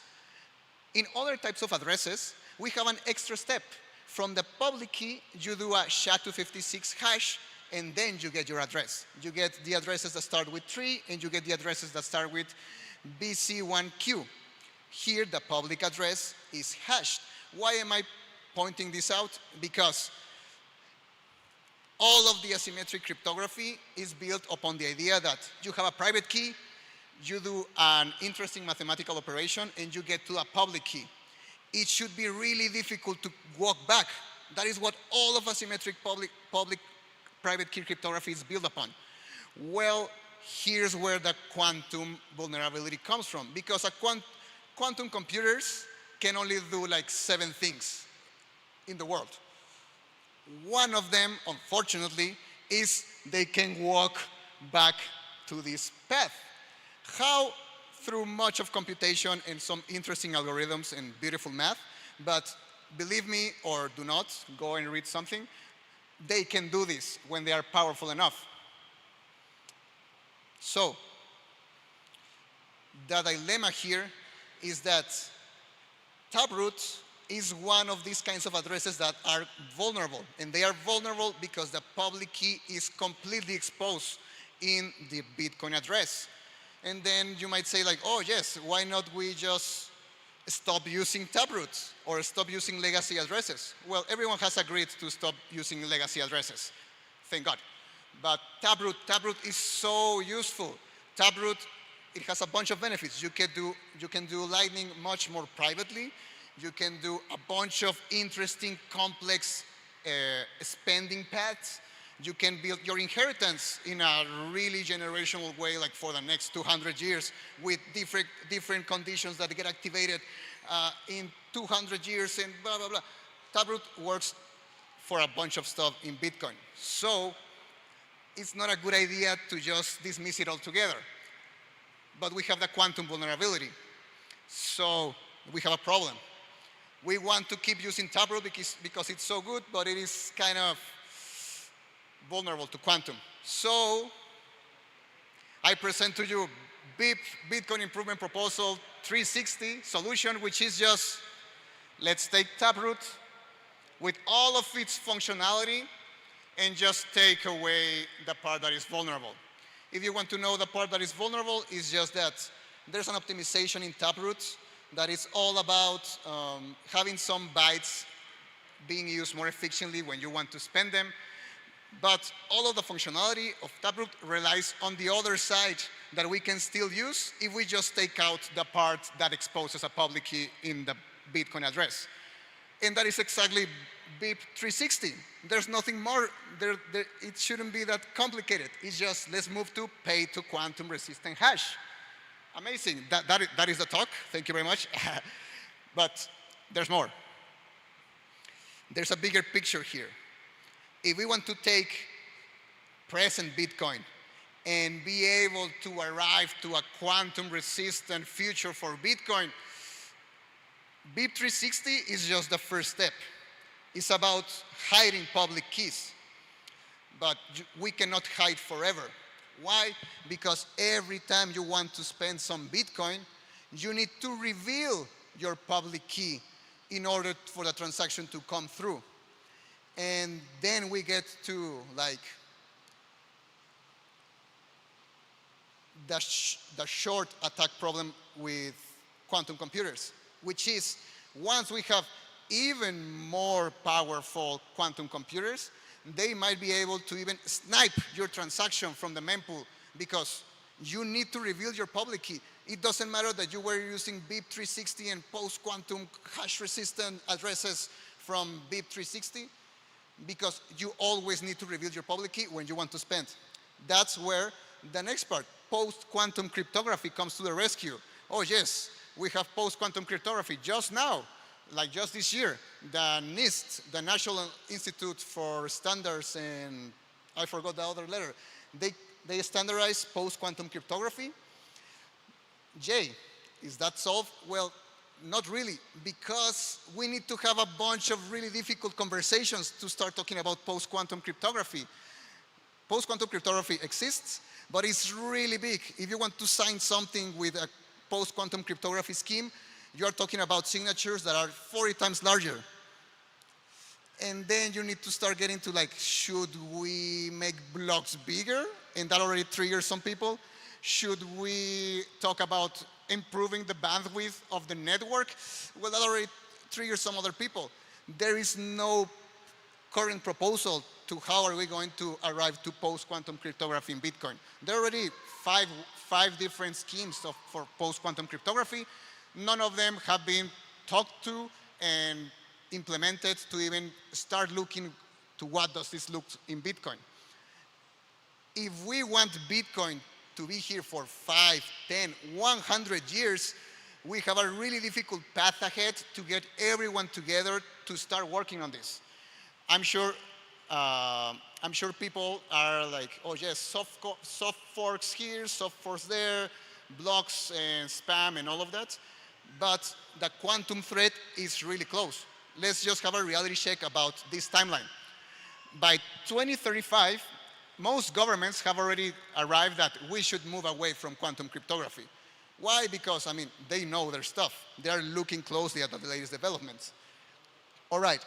In other types of addresses, we have an extra step. From the public key, you do a SHA-256 hash, and then you get your address. You get the addresses that start with 3, and you get the addresses that start with BC1Q. Here, the public address is hashed. Why am I pointing this out? Because all of the asymmetric cryptography is built upon the idea that you have a private key, you do an interesting mathematical operation, and you get to a public key. It should be really difficult to walk back. That is what all of asymmetric public-private key cryptography is built upon. Well, here's where the quantum vulnerability comes from, because quantum computers can only do like 7 things in the world. One of them, unfortunately, is they can walk back to this path. How? Through much of computation and some interesting algorithms and beautiful math, but believe me or do not, go and read something, they can do this when they are powerful enough. So, the dilemma here is that taproot is one of these kinds of addresses that are vulnerable, and they are vulnerable because the public key is completely exposed in the Bitcoin address. And then you might say like, oh yes, why not we just stop using taproot or stop using legacy addresses? Well, everyone has agreed to stop using legacy addresses, thank God. But taproot is so useful. Taproot, it has a bunch of benefits. You can do Lightning much more privately. You can do a bunch of interesting, complex spending paths. You can build your inheritance in a really generational way, like for the next 200 years, with different conditions that get activated in 200 years and blah, blah, blah. Taproot works for a bunch of stuff in Bitcoin. So it's not a good idea to just dismiss it altogether. But we have the quantum vulnerability. So we have a problem. We want to keep using taproot because it's so good, but it is kind of vulnerable to quantum. So I present to you Bitcoin Improvement Proposal 360 solution, which is just, let's take taproot with all of its functionality and just take away the part that is vulnerable. If you want to know the part that is vulnerable, it's just that there's an optimization in taproot that is all about having some bytes being used more efficiently when you want to spend them. But all of the functionality of taproot relies on the other side that we can still use if we just take out the part that exposes a public key in the Bitcoin address. And that is exactly BIP 360. There's nothing more, it shouldn't be that complicated. It's just, let's move to pay to quantum resistant hash. Amazing, that is the talk, thank you very much. But there's more. There's a bigger picture here. If we want to take present Bitcoin and be able to arrive to a quantum resistant future for Bitcoin, BIP 360 is just the first step. It's about hiding public keys. But we cannot hide forever. Why? Because every time you want to spend some Bitcoin, you need to reveal your public key in order for the transaction to come through. And then we get to like the short attack problem with quantum computers, which is once we have even more powerful quantum computers, they might be able to even snipe your transaction from the mempool because you need to reveal your public key. It doesn't matter that you were using BIP360 and post-quantum hash-resistant addresses from BIP360 because you always need to reveal your public key when you want to spend. That's where the next part, post-quantum cryptography, comes to the rescue. Oh yes, we have post-quantum cryptography just now, like just this year. The NIST, the National Institute for Standards, and I forgot the other letter, they standardize post-quantum cryptography. Jay, is that solved? Well, not really, because we need to have a bunch of really difficult conversations to start talking about post-quantum cryptography. Post-quantum cryptography exists, but it's really big. If you want to sign something with a post-quantum cryptography scheme, you are talking about signatures that are 40 times larger. And then you need to start getting to like, should we make blocks bigger? And that already triggers some people. Should we talk about improving the bandwidth of the network? Well, that already triggers some other people. There is no current proposal to how are we going to arrive to post-quantum cryptography in Bitcoin. There are already five different schemes for post-quantum cryptography. None of them have been talked to and implemented to even start looking to what does this look in Bitcoin. If we want Bitcoin to be here for 5, 10, 100 years, we have a really difficult path ahead to get everyone together to start working on this. I'm sure people are like, oh yes, soft forks here, soft forks there, blocks and spam and all of that. But the quantum threat is really close. Let's just have a reality check about this timeline. By 2035, most governments have already arrived that we should move away from quantum cryptography. Why? Because, I mean, they know their stuff. They are looking closely at the latest developments. All right.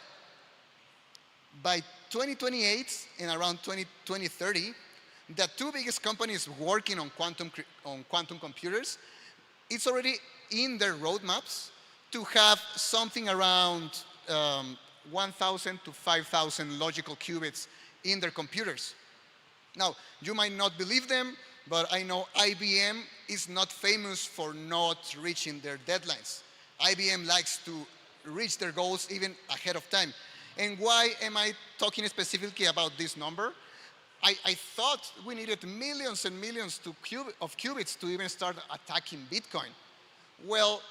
By 2028 and around 2030, the two biggest companies working on quantum computers, it's already in their roadmaps to have something around 1,000 to 5,000 logical qubits in their computers. Now, you might not believe them, but I know IBM is not famous for not reaching their deadlines. IBM likes to reach their goals even ahead of time. And why am I talking specifically about this number? I thought we needed millions and millions of qubits to even start attacking Bitcoin. Well,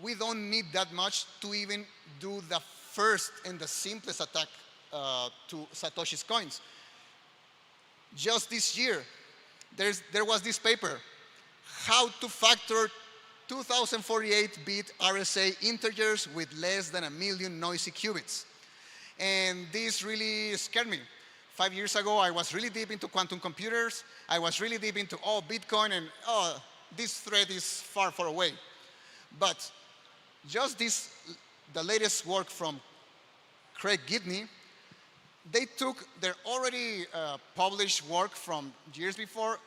we don't need that much to even do the first and the simplest attack to Satoshi's coins. Just this year, there was this paper, how to factor 2048-bit RSA integers with less than 1 million noisy qubits. And this really scared me. 5 years ago, I was really deep into quantum computers. I was really deep into, Bitcoin, and this threat is far, far away. But just the latest work from Craig Gidney, they took their already published work from years before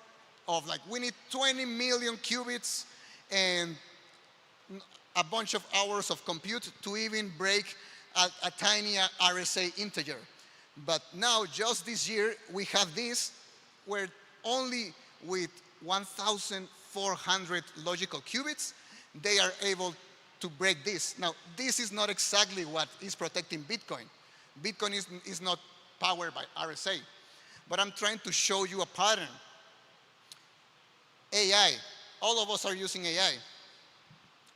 of like, we need 20 million qubits and a bunch of hours of compute to even break a tiny RSA integer. But now, just this year, we have this where only with 1,400 logical qubits, they are able to break this. Now, this is not exactly what is protecting Bitcoin. Bitcoin is not powered by RSA. But I'm trying to show you a pattern. AI. All of us are using AI,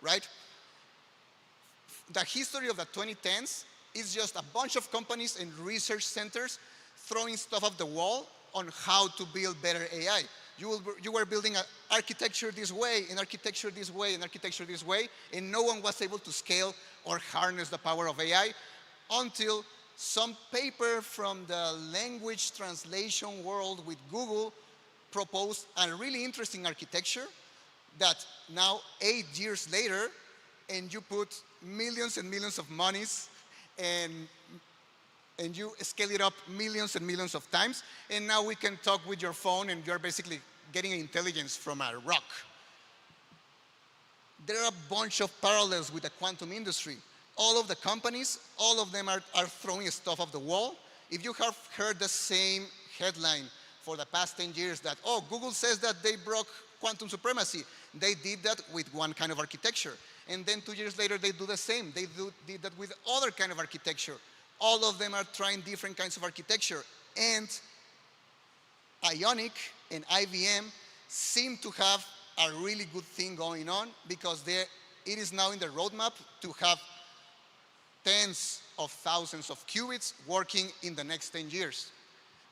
right? The history of the 2010s is just a bunch of companies and research centers throwing stuff off the wall on how to build better AI. You were building an architecture this way, an architecture this way, an architecture this way, and no one was able to scale or harness the power of AI until some paper from the language translation world with Google proposed a really interesting architecture that now, 8 years later, and you put millions and millions of monies and you scale it up millions and millions of times, and now we can talk with your phone and you're basically getting intelligence from a rock. There are a bunch of parallels with the quantum industry. all of the companies, all of them are throwing stuff off the wall. If you have heard the same headline for the past 10 years that, oh, Google says that they broke quantum supremacy. They did that with one kind of architecture. And then 2 years later, they do the same. They did that with other kind of architecture. All of them are trying different kinds of architecture. And Ionic and IBM seem to have a really good thing going on because it is now in the roadmap to have tens of thousands of qubits working in the next 10 years.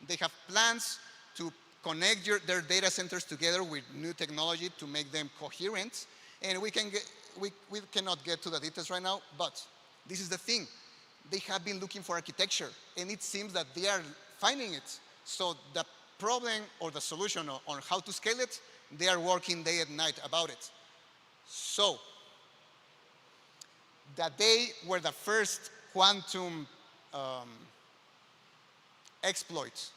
They have plans to connect their data centers together with new technology to make them coherent. And we cannot get to the details right now, but this is the thing. They have been looking for architecture, and it seems that they are finding it. So the problem or the solution on how to scale it, they are working day and night about it. So the day where the first quantum exploit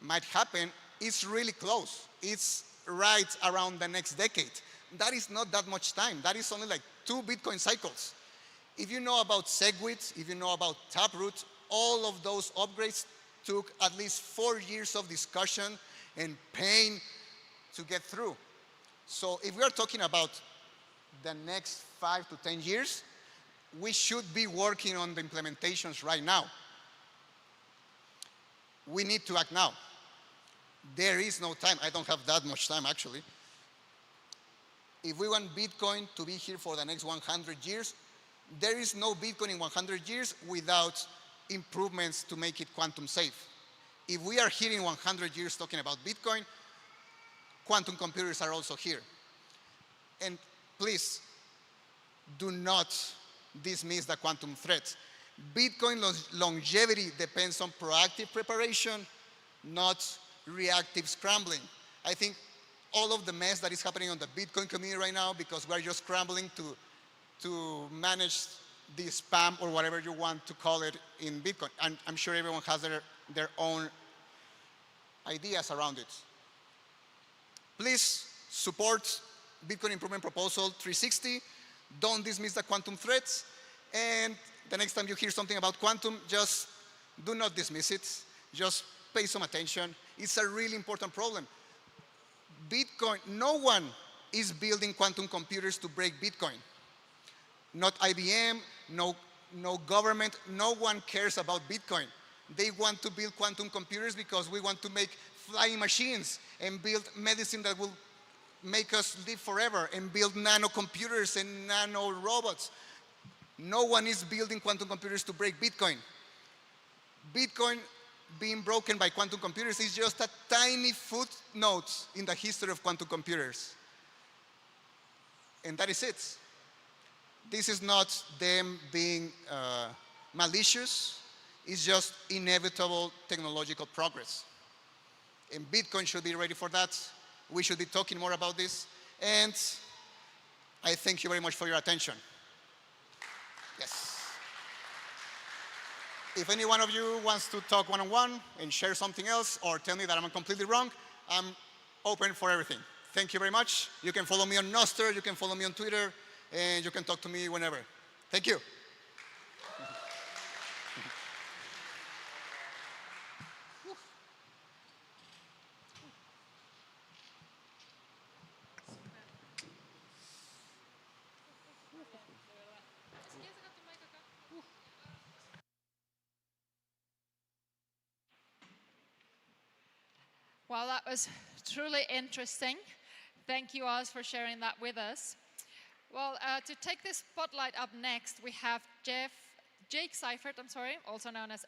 might happen is really close. It's right around the next decade. That is not that much time. That is only like 2 Bitcoin cycles. If you know about SegWit, if you know about Taproot, all of those upgrades took at least 4 years of discussion and pain to get through. So if we are talking about the next 5 to 10 years, we should be working on the implementations right now. We need to act now. There is no time. I don't have that much time, actually. If we want Bitcoin to be here for the next 100 years, there is no Bitcoin in 100 years without improvements to make it quantum safe. If we are here in 100 years talking about Bitcoin, quantum computers are also here. And please, do not dismiss the quantum threat. Bitcoin longevity depends on proactive preparation, not reactive scrambling. I think all of the mess that is happening on the Bitcoin community right now because we're just scrambling to manage the spam or whatever you want to call it in Bitcoin. And I'm sure everyone has their own ideas around it. Please support Bitcoin Improvement Proposal 360. Don't dismiss the quantum threats. And the next time you hear something about quantum, just do not dismiss it. Just pay some attention. It's a really important problem. Bitcoin, no one is building quantum computers to break Bitcoin. Not IBM, no government, no one cares about Bitcoin. They want to build quantum computers because we want to make flying machines and build medicine that will make us live forever and build nanocomputers and nano robots. No one is building quantum computers to break Bitcoin. Bitcoin being broken by quantum computers is just a tiny footnote in the history of quantum computers. And that is it. This is not them being malicious. It's just inevitable technological progress. And Bitcoin should be ready for that. We should be talking more about this. And I thank you very much for your attention. Yes. If any one of you wants to talk one-on-one and share something else or tell me that I'm completely wrong, I'm open for everything. Thank you very much. You can follow me on Nostr, you can follow me on Twitter, and you can talk to me whenever. Thank you. Well, that was truly interesting. Thank you all for sharing that with us. Well, to take this spotlight up next, we have Jake Seifert, also known as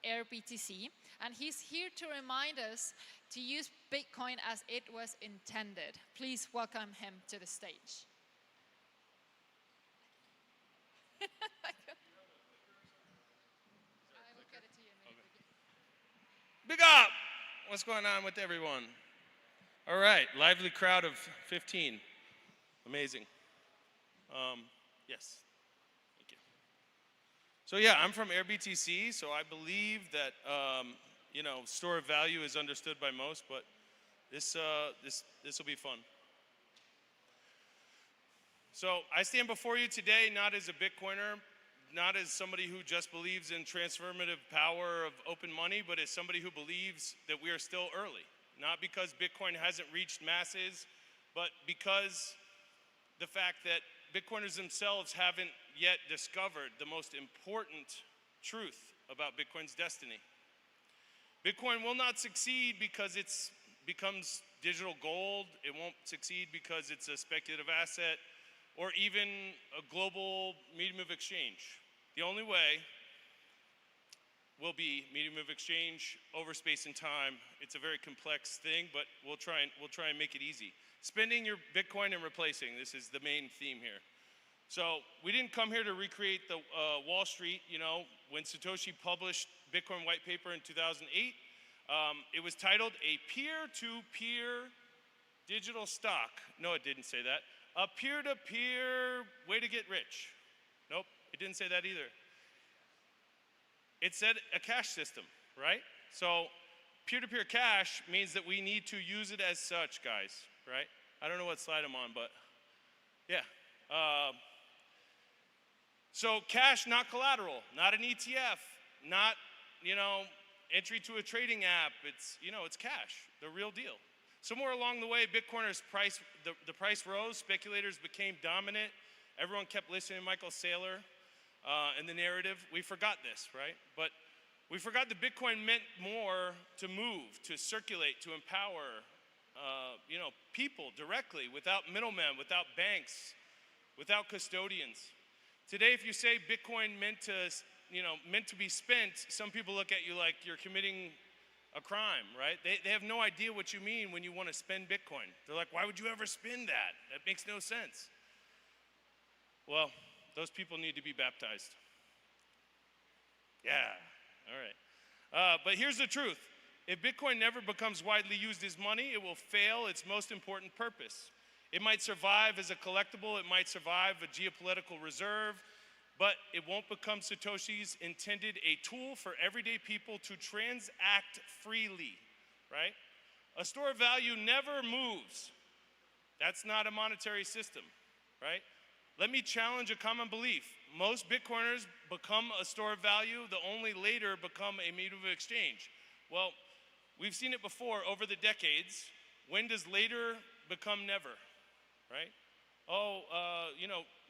AirBTC, and he's here to remind us to use Bitcoin as it was intended. Please welcome him to the stage. Big up! What's going on with everyone? All right, lively crowd of 15. Amazing. Yes, thank you. So yeah, I'm from AirBTC, so I believe that store of value is understood by most, but this will be fun. So I stand before you today not as a Bitcoiner, not as somebody who just believes in transformative power of open money, but as somebody who believes that we are still early. Not because Bitcoin hasn't reached masses, but because the fact that Bitcoiners themselves haven't yet discovered the most important truth about Bitcoin's destiny. Bitcoin will not succeed because it becomes digital gold. It won't succeed because it's a speculative asset or even a global medium of exchange. The only way will be medium of exchange over space and time. It's a very complex thing, but we'll try and make it easy. Spending your Bitcoin and replacing, this is the main theme here. So we didn't come here to recreate the Wall Street, when Satoshi published Bitcoin white paper in 2008, it was titled A Peer-to-Peer Digital Stock. No, it didn't say that. A peer-to-peer way to get rich. Nope, it didn't say that either. It said a cash system, right? So peer-to-peer cash means that we need to use it as such, guys, right? I don't know what slide I'm on, but yeah. So cash, not collateral, not an ETF, not, entry to a trading app. It's, it's cash, the real deal. Somewhere along the way, Bitcoiners' price, the price rose, speculators became dominant. Everyone kept listening to Michael Saylor and the narrative. We forgot this, right? But we forgot that Bitcoin meant more to move, to circulate, to empower, people directly, without middlemen, without banks, without custodians. Today, if you say Bitcoin meant to be spent, some people look at you like you're committing a crime, right? They have no idea what you mean when you want to spend Bitcoin. They're like, why would you ever spend that? That makes no sense. Well, those people need to be baptized. Yeah, all right. But here's the truth. If Bitcoin never becomes widely used as money, it will fail its most important purpose. It might survive as a collectible, it might survive a geopolitical reserve, but it won't become Satoshi's intended a tool for everyday people to transact freely, right? A store of value never moves. That's not a monetary system, right? Let me challenge a common belief. Most Bitcoiners become a store of value, the only later become a medium of exchange. Well, we've seen it before over the decades. When does later become never, right?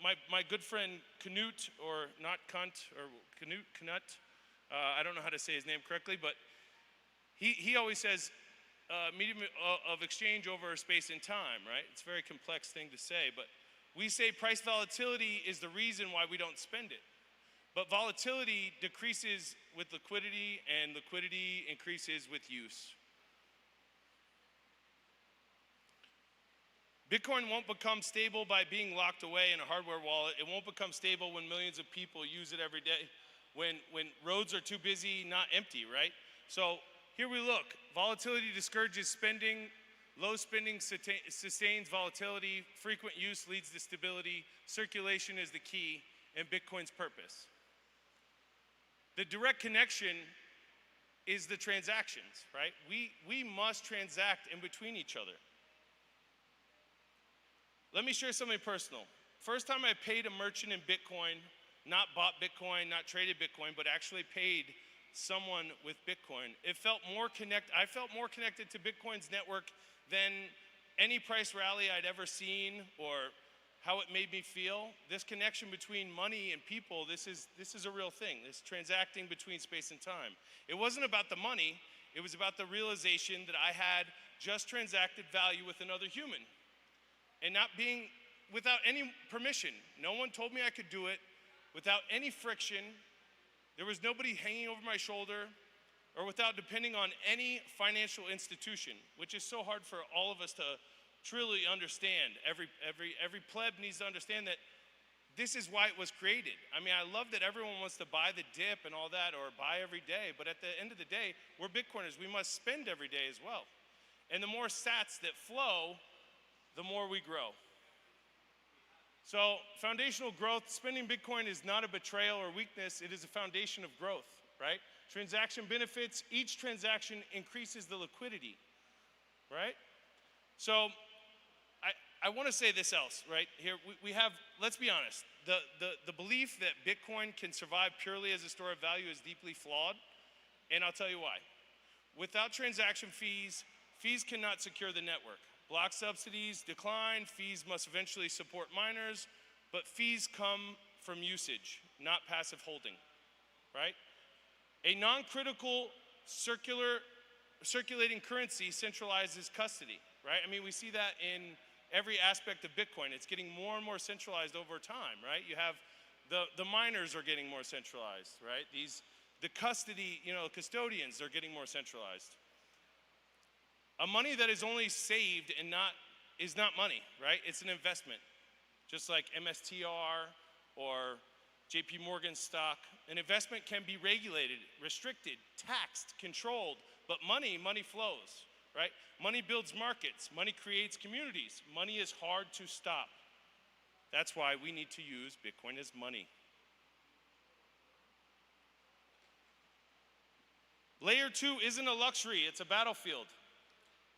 My good friend Knut, or not Kunt, or Knut, I don't know how to say his name correctly, but he always says medium of exchange over space and time, right? It's a very complex thing to say, but we say price volatility is the reason why we don't spend it. But volatility decreases with liquidity, and liquidity increases with use. Bitcoin won't become stable by being locked away in a hardware wallet. It won't become stable when millions of people use it every day, when roads are too busy, not empty, right? So here we look. Volatility discourages spending. Low spending sustains volatility. Frequent use leads to stability. Circulation is the key, and Bitcoin's purpose. The direct connection is the transactions, right? We must transact in between each other. Let me share something personal. First time I paid a merchant in Bitcoin, not bought Bitcoin, not traded Bitcoin, but actually paid someone with Bitcoin, I felt more connected to Bitcoin's network than any price rally I'd ever seen, or how it made me feel. This connection between money and people, this is a real thing, this transacting between space and time. It wasn't about the money, it was about the realization that I had just transacted value with another human. And not being, without any permission. No one told me I could do it, without any friction. There was nobody hanging over my shoulder, or without depending on any financial institution, which is so hard for all of us to truly understand. Every pleb needs to understand that this is why it was created. I mean, I love that everyone wants to buy the dip and all that, or buy every day, but at the end of the day, we're Bitcoiners. We must spend every day as well. And the more sats that flow, the more we grow. So foundational growth, spending Bitcoin is not a betrayal or weakness, it is a foundation of growth, right? Transaction benefits, each transaction increases the liquidity, right? So I want to say this else, right? Here, we have, let's be honest, the belief that Bitcoin can survive purely as a store of value is deeply flawed, and I'll tell you why. Without transaction fees, fees cannot secure the network. Block subsidies decline, fees must eventually support miners, but fees come from usage, not passive holding, right? A non-critical circulating currency centralizes custody, right? I mean, we see that in every aspect of Bitcoin. It's getting more and more centralized over time, right? You have the miners are getting more centralized, right? The custody, custodians are getting more centralized. A money that is only saved and is not money, right? It's an investment. Just like MSTR or JP Morgan stock, an investment can be regulated, restricted, taxed, controlled, but money flows, right? Money builds markets, money creates communities, money is hard to stop. That's why we need to use Bitcoin as money. Layer 2 isn't a luxury, it's a battlefield.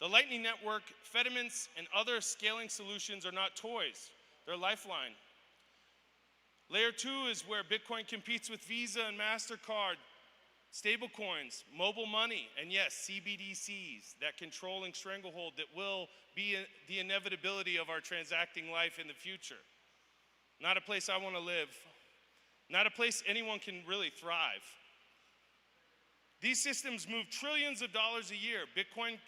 The Lightning Network, Fediments, and other scaling solutions are not toys, they're lifeline. Layer 2 is where Bitcoin competes with Visa and MasterCard, stablecoins, mobile money, and yes, CBDCs, that controlling stranglehold that will be the inevitability of our transacting life in the future. Not a place I want to live, not a place anyone can really thrive. These systems move trillions of dollars a year. Bitcoin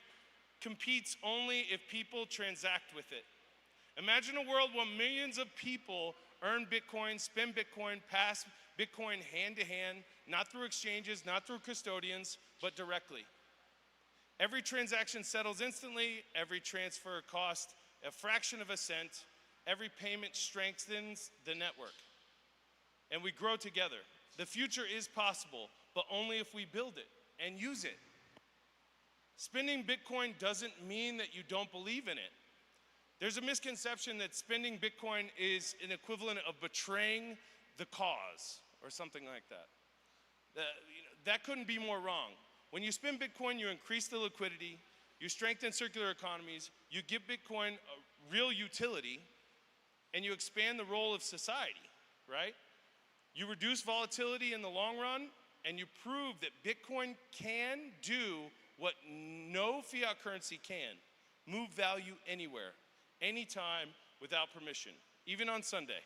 competes only if people transact with it. Imagine a world where millions of people earn Bitcoin, spend Bitcoin, pass Bitcoin hand to hand, not through exchanges, not through custodians, but directly. Every transaction settles instantly, every transfer costs a fraction of a cent, every payment strengthens the network. And we grow together. The future is possible, but only if we build it and use it. Spending Bitcoin doesn't mean that you don't believe in it. There's a misconception that spending Bitcoin is an equivalent of betraying the cause or something like that. That couldn't be more wrong. When you spend Bitcoin, you increase the liquidity, you strengthen circular economies, you give Bitcoin a real utility, and you expand the role of society, right? You reduce volatility in the long run, and you prove that Bitcoin can do what no fiat currency can: move value anywhere, anytime, without permission, even on Sunday.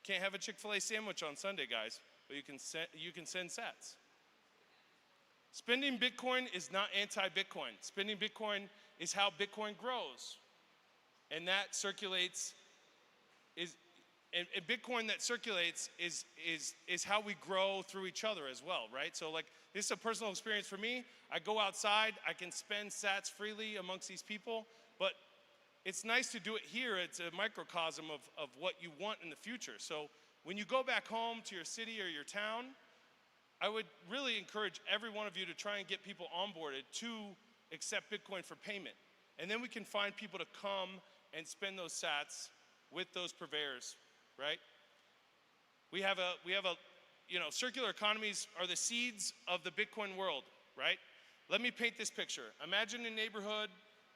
Can't have a Chick-fil-A sandwich on Sunday, guys, but you can send sats. Spending Bitcoin is not anti-Bitcoin. Spending Bitcoin is how Bitcoin grows. And that circulates, and Bitcoin that circulates is how we grow through each other as well, right? So like, this is a personal experience for me. I go outside, I can spend sats freely amongst these people, but it's nice to do it here. It's a microcosm of what you want in the future. So when you go back home to your city or your town, I would really encourage every one of you to try and get people onboarded to accept Bitcoin for payment. And then we can find people to come and spend those sats with those purveyors, right? We have a, circular economies are the seeds of the Bitcoin world, right? Let me paint this picture. Imagine a neighborhood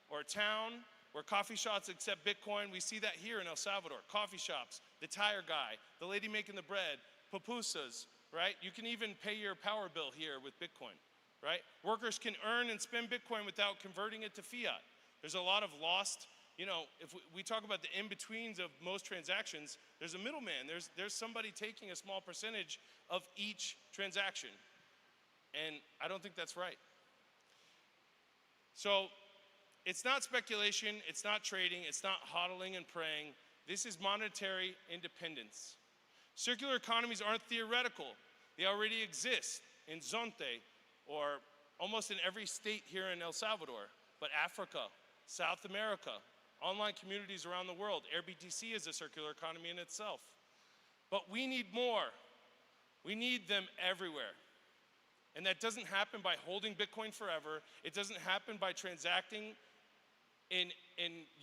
or a town where coffee shops accept Bitcoin. We see that here in El Salvador. Coffee shops, the tire guy, the lady making the bread, pupusas, right? You can even pay your power bill here with Bitcoin, right? Workers can earn and spend Bitcoin without converting it to fiat. There's a lot of lost, if we talk about the in-betweens of most transactions, there's a middleman. There's somebody taking a small percentage of each transaction. And I don't think that's right. So it's not speculation, it's not trading, it's not hodling and praying. This is monetary independence. Circular economies aren't theoretical. They already exist in Zonte, or almost in every state here in El Salvador, but Africa, South America, online communities around the world. AirBTC is a circular economy in itself. But we need more. We need them everywhere. And that doesn't happen by holding Bitcoin forever. It doesn't happen by transacting in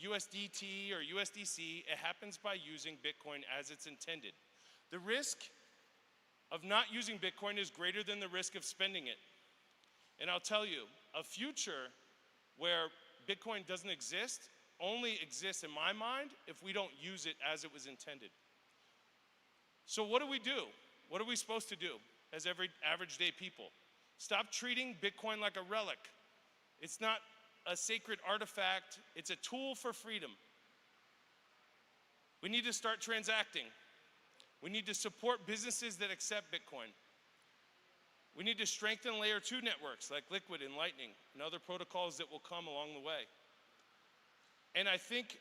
USDT or USDC. It happens by using Bitcoin as it's intended. The risk of not using Bitcoin is greater than the risk of spending it. And I'll tell you, a future where Bitcoin doesn't exist only exists in my mind if we don't use it as it was intended. So what do we do? What are we supposed to do as every average day people? Stop treating Bitcoin like a relic. It's not a sacred artifact, it's a tool for freedom. We need to start transacting. We need to support businesses that accept Bitcoin. We need to strengthen layer 2 networks like Liquid and Lightning and other protocols that will come along the way. And I think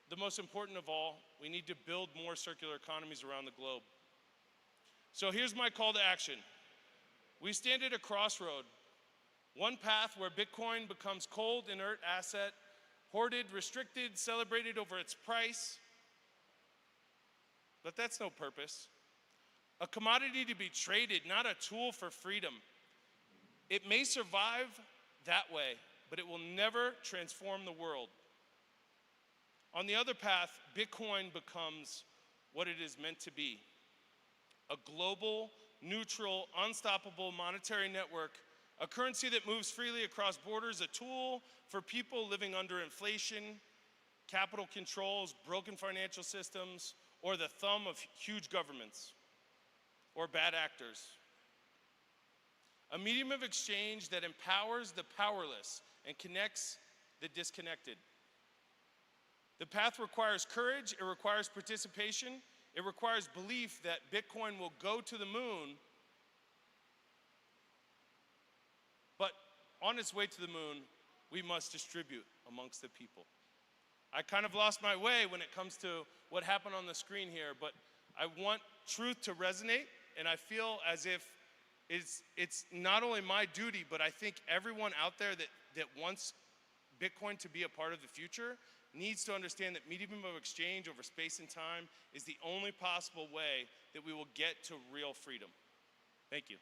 the most important of all, we need to build more circular economies around the globe. So here's my call to action. We stand at a crossroad. One path where Bitcoin becomes cold, inert asset, hoarded, restricted, celebrated over its price. But that's no purpose. A commodity to be traded, not a tool for freedom. It may survive that way, but it will never transform the world. On the other path, Bitcoin becomes what it is meant to be. A global, neutral, unstoppable monetary network, a currency that moves freely across borders, a tool for people living under inflation, capital controls, broken financial systems, or the thumb of huge governments or bad actors. A medium of exchange that empowers the powerless and connects the disconnected. The path requires courage, it requires participation, it requires belief that Bitcoin will go to the moon, but on its way to the moon, we must distribute amongst the people. I kind of lost my way when it comes to what happened on the screen here, but I want truth to resonate, and I feel as if it's not only my duty, but I think everyone out there that wants Bitcoin to be a part of the future needs to understand that medium of exchange over space and time is the only possible way that we will get to real freedom. Thank you.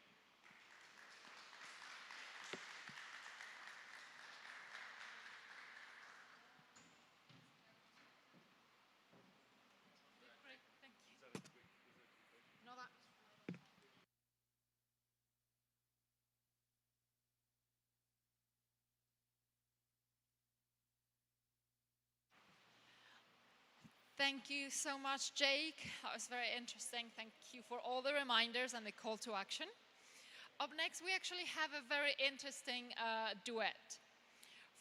Thank you so much, Jake. That was very interesting. Thank you for all the reminders and the call to action. Up next, we actually have a very interesting duet.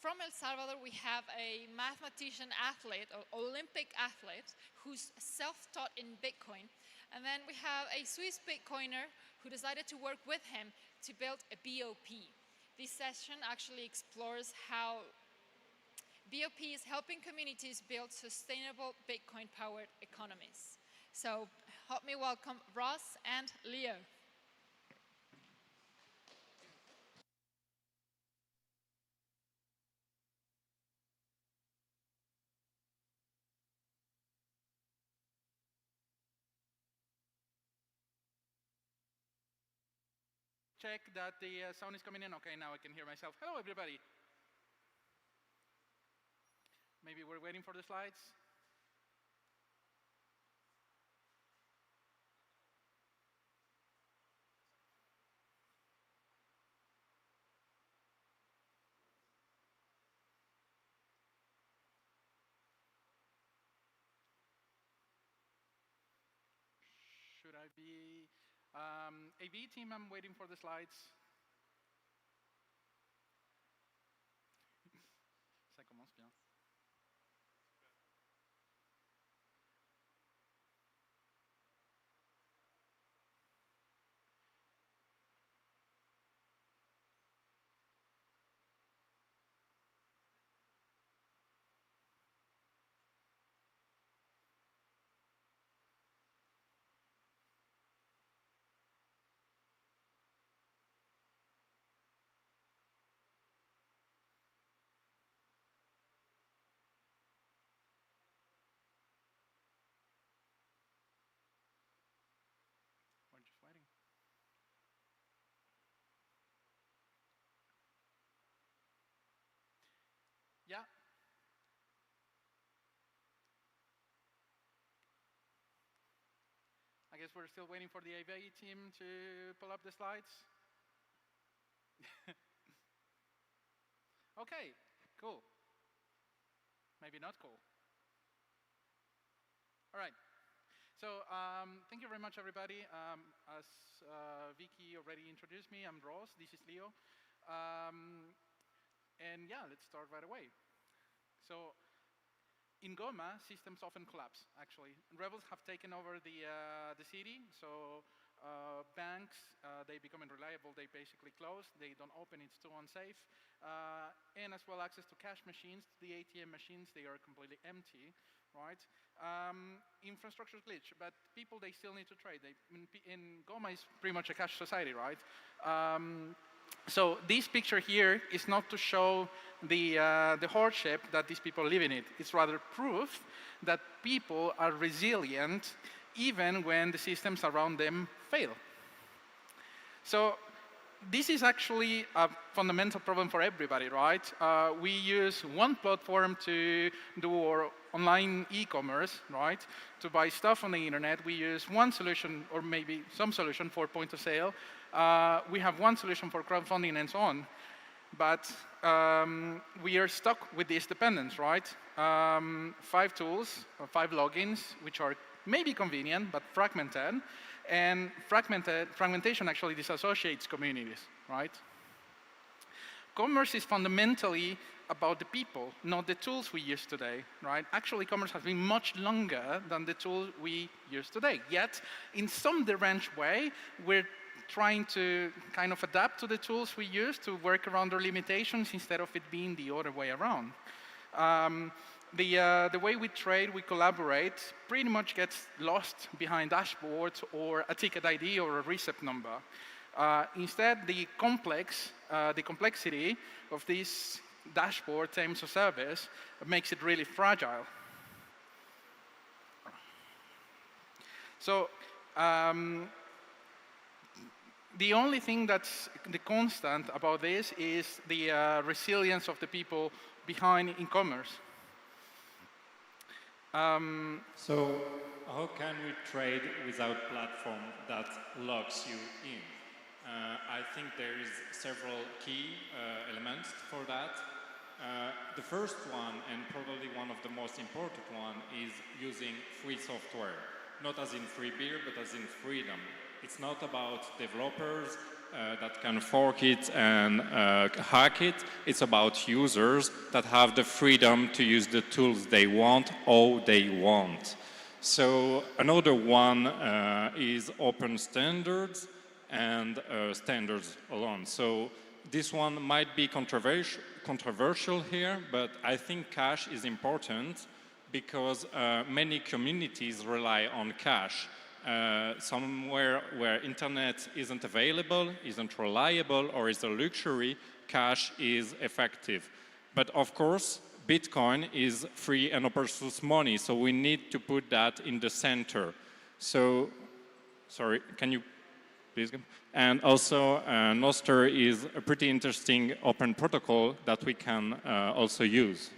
From El Salvador, we have a mathematician athlete, or Olympic athlete, who's self-taught in Bitcoin. And then we have a Swiss Bitcoiner who decided to work with him to build a BOP. This session actually explores how BOP is helping communities build sustainable Bitcoin-powered economies. So help me welcome Ross and Leo. Check that the sound is coming in. Okay, now I can hear myself. Hello, everybody. Maybe we're waiting for the slides. Should I be AV team? I'm waiting for the slides. Ça commence bien. We're just waiting. Yeah. I guess we're still waiting for the AV team to pull up the slides. Okay, cool. maybe not cool. All right. So thank you very much, everybody. As Vicky already introduced me, I'm Ross. This is Leo. And yeah, let's start right away. So in Goma, systems often collapse, actually. Rebels have taken over the city, so banks, they become unreliable, they basically close, they don't open, it's too unsafe. And as well, access to cash machines, the ATM machines, they are completely empty, right? Infrastructure glitch, but people, they still need to trade. In Goma is pretty much a cash society, right? So this picture here is not to show the hardship that these people live in it. It's rather proof that people are resilient even when the systems around them fail. So this is actually a fundamental problem for everybody, right? We use one platform to do our online e-commerce, right? To buy stuff on the internet, we use one solution or maybe some solution for point of sale. We have one solution for crowdfunding and so on. But we are stuck with this dependence, right? 5 tools, or 5 logins, which are maybe convenient, but fragmented. And fragmentation actually disassociates communities, right? Commerce is fundamentally about the people, not the tools we use today, right? Actually, commerce has been much longer than the tools we use today. Yet, in some deranged way, we're trying to kind of adapt to the tools we use to work around their limitations instead of it being the other way around. The way we trade, we collaborate, pretty much gets lost behind dashboards or a ticket ID or a receipt number. Instead, the complexity of this dashboard, terms of service, makes it really fragile. So the only thing that's the constant about this is the resilience of the people behind e-commerce. So how can we trade without platform that locks you in? I think there is several key elements for that. The first one, and probably one of the most important one, is using free software. Not as in free beer, but as in freedom. It's not about developers that can fork it and hack it. It's about users that have the freedom to use the tools they want, how they want. So another one is open standards and standards alone. So this one might be controversial here, but I think cash is important because many communities rely on cash. Somewhere where internet isn't available, isn't reliable, or is a luxury, cash is effective. But of course, Bitcoin is free and open source money, so we need to put that in the center. So, sorry, can you please go? And also, Nostr is a pretty interesting open protocol that we can also use.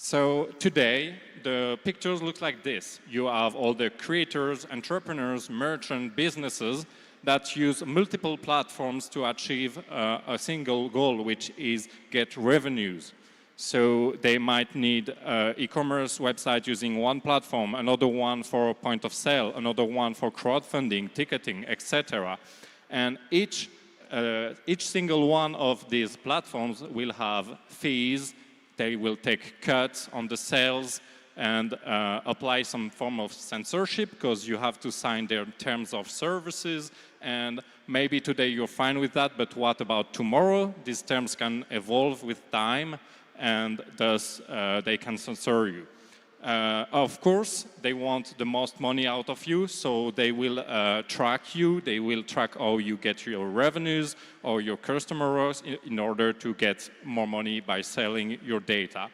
So today, the pictures look like this. You have all the creators, entrepreneurs, merchants, businesses that use multiple platforms to achieve a single goal, which is get revenues. So they might need an e-commerce website using one platform, another one for point of sale, another one for crowdfunding, ticketing, etc. And each single one of these platforms will have fees. They will take cuts on the sales and apply some form of censorship because you have to sign their terms of services. And maybe today you're fine with that, but what about tomorrow? These terms can evolve with time, and thus they can censor you. Of course, they want the most money out of you, so they will track you. They will track how you get your revenues or your customers in order to get more money by selling your data.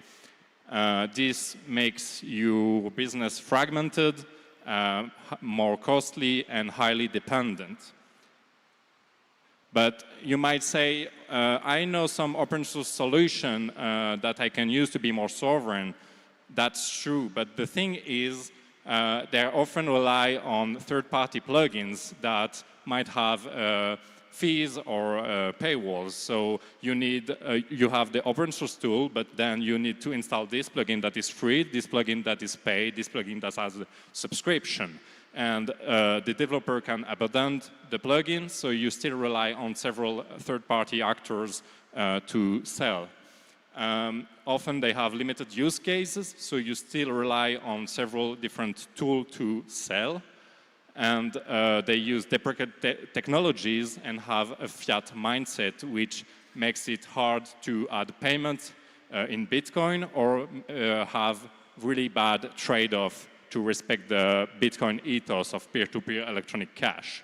This makes your business fragmented, more costly, and highly dependent. But you might say, I know some open source solution that I can use to be more sovereign. That's true, but the thing is, they often rely on third-party plugins that might have fees or paywalls. So you need, you have the open source tool, but then you need to install this plugin that is free, this plugin that is paid, this plugin that has a subscription. And the developer can abandon the plugin, so you still rely on several third-party actors to sell. Often they have limited use cases, so you still rely on several different tools to sell. And they use deprecated technologies and have a fiat mindset, which makes it hard to add payments in Bitcoin or have really bad trade-off to respect the Bitcoin ethos of peer-to-peer electronic cash.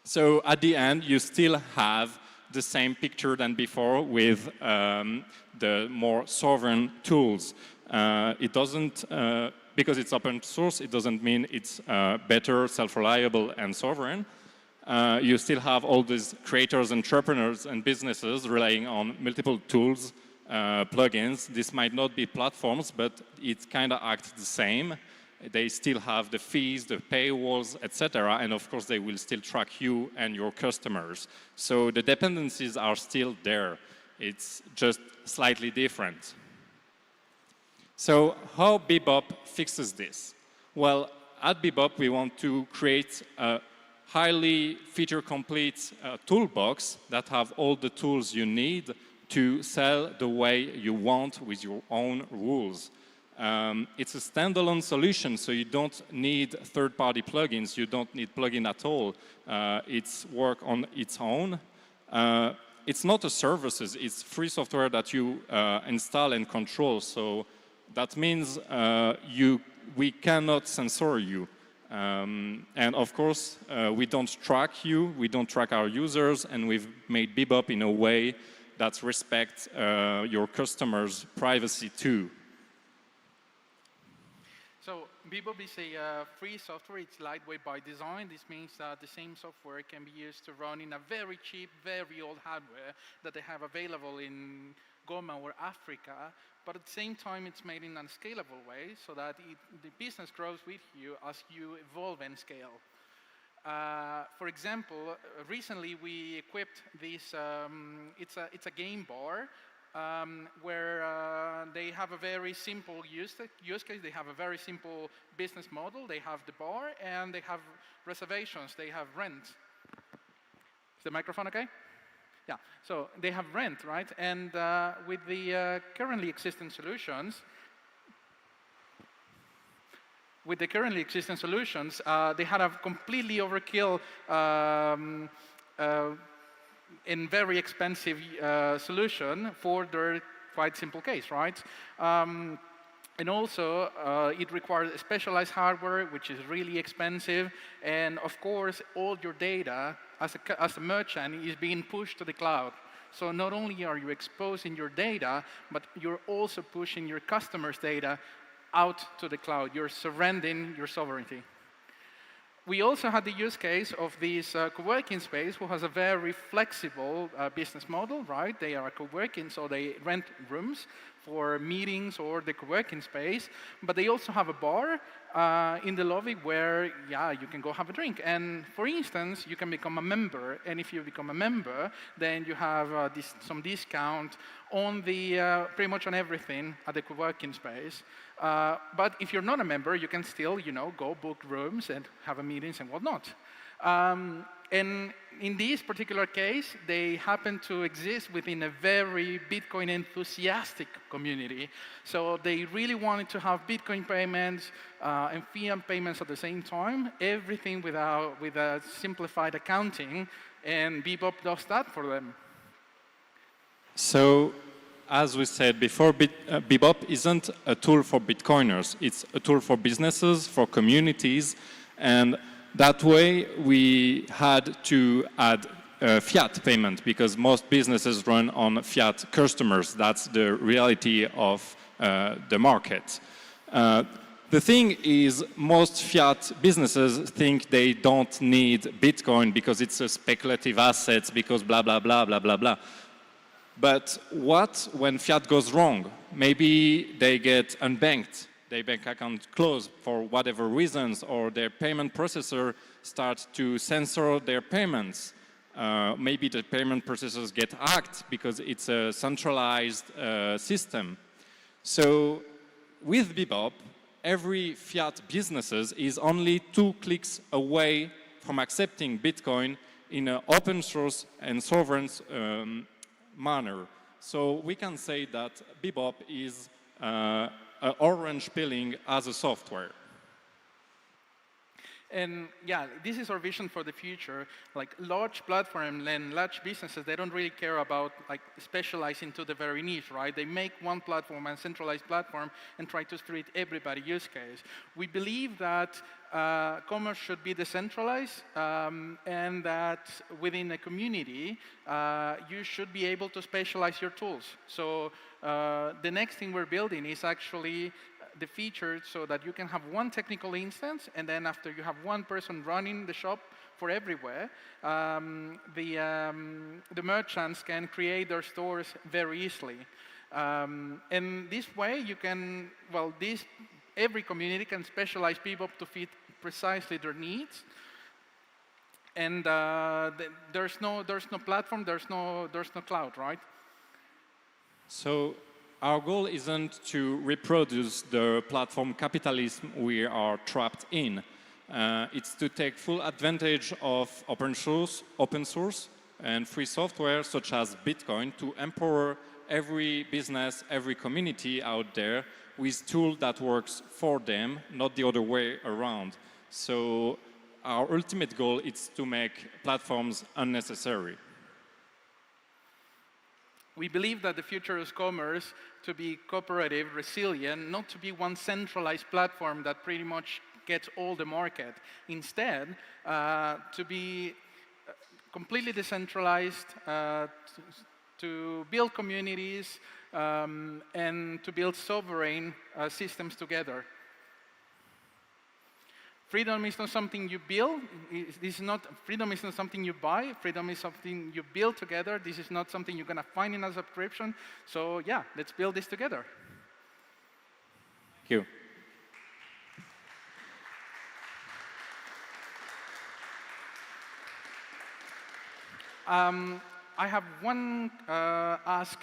So at the end, you still have the same picture than before with the more sovereign tools. It doesn't, because it's open source, it doesn't mean it's better, self-reliable, and sovereign. You still have all these creators, entrepreneurs, and businesses relying on multiple tools, plugins. This might not be platforms, but it kind of acts the same. They still have the fees, the paywalls, etc. And of course, they will still track you and your customers. So the dependencies are still there. It's just slightly different. So how Bebop fixes this? Well, at Bebop, we want to create a highly feature-complete toolbox that have all the tools you need to sell the way you want with your own rules. It's a standalone solution, so you don't need third-party plugins. You don't need plugin at all. It's work on its own. It's not a services. It's free software that you install and control. So that means we cannot censor you. And of course, we don't track you. We don't track our users. And we've made Bebop in a way that respects your customers' privacy too. So Bebop is a free software. It's lightweight by design. This means that the same software can be used to run in a very cheap, very old hardware that they have available in Goma or Africa. But at the same time, it's made in a scalable way so that the business grows with you as you evolve and scale. For example, recently we equipped this, it's a game bar where they have a very simple use case. They have a very simple business model. They have the bar and they have reservations. They have rent. Is the microphone okay? Yeah, so they have rent, right? And with the currently existing solutions, they had a completely overkill and very expensive solution for their quite simple case, right? And also, it requires specialized hardware, which is really expensive. And of course, all your data as a merchant is being pushed to the cloud. So not only are you exposing your data, but you're also pushing your customers' data out to the cloud. You're surrendering your sovereignty. We also had the use case of this co-working space who has a very flexible business model, right? They are co-working, so they rent rooms for meetings or the co-working space, but they also have a bar in the lobby where, yeah, you can go have a drink. And for instance, you can become a member, and if you become a member, then you have some discount on the pretty much on everything at the co-working space. But if you're not a member, you can still, go book rooms and have meetings and whatnot. And in this particular case, they happen to exist within a very Bitcoin enthusiastic community. So they really wanted to have Bitcoin payments and fiat payments at the same time, everything with a simplified accounting, and Bebop does that for them. So, as we said before, Bebop isn't a tool for Bitcoiners. It's a tool for businesses, for communities, and that way we had to add fiat payment because most businesses run on fiat customers. That's the reality of the market. The thing is, most fiat businesses think they don't need Bitcoin because it's a speculative asset, because blah, blah, blah, blah, blah, blah. But what when fiat goes wrong? Maybe they get unbanked, their bank account closed for whatever reasons, or their payment processor start to censor their payments. Maybe the payment processors get hacked because it's a centralized system. So with Bebop, every fiat businesses is only 2 clicks away from accepting Bitcoin in an open source and sovereign manner. So we can say that Bebop is an orange pilling as a software. And yeah, this is our vision for the future. Like large platforms and large businesses, they don't really care about like specializing to the very niche, right? They make one platform, a centralized platform, and try to treat everybody use case. We believe that commerce should be decentralized, and that within a community, you should be able to specialize your tools. So the next thing we're building is actually the feature so that you can have one technical instance, and then after you have one person running the shop for everywhere, the merchants can create their stores very easily. And this way you can, well, every community can specialize people to fit precisely their needs. And there's no platform, there's no cloud, right? So our goal isn't to reproduce the platform capitalism we are trapped in. It's to take full advantage of open source and free software such as Bitcoin to empower every business, every community out there with tool that works for them, not the other way around. So our ultimate goal is to make platforms unnecessary. We believe that the future is commerce to be cooperative, resilient, not to be one centralized platform that pretty much gets all the market. Instead, to be completely decentralized, to build communities, and to build sovereign systems together. Freedom is not something you build. Freedom is not something you buy. Freedom is something you build together. This is not something you're going to find in a subscription. So yeah, let's build this together. Thank you. I have one ask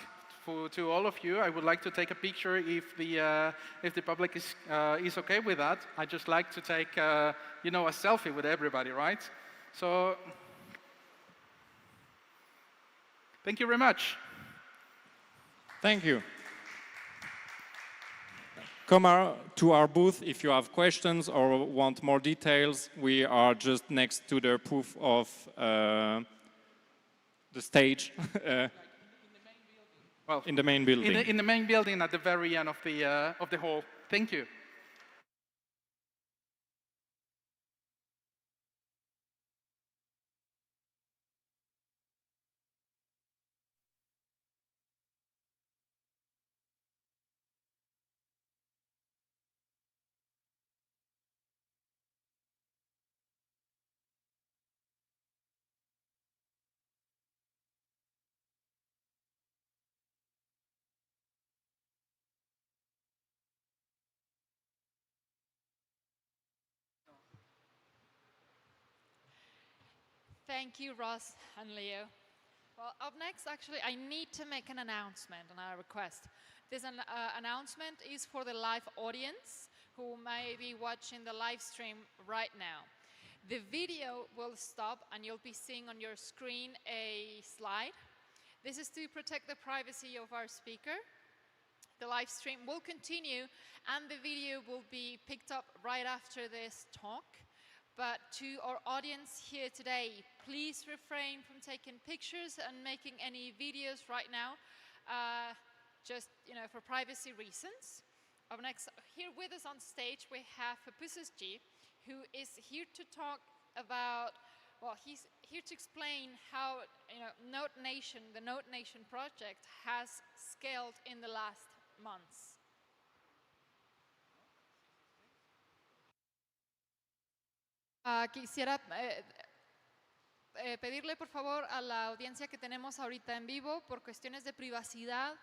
to all of you. I would like to take a picture if the public is okay with that. I just like to take a selfie with everybody, right? So thank you very much. Thank you. Come to our booth if you have questions or want more details. We are just next to the proof of the stage. Well, in the main building. In the main building at the very end of the hall. Thank you. Thank you, Ross and Leo. Well, up next, actually, I need to make an announcement and a request. This announcement is for the live audience who may be watching the live stream right now. The video will stop and you'll be seeing on your screen a slide. This is to protect the privacy of our speaker. The live stream will continue and the video will be picked up right after this talk. But to our audience here today, please refrain from taking pictures and making any videos right now, just for privacy reasons. Up next, here with us on stage, we have Pusus G, who is here to talk about, well, he's here to explain how Node Nation, the Node Nation project, has scaled in the last months. Quisiera pedirle por favor a la audiencia que tenemos ahorita en vivo, por cuestiones de privacidad,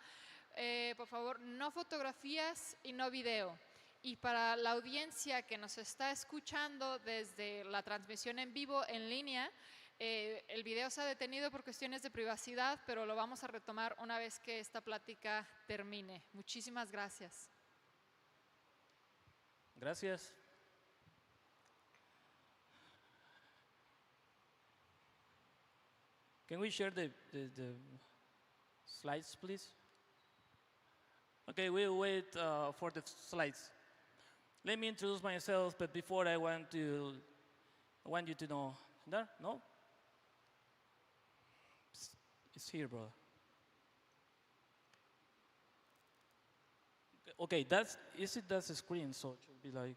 por favor, no fotografías y no video. Y para la audiencia que nos está escuchando desde la transmisión en vivo en línea, el video se ha detenido por cuestiones de privacidad, pero lo vamos a retomar una vez que esta plática termine. Muchísimas gracias. Gracias. Can we share the slides, please? Okay, we'll wait for the slides. Let me introduce myself, but before I want you to know. There? No? It's here, brother. Okay, that's the screen? So it should be like,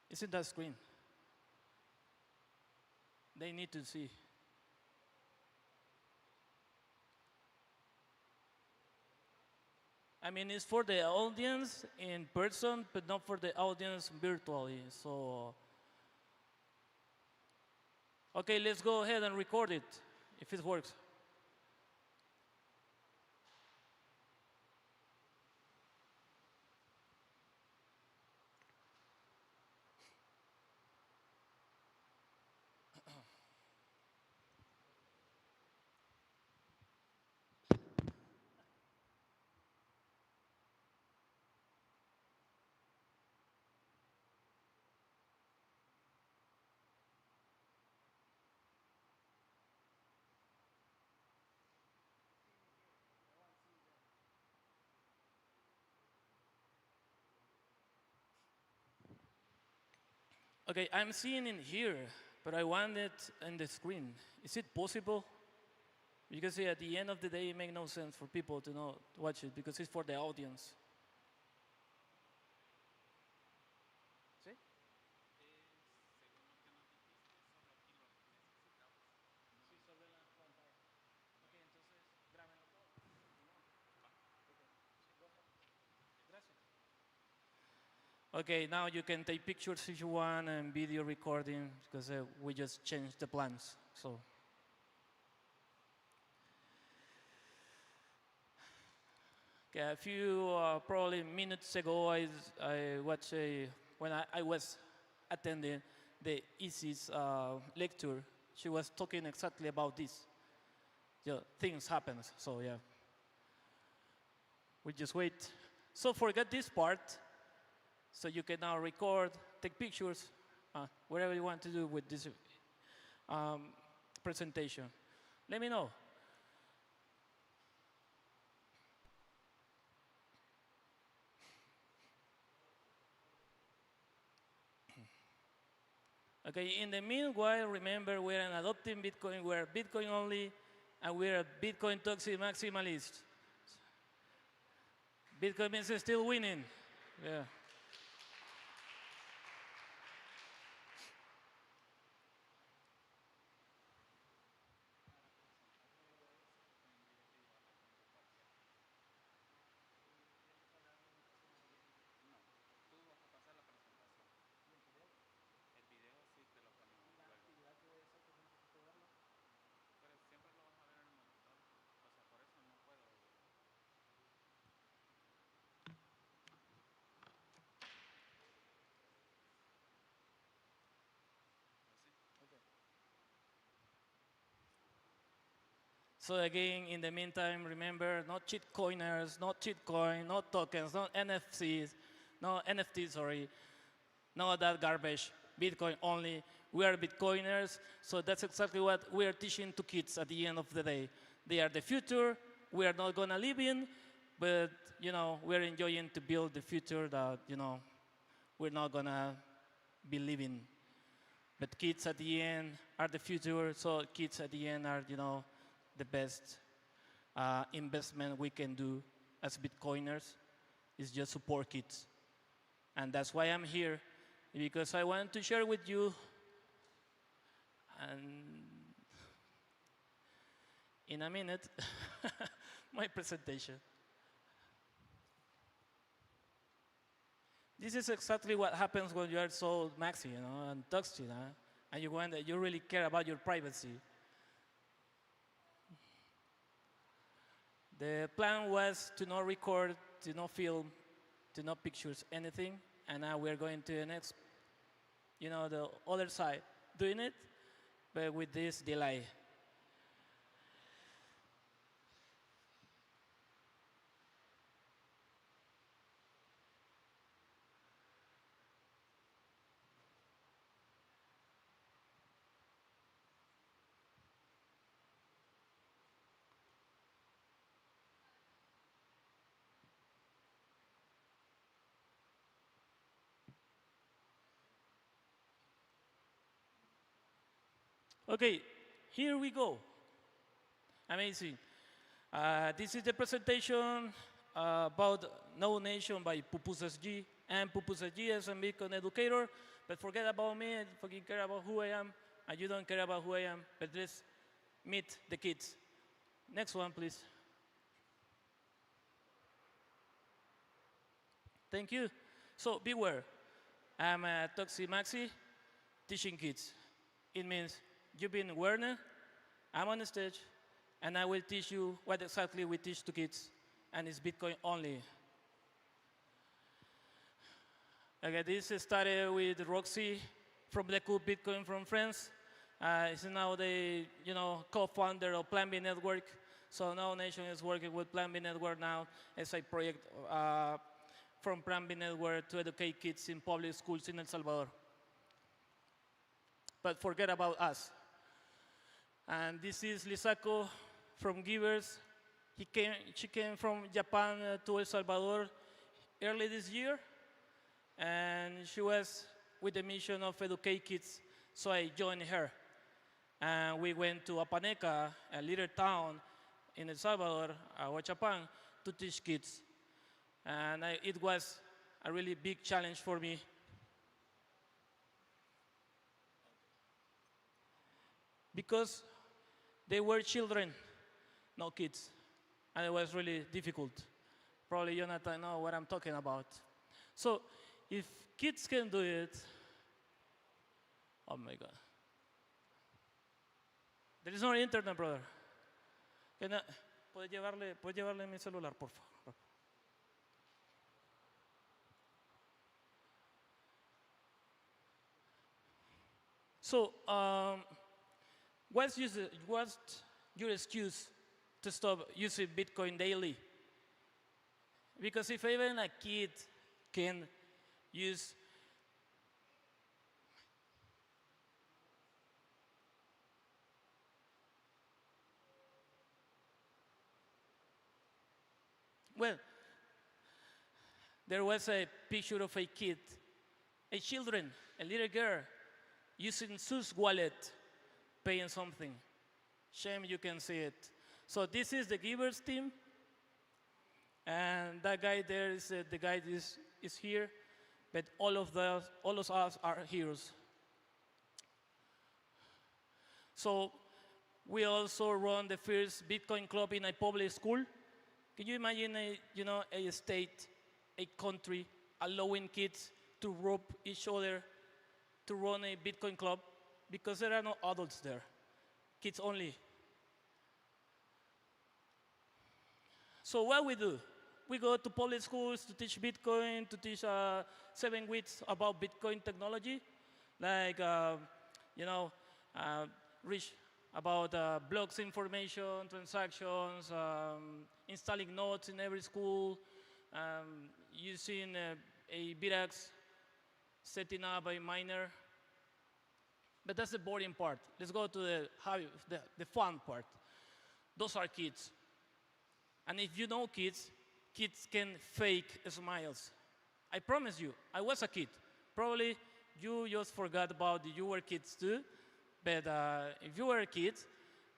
is it that screen? They need to see. I mean, it's for the audience in person, but not for the audience virtually. So, okay, let's go ahead and record it, if it works. Okay, I'm seeing it here, but I want it on the screen. Is it possible? Because at the end of the day, it makes no sense for people to not watch it because it's for the audience. ¿Sí? Okay, now you can take pictures if you want and video recording because we just changed the plans. So, okay, a few probably minutes ago, I watched when I was attending the ISIS lecture. She was talking exactly about this. Yeah, things happen. So yeah, we just wait. So forget this part. So you can now record, take pictures, whatever you want to do with this presentation. Let me know. Okay, in the meanwhile, remember we're an adopting Bitcoin, we're Bitcoin only, and we're a Bitcoin toxic maximalist. Bitcoin means it's still winning. Yeah. So again, in the meantime, remember, no cheat coiners, no cheat coin, no tokens, no NFTs, sorry, no that garbage. Bitcoin only. We are Bitcoiners, so that's exactly what we are teaching to kids at the end of the day. They are the future. We are not gonna live in, but we're enjoying to build the future that we're not gonna be living. But kids at the end are the future, so kids at the end are the best investment we can do as Bitcoiners is just support kids. And that's why I'm here, because I want to share with you and in a minute my presentation. This is exactly what happens when you are so maxi, and toxic, and you really care about your privacy. The plan was to not record, to not film, to no pictures, anything. And now we're going to the next, the other side, doing it, but with this delay. Okay, here we go. Amazing. This is the presentation about No Nation by Pupusas G. And Pupusas G is a Bitcoin educator, but forget about me and fucking care about who I am, and you don't care about who I am, but let's meet the kids. Next one, please. Thank you. So beware, I'm a Toxi Maxi teaching kids. It means you've been Werner, I'm on the stage, and I will teach you what exactly we teach to kids, and it's Bitcoin only. Okay, this started with Roxy from the Cool Bitcoin from France. She's now the co-founder of Plan B Network. So now Nation is working with Plan B Network now as a project from Plan B Network to educate kids in public schools in El Salvador. But forget about us. And this is Lisako from Givers. She came from Japan to El Salvador early this year. And she was with the mission of educate kids, so I joined her. And we went to Apaneca, a little town in El Salvador, Huachapán, to teach kids. And it was a really big challenge for me. Because they were children, no kids. And it was really difficult. Probably Jonathan knows what I'm talking about. So if kids can do it, oh my God. There is no internet, brother. ¿Puedes llevarle mi celular, por favor? So, what's your excuse to stop using Bitcoin daily? Because if even a kid can use there was a picture of a kid, a children, a little girl, using Sus wallet, paying something. Shame you can see it. So this is the Givers team. And that guy there is the guy is here. But all of us are heroes. So we also run the first Bitcoin club in a public school. Can you imagine a state, a country, allowing kids to rob each other to run a Bitcoin club? Because there are no adults there, kids only. So what we do? We go to public schools to teach Bitcoin, to teach 7 weeks about Bitcoin technology, like, reach about blocks information, transactions, installing nodes in every school, using a Virax, setting up a miner. But that's the boring part. Let's go to the fun part. Those are kids. And if you know kids, kids can fake smiles. I promise you, I was a kid. Probably you just forgot about you were kids too. But if you were a kid,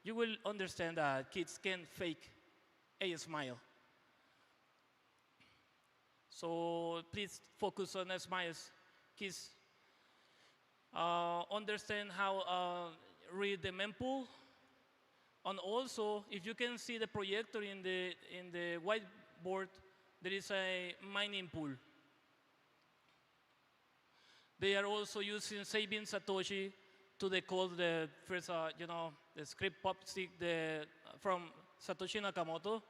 you will understand that kids can fake a smile. So please focus on the smiles. Kids understand how read the mempool. And also, if you can see the projector in the whiteboard, there is a mining pool. They are also using saving Satoshi to decode the first, the script pop stick from Satoshi Nakamoto.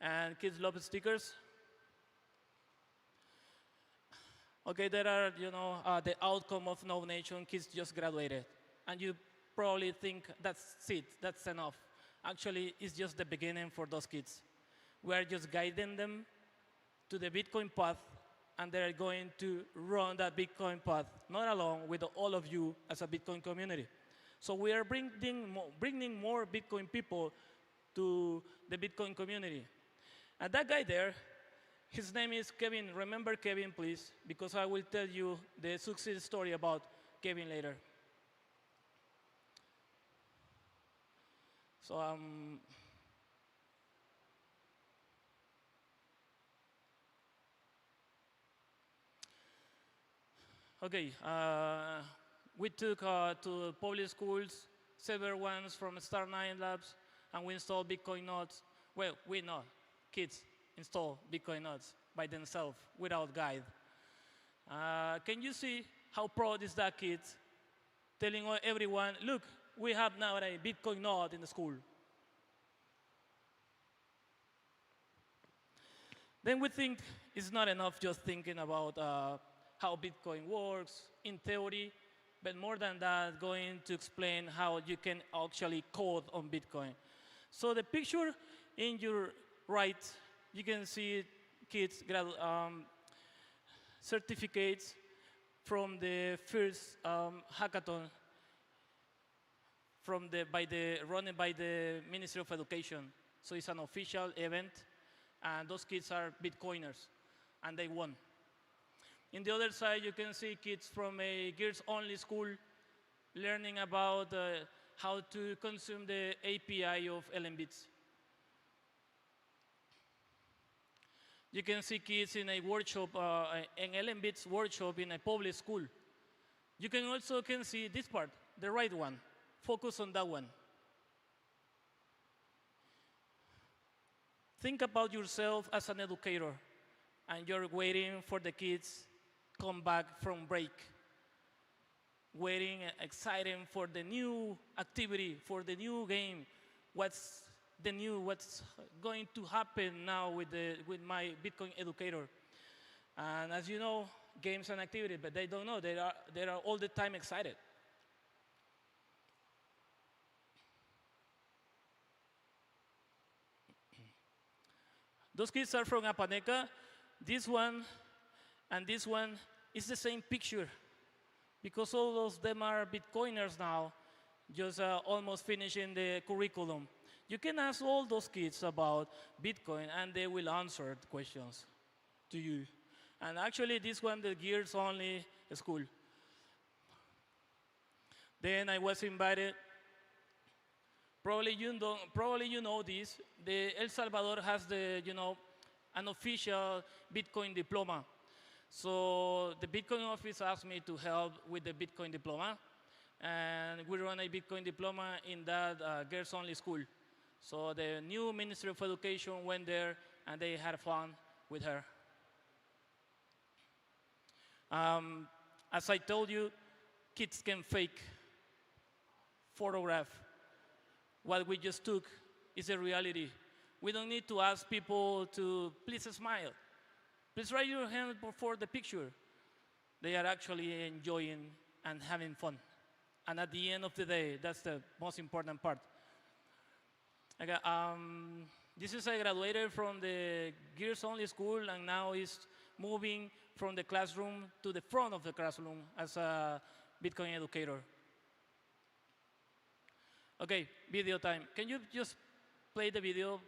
And kids love stickers. Okay, there are, the outcome of no nation, kids just graduated. And you probably think that's it, that's enough. Actually, it's just the beginning for those kids. We are just guiding them to the Bitcoin path, and they're going to run that Bitcoin path, not alone, with all of you as a Bitcoin community. So we are bringing more Bitcoin people to the Bitcoin community. And that guy there, his name is Kevin. Remember Kevin, please, because I will tell you the success story about Kevin later. So, okay, we took to public schools several ones from Star 9 Labs, and we installed Bitcoin nodes. Well, we not, kids install Bitcoin nodes by themselves without guide. Can you see how proud is that kid telling everyone, look, we have now a Bitcoin node in the school. Then we think it's not enough just thinking about how Bitcoin works in theory, but more than that, going to explain how you can actually code on Bitcoin. So the picture in your right, you can see kids certificates from the first hackathon running by the Ministry of Education. So it's an official event, and those kids are Bitcoiners, and they won. In the other side, you can see kids from a girls-only school learning about how to consume the API of LMBits. You can see kids in a workshop, an LMBits workshop in a public school. You can also see this part, the right one. Focus on that one. Think about yourself as an educator, and you're waiting for the kids come back from break, waiting, excited for the new activity, for the new game. What's going to happen now with my Bitcoin educator? And as you know, games and activity, but they don't know. They are all the time excited. Those kids are from Apaneca. This one and this one is the same picture, because all of them are Bitcoiners now, just almost finishing the curriculum. You can ask all those kids about Bitcoin, and they will answer the questions to you. And actually, this one, the Gears Only School. Then I was invited. Probably you know this. El Salvador has an official Bitcoin diploma. So the Bitcoin office asked me to help with the Bitcoin diploma, and we run a Bitcoin diploma in that girls-only school. So the new Ministry of Education went there, and they had fun with her. As I told you, kids can fake photograph. What we just took is a reality. We don't need to ask people to please smile. Please raise your hand for the picture. They are actually enjoying and having fun. And at the end of the day, that's the most important part. Okay, this is a graduated from the Gears Only School, and now is moving from the classroom to the front of the classroom as a Bitcoin educator. Okay, video time. Can you just play the video?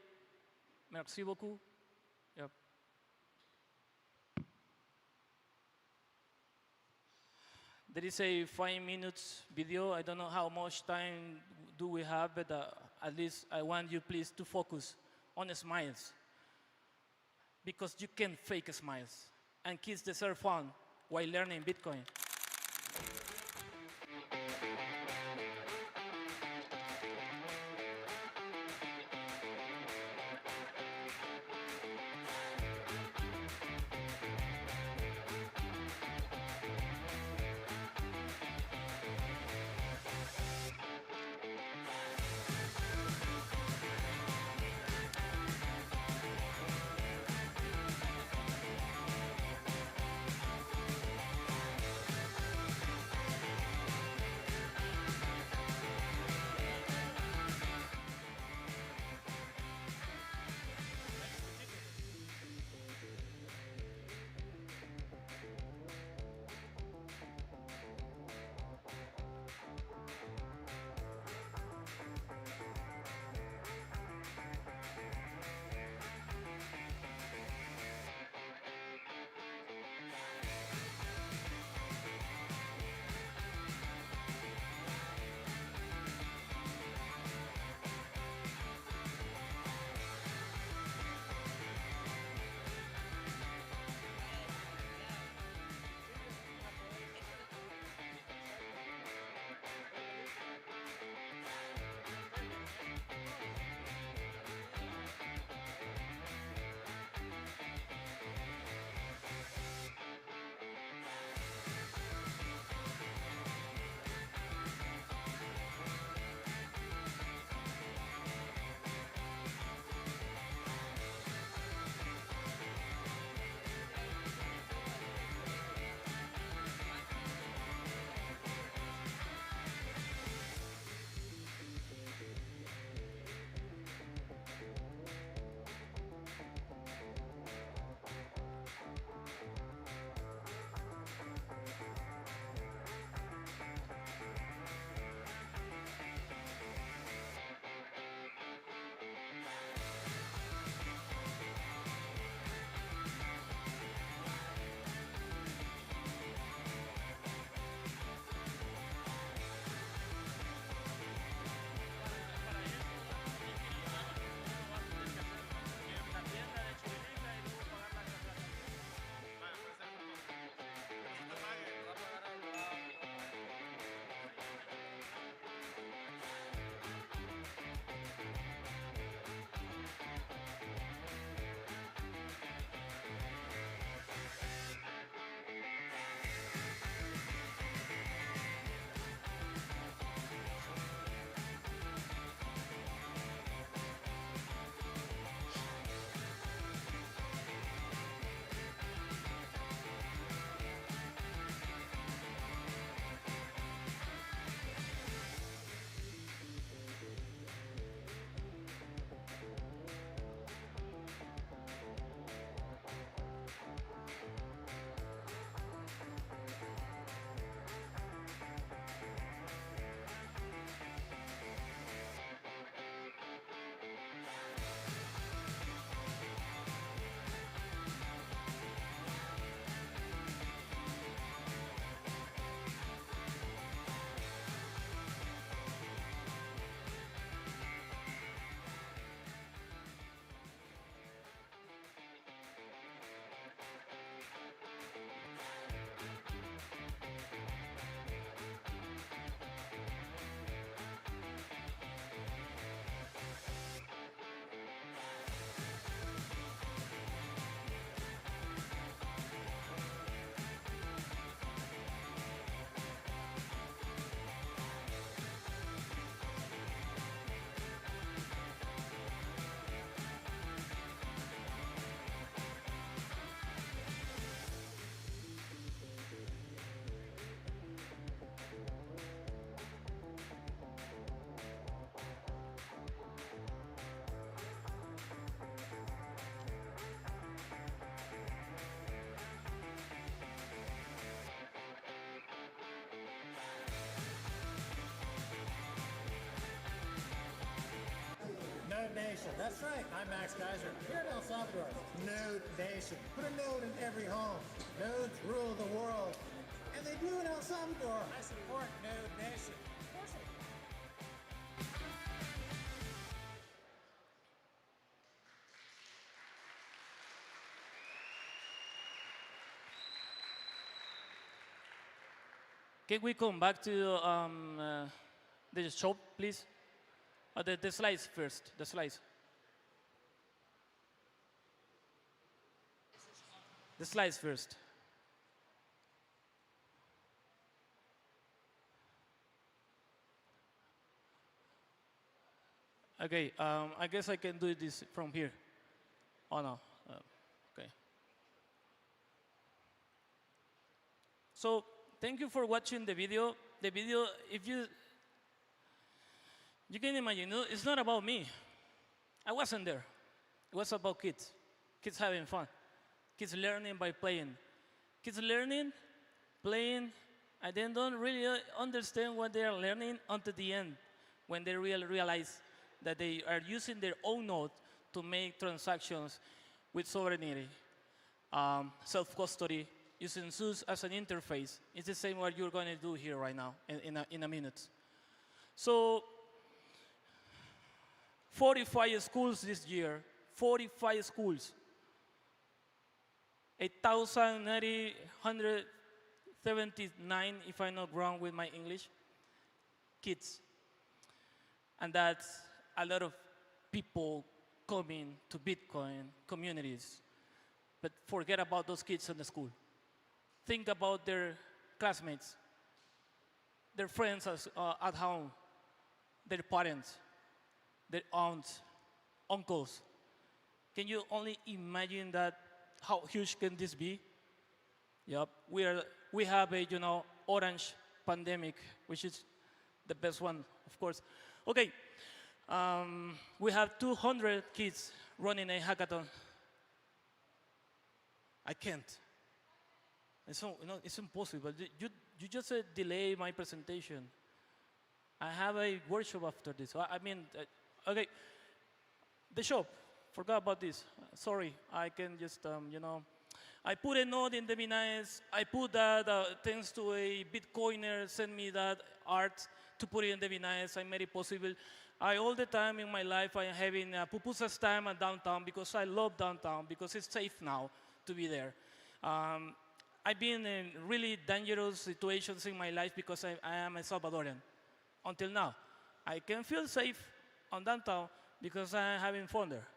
Merci beaucoup. Yep. There is a 5 minutes video. I don't know how much time do we have, but at least I want you please to focus on the smiles, because you can fake smiles, and kids deserve fun while learning Bitcoin. Nation. That's right. I'm Max Kaiser. Here in El Salvador, Node Nation. Put a node in every home. Nodes rule the world. And they do in El Salvador. I support Node Nation. Of course I do. Can we come back to the shop, please? The slides first, the slides. The slides first. Okay, I guess I can do this from here. Oh no, okay. So, thank you for watching the video. The video, if you can imagine, it's not about me. I wasn't there. It was about kids. Kids having fun. Kids learning by playing. Kids learning, playing, and then don't really understand what they are learning until the end, when they realize that they are using their own node to make transactions with sovereignty, self-custody, using SUS as an interface. It's the same what you're going to do here right now in a minute. So 45 schools this year, 45 schools, 8,979, if I'm not wrong with my English, kids. And that's a lot of people coming to Bitcoin communities. But forget about those kids in the school. Think about their classmates, their friends at home, their parents, their aunts, uncles. Can you only imagine that? How huge can this be? Yep, we have a orange pandemic, which is the best one, of course. Okay, we have 200 kids running a hackathon. I can't. It's impossible. You just delay my presentation. I have a workshop after this. I mean, okay, the shop. Forgot about this. Sorry, I can just, I put a node in the Binance. I put that thanks to a Bitcoiner sent me that art to put it in the Binance. I made it possible. All the time in my life, I am having pupusas time at downtown because I love downtown, because it's safe now to be there. I've been in really dangerous situations in my life because I am a Salvadorian. Until now, I can feel safe on downtown because I'm having fun there.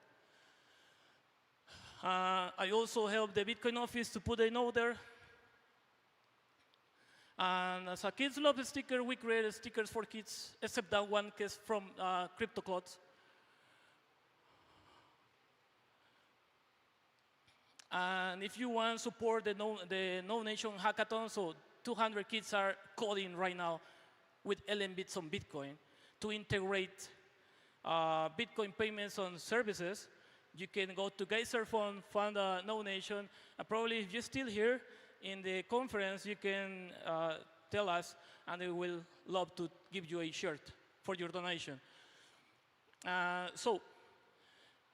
I also helped the Bitcoin office to put a node there. And as a kids love sticker, we created stickers for kids, except that one case from CryptoClots. And if you want to support the No Nation Hackathon, so 200 kids are coding right now with LM-Bits on Bitcoin to integrate Bitcoin payments on services. You can go to Geyser Fund, fund No Nation. And probably if you're still here in the conference, you can tell us, and we will love to give you a shirt for your donation. So,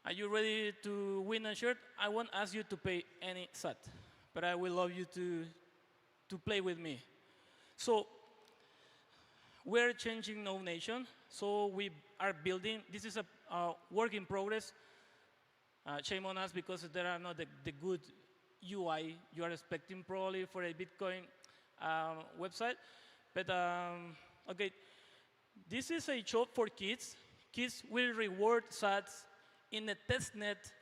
are you ready to win a shirt? I won't ask you to pay any SAT, but I will love you to play with me. So, we're changing No Nation. So we are building. This is a work in progress. Shame on us because there are not the good UI you are expecting probably for a Bitcoin website. But okay, this is a shop for kids. Kids will reward sats in a testnet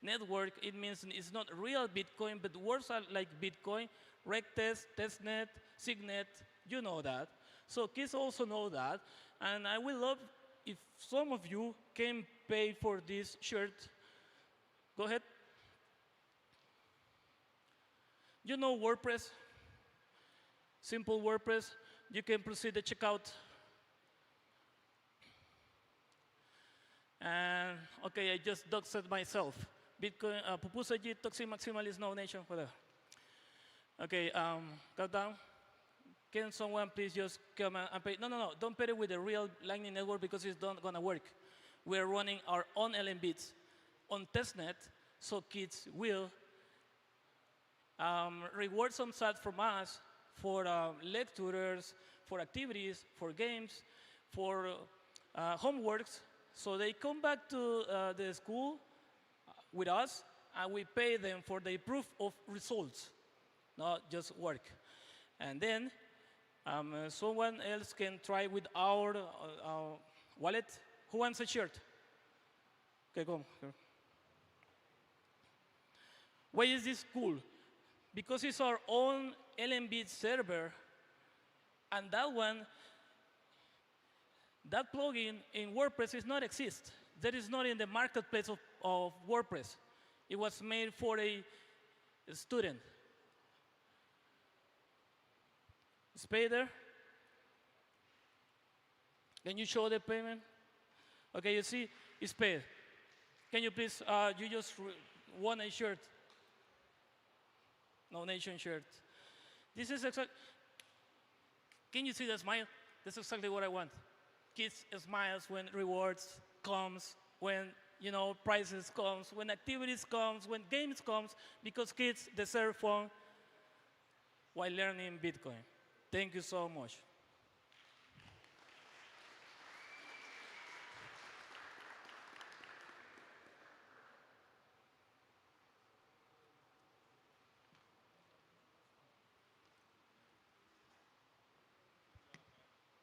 network. It means it's not real Bitcoin, but words are like Bitcoin, Rectest, testnet, Signet, you know that. So kids also know that. And I will love if some of you can pay for this shirt. Go ahead. You know WordPress? Simple WordPress. You can proceed the checkout. And okay, I just doxed myself. Bitcoin, pupusa G, toxic maximalist, No Nation, whatever. Okay, countdown. Can someone please just come and pay? No, don't pay it with the real Lightning Network because it's not gonna work. we're running our own LMBits on testnet, so kids will reward some sats from us for lectures, for activities, for games, for homeworks. So they come back to the school with us, and we pay them for the proof of results, not just work. And then someone else can try with our wallet. Who wants a shirt? Okay, come. Why is this cool? Because it's our own LMB server, and that plugin in WordPress does not exist. That is not in the marketplace of WordPress. It was made for a student. Is pay there? Can you show the payment? Okay, you see, it's paid. Can you please, you just won a shirt. No nation shirt. This is exactly, can you see the smile? That's exactly what I want. Kids smiles when rewards comes, when prizes comes, when activities comes, when games comes, because kids deserve fun while learning Bitcoin. Thank you so much.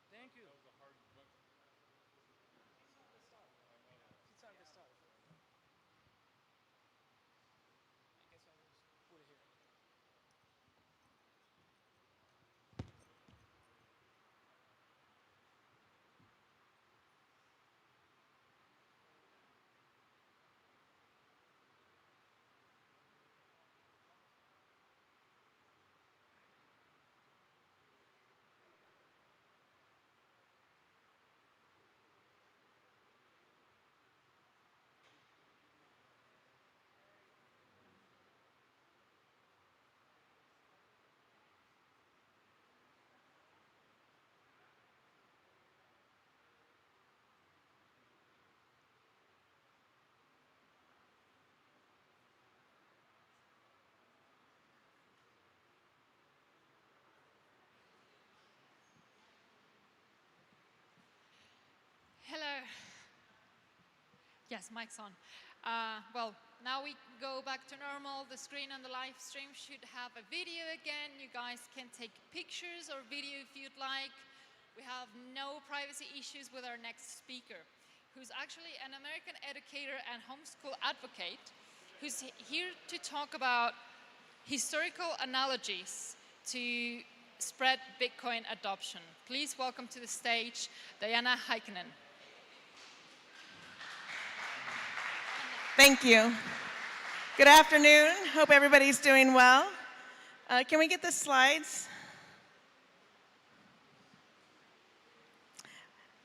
Thank you. It's at the start. I guess I will put it here. Hello. Yes, mic's on. Well, now we go back to normal. The screen on the live stream should have a video again. You guys can take pictures or video if you'd like. We have no privacy issues with our next speaker, who's actually an American educator and homeschool advocate, who's here to talk about historical analogies to spread Bitcoin adoption. Please welcome to the stage Diana Heikkinen. Thank you. Good afternoon. Hope everybody's doing well. Can we get the slides?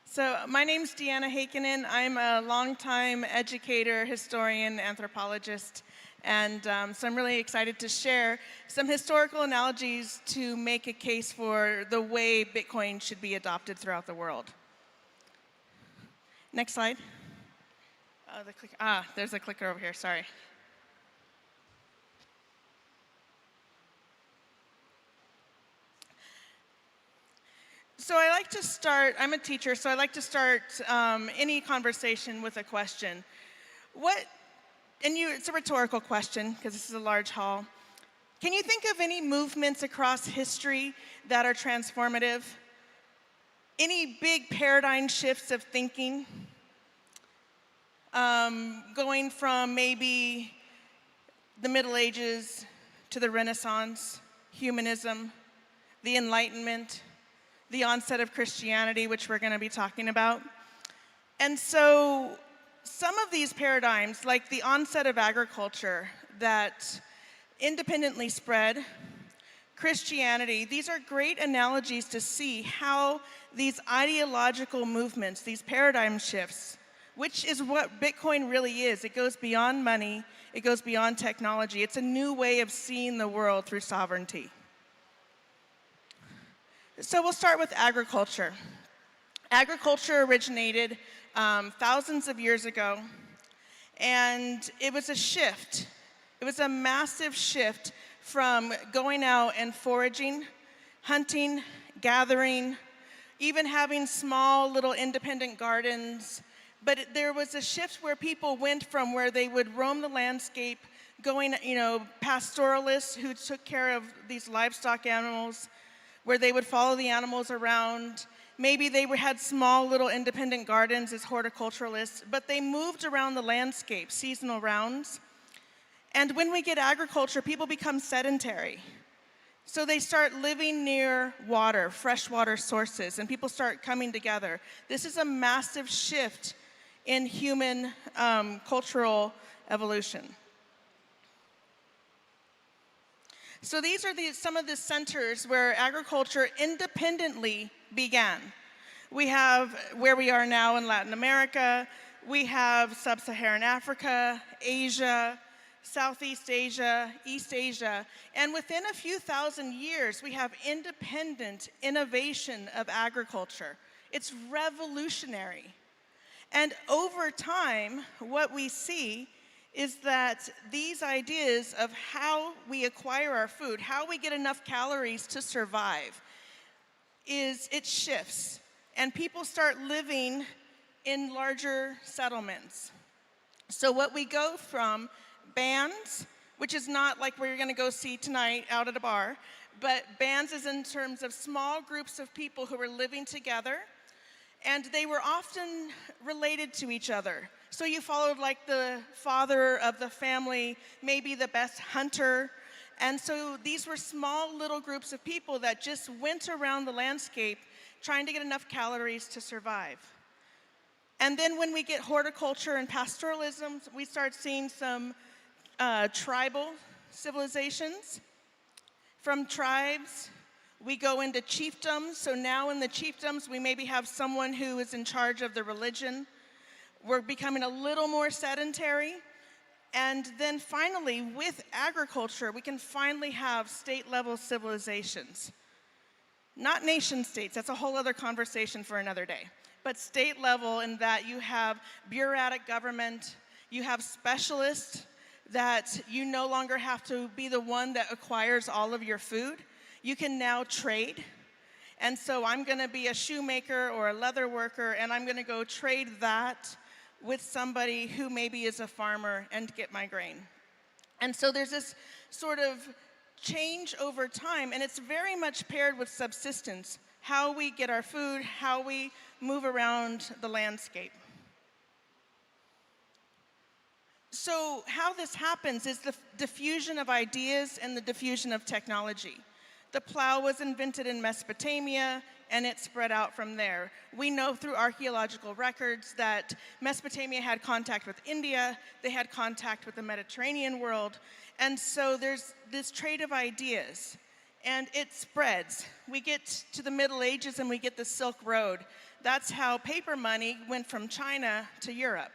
So my name's Deanna Heikkinen. I'm a longtime educator, historian, anthropologist, and so I'm really excited to share some historical analogies to make a case for the way Bitcoin should be adopted throughout the world. Next slide. There's a clicker over here, sorry. So I like to start, I'm a teacher, so I like to start any conversation with a question. It's a rhetorical question, because this is a large hall. Can you think of any movements across history that are transformative? Any big paradigm shifts of thinking? Going from maybe the Middle Ages to the Renaissance, humanism, the Enlightenment, the onset of Christianity, which we're going to be talking about. And so some of these paradigms, like the onset of agriculture that independently spread, Christianity, these are great analogies to see how these ideological movements, these paradigm shifts, which is what Bitcoin really is. It goes beyond money. It goes beyond technology. It's a new way of seeing the world through sovereignty. So we'll start with agriculture. Agriculture originated thousands of years ago. And it was a shift. It was a massive shift from going out and foraging, hunting, gathering, even having small little independent gardens. But there was a shift where people went from where they would roam the landscape, going, pastoralists who took care of these livestock animals, where they would follow the animals around. Maybe they had small little independent gardens as horticulturalists, but they moved around the landscape, seasonal rounds. And when we get agriculture, people become sedentary. So they start living near water, freshwater sources, and people start coming together. This is a massive shift in human cultural evolution. So these are some of the centers where agriculture independently began. We have where we are now in Latin America, we have sub-Saharan Africa, Asia, Southeast Asia, East Asia, and within a few thousand years, we have independent innovation of agriculture. It's revolutionary. And over time, what we see is that these ideas of how we acquire our food, how we get enough calories to survive, it shifts. And people start living in larger settlements. So what we go from bands, which is not like we're gonna go see tonight out at a bar, but bands is in terms of small groups of people who were living together, and they were often related to each other. So you followed like the father of the family, maybe the best hunter. And so these were small little groups of people that just went around the landscape trying to get enough calories to survive. And then when we get horticulture and pastoralism, we start seeing some tribal civilizations. From tribes, we go into chiefdoms. So now in the chiefdoms, we maybe have someone who is in charge of the religion. We're becoming a little more sedentary. And then finally, with agriculture, we can finally have state-level civilizations. Not nation states, that's a whole other conversation for another day. But state level in that you have bureaucratic government, you have specialists that you no longer have to be the one that acquires all of your food. You can now trade. And so I'm gonna be a shoemaker or a leather worker, and I'm gonna go trade that with somebody who maybe is a farmer and get my grain. And so there's this sort of change over time, and it's very much paired with subsistence, how we get our food, how we move around the landscape. So how this happens is the diffusion of ideas and the diffusion of technology. The plow was invented in Mesopotamia, and it spread out from there. We know through archaeological records that Mesopotamia had contact with India, they had contact with the Mediterranean world, and so there's this trade of ideas, and it spreads. We get to the Middle Ages and we get the Silk Road. That's how paper money went from China to Europe.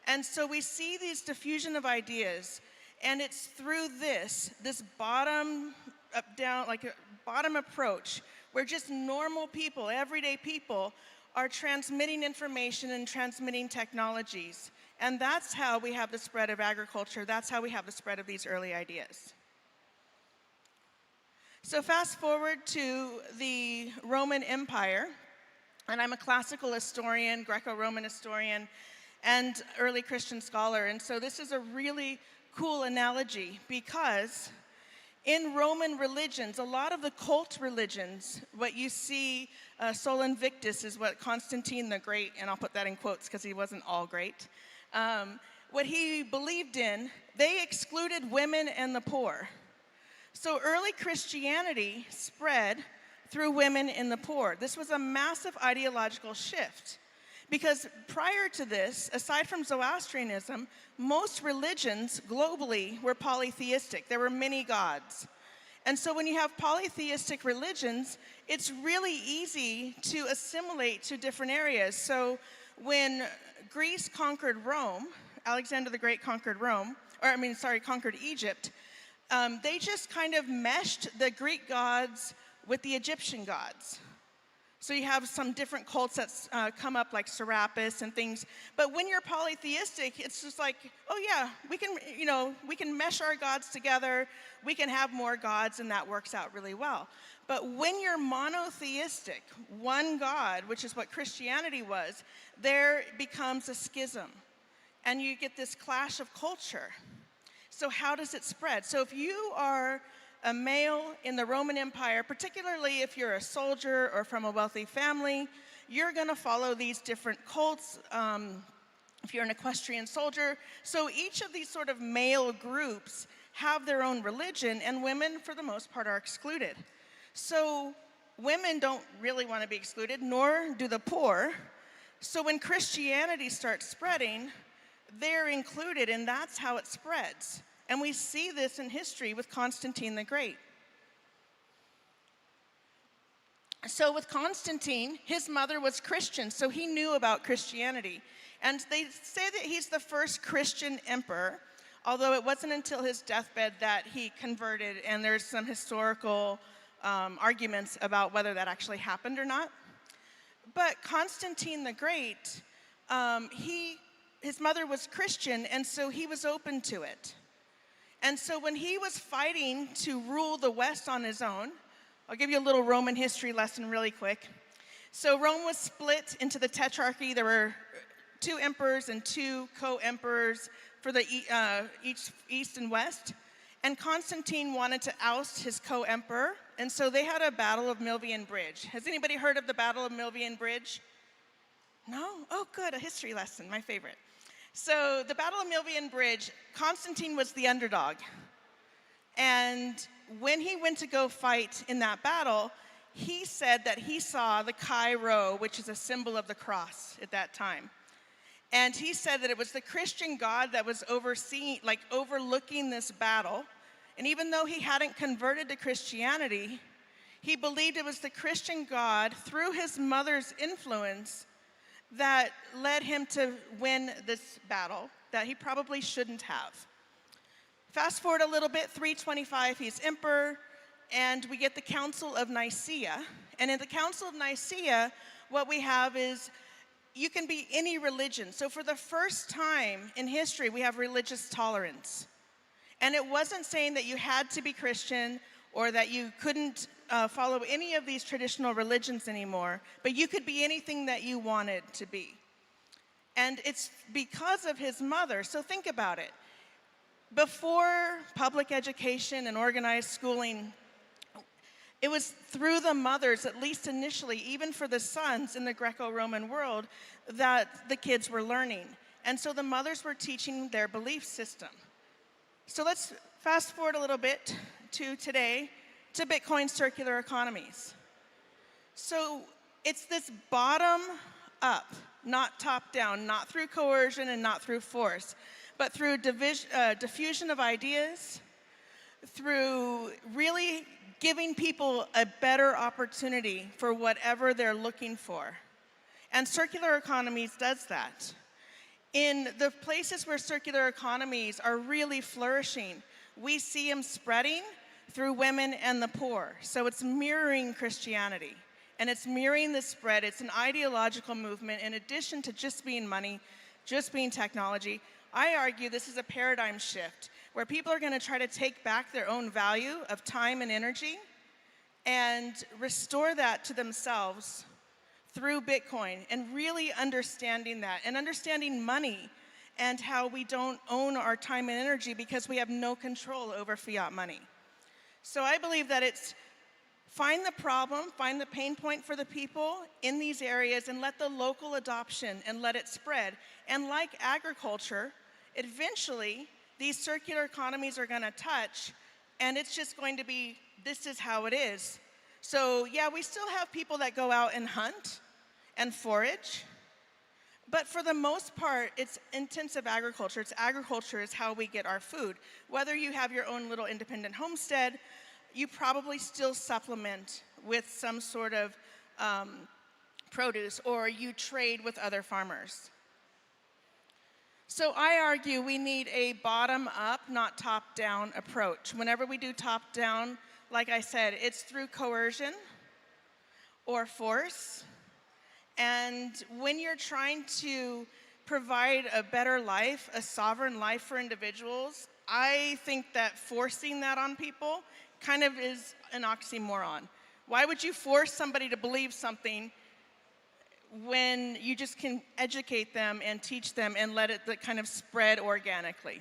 And so we see these diffusion of ideas, and it's through this bottom up down, like a bottom approach, where just normal people, everyday people, are transmitting information and transmitting technologies. And that's how we have the spread of agriculture. That's how we have the spread of these early ideas. So fast forward to the Roman Empire, and I'm a classical historian, Greco-Roman historian, and early Christian scholar. And so this is a really cool analogy because in Roman religions, a lot of the cult religions, what you see, Sol Invictus is what Constantine the Great, and I'll put that in quotes because he wasn't all great, what he believed in, they excluded women and the poor. So early Christianity spread through women and the poor. This was a massive ideological shift. Because prior to this, aside from Zoroastrianism, most religions globally were polytheistic. There were many gods. And so when you have polytheistic religions, it's really easy to assimilate to different areas. So when Greece conquered Rome, Alexander the Great conquered Rome, conquered Egypt, they just kind of meshed the Greek gods with the Egyptian gods. So you have some different cults that come up like Serapis and things. But when you're polytheistic, it's just like, oh yeah, we can mesh our gods together. We can have more gods, and that works out really well. But when you're monotheistic, one God, which is what Christianity was, there becomes a schism. And you get this clash of culture. So how does it spread? So if you are a male in the Roman Empire, particularly if you're a soldier or from a wealthy family, you're going to follow these different cults. If you're an equestrian soldier. So each of these sort of male groups have their own religion, and women, for the most part, are excluded. So women don't really want to be excluded, nor do the poor. So when Christianity starts spreading, they're included, and that's how it spreads. And we see this in history with Constantine the Great. So with Constantine, his mother was Christian, so he knew about Christianity. And they say that he's the first Christian emperor, although it wasn't until his deathbed that he converted, and there's some historical arguments about whether that actually happened or not. But Constantine the Great, his mother was Christian, and so he was open to it. And so when he was fighting to rule the West on his own, I'll give you a little Roman history lesson really quick. So Rome was split into the Tetrarchy. There were 2 emperors and 2 co-emperors for the East and West. And Constantine wanted to oust his co-emperor, and so they had a battle of Milvian Bridge. Has anybody heard of the Battle of Milvian Bridge? No? Oh, good, a history lesson, my favorite. So the Battle of Milvian Bridge, Constantine was the underdog. And when he went to go fight in that battle, he said that he saw the Chi Rho, which is a symbol of the cross at that time. And he said that it was the Christian God that was overlooking this battle. And even though he hadn't converted to Christianity, he believed it was the Christian God, through his mother's influence, that led him to win this battle that he probably shouldn't have. Fast forward a little bit, 325, he's emperor, and we get the Council of Nicaea. And in the Council of Nicaea, what we have is you can be any religion. So for the first time in history, we have religious tolerance. And it wasn't saying that you had to be Christian or that you couldn't follow any of these traditional religions anymore, but you could be anything that you wanted to be. And it's because of his mother. So think about it. Before public education and organized schooling, it was through the mothers, at least initially, even for the sons in the Greco-Roman world, that the kids were learning. And so the mothers were teaching their belief system. So let's fast forward a little bit to today, to Bitcoin circular economies. So it's this bottom up, not top down, not through coercion and not through force, but through diffusion of ideas, through really giving people a better opportunity for whatever they're looking for. And circular economies does that. In the places where circular economies are really flourishing, we see them spreading through women and the poor. So it's mirroring Christianity, and it's mirroring the spread. It's an ideological movement in addition to just being money, just being technology. I argue this is a paradigm shift where people are going to try to take back their own value of time and energy and restore that to themselves through Bitcoin, and really understanding that and understanding money and how we don't own our time and energy because we have no control over fiat money. So I believe that it's find the problem, find the pain point for the people in these areas, and let the local adoption and let it spread. And like agriculture, eventually these circular economies are going to touch, and it's just going to be, this is how it is. So yeah, we still have people that go out and hunt and forage, but for the most part, it's intensive agriculture. It's agriculture is how we get our food. Whether you have your own little independent homestead, you probably still supplement with some sort of produce, or you trade with other farmers. So I argue we need a bottom-up, not top-down approach. Whenever we do top-down, like I said, it's through coercion, or force. And when you're trying to provide a better life, a sovereign life for individuals, I think that forcing that on people kind of is an oxymoron. Why would you force somebody to believe something when you just can educate them and teach them and let it kind of spread organically?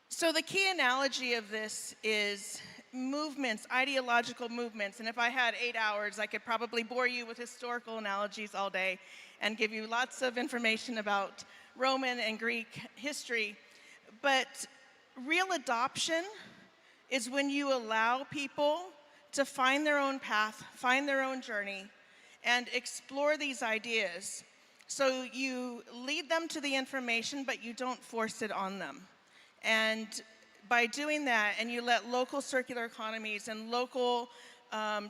So the key analogy of this is movements, ideological movements. And if I had 8 hours, I could probably bore you with historical analogies all day and give you lots of information about Roman and Greek history. But real adoption is when you allow people to find their own path, find their own journey, and explore these ideas. So you lead them to the information, but you don't force it on them. And by doing that, and you let local circular economies and local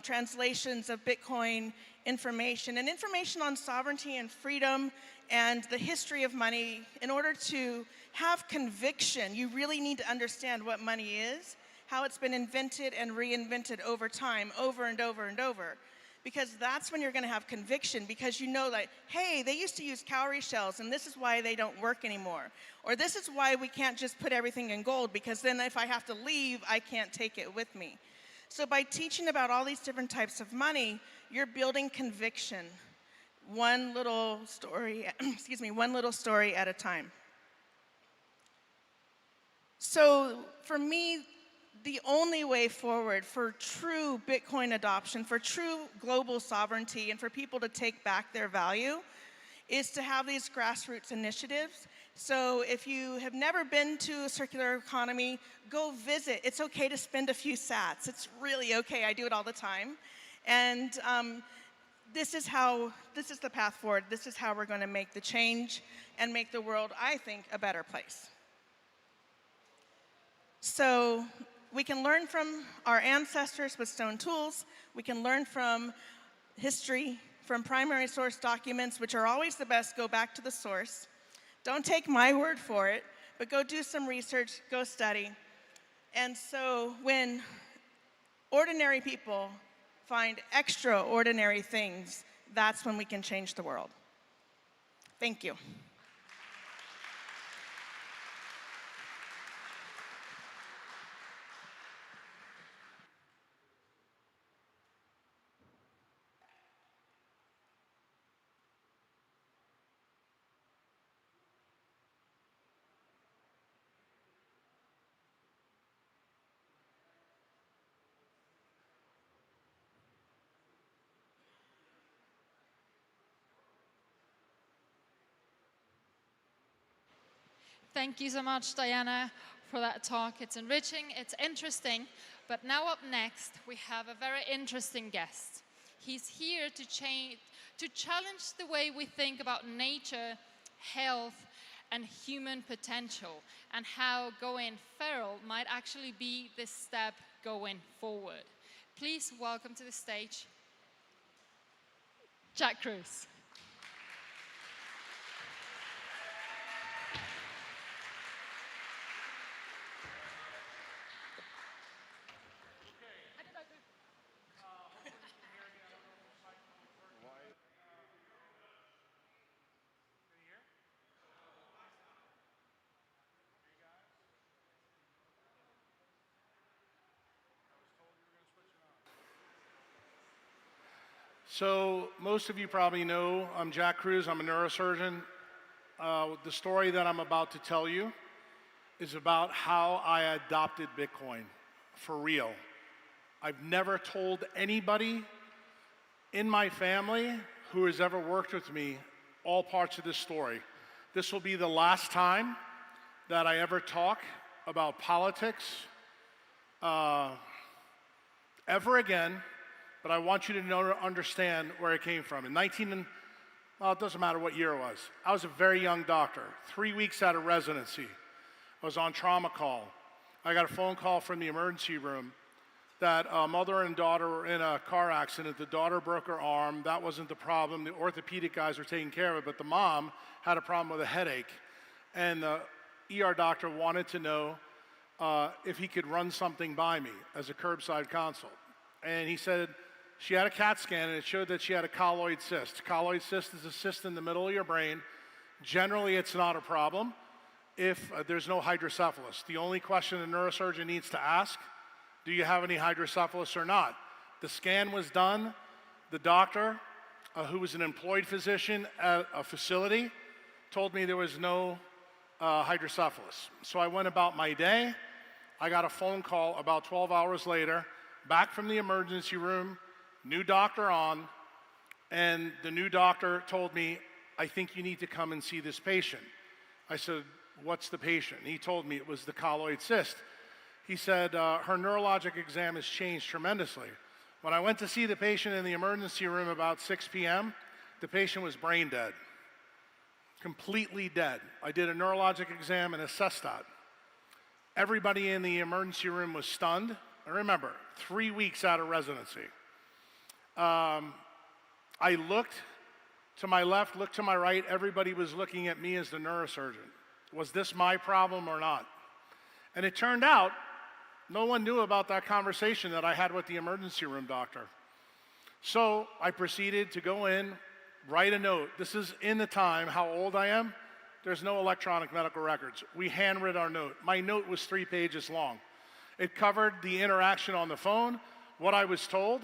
translations of Bitcoin information and information on sovereignty and freedom and the history of money, in order to have conviction, you really need to understand what money is, how it's been invented and reinvented over time, over and over and over. Because that's when you're going to have conviction, because you know, like, hey, they used to use cowrie shells, and this is why they don't work anymore. Or this is why we can't just put everything in gold, because then if I have to leave, I can't take it with me. So by teaching about all these different types of money, you're building conviction. One little story, one little story at a time. So for me, the only way forward for true Bitcoin adoption, for true global sovereignty, and for people to take back their value is to have these grassroots initiatives. So if you have never been to a circular economy, go visit. It's okay to spend a few sats. It's really okay. I do it all the time. And this is the path forward. This is how we're going to make the change and make the world, I think, a better place. So we can learn from our ancestors with stone tools. We can learn from history, from primary source documents, which are always the best. Go back to the source. Don't take my word for it, but go do some research, go study. And so when ordinary people find extraordinary things, that's when we can change the world. Thank you. Thank you so much, Diana, for that talk. It's enriching, it's interesting. But now up next, we have a very interesting guest. He's here to challenge the way we think about nature, health, and human potential, and how going feral might actually be the step going forward. Please welcome to the stage, Jack Cruz. So most of you probably know I'm Jack Cruz. I'm a neurosurgeon. The story that I'm about to tell you is about how I adopted Bitcoin for real. I've never told anybody in my family who has ever worked with me all parts of this story. This will be the last time that I ever talk about politics ever again. But I want you to understand where it came from. Well, it doesn't matter what year it was. I was a very young doctor, 3 weeks out of residency. I was on trauma call. I got a phone call from the emergency room that a mother and daughter were in a car accident. The daughter broke her arm. That wasn't the problem. The orthopedic guys were taking care of it, but the mom had a problem with a headache. And the ER doctor wanted to know if he could run something by me as a curbside consult. And he said she had a CAT scan and it showed that she had a colloid cyst. Colloid cyst is a cyst in the middle of your brain. Generally, it's not a problem if there's no hydrocephalus. The only question a neurosurgeon needs to ask, do you have any hydrocephalus or not? The scan was done. The doctor, who was an employed physician at a facility, told me there was no hydrocephalus. So I went about my day. I got a phone call about 12 hours later, back from the emergency room, new doctor on, and the new doctor told me, I think you need to come and see this patient. I said, what's the patient? He told me it was the colloid cyst. He said, her neurologic exam has changed tremendously. When I went to see the patient in the emergency room about 6 p.m., the patient was brain dead, completely dead. I did a neurologic exam and assessed that. Everybody in the emergency room was stunned. And remember, 3 weeks out of residency. I looked to my left, looked to my right. Everybody was looking at me as the neurosurgeon. Was this my problem or not? And it turned out no one knew about that conversation that I had with the emergency room doctor. So I proceeded to go in, write a note. This is in the time, how old I am. There's no electronic medical records. We handwrote our note. My note was 3 pages long. It covered the interaction on the phone, what I was told,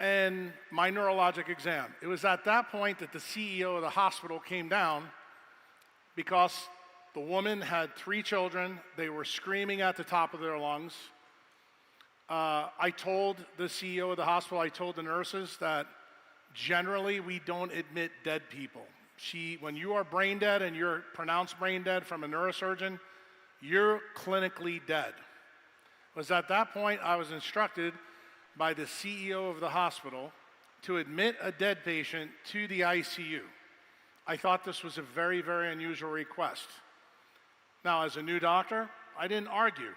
and my neurologic exam. It was at that point that the CEO of the hospital came down because the woman had 3 children. They were screaming at the top of their lungs. I told the CEO of the hospital, I told the nurses that generally we don't admit dead people. When you are brain dead and you're pronounced brain dead from a neurosurgeon, you're clinically dead. It was at that point I was instructed by the CEO of the hospital to admit a dead patient to the ICU. I thought this was a very, very unusual request. Now, as a new doctor, I didn't argue,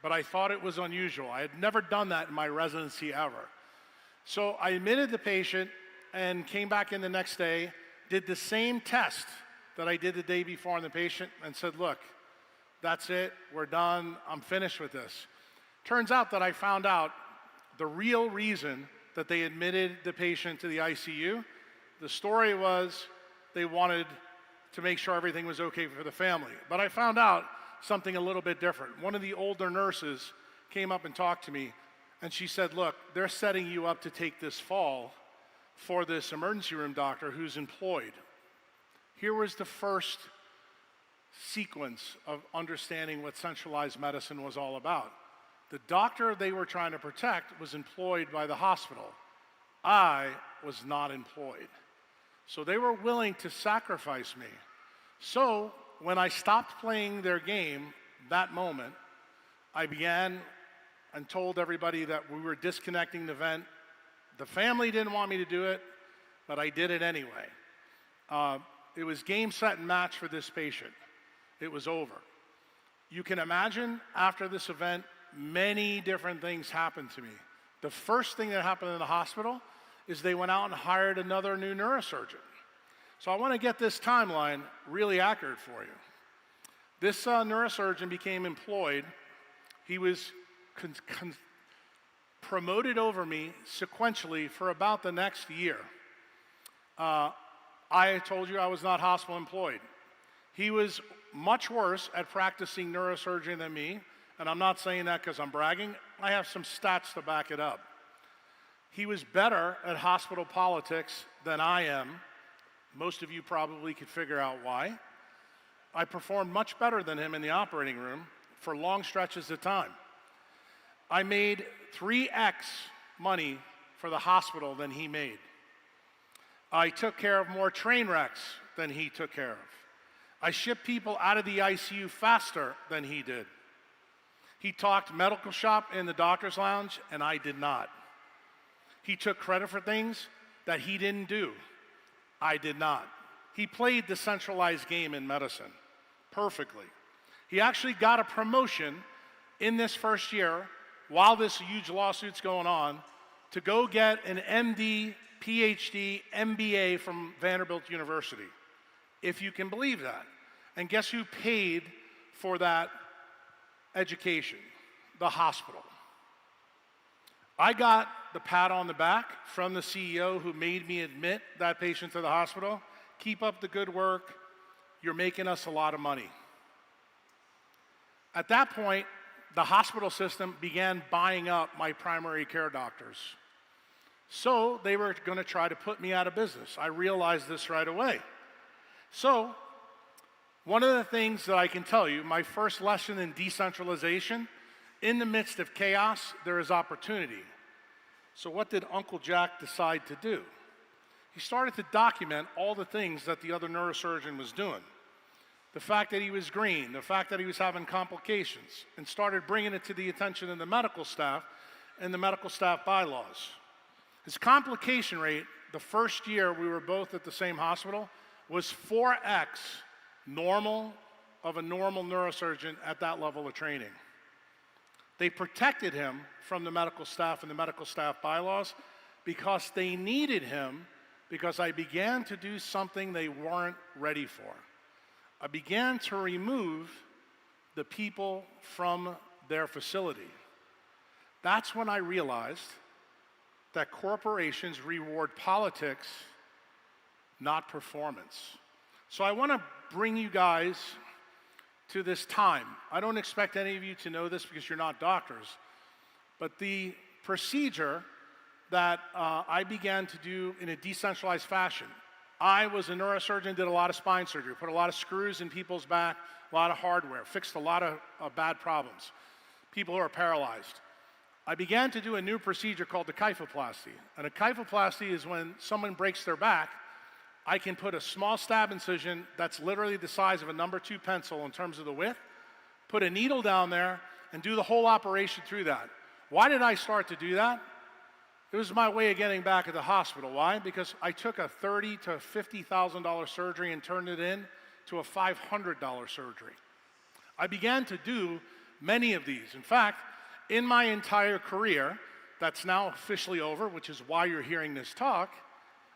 but I thought it was unusual. I had never done that in my residency ever. So I admitted the patient and came back in the next day, did the same test that I did the day before on the patient and said, look, that's it, we're done, I'm finished with this. Turns out that I found out the real reason that they admitted the patient to the ICU. The story was they wanted to make sure everything was okay for the family. But I found out something a little bit different. One of the older nurses came up and talked to me, and she said, look, they're setting you up to take this fall for this emergency room doctor who's employed. Here was the first sequence of understanding what centralized medicine was all about. The doctor they were trying to protect was employed by the hospital. I was not employed. So they were willing to sacrifice me. So when I stopped playing their game that moment, I began and told everybody that we were disconnecting the vent. The family didn't want me to do it, but I did it anyway. It was game, set, and match for this patient. It was over. You can imagine after this event, many different things happened to me. The first thing that happened in the hospital is they went out and hired another new neurosurgeon. So I want to get this timeline really accurate for you. This neurosurgeon became employed. He was promoted over me sequentially for about the next year. I told you I was not hospital employed. He was much worse at practicing neurosurgery than me, and I'm not saying that because I'm bragging. I have some stats to back it up. He was better at hospital politics than I am. Most of you probably could figure out why. I performed much better than him in the operating room for long stretches of time. I made 3x money for the hospital than he made. I took care of more train wrecks than he took care of. I shipped people out of the ICU faster than he did. He talked medical shop in the doctor's lounge, and I did not. He took credit for things that he didn't do. I did not. He played the centralized game in medicine perfectly. He actually got a promotion in this first year while this huge lawsuit's going on to go get an MD, PhD, MBA from Vanderbilt University, if you can believe that. And guess who paid for that education, the hospital. I got the pat on the back from the CEO who made me admit that patient to the hospital. Keep up the good work. You're making us a lot of money. At that point, the hospital system began buying up my primary care doctors. So they were going to try to put me out of business. I realized this right away. So one of the things that I can tell you, my first lesson in decentralization, in the midst of chaos, there is opportunity. So what did Uncle Jack decide to do? He started to document all the things that the other neurosurgeon was doing. The fact that he was green, the fact that he was having complications, and started bringing it to the attention of the medical staff and the medical staff bylaws. His complication rate, the first year we were both at the same hospital, was 4x normal of a normal neurosurgeon at that level of training. They protected him from the medical staff and the medical staff bylaws because they needed him, because I began to do something they weren't ready for. I began to remove the people from their facility. That's when I realized that corporations reward politics, not performance. So I want to bring you guys to this time. I don't expect any of you to know this because you're not doctors, but the procedure that I began to do in a decentralized fashion. I was a neurosurgeon, did a lot of spine surgery, put a lot of screws in people's back, a lot of hardware, fixed a lot of bad problems, people who are paralyzed. I began to do a new procedure called the kyphoplasty. And a kyphoplasty is when someone breaks their back, I can put a small stab incision that's literally the size of a number 2 pencil in terms of the width, put a needle down there, and do the whole operation through that. Why did I start to do that? It was my way of getting back at the hospital. Why? Because I took a $30,000 to $50,000 surgery and turned it into a $500 surgery. I began to do many of these. In fact, in my entire career, that's now officially over, which is why you're hearing this talk,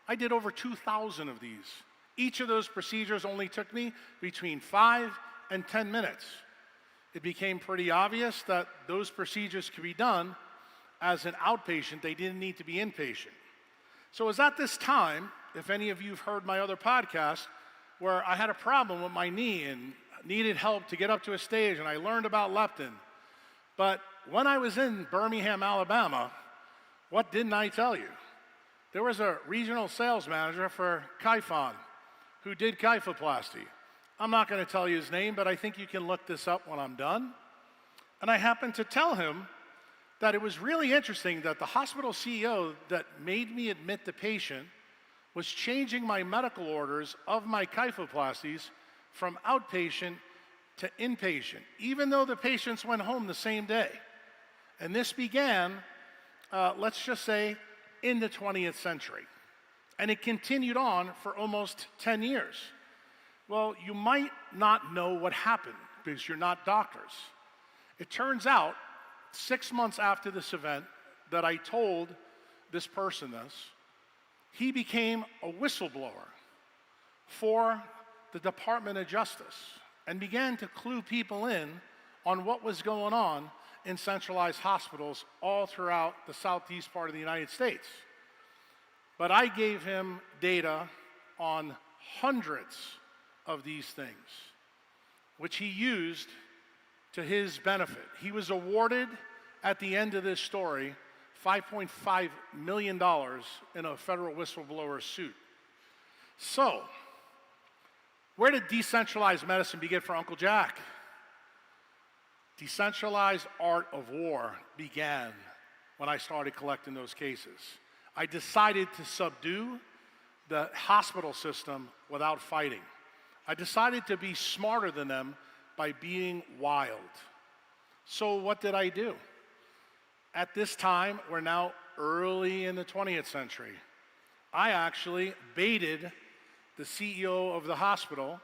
I did over 2,000 of these. Each of those procedures only took me between 5 and 10 minutes. It became pretty obvious that those procedures could be done as an outpatient. They didn't need to be inpatient. So it was at this time, if any of you have heard my other podcast, where I had a problem with my knee and needed help to get up to a stage, and I learned about leptin. But when I was in Birmingham, Alabama, what didn't I tell you? There was a regional sales manager for Kyphon who did kyphoplasty. I'm not going to tell you his name, but I think you can look this up when I'm done. And I happened to tell him that it was really interesting that the hospital CEO that made me admit the patient was changing my medical orders of my kyphoplasties from outpatient to inpatient, even though the patients went home the same day. And this began, let's just say, in the 20th century. And it continued on for almost 10 years. Well, you might not know what happened because you're not doctors. It turns out, 6 months after this event that I told this person this, he became a whistleblower for the Department of Justice and began to clue people in on what was going on in centralized hospitals all throughout the southeast part of the United States. But I gave him data on hundreds of these things, which he used to his benefit. He was awarded, at the end of this story, $5.5 million in a federal whistleblower suit. So, where did decentralized medicine begin for Uncle Jack? Decentralized art of war began when I started collecting those cases. I decided to subdue the hospital system without fighting. I decided to be smarter than them by being wild. So what did I do? At this time, we're now early in the 20th century. I actually baited the CEO of the hospital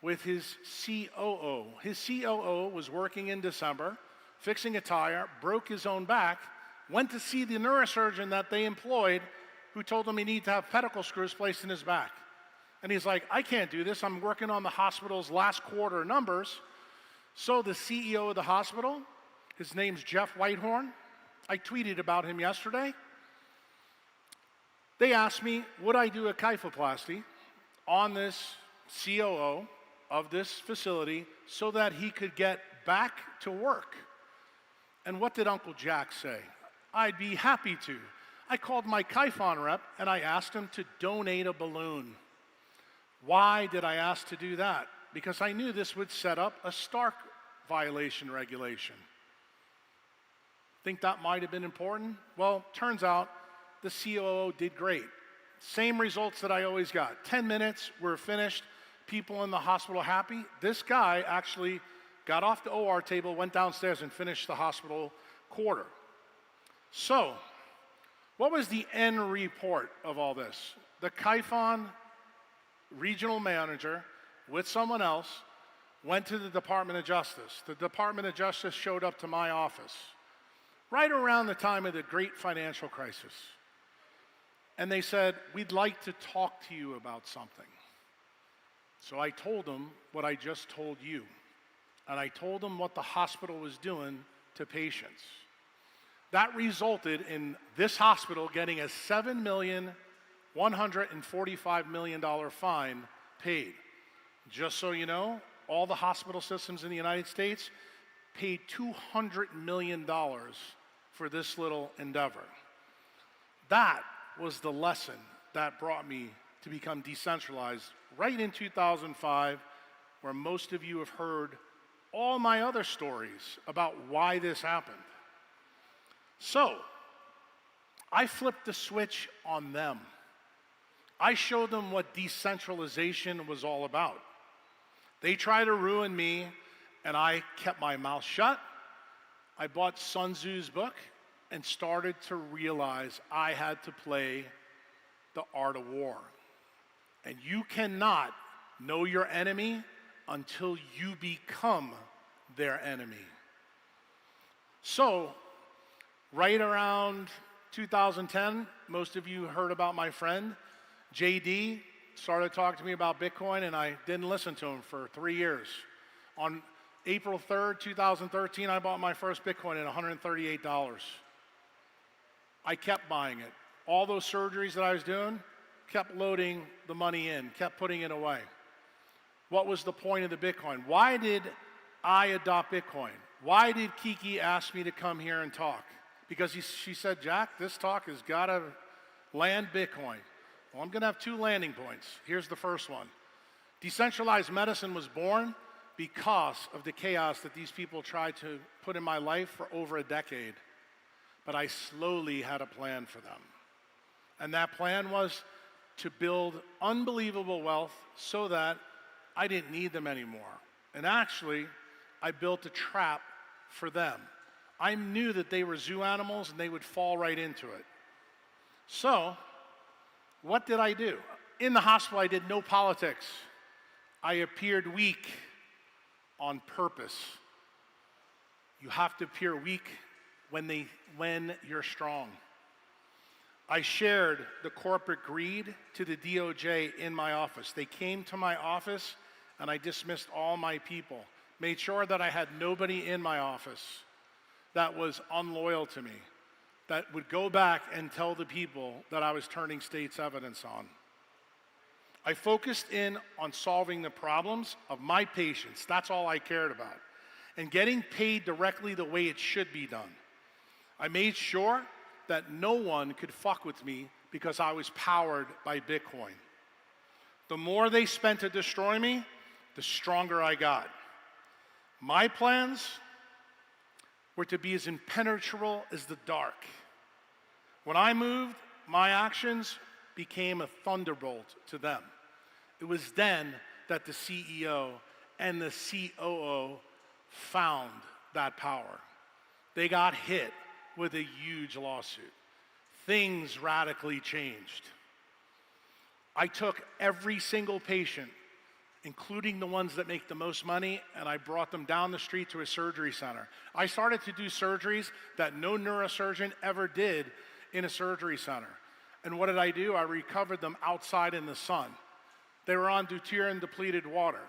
with his COO. His COO was working in December, fixing a tire, broke his own back, went to see the neurosurgeon that they employed, who told him he needed to have pedicle screws placed in his back. And he's like, I can't do this. I'm working on the hospital's last quarter numbers. So the CEO of the hospital, his name's Jeff Whitehorn. I tweeted about him yesterday. They asked me, would I do a kyphoplasty on this COO of this facility so that he could get back to work? And what did Uncle Jack say? I'd be happy to. I called my Kyphon rep and I asked him to donate a balloon. Why did I ask to do that? Because I knew this would set up a Stark violation regulation. Think that might have been important? Well, turns out the COO did great. Same results that I always got. 10 minutes, we're finished. People in the hospital happy. This guy actually got off the OR table, went downstairs and finished the hospital quarter. So, what was the end report of all this? The Kyphon regional manager with someone else went to the Department of Justice. The Department of Justice showed up to my office right around the time of the great financial crisis. And they said, we'd like to talk to you about something. So I told them what I just told you. And I told them what the hospital was doing to patients. That resulted in this hospital getting a $7,145,000 fine paid. Just so you know, all the hospital systems in the United States paid $200 million for this little endeavor. That was the lesson that brought me to become decentralized right in 2005, where most of you have heard all my other stories about why this happened. So, I flipped the switch on them. I showed them what decentralization was all about. They tried to ruin me, and I kept my mouth shut. I bought Sun Tzu's book and started to realize I had to play the art of war. And you cannot know your enemy until you become their enemy. So, right around 2010, most of you heard about my friend, JD, started talking to me about Bitcoin, and I didn't listen to him for 3 years. On April 3rd, 2013, I bought my first Bitcoin at $138. I kept buying it. All those surgeries that I was doing, kept loading the money in, kept putting it away. What was the point of the Bitcoin? Why did I adopt Bitcoin? Why did Kiki ask me to come here and talk? Because she said, Jack, this talk has got to land Bitcoin. Well, I'm going to have 2 landing points. Here's the first one. Decentralized medicine was born because of the chaos that these people tried to put in my life for over a decade. But I slowly had a plan for them. And that plan was to build unbelievable wealth so that I didn't need them anymore. And actually, I built a trap for them. I knew that they were zoo animals and they would fall right into it. So, what did I do? In the hospital, I did no politics. I appeared weak on purpose. You have to appear weak when you're strong. I shared the corporate greed to the DOJ in my office. They came to my office and I dismissed all my people. Made sure that I had nobody in my office that was unloyal to me, that would go back and tell the people that I was turning state's evidence on. I focused in on solving the problems of my patients. That's all I cared about. And getting paid directly the way it should be done. I made sure that no one could fuck with me because I was powered by Bitcoin. The more they spent to destroy me, the stronger I got. My plans were to be as impenetrable as the dark. When I moved, my actions became a thunderbolt to them. It was then that the CEO and the COO found that power. They got hit with a huge lawsuit. Things radically changed. I took every single patient, including the ones that make the most money, and I brought them down the street to a surgery center. I started to do surgeries that no neurosurgeon ever did in a surgery center. And what did I do? I recovered them outside in the sun. They were on deuterium-depleted water.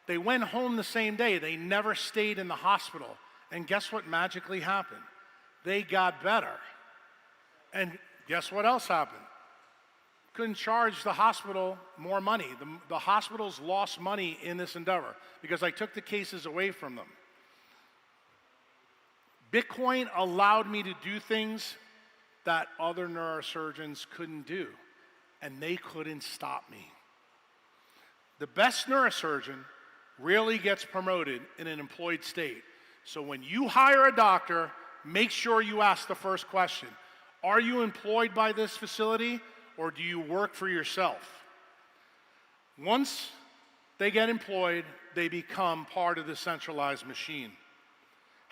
They went home the same day. They never stayed in the hospital. And guess what magically happened? They got better. And guess what else happened? Couldn't charge the hospital more money. The hospitals lost money in this endeavor because I took the cases away from them. Bitcoin allowed me to do things that other neurosurgeons couldn't do, and they couldn't stop me. The best neurosurgeon rarely gets promoted in an employed state. So when you hire a doctor, make sure you ask the first question. Are you employed by this facility, or do you work for yourself? Once they get employed, they become part of the centralized machine.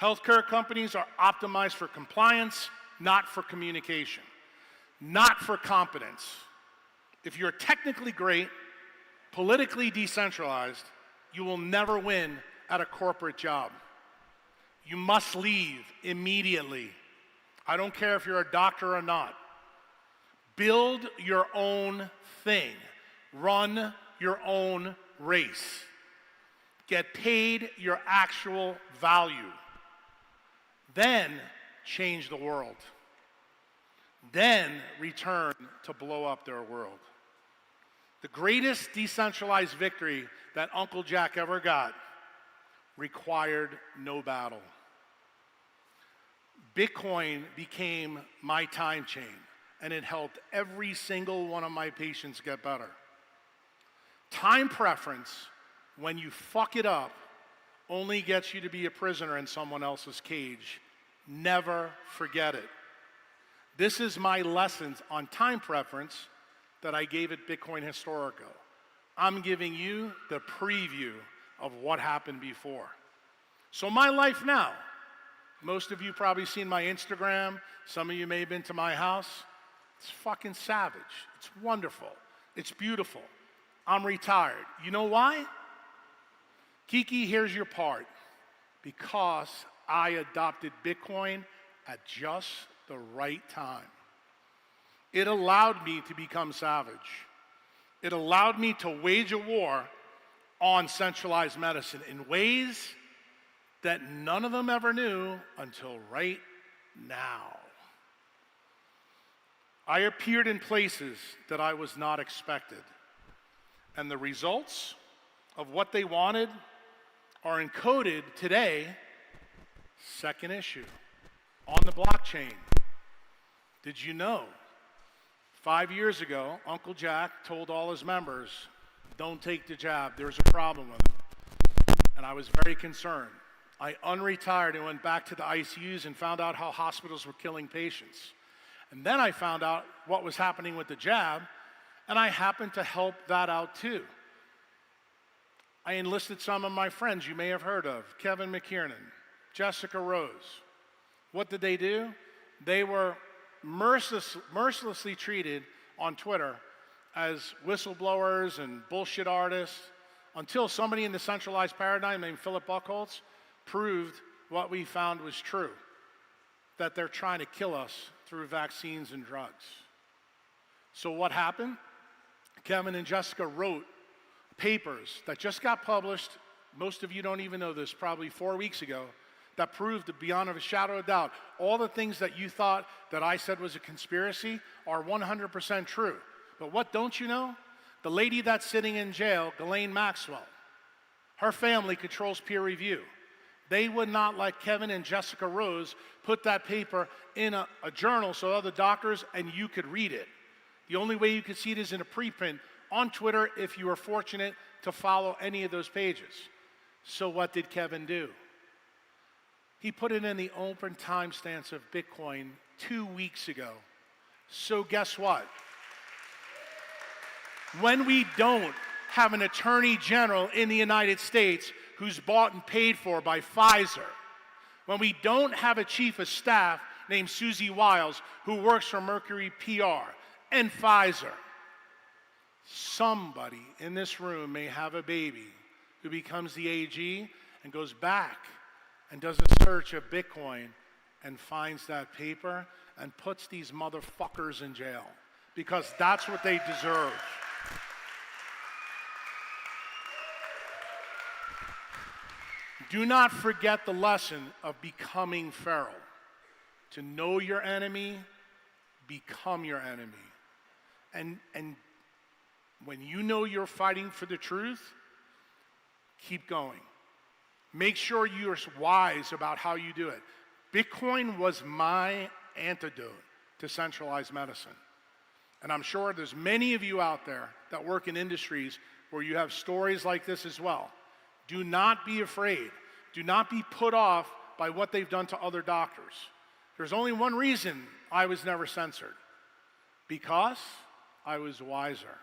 Healthcare companies are optimized for compliance, not for communication, not for competence. If you're technically great, politically decentralized, you will never win at a corporate job. You must leave immediately. I don't care if you're a doctor or not. Build your own thing. Run your own race. Get paid your actual value. Then change the world. Then return to blow up their world. The greatest decentralized victory that Uncle Jack ever got required no battle. Bitcoin became my time chain, and it helped every single one of my patients get better. Time preference, when you fuck it up, only gets you to be a prisoner in someone else's cage. Never forget it. This is my lessons on time preference that I gave at Bitcoin Historico. I'm giving you the preview of what happened before. So my life now, most of you probably seen my Instagram, some of you may have been to my house. It's fucking savage. It's wonderful. It's beautiful. I'm retired. You know why? Kiki, here's your part. Because I adopted Bitcoin at just the right time. It allowed me to become savage. It allowed me to wage a war on centralized medicine in ways that none of them ever knew until right now. I appeared in places that I was not expected. And the results of what they wanted are encoded today, second issue, on the blockchain. Did you know? 5 years ago, Uncle Jack told all his members, don't take the jab, there's a problem with it. And I was very concerned. I unretired and went back to the ICUs and found out how hospitals were killing patients. And then I found out what was happening with the jab, and I happened to help that out too. I enlisted some of my friends you may have heard of, Kevin McKiernan, Jessica Rose. What did they do? They were mercilessly treated on Twitter as whistleblowers and bullshit artists until somebody in the centralized paradigm named Philip Buchholz proved what we found was true, that they're trying to kill us through vaccines and drugs. So what happened? Kevin and Jessica wrote papers that just got published, most of you don't even know this, probably 4 weeks ago, that proved beyond a shadow of doubt all the things that you thought that I said was a conspiracy are 100% true. But what don't you know? The lady that's sitting in jail, Ghislaine Maxwell, her family controls peer review. They would not let Kevin and Jessica Rose put that paper in a journal so other doctors and you could read it. The only way you could see it is in a preprint on Twitter if you were fortunate to follow any of those pages. So what did Kevin do? He put it in the open timestamps of Bitcoin 2 weeks ago. So guess what? When we don't have an attorney general in the United States who's bought and paid for by Pfizer, when we don't have a chief of staff named Susie Wiles who works for Mercury PR and Pfizer, somebody in this room may have a baby who becomes the AG and goes back and does a search of Bitcoin and finds that paper and puts these motherfuckers in jail because that's what they deserve. Do not forget the lesson of becoming feral. To know your enemy, become your enemy. And when you know you're fighting for the truth, keep going. Make sure you're wise about how you do it. Bitcoin was my antidote to centralized medicine. And I'm sure there's many of you out there that work in industries where you have stories like this as well. Do not be afraid. Do not be put off by what they've done to other doctors. There's only one reason I was never censored. Because I was wiser.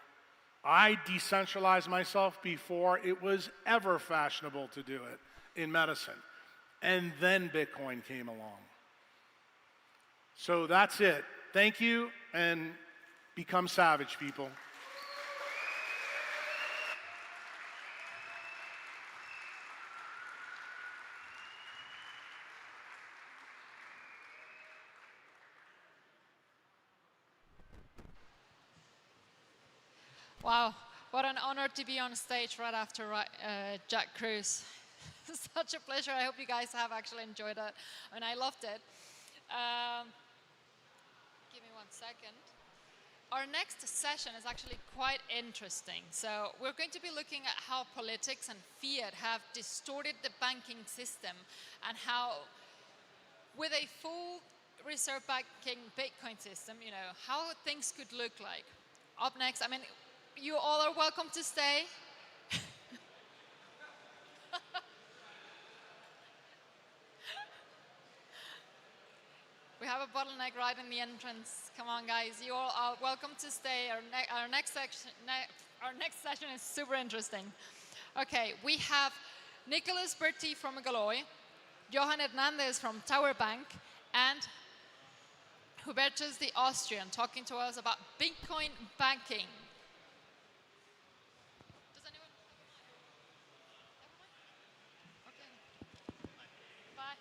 I decentralized myself before it was ever fashionable to do it in medicine. And then Bitcoin came along. So that's it. Thank you, and become savage, people. Wow, what an honor to be on stage right after Jack Cruz. Such a pleasure. I hope you guys have actually enjoyed it, and I loved it. Give me 1 second. Our next session is actually quite interesting. So we're going to be looking at how politics and fiat have distorted the banking system, and how, with a full reserve banking Bitcoin system, how things could look like. Up next, you all are welcome to stay. We have a bottleneck right in the entrance. Come on, guys. You all are welcome to stay. Our next session is super interesting. Okay, we have Nicholas Berti from Galoy, Johan Hernandez from Tower Bank, and Hubertus the Austrian talking to us about Bitcoin banking. Does anyone have a mic? Okay. Bye.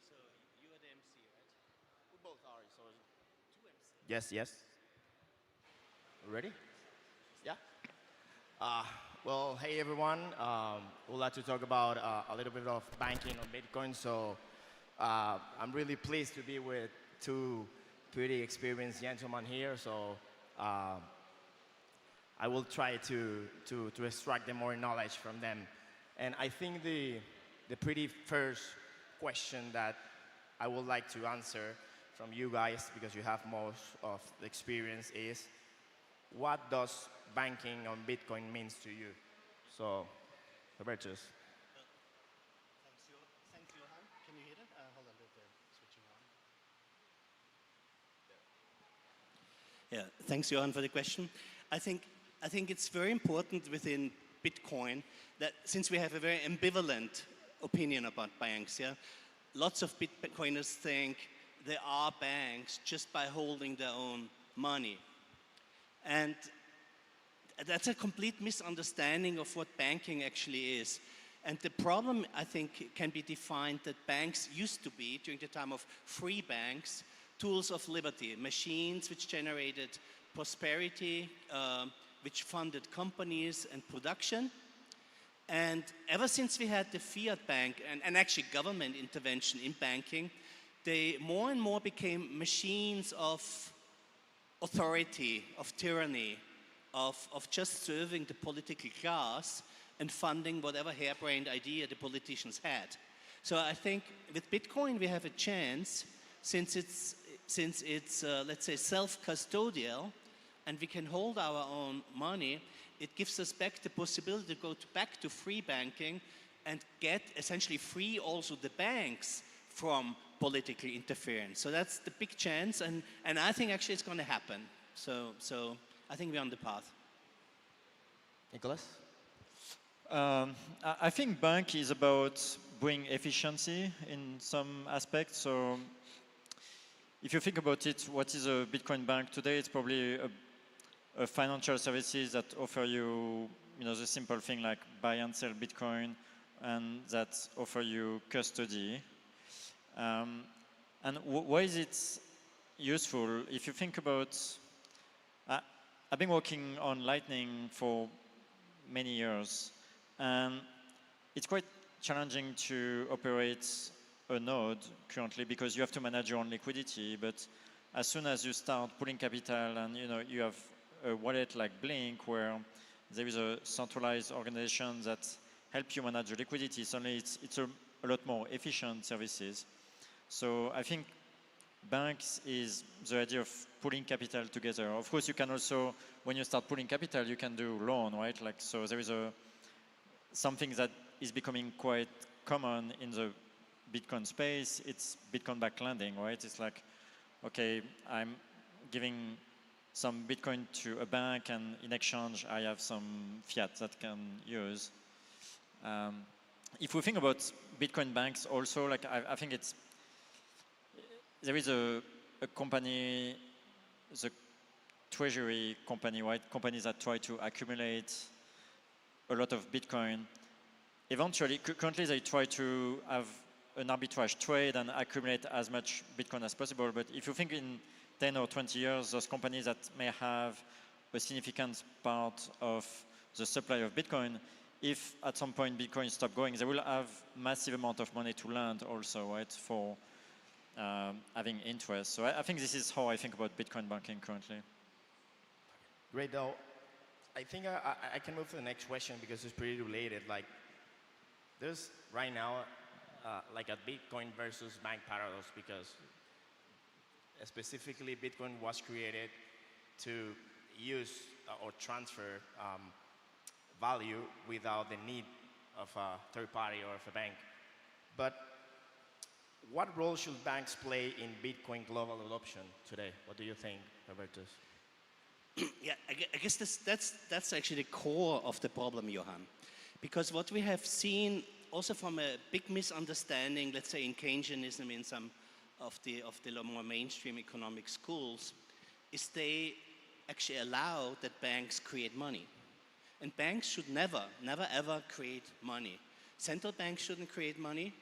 So you are the MC, right? We both are, so two MC. Yes, yes. Ready? Yeah? Well, hey everyone. We'd like to talk about a little bit of banking on Bitcoin. So I'm really pleased to be with two pretty experienced gentlemen here. So I will try to extract the more knowledge from them. And I think the pretty first question that I would like to answer from you guys, because you have most of the experience, is what does banking on Bitcoin means to you? So, Robertus. Thanks, Johan. Can you hear it? Hold on, they're switching on. Yeah, thanks, Johan, for the question. I think it's very important within Bitcoin that, since we have a very ambivalent opinion about banks, yeah, lots of Bitcoiners think they are banks just by holding their own money. And that's a complete misunderstanding of what banking actually is. And the problem, I think, can be defined that banks used to be, during the time of free banks, tools of liberty, machines which generated prosperity, which funded companies and production. And ever since we had the fiat bank and actually government intervention in banking, they more and more became machines of authority, of tyranny, of just serving the political class and funding whatever harebrained idea the politicians had. So I think with Bitcoin we have a chance, since it's let's say self-custodial, and we can hold our own money. It gives us back the possibility to go back to free banking and get essentially free also the banks from political interference. So that's the big chance, and I think actually it's going to happen. So I think we're on the path. Nicholas? I think bank is about bringing efficiency in some aspects. So if you think about it, what is a Bitcoin bank today? It's probably a financial services that offer you, the simple thing like buy and sell Bitcoin, and that offer you custody. And why is it useful? If you think about, I've been working on Lightning for many years. And it's quite challenging to operate a node currently because you have to manage your own liquidity. But as soon as you start pulling capital and you have a wallet like Blink where there is a centralized organization that help you manage your liquidity, suddenly it's a lot more efficient services. So I think banks is the idea of pulling capital together. Of course, you can also, when you start pulling capital, you can do loan, right? Like, so there is something that is becoming quite common in the Bitcoin space. It's Bitcoin-backed lending, right? It's like, okay, I'm giving some Bitcoin to a bank, and in exchange, I have some fiat that can use. If we think about Bitcoin banks also, like I think there is a company, the treasury company, right? Companies that try to accumulate a lot of Bitcoin. Eventually, currently they try to have an arbitrage trade and accumulate as much Bitcoin as possible. But if you think in 10 or 20 years, those companies that may have a significant part of the supply of Bitcoin, if at some point Bitcoin stop going, they will have massive amount of money to lend also, right, for having interest. So I think this is how I think about Bitcoin banking currently. Great, though. I think I can move to the next question because it's pretty related. Like, there's right now like a Bitcoin versus bank paradox because specifically Bitcoin was created to use or transfer value without the need of a third party or of a bank. But what role should banks play in Bitcoin global adoption today? What do you think, Robertus? Yeah, I guess that's actually the core of the problem, Johan. Because what we have seen also from a big misunderstanding, let's say in Keynesianism in some of the more mainstream economic schools, is they actually allow that banks create money. And banks should never ever create money. Central banks shouldn't create money,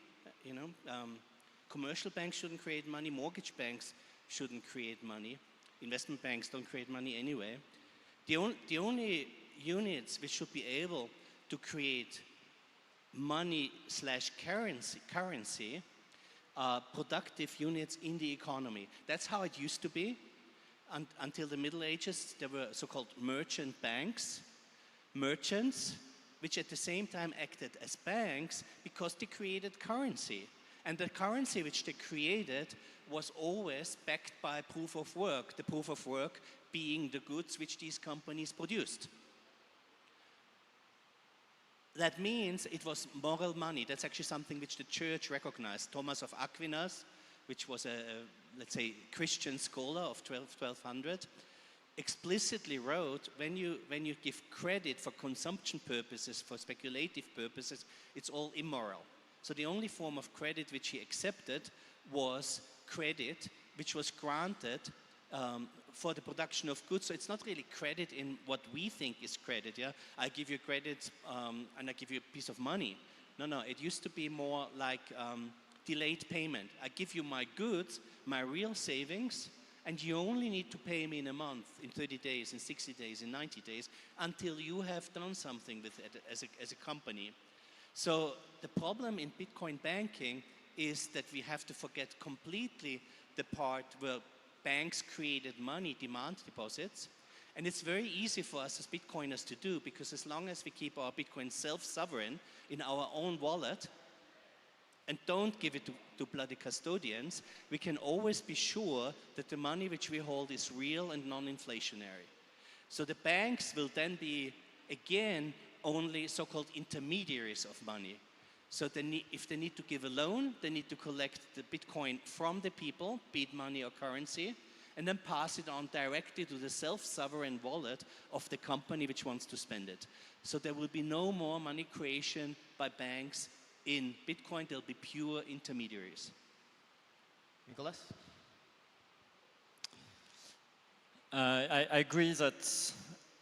commercial banks shouldn't create money, mortgage banks shouldn't create money, investment banks don't create money anyway. The only units which should be able to create money / currency are productive units in the economy. That's how it used to be. Until the Middle Ages, there were so-called merchant banks. Merchants, which at the same time acted as banks because they created currency. And the currency which they created was always backed by proof of work, the proof of work being the goods which these companies produced. That means it was moral money. That's actually something which the church recognized. Thomas of Aquinas, which was let's say, Christian scholar of 1200, explicitly wrote, when you give credit for consumption purposes, for speculative purposes, it's all immoral. So the only form of credit which he accepted was credit which was granted for the production of goods. So it's not really credit in what we think is credit. Yeah, I give you credit and I give you a piece of money. No, it used to be more like delayed payment. I give you my goods, my real savings, and you only need to pay me in a month, in 30 days, in 60 days, in 90 days, until you have done something with it as a company. So the problem in Bitcoin banking is that we have to forget completely the part where banks created money, demand deposits. And it's very easy for us as Bitcoiners to do, because as long as we keep our Bitcoin self-sovereign in our own wallet and don't give it to bloody custodians, we can always be sure that the money which we hold is real and non-inflationary. So the banks will then be, again, only so-called intermediaries of money. So if they need to give a loan, they need to collect the Bitcoin from the people, be it money or currency, and then pass it on directly to the self-sovereign wallet of the company which wants to spend it. So there will be no more money creation by banks in Bitcoin. There'll be pure intermediaries. Nicholas? I agree that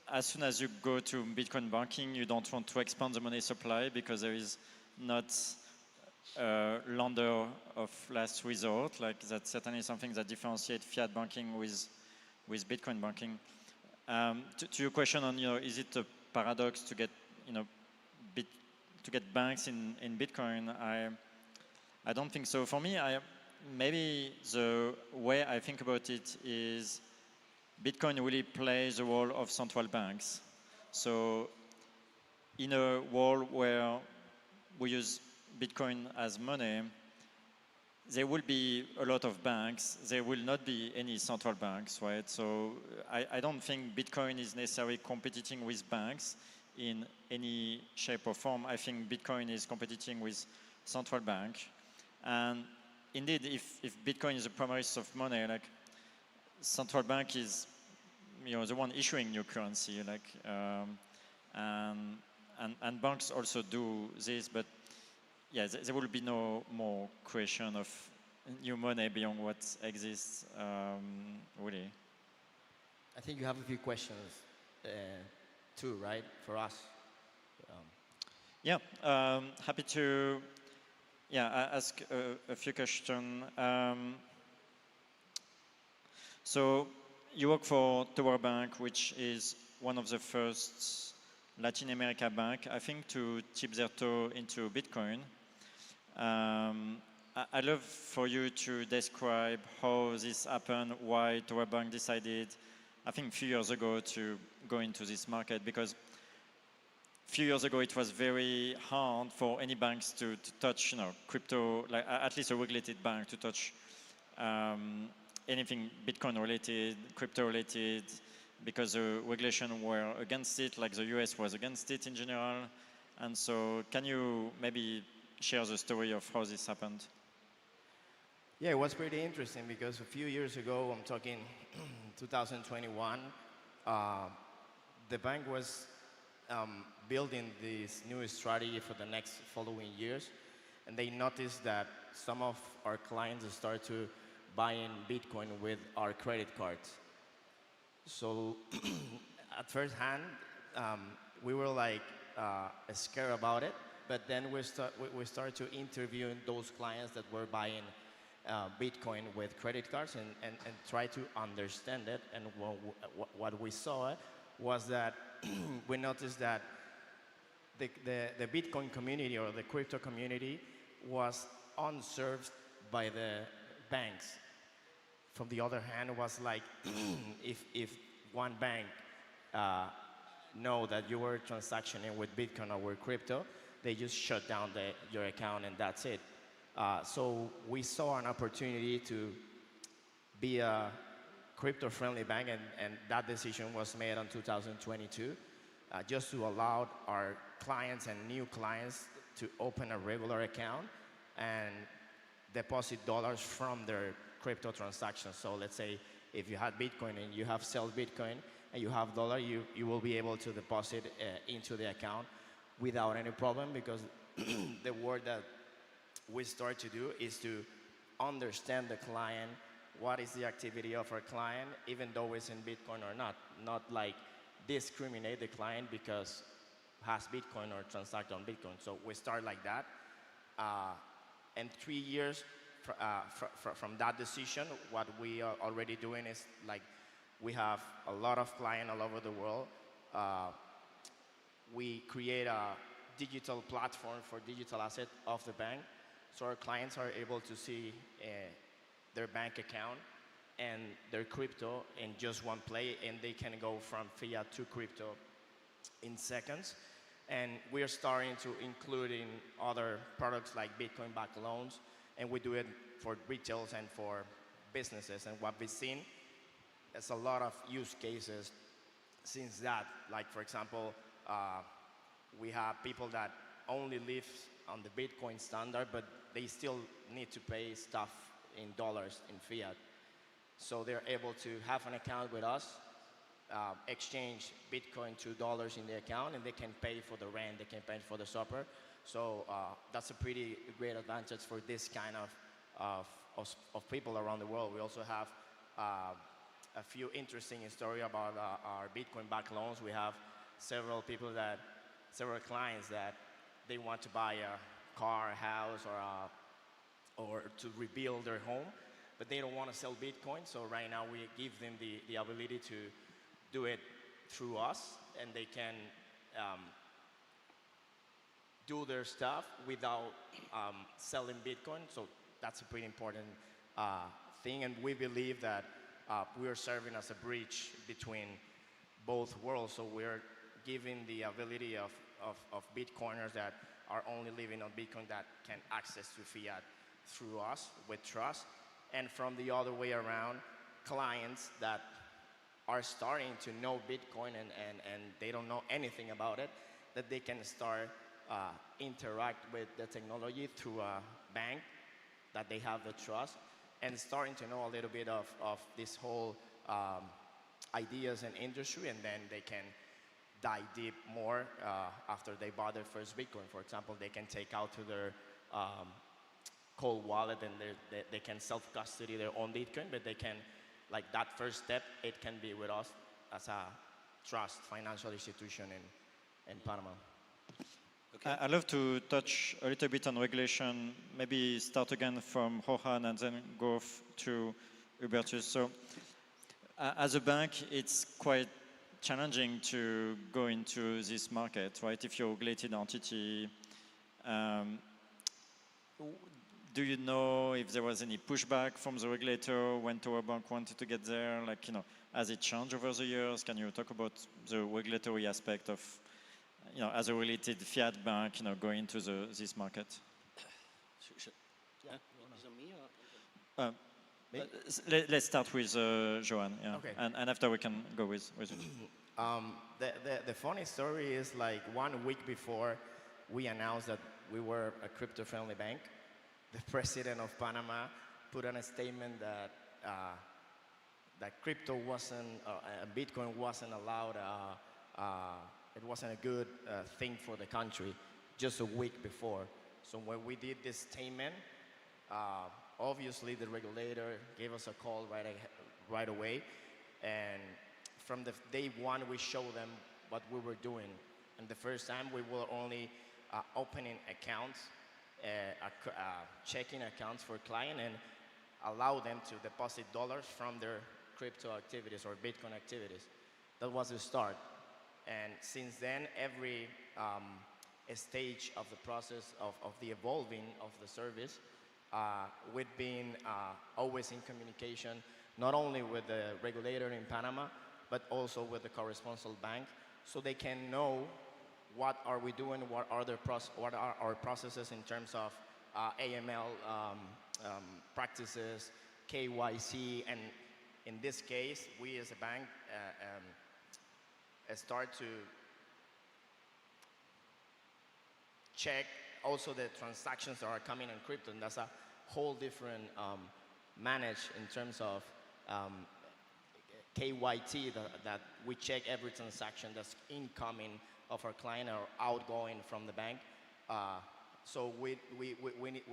as soon as you go to Bitcoin banking, you don't want to expand the money supply because there is not a lender of last resort. Like, that's certainly something that differentiates fiat banking with Bitcoin banking. To your question on, is it a paradox to get bit, to get banks in Bitcoin. I don't think so. For me, maybe the way I think about it is Bitcoin really plays the role of central banks. So in a world where we use Bitcoin as money, there will be a lot of banks. There will not be any central banks, right? So I don't think Bitcoin is necessarily competing with banks in any shape or form. I think Bitcoin is competing with central bank. And indeed, if Bitcoin is the primary source of money, like central bank is the one issuing new currency, and banks also do this, but yeah, there will be no more creation of new money beyond what exists, really. I think you have a few questions too, right, for us? Yeah, happy to ask a few questions. So you work for Tower Bank, which is one of the first Latin America bank, I think, to tip their toe into Bitcoin. I'd love for you to describe how this happened, why Tower Bank decided, I think a few years ago, to go into this market, because a few years ago it was very hard for any banks to touch crypto, like at least a regulated bank, to touch anything Bitcoin related, crypto related, because the regulation were against it, like the US was against it in general. And so can you maybe share the story of how this happened? Yeah, it was pretty interesting because a few years ago, I'm talking 2021, the bank was building this new strategy for the next following years, and they noticed that some of our clients started to buy in Bitcoin with our credit cards. So at first hand, we were like scared about it, but then we started to interview those clients that were buying Bitcoin with credit cards and try to understand it. And what we saw was that we noticed that the Bitcoin community or the crypto community was unserved by the banks. From the other hand, it was like if one bank know that you were transactioning with Bitcoin or with crypto, they just shut down your account and that's it. So we saw an opportunity to be a crypto-friendly bank, and that decision was made in 2022, just to allow our clients and new clients to open a regular account and deposit dollars from their crypto transactions. So let's say if you had Bitcoin and you have sell Bitcoin and you have dollar, you will be able to deposit into the account without any problem, because the work that we start to do is to understand the client, what is the activity of our client, even though it's in Bitcoin or not like discriminate the client because has Bitcoin or transact on Bitcoin. So we start like that. And 3 years from that decision, what we are already doing is like we have a lot of clients all over the world. We create a digital platform for digital asset of the bank. So our clients are able to see their bank account and their crypto in just one play, and they can go from fiat to crypto in seconds. And we are starting to include in other products like Bitcoin-backed loans, and we do it for retails and for businesses. And what we've seen is a lot of use cases since that. Like, for example, we have people that only live on the Bitcoin standard, but they still need to pay stuff in dollars, in fiat. So they're able to have an account with us, exchange Bitcoin to dollars in the account, and they can pay for the rent, they can pay for the supper. So that's a pretty great advantage for this kind of people around the world. We also have a few interesting stories about our Bitcoin-backed loans. We have several clients that they want to buy a car, a house, or to rebuild their home, but they don't want to sell Bitcoin. So right now we give them the ability to do it through us, and they can do their stuff without selling Bitcoin. So that's a pretty important thing. And we believe that we are serving as a bridge between both worlds. So we're giving the ability of Bitcoiners that are only living on Bitcoin that can access to fiat through us with trust. And from the other way around, clients that are starting to know Bitcoin and they don't know anything about it, that they can start interact with the technology through a bank that they have the trust, and starting to know a little bit of this whole ideas and industry, and then they can dive deep more after they bought their first Bitcoin. For example, they can take out to their cold wallet and they can self-custody their own Bitcoin, but they can, like that first step, it can be with us as a trust financial institution in Panama. Okay. I'd love to touch a little bit on regulation, maybe start again from Johan and then go to Hubertus. So as a bank, it's quite challenging to go into this market, right? If you're a regulated entity, do you know if there was any pushback from the regulator when Tower Bank wanted to get there? Like, has it changed over the years? Can you talk about the regulatory aspect of, as a related fiat bank, going into this market? Let's start with Johan, yeah. Okay. And after we can go with you. The funny story is, like, 1 week before we announced that we were a crypto-friendly bank, the president of Panama put on a statement that that crypto wasn't, Bitcoin wasn't allowed, it wasn't a good thing for the country, just a week before. So when we did this statement, obviously the regulator gave us a call right away, and from the day one we showed them what we were doing. And the first time we were only opening accounts, checking accounts for client, and allow them to deposit dollars from their crypto activities or Bitcoin activities. That was the start. And since then, every stage of the process of the evolving of the service, we've been always in communication, not only with the regulator in Panama, but also with the correspondent bank, so they can know what are we doing, what are our processes in terms of AML practices, KYC, and in this case, we as a bank start to check also the transactions that are coming in crypto, and that's a whole different manage in terms of KYT, that we check every transaction that's incoming of our client or outgoing from the bank. So we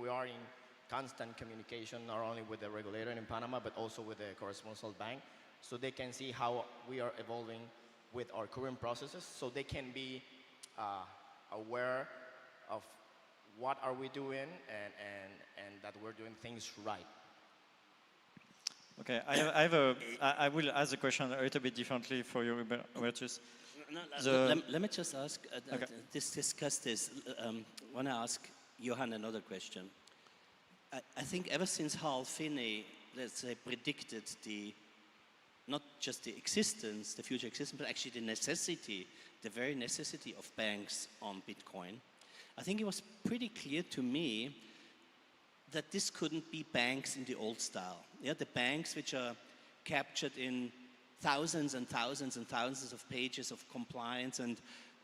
are in constant communication, not only with the regulator in Panama, but also with the correspondent bank, so they can see how we are evolving with our current processes, so they can be aware of what are we doing and that we're doing things right. Okay, I will ask the question a little bit differently for you, Hubertus. Let me just ask, discuss this. I want to ask Johan another question. I think ever since Hal Finney, let's say, predicted not just the existence, the future existence, but actually the very necessity of banks on Bitcoin, I think it was pretty clear to me that this couldn't be banks in the old style. Yeah, the banks which are captured in thousands and thousands and thousands of pages of compliance and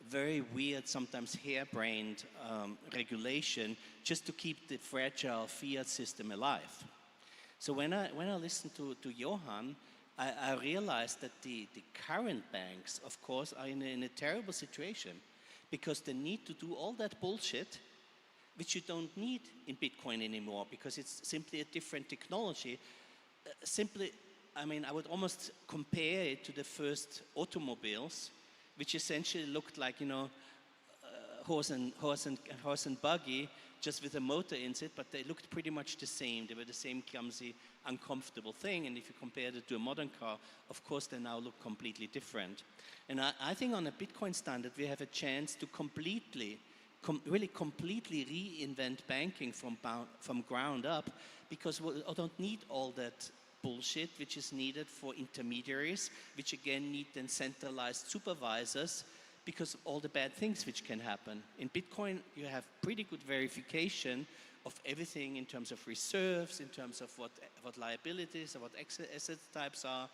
very weird, sometimes harebrained regulation just to keep the fragile fiat system alive. So when I listened to Johan, I realized that the current banks, of course, are in a terrible situation, because they need to do all that bullshit which you don't need in Bitcoin anymore, because it's simply a different technology. I would almost compare it to the first automobiles, which essentially looked like, horse and buggy, just with a motor in it, but they looked pretty much the same. They were the same clumsy, uncomfortable thing, and if you compare it to a modern car, of course they now look completely different. And I think on a Bitcoin standard, we have a chance to completely really completely reinvent banking from ground up, because we don't need all that bullshit which is needed for intermediaries, which again need then centralized supervisors, because of all the bad things which can happen. In Bitcoin, you have pretty good verification of everything in terms of reserves, in terms of what liabilities or what asset types are.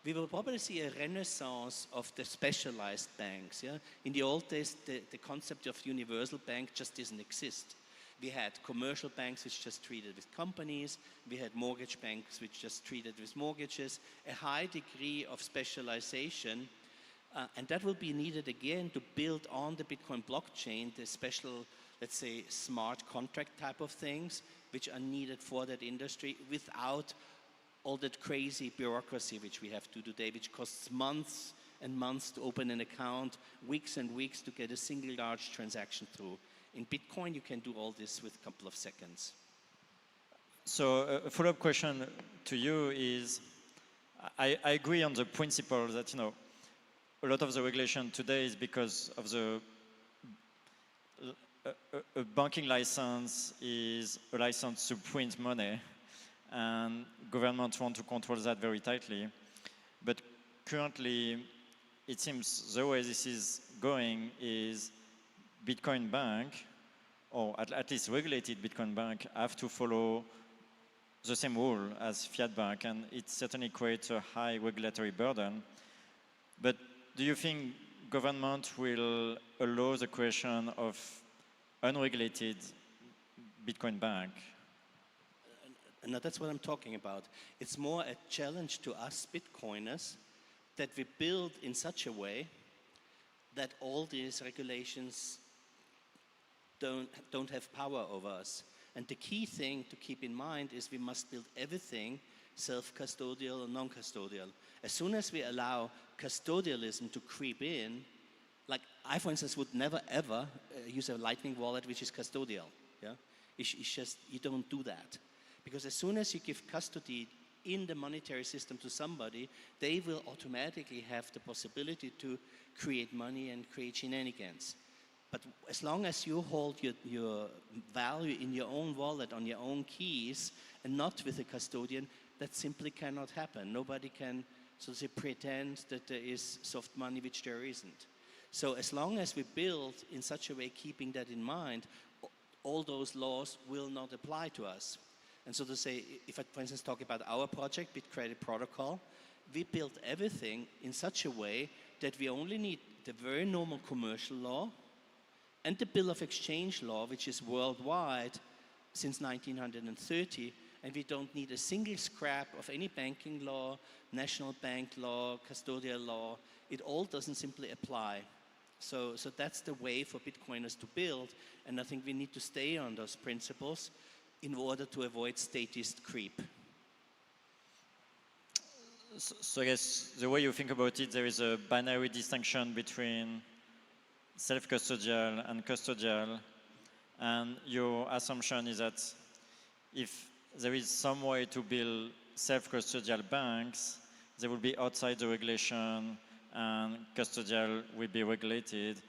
We will probably see a renaissance of the specialized banks. Yeah? In the old days, the concept of universal bank just didn't exist. We had commercial banks which just treated with companies. We had mortgage banks which just treated with mortgages. A high degree of specialization. And that will be needed again to build on the Bitcoin blockchain, the special, let's say, smart contract type of things which are needed for that industry without all that crazy bureaucracy which we have to today, which costs months and months to open an account, weeks and weeks to get a single large transaction through. In Bitcoin, you can do all this with a couple of seconds. So a follow-up question to you is, I agree on the principle that, you know, a lot of the regulation today is because of the a banking license is a license to print money, and governments want to control that very tightly. But currently, it seems the way this is going is Bitcoin Bank, or at least regulated Bitcoin Bank, have to follow the same rule as fiat bank, and it certainly creates a high regulatory burden. But do you think government will allow the creation of unregulated Bitcoin bank? And that's what I'm talking about. It's more a challenge to us Bitcoiners that we build in such a way that all these regulations don't have power over us. And the key thing to keep in mind is we must build everything self-custodial or non-custodial. As soon as we allow custodialism to creep in, like I, for instance, would never ever use a Lightning wallet which is custodial. Yeah? It's just, you don't do that. Because as soon as you give custody in the monetary system to somebody, they will automatically have the possibility to create money and create shenanigans. But as long as you hold your value in your own wallet, on your own keys, and not with a custodian, that simply cannot happen. Nobody can, so to say, pretend that there is soft money which there isn't. So as long as we build in such a way, keeping that in mind, all those laws will not apply to us. And so to say, if I, for instance, talk about our project, BitCredit Protocol, we built everything in such a way that we only need the very normal commercial law and the Bill of Exchange law, which is worldwide since 1930, and we don't need a single scrap of any banking law, national bank law, custodial law. It all doesn't simply apply. So that's the way for Bitcoiners to build, and I think we need to stay on those principles in order to avoid statist creep. So I guess the way you think about it, there is a binary distinction between self-custodial and custodial, and your assumption is that if there is some way to build self-custodial banks, they will be outside the regulation and custodial will be regulated.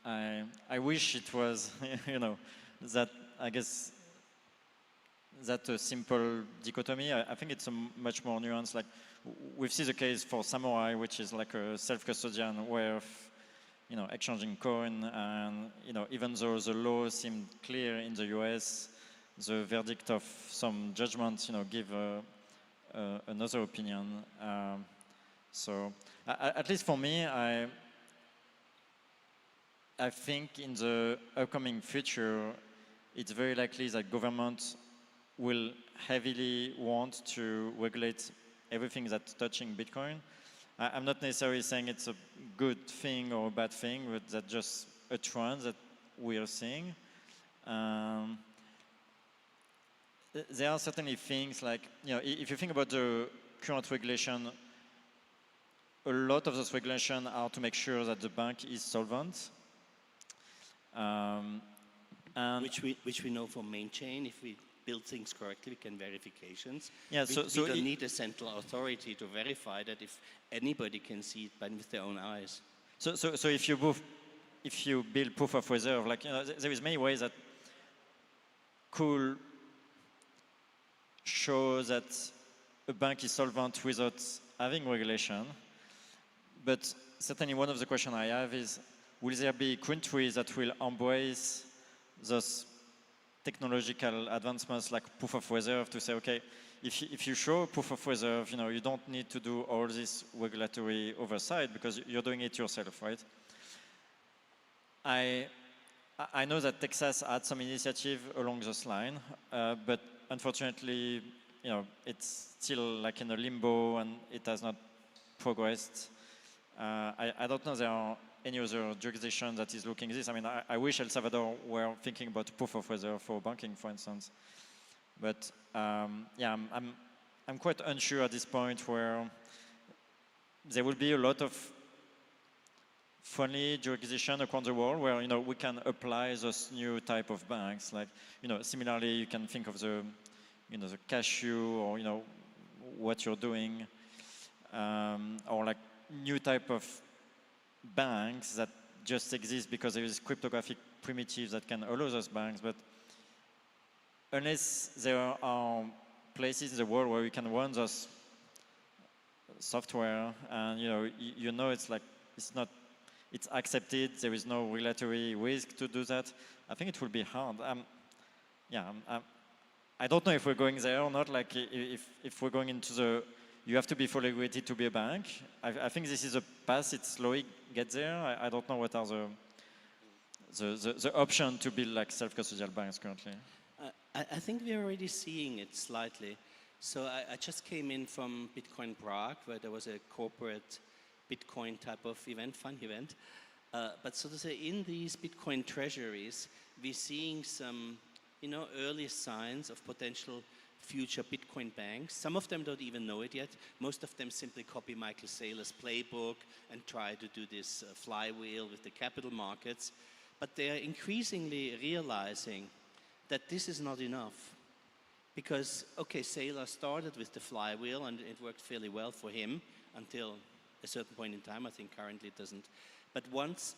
I wish it was, you know, that, I guess, that a simple dichotomy. I think it's a much more nuanced. Like, we've seen the case for Samurai, which is like a self-custodian way of, you know, exchanging coin, and, you know, even though the law seemed clear in the US, the verdict of some judgments, you know, give another opinion. So, at least for me, I think in the upcoming future, it's very likely that government will heavily want to regulate everything that's touching Bitcoin. I'm not necessarily saying it's a good thing or a bad thing, but that's just a trend that we are seeing. There are certainly things like, you know, if you think about the current regulation, a lot of those regulations are to make sure that the bank is solvent. Which we know from main chain, if we build things correctly, we can verifications. Yeah, we don't need a central authority to verify that if anybody can see it with their own eyes. So if you move if you build proof of reserve, like, there is many ways that could show that a bank is solvent without having regulation. But certainly one of the questions I have is, will there be countries that will embrace those technological advancements like proof of reserve to say, okay, if you show proof of reserve, you don't need to do all this regulatory oversight because you're doing it yourself, right? I know that Texas had some initiative along this line, but unfortunately, it's still like in a limbo and it has not progressed. I don't know there are any other jurisdiction that is looking at this. I mean, I wish El Salvador were thinking about proof of reserve for banking, for instance. But yeah, I'm quite unsure at this point where there will be a lot of friendly jurisdiction across the world where we can apply those new type of banks. Like similarly, you can think of the the cashew or what you're doing, or like new type of banks that just exist because there is cryptographic primitives that can allow those banks. But unless there are places in the world where we can run those software and it's accepted, there is no regulatory risk to do that, I think it will be hard. I don't know if we're going there or not, like if we're going into you have to be fully regulated to be a bank. I think this is a path, it slowly gets there. I don't know what are the option to build like self-custodial banks currently. I think we're already seeing it slightly. So I just came in from Bitcoin Prague, where there was a corporate Bitcoin type of event, fun event. But so to say, in these Bitcoin treasuries, we're seeing some, early signs of potential future Bitcoin banks. Some of them don't even know it yet. Most of them simply copy Michael Saylor's playbook and try to do this flywheel with the capital markets. But they are increasingly realizing that this is not enough. Because, okay, Saylor started with the flywheel and it worked fairly well for him until a certain point in time. I think currently it doesn't. But once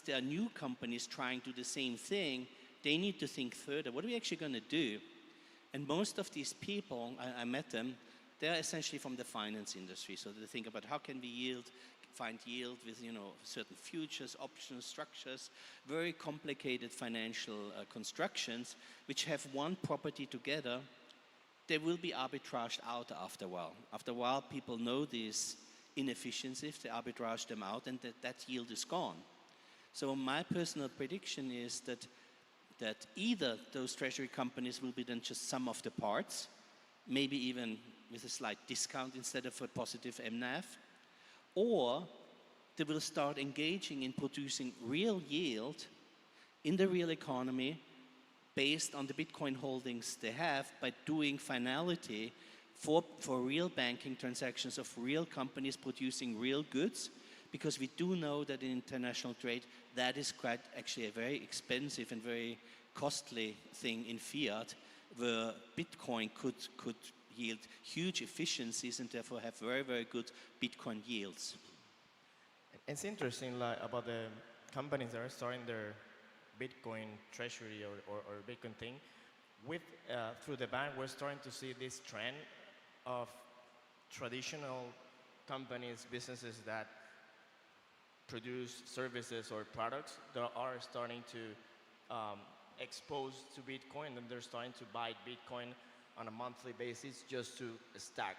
there are new companies trying to do the same thing, they need to think further. What are we actually going to do? And most of these people, I met them, they're essentially from the finance industry. So they think about how can we find yield with certain futures, options, structures, very complicated financial constructions, which have one property together. They will be arbitraged out after a while. After a while, people know these inefficiencies, they arbitrage them out, and that yield is gone. So my personal prediction is that either those treasury companies will be then just sum of the parts, maybe even with a slight discount instead of a positive MNAV, or they will start engaging in producing real yield in the real economy based on the Bitcoin holdings they have by doing finality for real banking transactions of real companies producing real goods, because we do know that in international trade that is quite actually a very expensive and very costly thing in fiat, where Bitcoin could yield huge efficiencies and therefore have very, very good Bitcoin yields. It's interesting about the companies that are starting their Bitcoin treasury or Bitcoin thing. Through the bank, we're starting to see this trend of traditional companies, businesses that produce services or products that are starting to expose to Bitcoin, and they're starting to buy Bitcoin on a monthly basis just to stack.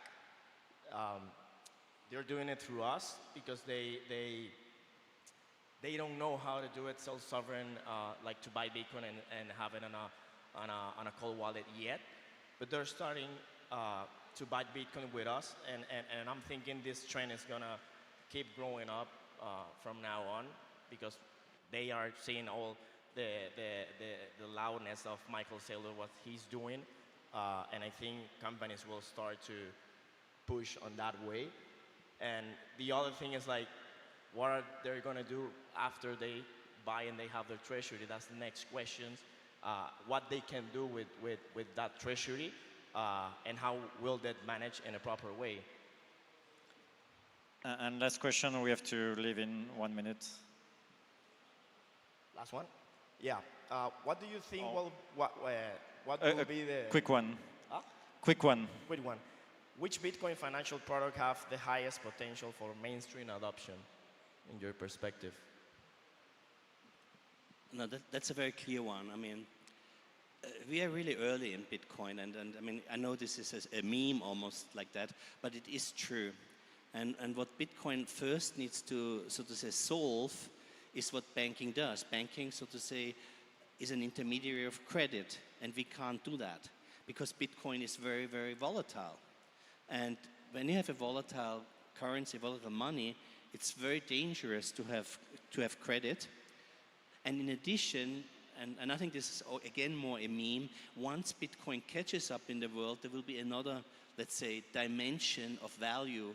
They're doing it through us because they don't know how to do it self-sovereign, like to buy Bitcoin and have it on a cold wallet yet. But they're starting to buy Bitcoin with us, and I'm thinking this trend is gonna keep growing up from now on, because they are seeing all the loudness of Michael Saylor, what he's doing, and I think companies will start to push on that way. And the other thing is like, what are they gonna do after they buy and they have their treasury? That's the next question. What they can do with that treasury, and how will that manage in a proper way? And last question, we have to leave in 1 minute. Last one. Yeah. What do you think Oh. what A will be the quick one. Huh? Quick one. Quick one. Which Bitcoin financial product have the highest potential for mainstream adoption, in your perspective? No, that's a very clear one. I mean, we are really early in Bitcoin, and I mean, I know this is a meme almost like that, but it is true. And what Bitcoin first needs to, so to say, solve is what banking does. Banking, so to say, is an intermediary of credit, and we can't do that because Bitcoin is very, very volatile. And when you have a volatile currency, volatile money, it's very dangerous to have credit. And in addition, and I think this is again more a meme, once Bitcoin catches up in the world, there will be another, let's say, dimension of value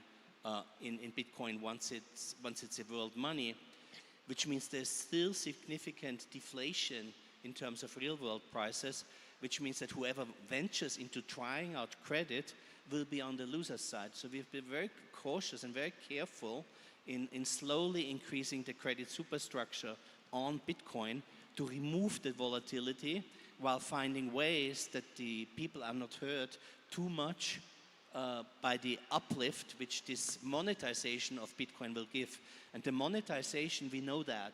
in Bitcoin once it's a world money, which means there's still significant deflation in terms of real world prices, which means that whoever ventures into trying out credit will be on the loser side. So we've been very cautious and very careful in slowly increasing the credit superstructure on Bitcoin to remove the volatility while finding ways that the people are not hurt too much by the uplift which this monetization of Bitcoin will give. And the monetization, we know that.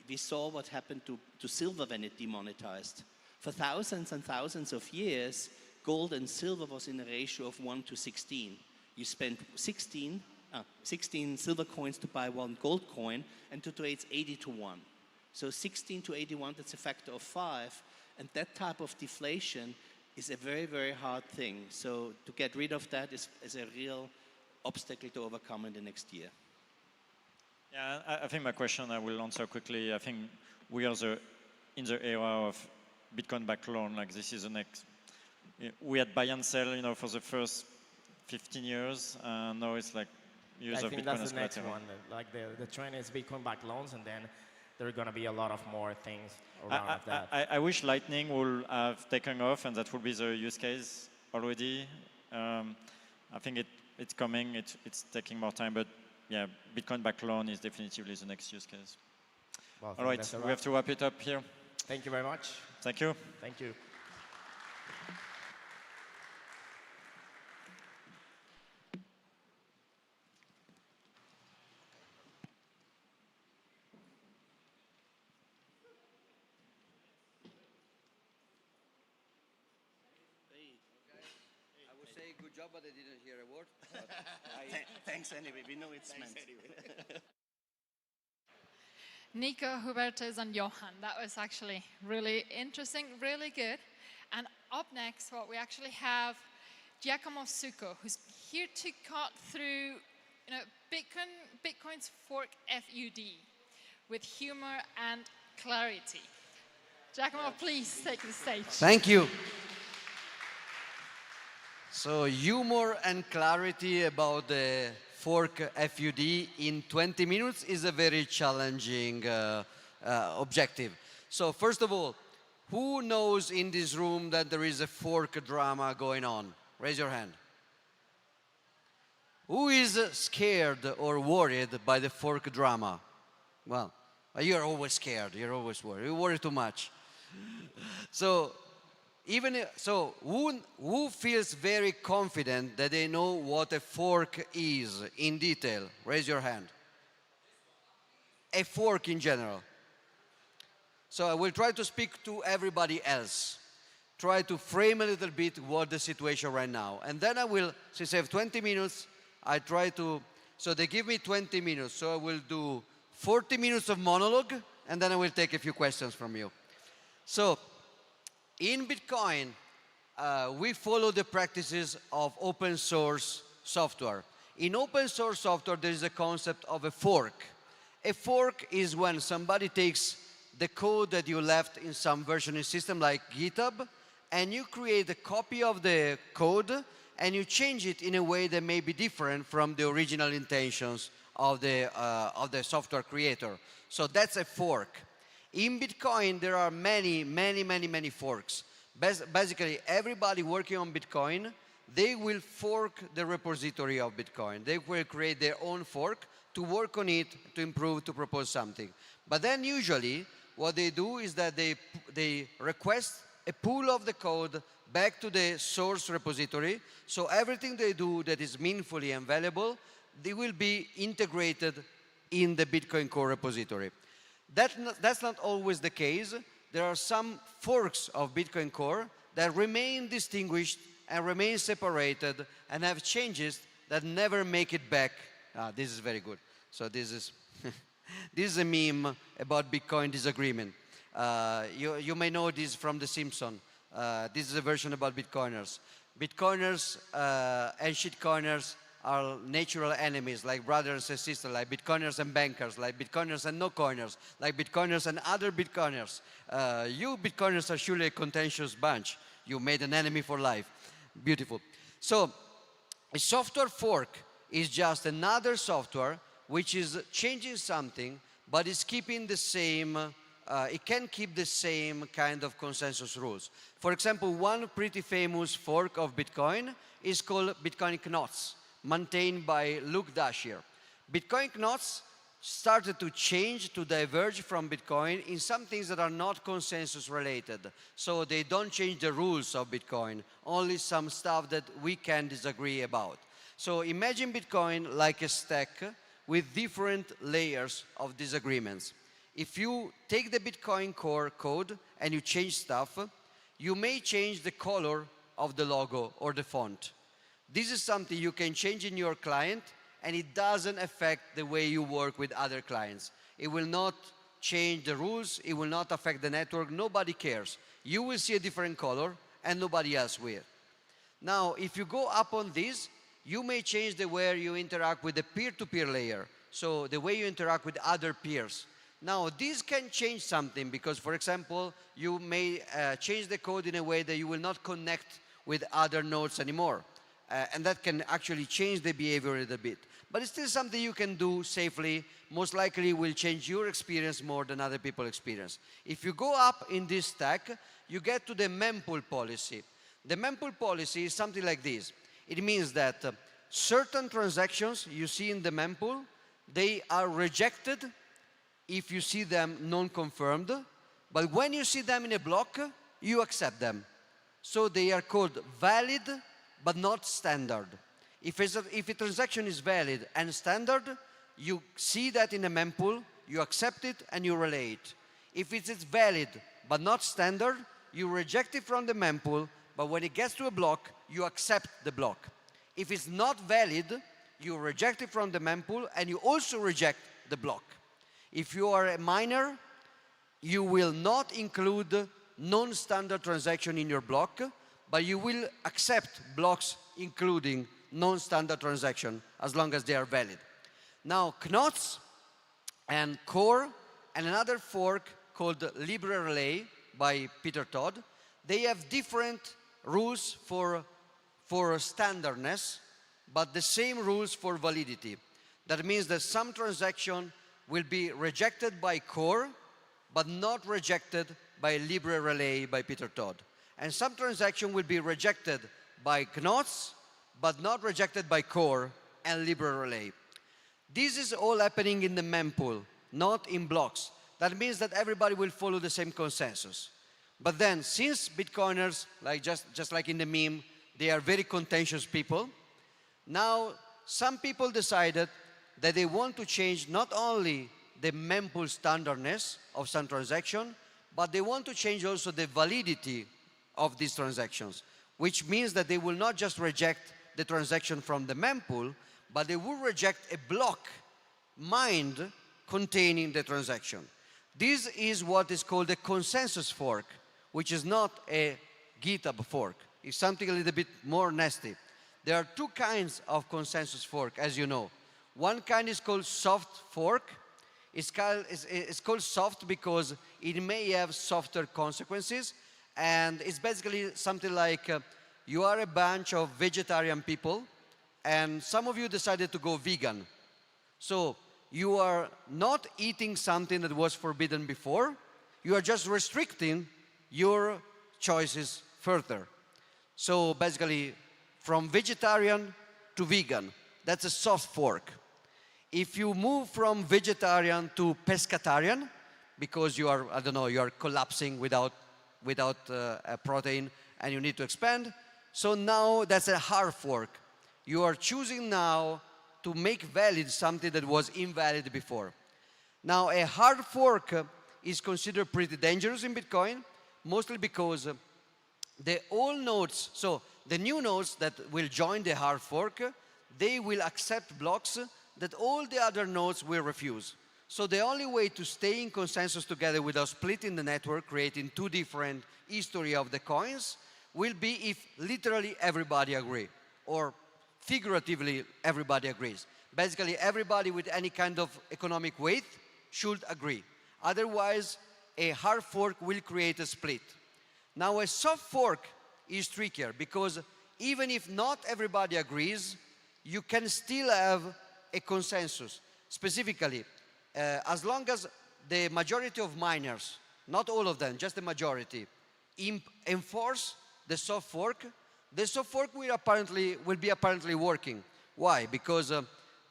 We saw what happened to silver when it demonetized. For thousands and thousands of years, gold and silver was in a ratio of 1 to 16. You spent 16 silver coins to buy one gold coin, and today it's 80 to 1. So 16 to 81, that's a factor of 5. And that type of deflation is a very, very hard thing. So to get rid of that is a real obstacle to overcome in the next year. Yeah, I think my question I will answer quickly. I think we are in the era of Bitcoin-backed loan. Like this is the next. We had buy and sell, for the first 15 years. Now it's like use of I think Bitcoin that's as the next collateral. one. Like the trend is Bitcoin-backed loans, and then there are going to be a lot of more things around of that. I wish Lightning would have taken off, and that would be the use case already. I think it's coming. It's taking more time, but yeah, Bitcoin-backed loan is definitively the next use case. Well, all right, we have to wrap it up here. Thank you very much. Thank you. Thank you. I would say good job, but I didn't hear a word. Thanks anyway, we know it's meant. Nico, Hubertus, and Johan. That was actually really interesting, really good. And up next, what we actually have Giacomo Succo, who's here to cut through, Bitcoin's fork FUD with humor and clarity. Giacomo, please take the stage. Thank you. So humor and clarity about the fork FUD in 20 minutes is a very challenging objective. So first of all, who knows in this room that there is a fork drama going on? Raise your hand. Who is scared or worried by the fork drama? Well, you're always scared, you're always worried. You worry too much. So who feels very confident that they know what a fork is in detail? Raise your hand. A fork in general. So I will try to speak to everybody else. Try to frame a little bit what the situation right now. And then I will, since I have 20 minutes, so they give me 20 minutes. So I will do 40 minutes of monologue, and then I will take a few questions from you. So in Bitcoin, we follow the practices of open source software. In open source software, there is a concept of a fork. A fork is when somebody takes the code that you left in some versioning system like GitHub, and you create a copy of the code, and you change it in a way that may be different from the original intentions of the software creator. So that's a fork. In Bitcoin, there are many forks. Basically, everybody working on Bitcoin, they will fork the repository of Bitcoin. They will create their own fork to work on it, to improve, to propose something. But then usually, what they do is that they request a pool of the code back to the source repository. So everything they do that is meaningfully and valuable, they will be integrated in the Bitcoin Core repository. That's not always the case. There are some forks of Bitcoin Core that remain distinguished and remain separated and have changes that never make it back. This is very good. So this is, this is a meme about Bitcoin disagreement. You may know this from The Simpsons. This is a version about Bitcoiners. Bitcoiners and shitcoiners are natural enemies, like brothers and sisters, like Bitcoiners and bankers, like Bitcoiners and no-coiners, like Bitcoiners and other Bitcoiners. You Bitcoiners are surely a contentious bunch. You made an enemy for life. Beautiful. So a software fork is just another software which is changing something, but is keeping the same, it can keep the same kind of consensus rules. For example, one pretty famous fork of Bitcoin is called Bitcoin Knots, maintained by Luke Dashier. Bitcoin Knots started to change, to diverge from Bitcoin in some things that are not consensus related. So they don't change the rules of Bitcoin, only some stuff that we can disagree about. So imagine Bitcoin like a stack with different layers of disagreements. If you take the Bitcoin Core code and you change stuff, you may change the color of the logo or the font. This is something you can change in your client, and it doesn't affect the way you work with other clients. It will not change the rules, it will not affect the network, nobody cares. You will see a different color, and nobody else will. Now, if you go up on this, you may change the way you interact with the peer-to-peer layer, so the way you interact with other peers. Now, this can change something because, for example, you may change the code in a way that you will not connect with other nodes anymore. And that can actually change the behavior a little bit. But it's still something you can do safely. Most likely will change your experience more than other people's experience. If you go up in this stack, you get to the mempool policy. The mempool policy is something like this. It means that certain transactions you see in the mempool, they are rejected if you see them non-confirmed. But when you see them in a block, you accept them. So they are called valid but not standard. If a transaction is valid and standard, you see that in a mempool, you accept it and you relay it. If it is valid but not standard, you reject it from the mempool, but when it gets to a block, you accept the block. If it's not valid, you reject it from the mempool and you also reject the block. If you are a miner, you will not include non-standard transaction in your block, but you will accept blocks including non-standard transaction as long as they are valid. Now, Knots and Core and another fork called Libre Relay by Peter Todd, they have different rules for standardness, but the same rules for validity. That means that some transaction will be rejected by Core, but not rejected by Libre Relay by Peter Todd. And some transaction will be rejected by Knots, but not rejected by Core and Libre Relay. This is all happening in the mempool, not in blocks. That means that everybody will follow the same consensus. But then, since Bitcoiners, like just like in the meme, they are very contentious people, now some people decided that they want to change not only the mempool standardness of some transaction, but they want to change also the validity of these transactions, which means that they will not just reject the transaction from the mempool, but they will reject a block mined containing the transaction. This is what is called a consensus fork, which is not a GitHub fork. It's something a little bit more nasty. There are two kinds of consensus fork, as you know. One kind is called soft fork. It's called soft because it may have softer consequences. And it's basically something like you are a bunch of vegetarian people and some of you decided to go vegan. So you are not eating something that was forbidden before. You are just restricting your choices further. So basically from vegetarian to vegan, that's a soft fork. If you move from vegetarian to pescatarian, because you are, I don't know, you are collapsing without a protein and you need to expand. So now that's a hard fork. You are choosing now to make valid something that was invalid before. Now, a hard fork is considered pretty dangerous in Bitcoin, mostly because the old nodes, so the new nodes that will join the hard fork, they will accept blocks that all the other nodes will refuse. So the only way to stay in consensus together without splitting the network, creating two different history of the coins, will be if literally everybody agree, or figuratively everybody agrees. Basically, everybody with any kind of economic weight should agree. Otherwise, a hard fork will create a split. Now, a soft fork is trickier because even if not everybody agrees, you can still have a consensus. Specifically, as long as the majority of miners, not all of them, just the majority, enforce the soft fork will be apparently working. Why? Because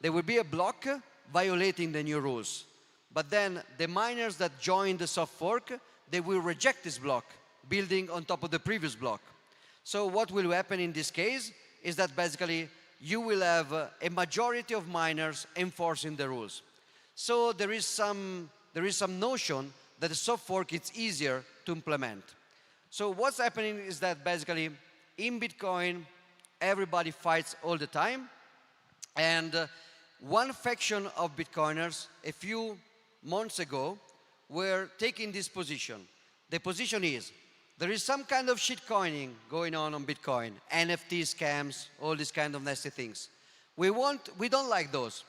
there will be a block violating the new rules. But then the miners that join the soft fork, they will reject this block, building on top of the previous block. So what will happen in this case is that basically you will have a majority of miners enforcing the rules. So there is some notion that the soft fork is easier to implement. So what's happening is that basically in Bitcoin, everybody fights all the time. And one faction of Bitcoiners a few months ago were taking this position. The position is, there is some kind of shitcoining going on Bitcoin, NFT scams, all these kind of nasty things. We don't like those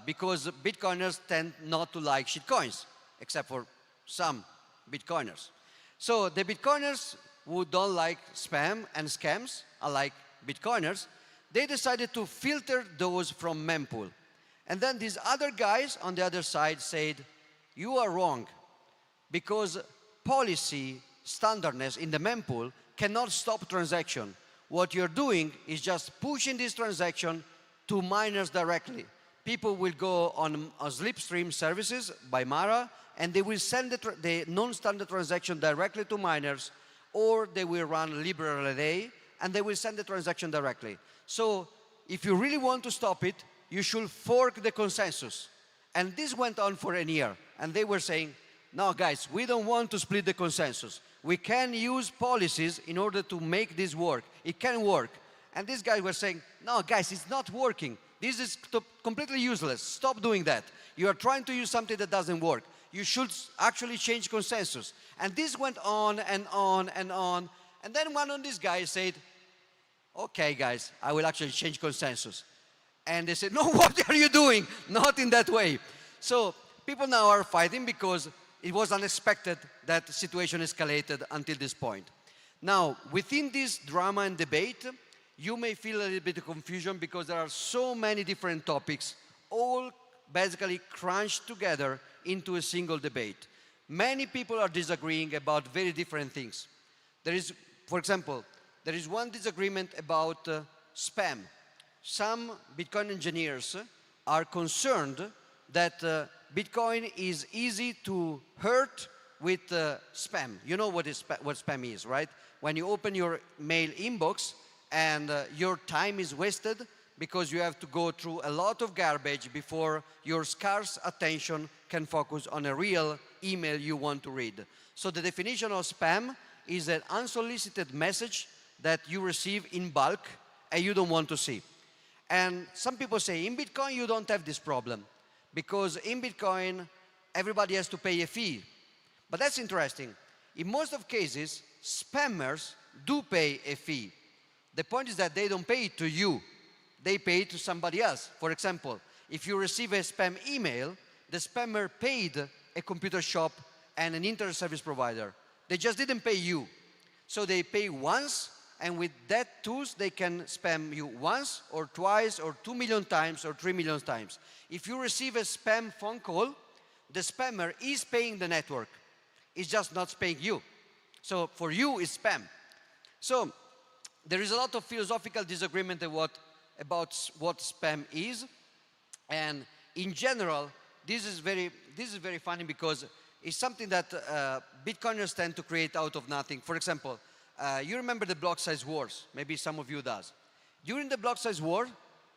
because Bitcoiners tend not to like shitcoins, except for some Bitcoiners. So the Bitcoiners who don't like spam and scams, unlike Bitcoiners, they decided to filter those from mempool. And then these other guys on the other side said, you are wrong, because policy standardness in the mempool cannot stop transaction. What you're doing is just pushing this transaction to miners directly. People will go on Livestream services by Mara, and they will send the non-standard transaction directly to miners, or they will run Libra Relay, and they will send the transaction directly. So if you really want to stop it, you should fork the consensus. And this went on for a year, and they were saying, no, guys, we don't want to split the consensus. We can use policies in order to make this work. It can work. And these guys were saying, no, guys, it's not working. This is completely useless. Stop doing that. You are trying to use something that doesn't work. You should actually change consensus. And this went on and on and on. And then one of these guys said, okay, guys, I will actually change consensus. And they said, no, what are you doing? Not in that way. So people now are fighting because it was unexpected that the situation escalated until this point. Now, within this drama and debate, you may feel a little bit of confusion because there are so many different topics, all basically crunched together into a single debate. Many people are disagreeing about very different things. There is, for example, there is one disagreement about spam. Some Bitcoin engineers are concerned that Bitcoin is easy to hurt with spam. You know what spam is, right? When you open your mail inbox and your time is wasted because you have to go through a lot of garbage before your scarce attention can focus on a real email you want to read. So the definition of spam is an unsolicited message that you receive in bulk and you don't want to see. And some people say, in Bitcoin, you don't have this problem because in Bitcoin, everybody has to pay a fee. But that's interesting. In most of cases, spammers do pay a fee. The point is that they don't pay it to you. They pay it to somebody else. For example, if you receive a spam email, the spammer paid a computer shop and an internet service provider. They just didn't pay you. So they pay once, and with that tools, they can spam you once or twice or 2 million times or 3 million times. If you receive a spam phone call, the spammer is paying the network. It's just not paying you. So for you, it's spam. So there is a lot of philosophical disagreement about what spam is. And in general, this is very funny because is something that Bitcoiners tend to create out of nothing. For example, you remember the block size wars. Maybe some of you does. During the block size war,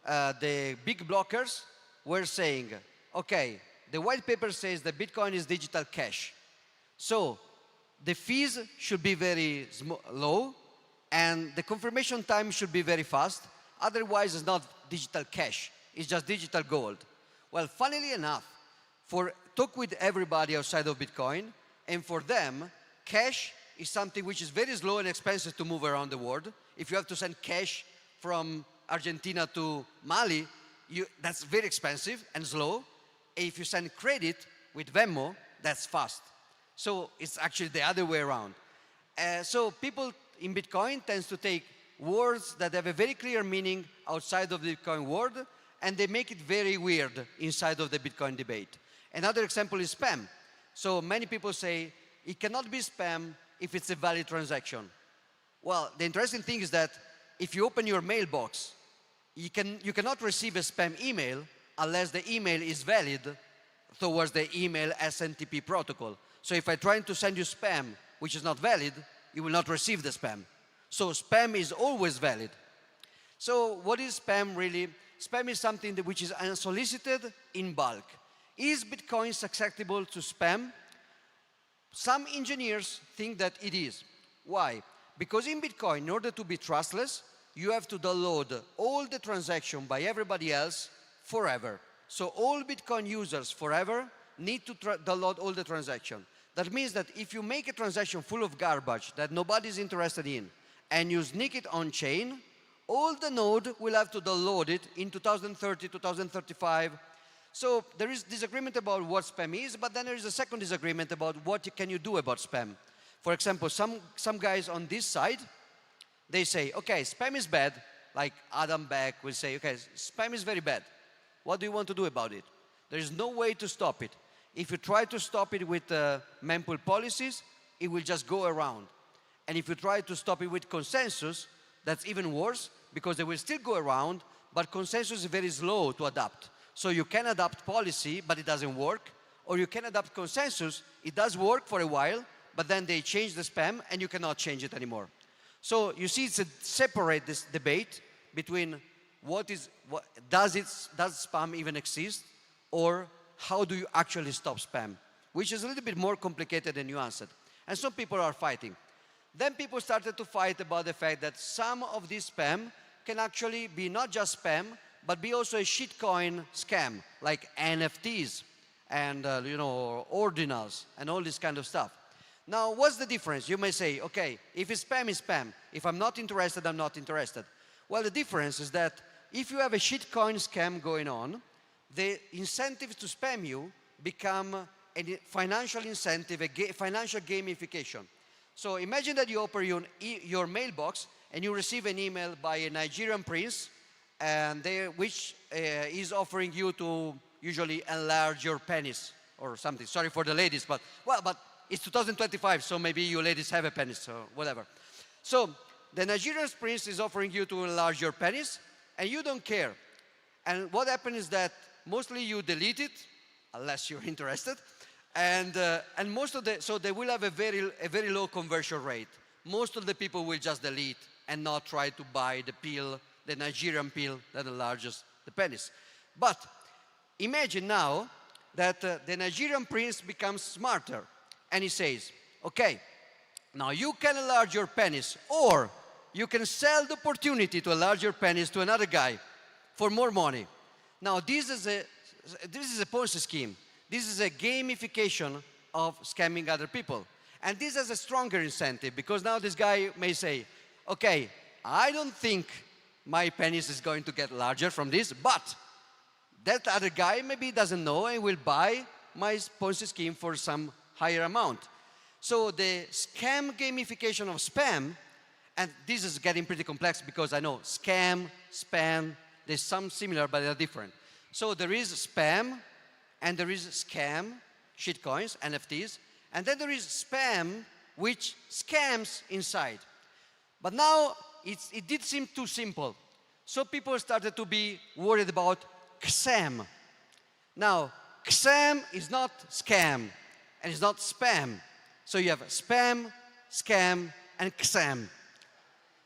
the big blockers were saying, okay, the white paper says that Bitcoin is digital cash. So the fees should be very low, and the confirmation time should be very fast. Otherwise, it's not digital cash. It's just digital gold. Well, funnily enough, talk with everybody outside of Bitcoin, and for them, cash is something which is very slow and expensive to move around the world. If you have to send cash from Argentina to Mali, that's very expensive and slow. If you send credit with Venmo, that's fast. So it's actually the other way around. So people in Bitcoin tends to take words that have a very clear meaning outside of the Bitcoin world, and they make it very weird inside of the Bitcoin debate. Another example is spam. So many people say it cannot be spam if it's a valid transaction. Well, the interesting thing is that if you open your mailbox, you cannot receive a spam email unless the email is valid towards the email SMTP protocol. So if I try to send you spam which is not valid, you will not receive the spam. So spam is always valid. So what is spam really? Spam is something which is unsolicited in bulk. Is Bitcoin susceptible to spam? Some engineers think that it is. Why? Because in Bitcoin, in order to be trustless, you have to download all the transaction by everybody else forever. So all Bitcoin users forever need to download all the transaction. That means that if you make a transaction full of garbage that nobody's interested in, and you sneak it on chain, all the node will have to download it in 2030, 2035. So there is disagreement about what spam is, but then there is a second disagreement about what can you do about spam. For example, some guys on this side, they say, okay, spam is bad. Like Adam Beck will say, okay, spam is very bad. What do you want to do about it? There is no way to stop it. If you try to stop it with mempool policies, it will just go around. And if you try to stop it with consensus, that's even worse, because they will still go around, but consensus is very slow to adapt. So you can adapt policy, but it doesn't work. Or you can adapt consensus, it does work for a while, but then they change the spam, and you cannot change it anymore. So you see, it's a separate this debate between does spam even exist, or how do you actually stop spam, which is a little bit more complicated and nuanced. And some people are fighting. Then people started to fight about the fact that some of this spam can actually be not just spam, but be also a shitcoin scam, like NFTs and ordinals and all this kind of stuff. Now, what's the difference? You may say, okay, if it's spam, it's spam. If I'm not interested, I'm not interested. Well, the difference is that if you have a shitcoin scam going on, the incentives to spam you become a financial incentive, a financial gamification. So imagine that you open your mailbox and you receive an email by a Nigerian prince, and which is offering you to usually enlarge your penis or something. Sorry for the ladies, but it's 2025, so maybe you ladies have a penis, so whatever. So the Nigerian prince is offering you to enlarge your penis, and you don't care. And what happens is that mostly you delete it, unless you're interested, and so they will have a very low conversion rate. Most of the people will just delete and not try to buy the pill, the Nigerian pill that enlarges the penis. But imagine now that the Nigerian prince becomes smarter, and he says, okay, now you can enlarge your penis, or you can sell the opportunity to enlarge your penis to another guy for more money. Now this is a Ponzi scheme. This is a gamification of scamming other people. And this has a stronger incentive, because now this guy may say, okay, I don't think my penis is going to get larger from this, but that other guy maybe doesn't know and will buy my Ponzi scheme for some higher amount. So the scam gamification of spam, and this is getting pretty complex because I know scam, spam, there's some similar, but they're different. So there is spam, and there is scam, shitcoins, NFTs, and then there is spam, which scams inside. But now it did seem too simple. So people started to be worried about XAM. Now, XAM is not scam. and it's not spam. So you have spam, scam, and XAM.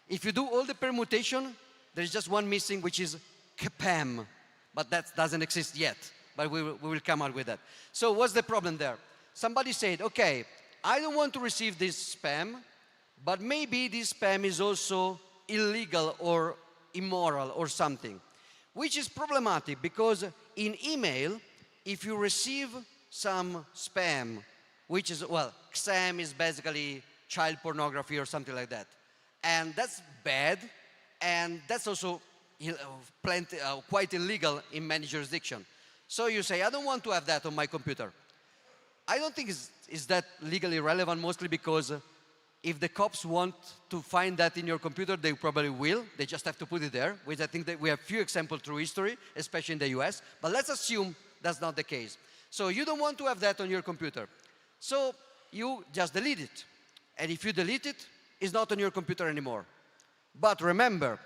If you do all the permutation, there's just one missing, which is KPAM, but that doesn't exist yet, but we will come out with that. So what's the problem there? Somebody said, okay, I don't want to receive this spam, but maybe this spam is also illegal or immoral or something, which is problematic because in email, if you receive some spam, which is, well, XAM is basically child pornography or something like that. And that's bad, and that's also quite illegal in many jurisdictions. So you say, I don't want to have that on my computer. I don't think it's that legally relevant, mostly because if the cops want to find that in your computer, they probably will. They just have to put it there, which I think that we have few examples through history, especially in the US. But let's assume that's not the case. So you don't want to have that on your computer. So you just delete it. And if you delete it, it's not on your computer anymore. But remember,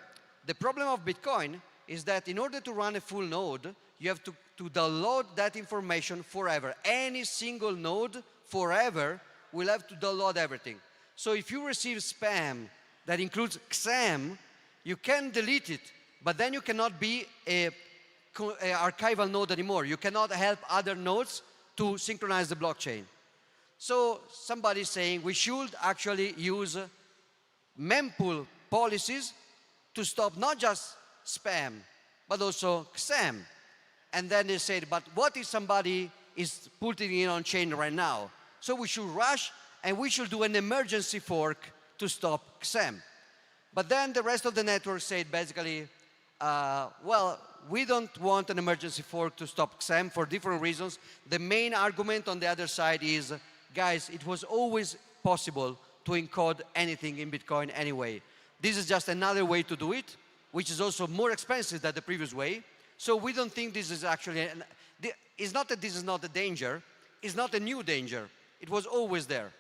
the problem of Bitcoin is that in order to run a full node, you have to download that information forever. Any single node forever will have to download everything. So if you receive spam that includes XAM, you can delete it, but then you cannot be a archival node anymore. You cannot help other nodes to synchronize the blockchain. So somebody's saying we should actually use mempool policies to stop not just spam, but also XAM. And then they said, but what if somebody is putting it on chain right now? So we should rush and we should do an emergency fork to stop XAM. But then the rest of the network said basically, well, we don't want an emergency fork to stop XAM for different reasons. The main argument on the other side is, guys, it was always possible to encode anything in Bitcoin anyway. This is just another way to do it, which is also more expensive than the previous way. So we don't think this is actually, it's not that this is not a danger, it's not a new danger. It was always there.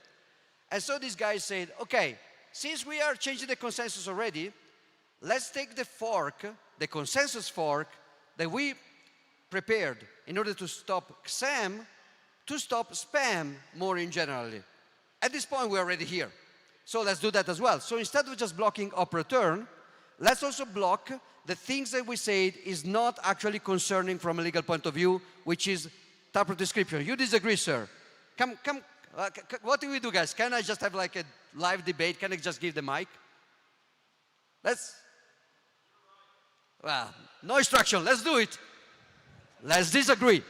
And so these guys said, okay, since we are changing the consensus already, let's take the fork, the consensus fork that we prepared in order to stop XAM, to stop spam more in general. At this point, we're already here. So let's do that as well. So instead of just blocking op return, let's also block the things that we said is not actually concerning from a legal point of view, which is type of description. You disagree, sir? Come, what do we do, guys? Can I just have like a live debate? Can I just give the mic? Well, no instruction, let's do it. Let's disagree.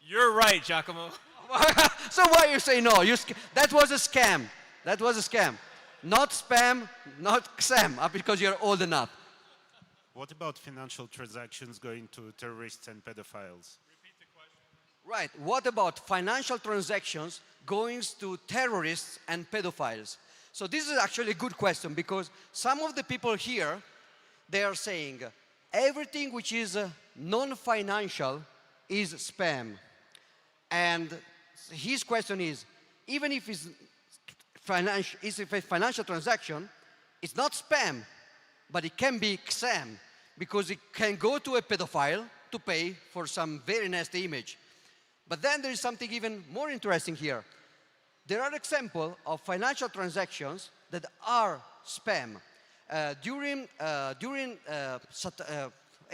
You're right, Giacomo. So why you say no? That was a scam. That was a scam. Not spam, not XAM, because you're old enough. What about financial transactions going to terrorists and pedophiles? Repeat the question. Right. What about financial transactions going to terrorists and pedophiles? So this is actually a good question because some of the people here, they are saying everything which is non-financial is spam. And his question is, even if it's a financial transaction, it's not spam, but it can be XAM, because it can go to a pedophile to pay for some very nasty image. But then there is something even more interesting here. There are examples of financial transactions that are spam. During a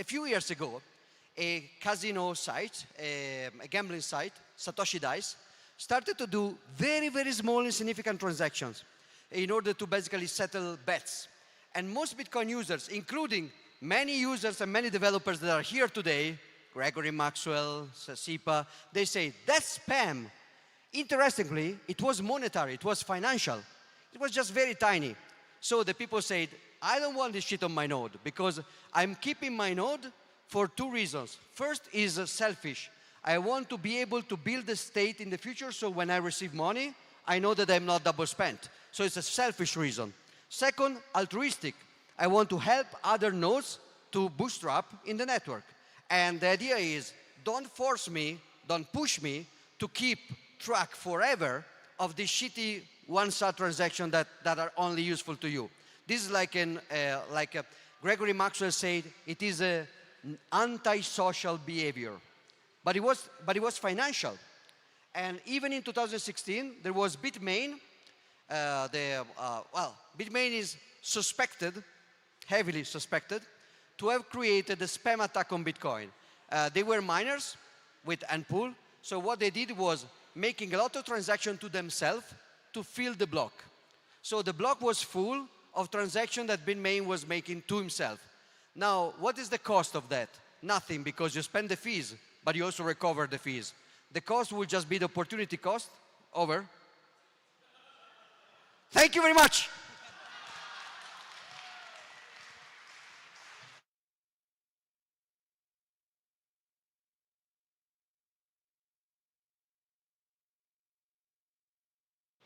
few years ago, a casino site, a gambling site, Satoshi Dice, started to do very, very small insignificant transactions in order to basically settle bets. And most Bitcoin users, including many users and many developers that are here today, Gregory Maxwell, SIPA, they say, that's spam. Interestingly, it was monetary, it was financial. It was just very tiny. So the people said, I don't want this shit on my node because I'm keeping my node for two reasons. First is selfish. I want to be able to build a state in the future so when I receive money, I know that I'm not double spent. So it's a selfish reason. Second, altruistic. I want to help other nodes to bootstrap in the network. And the idea is, don't force me, don't push me to keep track forever of the shitty one-shot transaction that are only useful to you. This is like Gregory Maxwell said, it is an antisocial behavior. But it was financial. And even in 2016, there was Bitmain. Bitmain is suspected, heavily suspected, to have created a spam attack on Bitcoin. They were miners with Anpool, so what they did was making a lot of transactions to themselves to fill the block. So the block was full of transactions that Bitmain was making to himself. Now, what is the cost of that? Nothing, because you spend the fees, but you also recover the fees. The cost will just be the opportunity cost. Over. Thank you very much.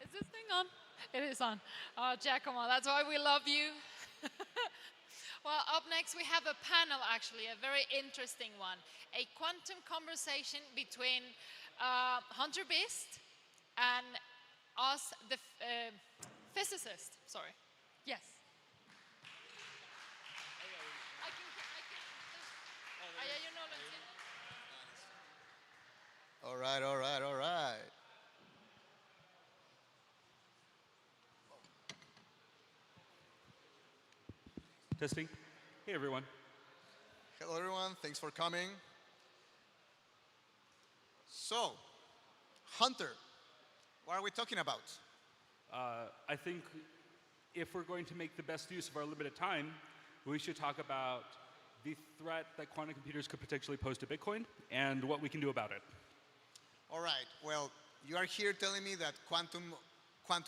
Is this thing on? It is on. Oh, Giacomo, that's why we love you. Well, up next we have a panel, actually, a very interesting one. A quantum conversation between Hunter Beast and us, the physicist. Sorry. Yes. All right, all right, all right. Testing. Hey, everyone. Hello, everyone. Thanks for coming. So, Hunter, what are we talking about? I think if we're going to make the best use of our limited time, we should talk about the threat that quantum computers could potentially pose to Bitcoin and what we can do about it. All right. Well, you are here telling me that quantum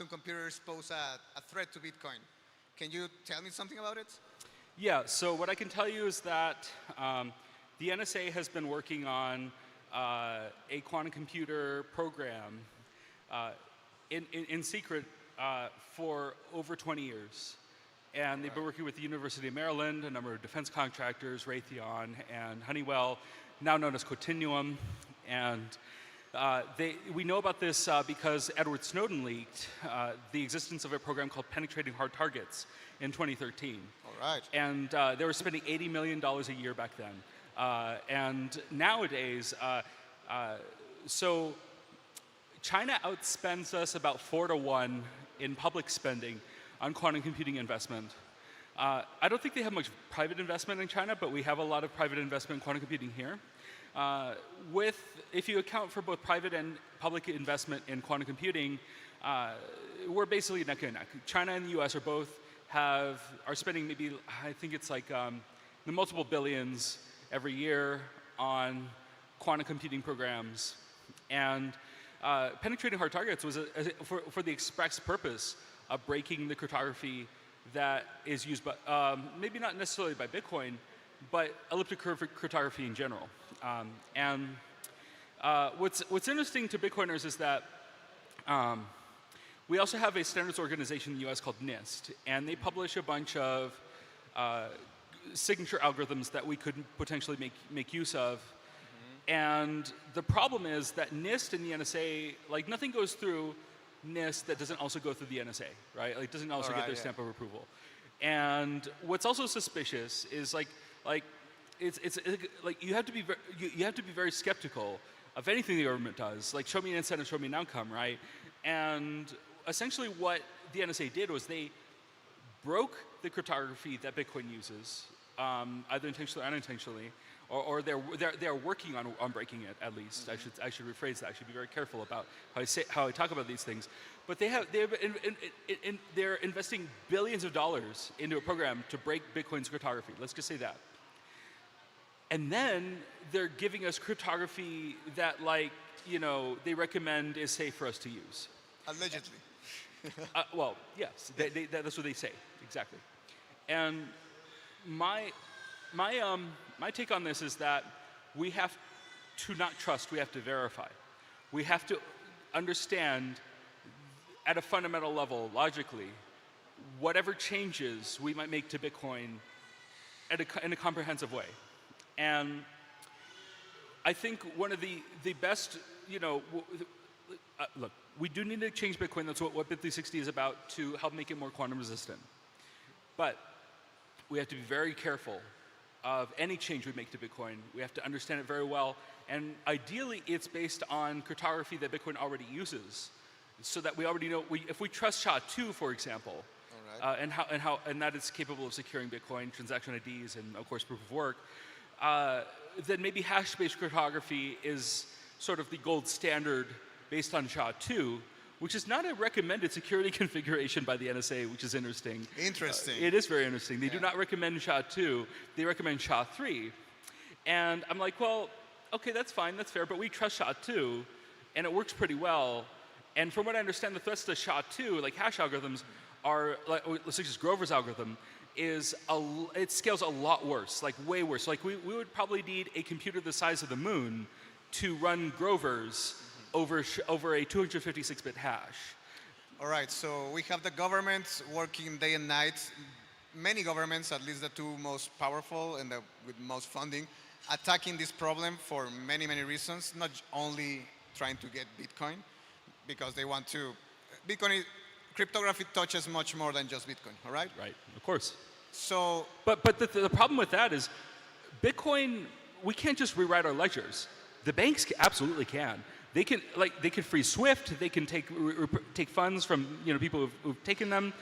computers pose a threat to Bitcoin. Can you tell me something about it? Yeah, so what I can tell you is that the NSA has been working on a quantum computer program in secret for over 20 years. And they've been working with the University of Maryland, a number of defense contractors, Raytheon, and Honeywell, now known as Continuum. And we know about this because Edward Snowden leaked the existence of a program called Penetrating Hard Targets in 2013. All right. And they were spending $80 million a year back then. And nowadays, so China outspends us about 4-to-1 in public spending on quantum computing investment. I don't think they have much private investment in China, but we have a lot of private investment in quantum computing here. If you account for both private and public investment in quantum computing, we're basically neck and neck. China and the US are spending maybe, I think it's like the multiple billions every year on quantum computing programs. And Penetrating Hard Targets was for the express purpose of breaking the cryptography that is used by, maybe not necessarily by Bitcoin, but elliptic curve cryptography in general. What's interesting to Bitcoiners is that we also have a standards organization in the US called NIST, and they publish a bunch of signature algorithms that we could potentially make use of. And the problem is that NIST and the NSA, like nothing goes through NIST that doesn't also go through the NSA, right? Like doesn't also get their stamp of approval. And what's also suspicious is like you have to be very skeptical of anything the government does. Like show me an incentive, show me an outcome, right? And essentially what the NSA did was they broke the cryptography that Bitcoin uses, either intentionally or unintentionally, or they're working on breaking it at least. I should rephrase that. I should be very careful about how I talk about these things. But they're investing billions of dollars into a program to break Bitcoin's cryptography. Let's just say that. And then they're giving us cryptography that, they recommend is safe for us to use. Allegedly. Well, yes, that's what they say, exactly. And my take on this is that we have to not trust, we have to verify. We have to understand at a fundamental level, logically, whatever changes we might make to Bitcoin in a comprehensive way. And I think one of the best, look, we do need to change Bitcoin. That's what Bit360 is about, to help make it more quantum resistant. But we have to be very careful of any change we make to Bitcoin. We have to understand it very well And ideally, it's based on cryptography that Bitcoin already uses, so that we already know, if we trust SHA-2, for example, and that it's capable of securing Bitcoin, transaction IDs, and of course proof of work, then maybe hash-based cryptography is sort of the gold standard based on SHA-2, which is not a recommended security configuration by the NSA, which is interesting. Interesting. It is very interesting. They do not recommend SHA-2, they recommend SHA-3. And I'm like, well, okay, that's fine, that's fair, but we trust SHA-2, and it works pretty well. And from what I understand, the threats to SHA-2, like hash algorithms, are, like, such as Grover's algorithm, it scales a lot worse, like way worse. Like we would probably need a computer the size of the moon to run Grover's over a 256-bit hash. All right, so we have the government working day and night. Many governments, at least the two most powerful and with most funding, attacking this problem for many, many reasons, not only trying to get Bitcoin, because they want to. Cryptography touches much more than just Bitcoin, all right? Right, of course. So, but the problem with that is, Bitcoin, we can't just rewrite our ledgers. The banks absolutely can. They can freeze SWIFT. They can take funds from people who've taken them.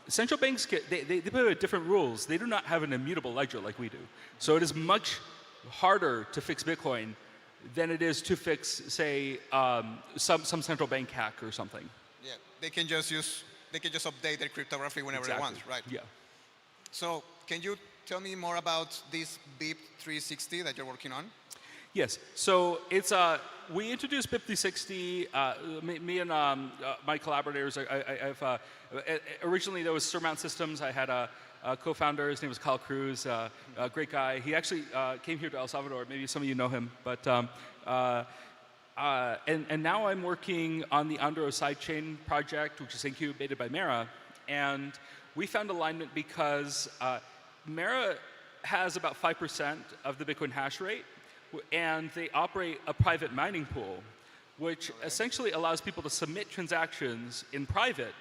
Central banks they put different rules. They do not have an immutable ledger like we do. So it is much harder to fix Bitcoin than it is to fix, say, some central bank hack or something. Yeah, they can just update their cryptography whenever they want, right? Yeah. So can you tell me more about this BIP 360 that you're working on? Yes. So it's we introduced BIP 360. Me and my collaborators. Originally there was Surmount Systems. I had a co-founder. His name was Kyle Cruz. A great guy. He actually came here to El Salvador. Maybe some of you know him. But and now I'm working on the Andro sidechain project, which is incubated by Mara. And we found alignment because Mara has about 5% of the Bitcoin hash rate, and they operate a private mining pool, which essentially allows people to submit transactions in private,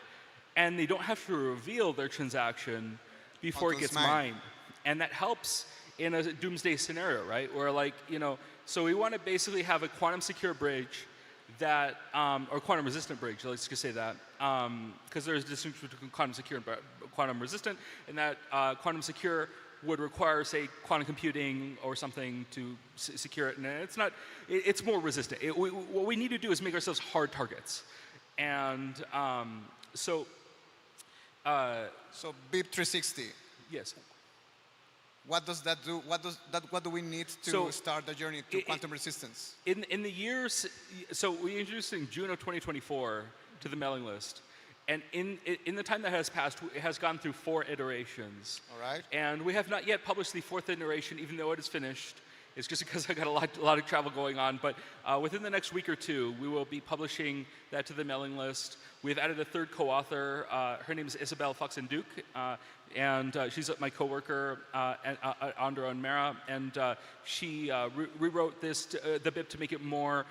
and they don't have to reveal their transaction before it gets mined. And that helps in a doomsday scenario, right? Where so we want to basically have a quantum secure bridge that, or quantum resistant bridge, let's just say that, because there's a distinction between quantum secure and quantum resistant, and that quantum secure would require, say, quantum computing or something to secure it, and it's more resistant. What we need to do is make ourselves hard targets. And so BIP 360. Yes. What does that do? What do we need to start the journey to quantum resistance? In the years, so we introduced it in June of 2024 to the mailing list. And in the time that has passed, it has gone through 4 iterations. All right. And we have not yet published the 4th iteration, even though it is finished. It's just because I got a lot of travel going on. But within the next week or two, we will be publishing that to the mailing list. We've added a 3rd co-author. Her name is Isabel Foxen-Duke, and she's my co-worker at Andro and Mara. And she rewrote the BIP to make it more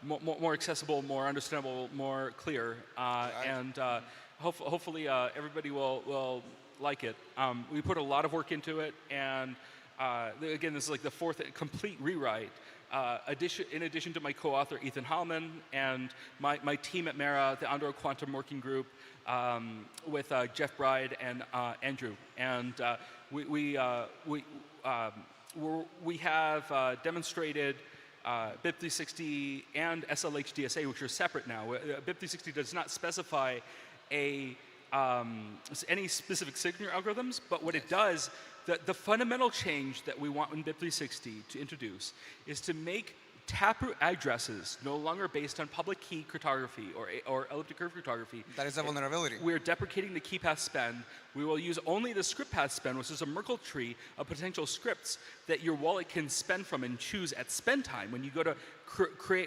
more accessible, more understandable, more clear, and hopefully everybody will like it. We put a lot of work into it, and again, this is like the 4th complete rewrite. In addition to my co-author Ethan Hallman and my team at Mara, the Andro Quantum Working Group, with Jeff Bride and Andrew, and we have demonstrated BIP 360 and SLH DSA, which are separate now. BIP 360 does not specify any specific signature algorithms, but what it does, the fundamental change that we want in BIP 360 to introduce is to make taproot addresses no longer based on public key cryptography or elliptic curve cryptography. That is a vulnerability. We're deprecating the key path spend. We will use only the script path spend, which is a Merkle tree of potential scripts that your wallet can spend from and choose at spend time. When you go to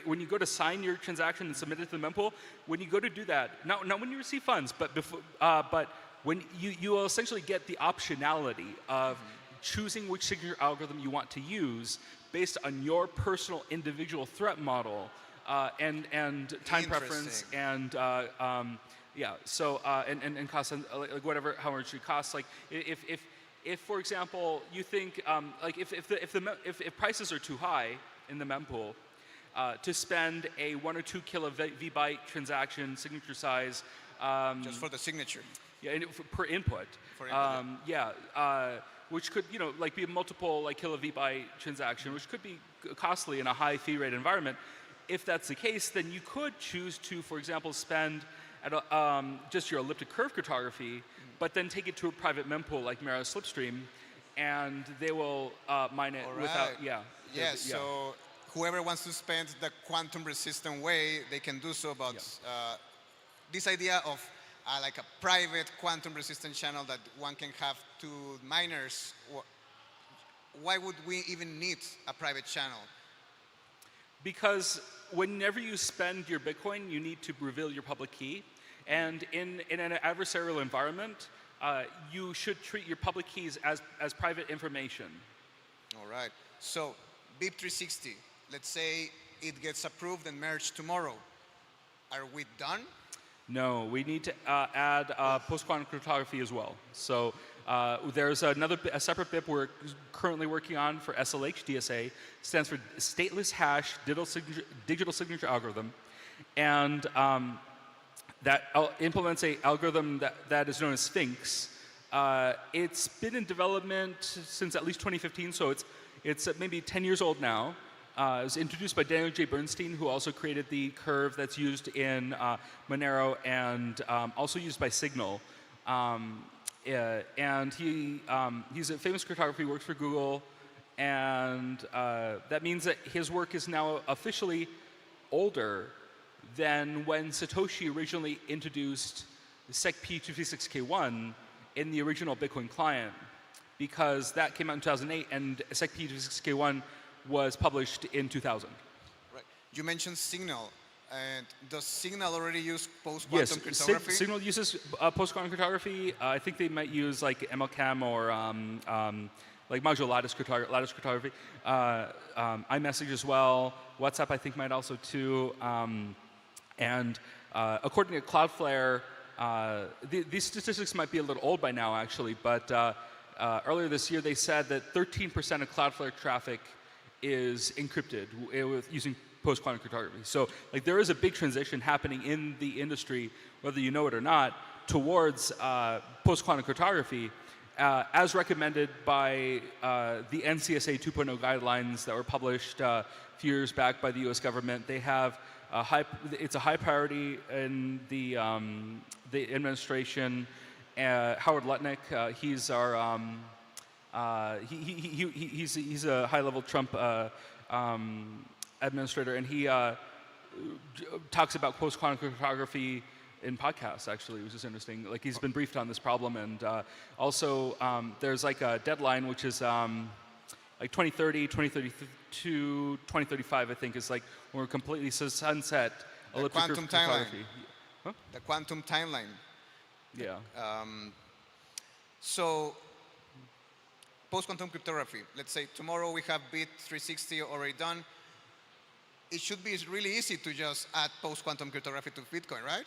when you go to sign your transaction and submit it to the mempool, when you go to do that, not when you receive funds, but before, but when you will essentially get the optionality of choosing which signature algorithm you want to use based on your personal individual threat model and time preference and cost, and like whatever, how much it costs. Like if If, for example, you think, like if prices are too high in the mempool, to spend a 1 or 2 kilo VByte transaction, signature size. Just for the signature. Yeah, per input. For input, Which could, like be a multiple like kilo VByte transaction, which could be costly in a high fee rate environment. If that's the case, then you could choose to, for example, spend at just your elliptic curve cryptography, but then take it to a private mempool like Mara Slipstream, and they will mine it without, So whoever wants to spend the quantum resistant way, they can do so, but this idea of like a private quantum resistant channel that one can have to miners, why would we even need a private channel? Because whenever you spend your Bitcoin, you need to reveal your public key. And in an adversarial environment, you should treat your public keys as private information. All right. So BIP360, let's say it gets approved and merged tomorrow. Are we done? No, we need to add post-quantum cryptography as well. So there's a separate BIP we're currently working on for SLH DSA. Stands for Stateless Hash Digital Signature Algorithm. And that implements an algorithm that is known as Sphinx. It's been in development since at least 2015, so it's maybe 10 years old now. It was introduced by Daniel J. Bernstein, who also created the curve that's used in Monero and also used by Signal. And he's a famous cryptographer, he works for Google, and that means that his work is now officially older than when Satoshi originally introduced SecP256K1 in the original Bitcoin client, because that came out in 2008 and SecP256K1 was published in 2000. Right. You mentioned Signal. And does Signal already use post-quantum cryptography? Yes, Signal uses post-quantum cryptography. I think they might use like MLCAM or like modular lattice cryptography. iMessage as well. WhatsApp, I think, might also too. And according to Cloudflare, these statistics might be a little old by now, actually, but earlier this year they said that 13% of Cloudflare traffic is encrypted with using post-quantum cryptography. So like there is a big transition happening in the industry, whether you know it or not, towards post-quantum cryptography as recommended by the NCSA 2.0 guidelines that were published a few years back by the US government. They have it's a high priority in the administration. Howard Lutnick, he's our he's a high-level Trump administrator, and he talks about post-quantum cryptography in podcasts, actually, which is interesting. Like, he's been briefed on this problem, and also there's like a deadline, which is like 2030, 2032, 2035, I think, is like when we're completely sunset elliptic curve cryptography. Huh? The quantum timeline. Yeah. So, post-quantum cryptography, let's say tomorrow we have BIP360 already done. It should be really easy to just add post-quantum cryptography to Bitcoin, right?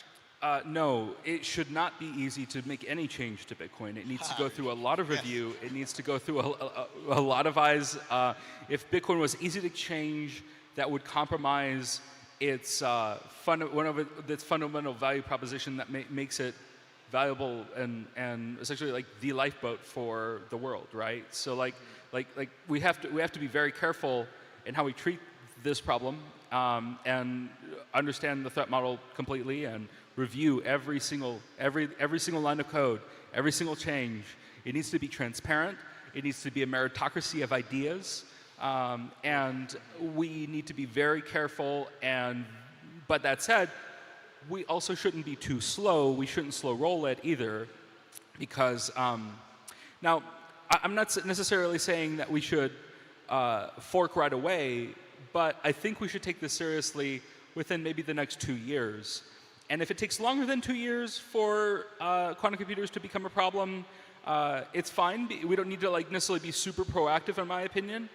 No, it should not be easy to make any change to Bitcoin. It needs to go through a lot of review. Yes. It needs to go through a lot of eyes. If Bitcoin was easy to change, that would compromise its one of its fundamental value proposition that makes it valuable and essentially like the lifeboat for the world, right? So like we have to be very careful in how we treat this problem and understand the threat model completely and review every single line of code, every single change. It needs to be transparent. It needs to be a meritocracy of ideas, and we need to be very careful. But that said, we also shouldn't be too slow. We shouldn't slow roll it either, because now I'm not necessarily saying that we should fork right away, but I think we should take this seriously within maybe the next 2 years. And if it takes longer than 2 years for quantum computers to become a problem, it's fine. We don't need to like necessarily be super proactive, in my opinion.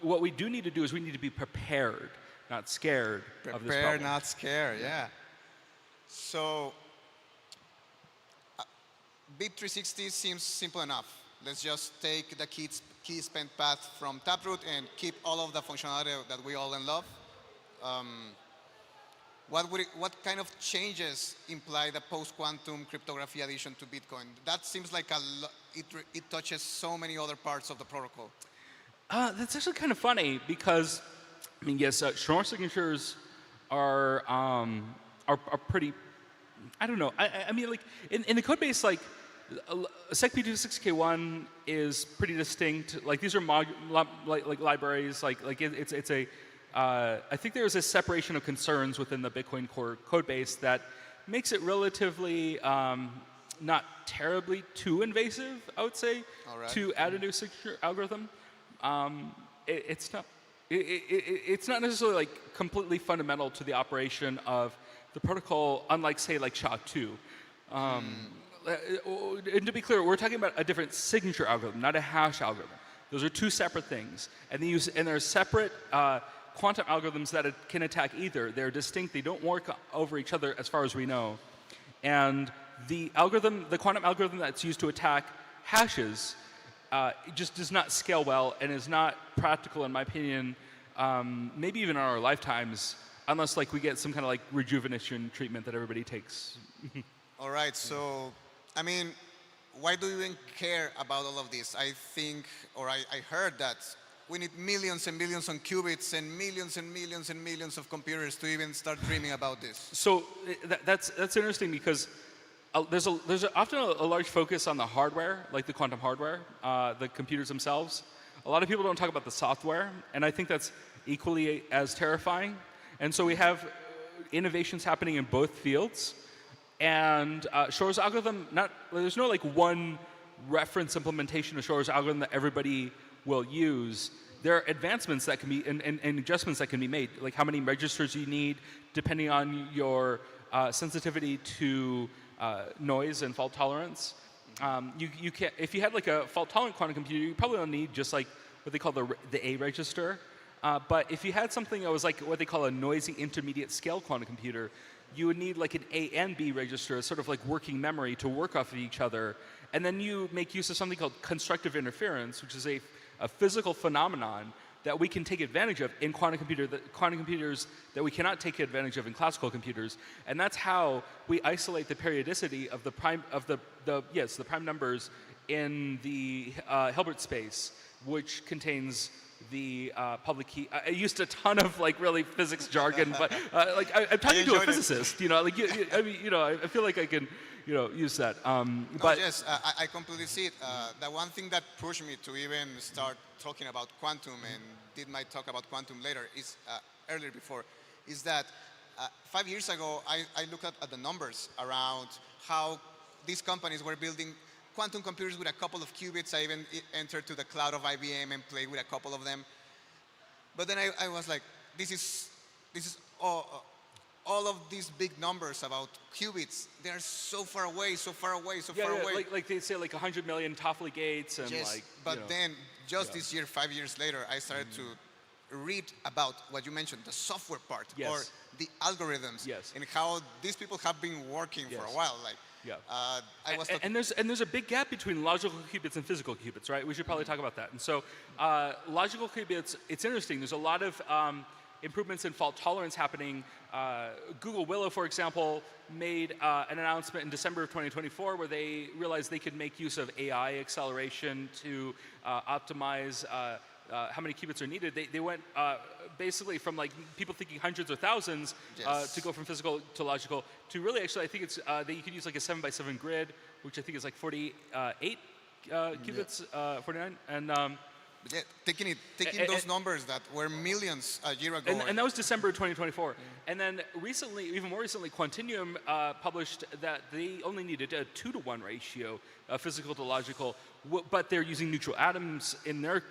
What we do need to do is we need to be prepared, not scared of this problem. Prepared, not scared, yeah. So, BIP360 seems simple enough. let's just take the key spent path from Taproot and keep all of the functionality that we all love. What kind of changes imply the post-quantum cryptography addition to Bitcoin? That seems like it touches so many other parts of the protocol. That's actually kind of funny because, I mean, yes, Schnorr signatures are pretty. I don't know. I mean, like in the code base, like SecP26K1 is pretty distinct. Like these are libraries. Like it's a. I think there is a separation of concerns within the Bitcoin core code base that makes it relatively not terribly too invasive, I would say, to add a new signature algorithm. It's not necessarily like completely fundamental to the operation of the protocol, unlike say like SHA-2. And to be clear, we're talking about a different signature algorithm, not a hash algorithm. Those are two separate things, and there are separate quantum algorithms that can attack either. They're distinct. They don't work over each other as far as we know. And the quantum algorithm that's used to attack hashes, it just does not scale well and is not practical, in my opinion, maybe even in our lifetimes, unless like we get some kind of like rejuvenation treatment that everybody takes. All right, so, I mean, why do you even care about all of this? I think, or I heard that we need millions and millions of qubits and millions and millions and millions of computers to even start dreaming about this. So that's interesting because there's often a large focus on the hardware, like the quantum hardware, the computers themselves. A lot of people don't talk about the software, and I think that's equally as terrifying. And so we have innovations happening in both fields. And Shor's algorithm, there's no like one reference implementation of Shor's algorithm that everybody will use. There are advancements that can be and adjustments that can be made, like how many registers you need, depending on your sensitivity to noise and fault tolerance. You can, if you had like a fault-tolerant quantum computer, you probably don't need just like what they call the A register. But if you had something that was like what they call a noisy intermediate scale quantum computer, you would need like an A and B register, sort of like working memory to work off of each other. And then you make use of something called constructive interference, which is a physical phenomenon that we can take advantage of in quantum computers that we cannot take advantage of in classical computers. And that's how we isolate the periodicity of the prime numbers in the Hilbert space, which contains the public key. I used a ton of like really physics jargon, but like I'm talking to a physicist, you know, like I mean, you know, I feel like I can, you know, use that. But yes, I completely see it. The one thing that pushed me to even start talking about quantum and did my talk about quantum later is earlier before, is that 5 years ago I looked at the numbers around how these companies were building quantum computers with a couple of qubits. I even entered to the cloud of IBM and played with a couple of them. But then I was like, this is all of these big numbers about qubits. They're so far away, so far away, so far away. Like they say, like 100 million Toffoli gates and yes, like. But then just this year, 5 years later, I started to read about what you mentioned, the software part or the algorithms, and how these people have been working for a while. Like. Yeah. And there's a big gap between logical qubits and physical qubits, right? We should probably talk about that. And so logical qubits, it's interesting. There's a lot of improvements in fault tolerance happening. Google Willow, for example, made an announcement in December of 2024 where they realized they could make use of AI acceleration to optimize how many qubits are needed. They went basically from like people thinking hundreds or thousands to go from physical to logical to really actually I think it's that you could use like a 7x7 grid, which I think is like 48 qubits, 49, and taking those numbers that were millions a year ago. And that was December 2024. And then recently, even more recently, Quantinuum published that they only needed a 2-to-1 ratio, physical to logical, but they're using neutral atoms in their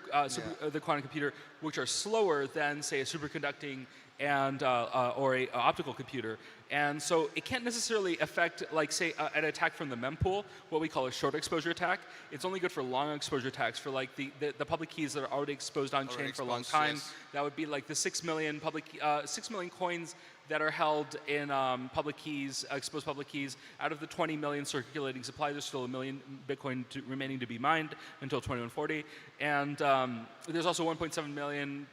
the quantum computer, which are slower than, say, a superconducting and or a optical computer. And so it can't necessarily affect, like, say, an attack from the mempool, what we call a short exposure attack. It's only good for long exposure attacks for, like, the public keys that are already exposed on chain for a long time. That would be like the 6 million coins that are held in public keys, exposed public keys. Out of the 20 million circulating supply, there's still 1 million Bitcoin remaining to be mined until 2140. And there's also 1.7 million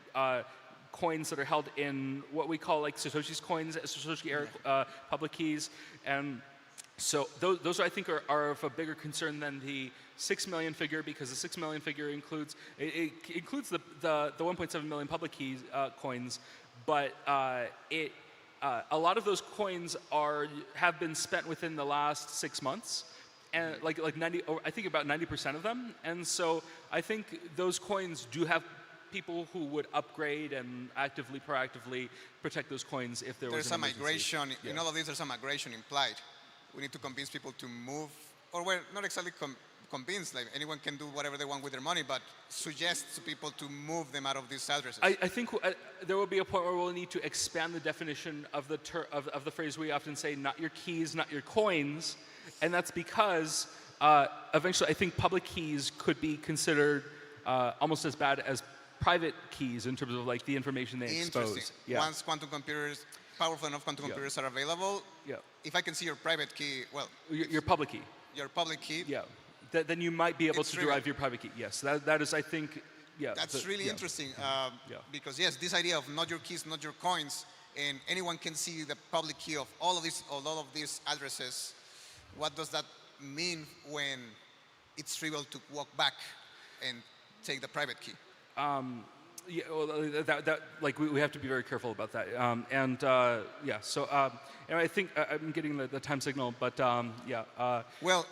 coins that are held in what we call like Satoshi's coins, Satoshi era public keys. And so those I think are of a bigger concern than the 6 million figure, because the 6 million figure includes the 1.7 million public keys coins, but a lot of those coins have been spent within the last 6 months, and like 90, or I think about 90% of them. And so I think those coins do have people who would upgrade and proactively protect those coins if there was an emergency. Migration. Yeah. In all of this, there's a migration implied. We need to convince people to move, or we're not exactly convinced, like anyone can do whatever they want with their money, but suggest to people to move them out of these addresses. I think there will be a point where we'll need to expand the definition of the phrase we often say, not your keys, not your coins, and that's because eventually I think public keys could be considered almost as bad as private keys in terms of like the information they expose. Yeah. Once quantum computers, powerful enough quantum computers are available, if I can see your private key, well, your public key. Your public key. Yeah. Then you might be able to derive your private key. Yes, that is, I think, That's really interesting because yes, this idea of not your keys, not your coins, and anyone can see the public key of all of these addresses. What does that mean when it's trivial to walk back and take the private key? Yeah, well, like we have to be very careful about that. So and I think I'm getting the time signal, but well,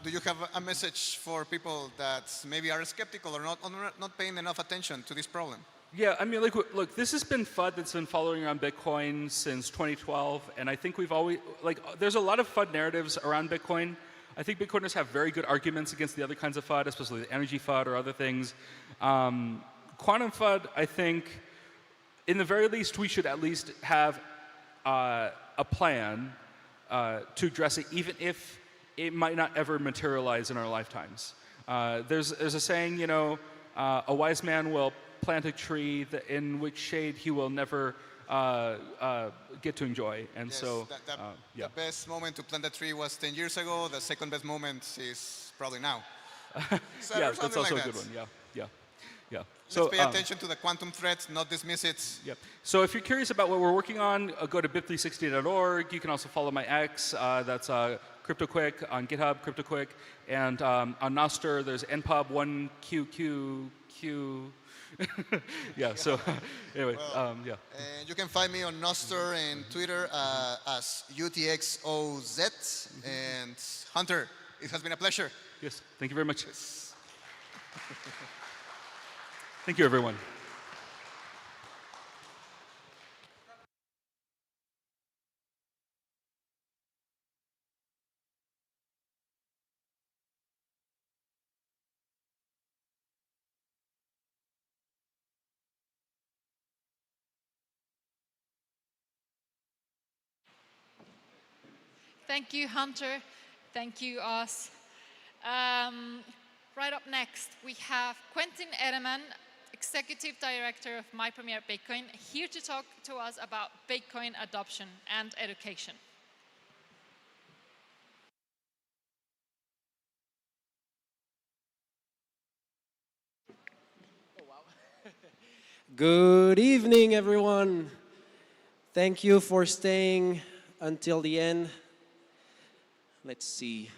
do you have a message for people that maybe are skeptical or not paying enough attention to this problem? Yeah, I mean, look, this has been FUD that's been following around Bitcoin since 2012, and I think we've always, there's a lot of FUD narratives around Bitcoin. I think Bitcoiners have very good arguments against the other kinds of FUD, especially the energy FUD or other things. Quantum FUD, I think, in the very least, we should at least have a plan to address it, even if it might not ever materialize in our lifetimes. There's a saying, a wise man will plant a tree in which shade he will never get to enjoy. And yes, so, the best moment to plant a tree was 10 years ago. The second best moment is probably now. Yeah, that's also a good one. Yeah. So let's pay attention to the quantum threat, not dismiss it. Yep. So if you're curious about what we're working on, go to bit360.org. You can also follow my X. That's CryptoQuick on GitHub, CryptoQuick. And on Nostr, there's npub1qqq. Yeah, so anyway, yeah. And you can find me on Nostr and Twitter as UTXOZ. And Hunter, it has been a pleasure. Yes, thank you very much. Yes. Thank you, everyone. Thank you, Hunter. Thank you, Oz. Right up next, we have Quentin Edelman, Executive Director of My Premier Bitcoin, here to talk to us about Bitcoin adoption and education. Good evening, everyone. Thank you for staying until the end. Let's see.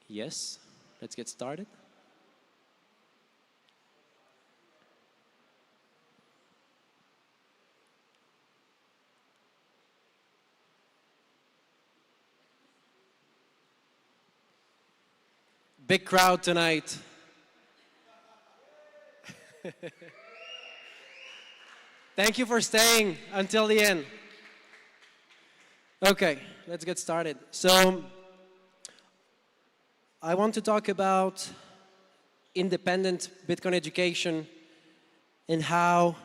Yes, let's get started. Big crowd tonight. Thank you for staying until the end. Okay, let's get started. So, I want to talk about independent Bitcoin education and how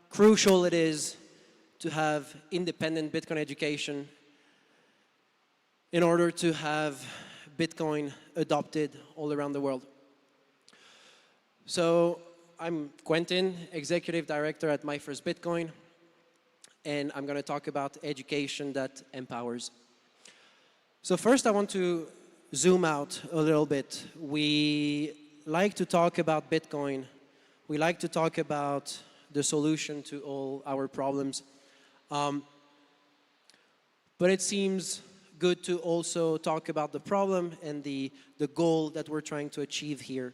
crucial it is to have independent Bitcoin education in order to have Bitcoin adopted all around the world. So I'm Quentin, Executive Director at My First Bitcoin. and I'm going to talk about education that empowers. So first I want to zoom out a little bit. We like to talk about Bitcoin. We like to talk about the solution to all our problems. But it seems good to also talk about the problem and the goal that we're trying to achieve here.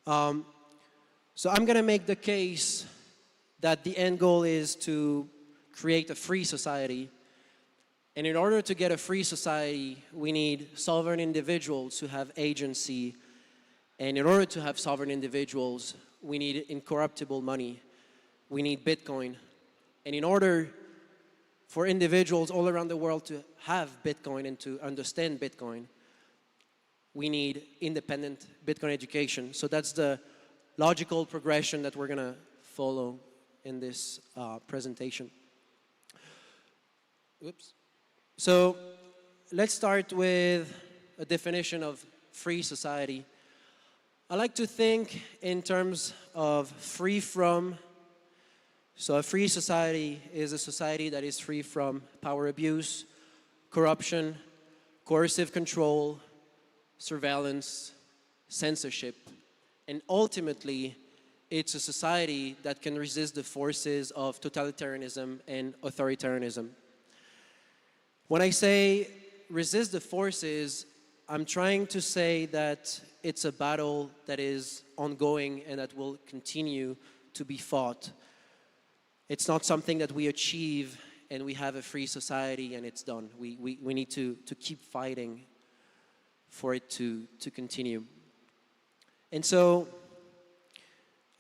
So I'm going to make the case that the end goal is to create a free society. And in order to get a free society, we need sovereign individuals who have agency. And in order to have sovereign individuals, we need incorruptible money. We need Bitcoin. And in order for individuals all around the world to have Bitcoin and to understand Bitcoin, we need independent Bitcoin education. So that's the logical progression that we're going to follow in this presentation. Oops. So let's start with a definition of free society. I like to think in terms of free from. So a free society is a society that is free from power abuse, corruption, coercive control, surveillance, censorship, and ultimately it's a society that can resist the forces of totalitarianism and authoritarianism. When I say resist the forces, I'm trying to say that it's a battle that is ongoing and that will continue to be fought. It's not something that we achieve and we have a free society and it's done. We need to keep fighting for it to continue. And so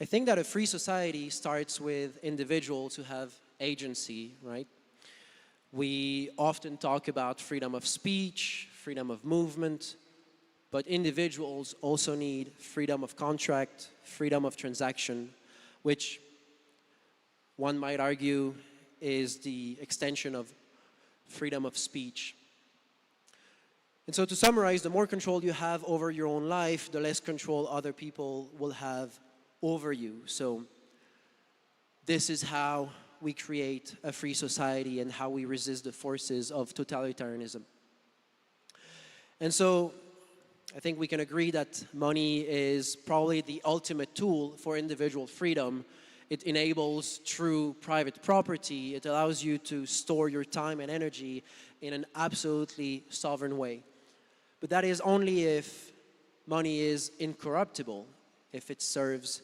I think that a free society starts with individuals who have agency, right? We often talk about freedom of speech, freedom of movement, but individuals also need freedom of contract, freedom of transaction, which one might argue is the extension of freedom of speech. And so to summarize, the more control you have over your own life, the less control other people will have over you. So this is how we create a free society and how we resist the forces of totalitarianism. And so I think we can agree that money is probably the ultimate tool for individual freedom. It enables true private property. It allows you to store your time and energy in an absolutely sovereign way. But that is only if money is incorruptible, if it serves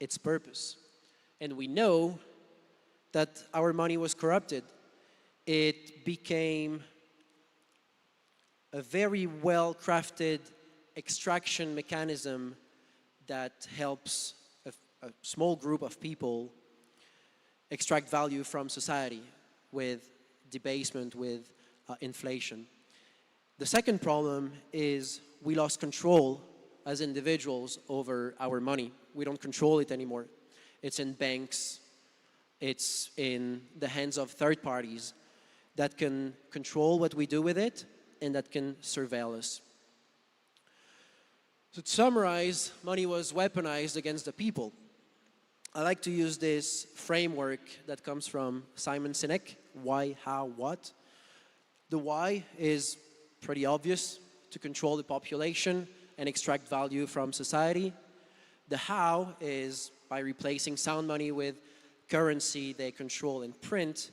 its purpose. And we know that our money was corrupted. It became a very well-crafted extraction mechanism that helps a small group of people extract value from society with debasement, with inflation. The second problem is we lost control as individuals over our money. We don't control it anymore. It's in banks. It's in the hands of third parties that can control what we do with it and that can surveil us. So to summarize, money was weaponized against the people. I like to use this framework that comes from Simon Sinek, why, how, what. The why is pretty obvious, to control the population and extract value from society. The how is by replacing sound money with currency they control and print.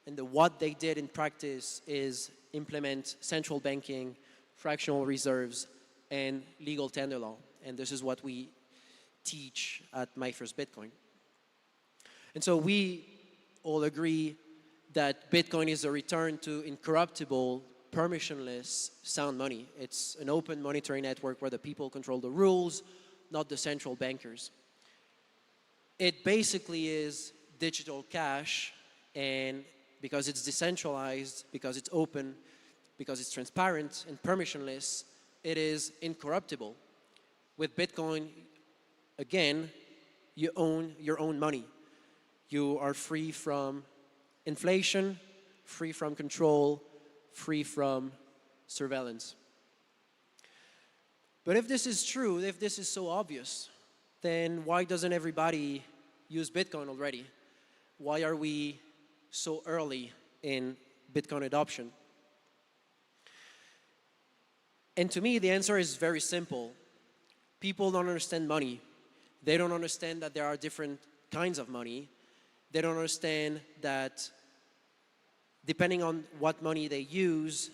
And the what they did in practice is implement central banking, fractional reserves, and legal tender law. And this is what we teach at My First Bitcoin. And so we all agree that Bitcoin is a return to incorruptible, permissionless sound money. It's an open monetary network where the people control the rules, not the central bankers. It basically is digital cash, and because it's decentralized, because it's open, because it's transparent and permissionless, it is incorruptible. With Bitcoin, again, you own your own money. You are free from inflation, free from control, free from surveillance. But if this is true, if this is so obvious, then why doesn't everybody use Bitcoin already? Why are we so early in Bitcoin adoption? And to me, the answer is very simple. People don't understand money. They don't understand that there are different kinds of money. They don't understand that depending on what money they use,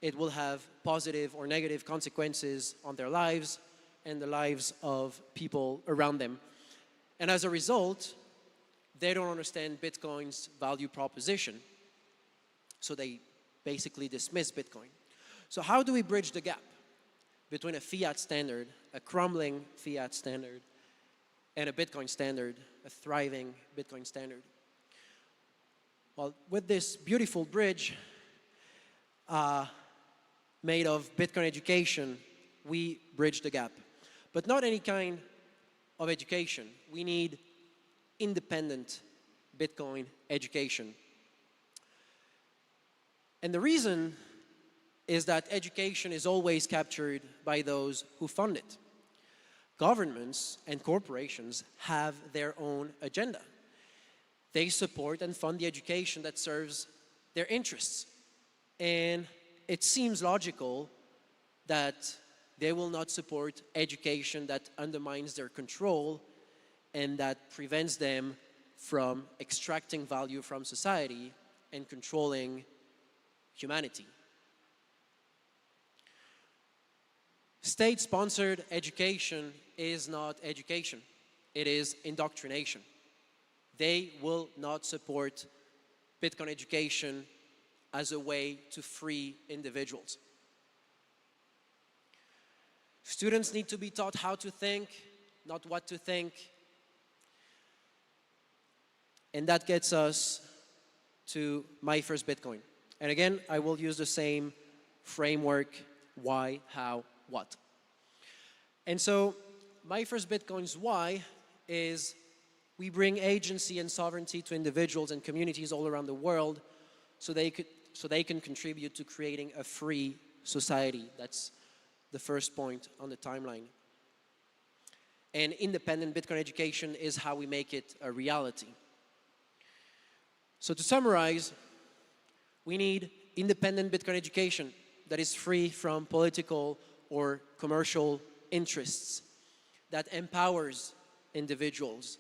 it will have positive or negative consequences on their lives and the lives of people around them. And as a result, they don't understand Bitcoin's value proposition. So they basically dismiss Bitcoin. So how do we bridge the gap between a fiat standard, a crumbling fiat standard, and a Bitcoin standard, a thriving Bitcoin standard? Well, with this beautiful bridge made of Bitcoin education, we bridge the gap. But not any kind of education. We need independent Bitcoin education. And the reason is that education is always captured by those who fund it. Governments and corporations have their own agenda. They support and fund the education that serves their interests. And it seems logical that they will not support education that undermines their control and that prevents them from extracting value from society and controlling humanity. State-sponsored education is not education. It is indoctrination. They will not support Bitcoin education as a way to free individuals. Students need to be taught how to think, not what to think. And that gets us to my first Bitcoin. And again, I will use the same framework: why, how, what. And so my first Bitcoin's why is we bring agency and sovereignty to individuals and communities all around the world so they can contribute to creating a free society. That's the first point on the timeline. And independent Bitcoin education is how we make it a reality. So to summarize, we need independent Bitcoin education that is free from political or commercial interests, that empowers individuals,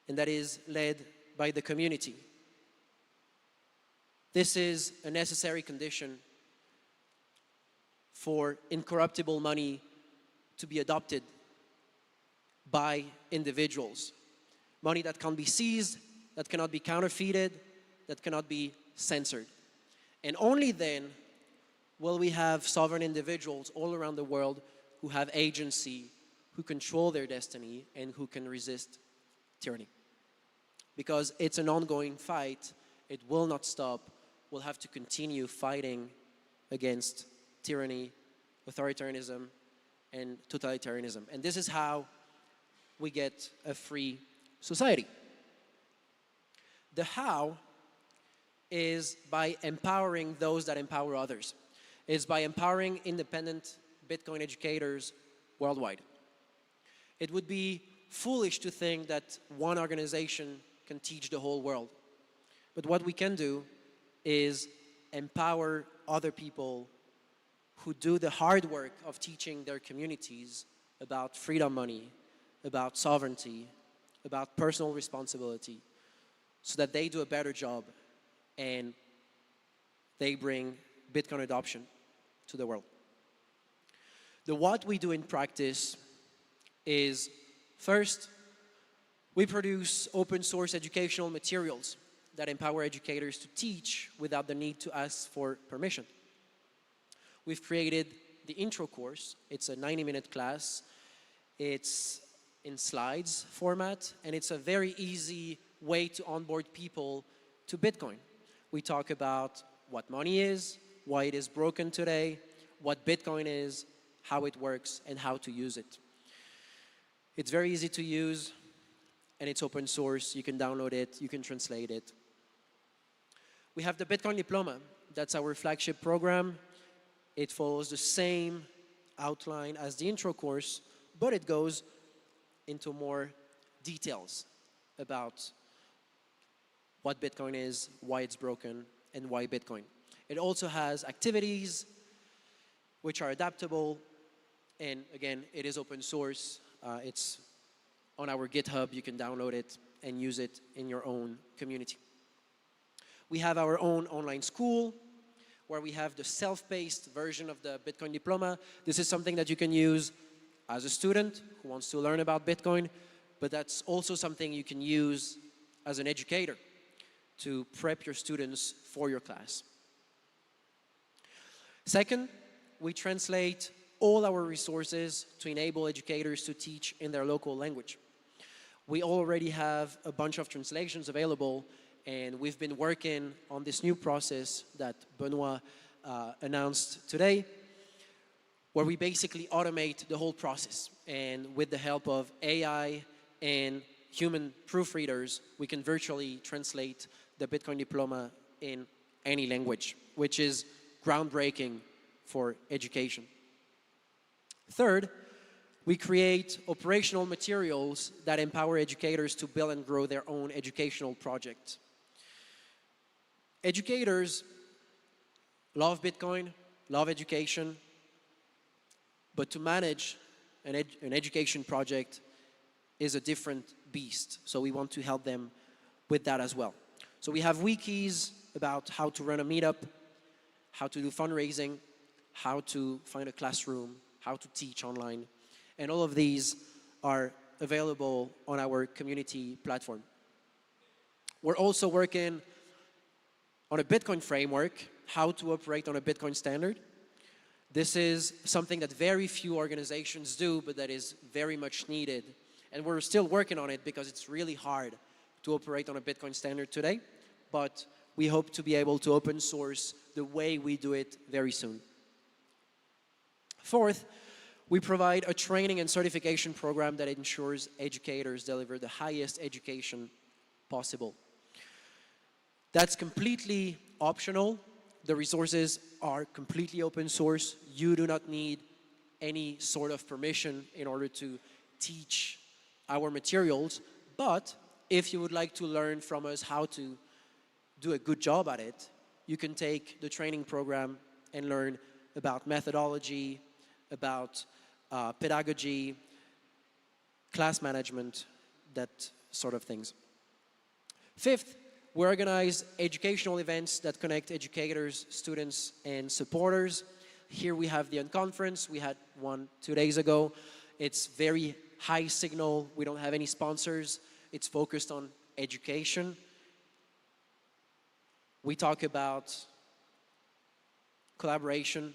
and that is led by the community. This is a necessary condition for incorruptible money to be adopted by individuals. Money that can't be seized, that cannot be counterfeited, that cannot be censored. And only then will we have sovereign individuals all around the world who have agency, who control their destiny, and who can resist tyranny. Because it's an ongoing fight, it will not stop. We'll have to continue fighting against tyranny, authoritarianism, and totalitarianism. And this is how we get a free society. The how is by empowering those that empower others. It's by empowering independent Bitcoin educators worldwide. It would be foolish to think that one organization can teach the whole world. But what we can do is empower other people who do the hard work of teaching their communities about freedom money, about sovereignty, about personal responsibility, so that they do a better job and they bring Bitcoin adoption to the world. The what we do in practice is, first, we produce open source educational materials that empower educators to teach without the need to ask for permission. We've created the intro course. It's a 90-minute class. It's in slides format, and it's a very easy way to onboard people to Bitcoin. We talk about what money is, why it is broken today, what Bitcoin is, how it works, and how to use it. It's very easy to use, and it's open source. You can download it, you can translate it. We have the Bitcoin Diploma. That's our flagship program. It follows the same outline as the intro course, but it goes into more details about what Bitcoin is, why it's broken, and why Bitcoin. It also has activities which are adaptable, and again, it is open source. It's on our GitHub. You can download it and use it in your own community. We have our own online school where we have the self-paced version of the Bitcoin diploma. This is something that you can use as a student who wants to learn about Bitcoin, but that's also something you can use as an educator to prep your students for your class. Second, we translate all our resources to enable educators to teach in their local language. We already have a bunch of translations available, and we've been working on this new process that Benoit announced today, where we basically automate the whole process. And with the help of AI and human proofreaders, we can virtually translate the Bitcoin diploma in any language, which is groundbreaking for education. Third, we create operational materials that empower educators to build and grow their own educational projects. Educators love Bitcoin, love education, but to manage an education project is a different beast. So we want to help them with that as well. So we have wikis about how to run a meetup, how to do fundraising, how to find a classroom, how to teach online. And all of these are available on our community platform. We're also working on a Bitcoin framework, how to operate on a Bitcoin standard. This is something that very few organizations do, but that is very much needed. And we're still working on it because it's really hard to operate on a Bitcoin standard today. But we hope to be able to open source the way we do it very soon. Fourth, we provide a training and certification program that ensures educators deliver the highest education possible. That's completely optional. The resources are completely open source. You do not need any sort of permission in order to teach our materials. But if you would like to learn from us how to do a good job at it, you can take the training program and learn about methodology, about pedagogy, class management, that sort of things. Fifth, we organize educational events that connect educators, students, and supporters. Here we have the Unconference. We had one 2 days ago. It's very high signal. We don't have any sponsors. It's focused on education. We talk about collaboration,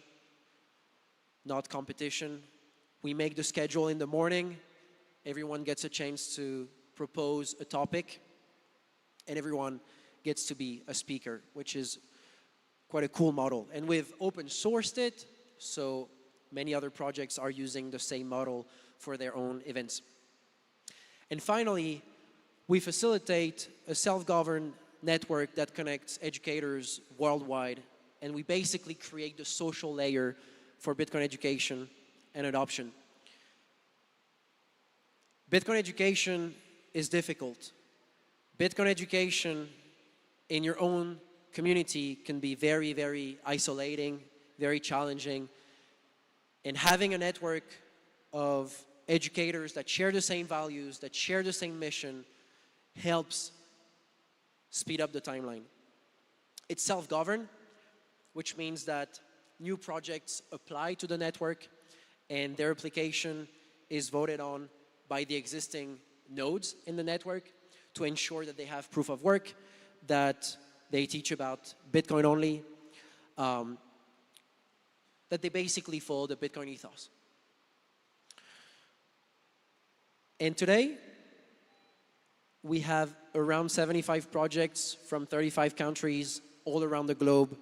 not competition. We make the schedule in the morning. Everyone gets a chance to propose a topic, and everyone gets to be a speaker, which is quite a cool model. And we've open sourced it, so many other projects are using the same model for their own events. And finally, we facilitate a self-governed network that connects educators worldwide, and we basically create the social layer for Bitcoin education and adoption. Bitcoin education is difficult. Bitcoin education in your own community can be very, very isolating, very challenging. And having a network of educators that share the same values, that share the same mission, helps speed up the timeline. It's self-governed, which means that new projects apply to the network and their application is voted on by the existing nodes in the network to ensure that they have proof of work, that they teach about Bitcoin only, that they basically follow the Bitcoin ethos. And today, we have around 75 projects from 35 countries all around the globe,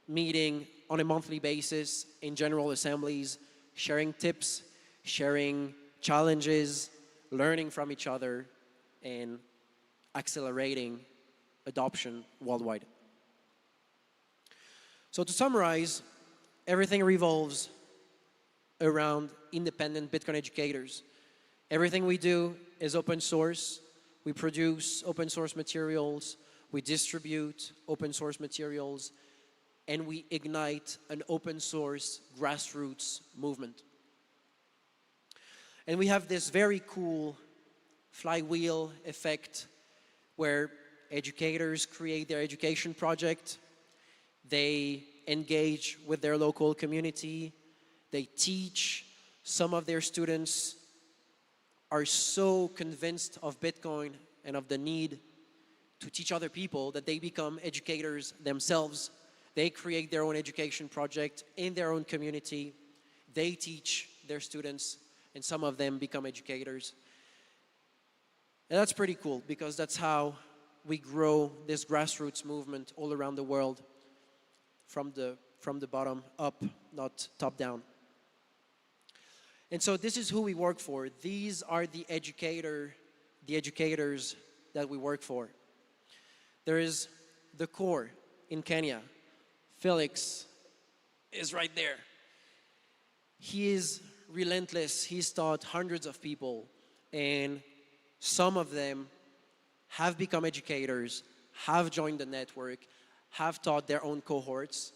meeting on a monthly basis in general assemblies, sharing tips, sharing challenges, learning from each other, and accelerating adoption worldwide. So to summarize, everything revolves around independent Bitcoin educators. Everything we do is open source. We produce open source materials. we distribute open source materials, and we ignite an open source grassroots movement. And we have this very cool flywheel effect where educators create their education project, they engage with their local community, they teach. Some of their students are so convinced of Bitcoin and of the need to teach other people that they become educators themselves. They create their own education project in their own community. They teach their students, and some of them become educators. And that's pretty cool, because that's how we grow this grassroots movement all around the world, from the bottom up, not top down. And so this is who we work for. These are the educators that we work for. There is the core in Kenya. Felix is right there. He is relentless. He's taught hundreds of people, and some of them have become educators, have joined the network, have taught their own cohorts,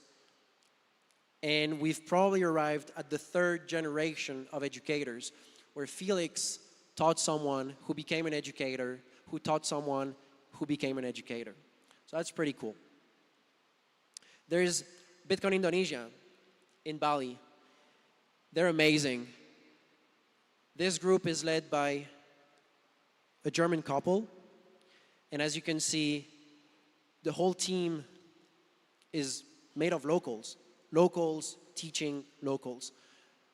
and we've probably arrived at the third generation of educators, where Felix taught someone who became an educator, who taught someone who became an educator. So that's pretty cool. There's Bitcoin Indonesia in Bali. They're amazing. This group is led by a German couple, and as you can see, the whole team is made of locals teaching locals,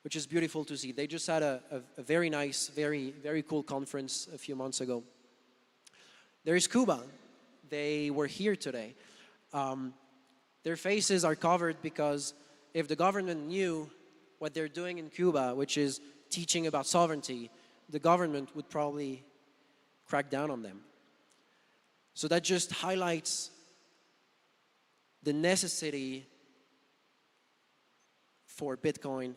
which is beautiful to see. They just had a very nice, very cool conference a few months ago. There is Cuba. They were here today. Their faces are covered because if the government knew what they're doing in Cuba, which is teaching about sovereignty, the government would probably crack down on them. So that just highlights the necessity for Bitcoin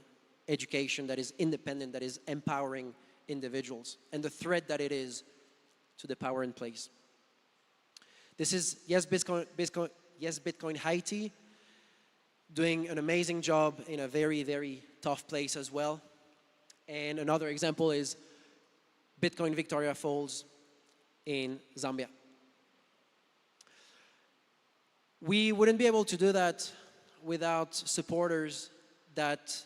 education that is independent, that is empowering individuals, and the threat that it is to the power in place. This is Yes Bitcoin Haiti, doing an amazing job in a very tough place as well. And another example is Bitcoin Victoria Falls in Zambia. We wouldn't be able to do that without supporters that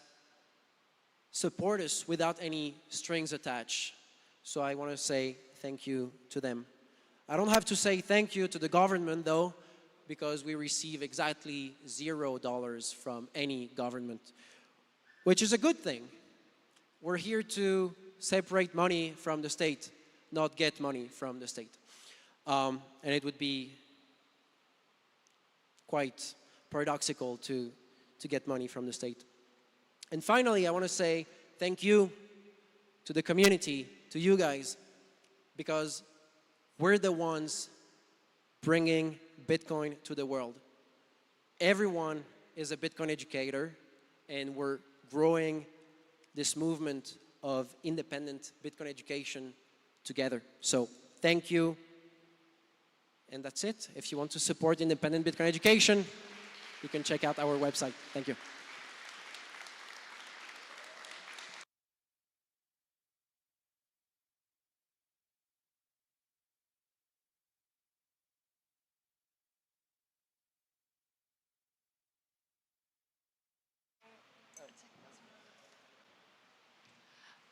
support us without any strings attached. So I want to say thank you to them. I don't have to say thank you to the government though, because we receive exactly $0 from any government, which is a good thing. We're here to separate money from the state, not get money from the state. And it would be quite paradoxical to get money from the state. And finally, I want to say thank you to the community, to you guys, because we're the ones bringing Bitcoin to the world. Everyone is a Bitcoin educator, and we're growing this movement of independent Bitcoin education together. So thank you. And that's it. If you want to support independent Bitcoin education, you can check out our website. Thank you.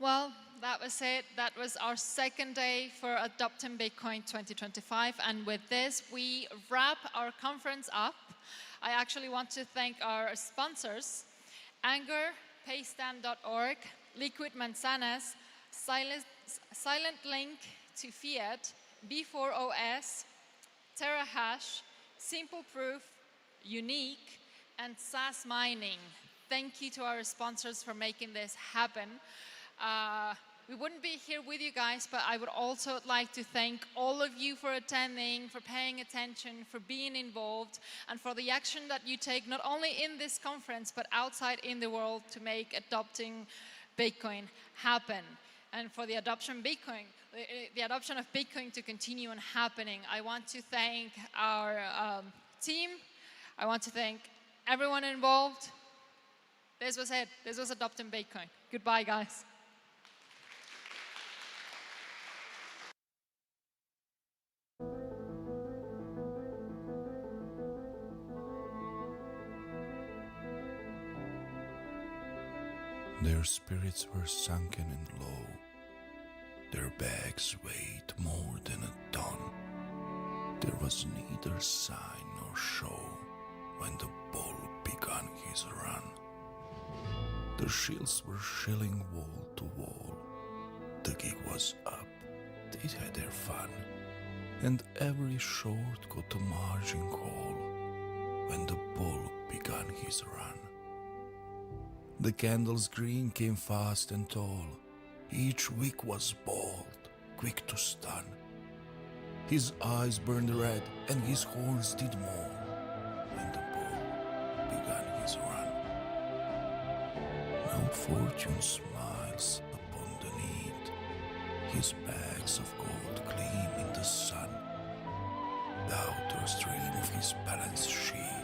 Well, that was it. That was our second day for Adopting Bitcoin 2025. And with this, we wrap our conference up. I actually want to thank our sponsors, Anger, Paystand.org, Liquid Manzanas, Silent Link to Fiat, B4OS, TerraHash, Simple Proof, Unique, and SAS Mining. Thank you to our sponsors for making this happen. We wouldn't be here with you guys, but I would also like to thank all of you for attending, for paying attention, for being involved, and for the action that you take not only in this conference, but outside in the world to make adopting Bitcoin happen. and for the adoption of Bitcoin, the adoption of Bitcoin to continue on happening. I want to thank our team. I want to thank everyone involved. This was it. This was Adopting Bitcoin. Goodbye, guys. Their spirits were sunken and low. Their bags weighed more than a ton. There was neither sign nor show when the bull began his run. The shields were shilling wall to wall. The gig was up. They had their fun. And every short got a margin call when the bull began his run. The candle's green came fast and tall. Each wick was bold, quick to stun. His eyes burned red, and his horns did more when the bull began his run. Now fortune smiles upon the need. His bags of gold gleam in the sun. Thou dost dream of his balanced sheet.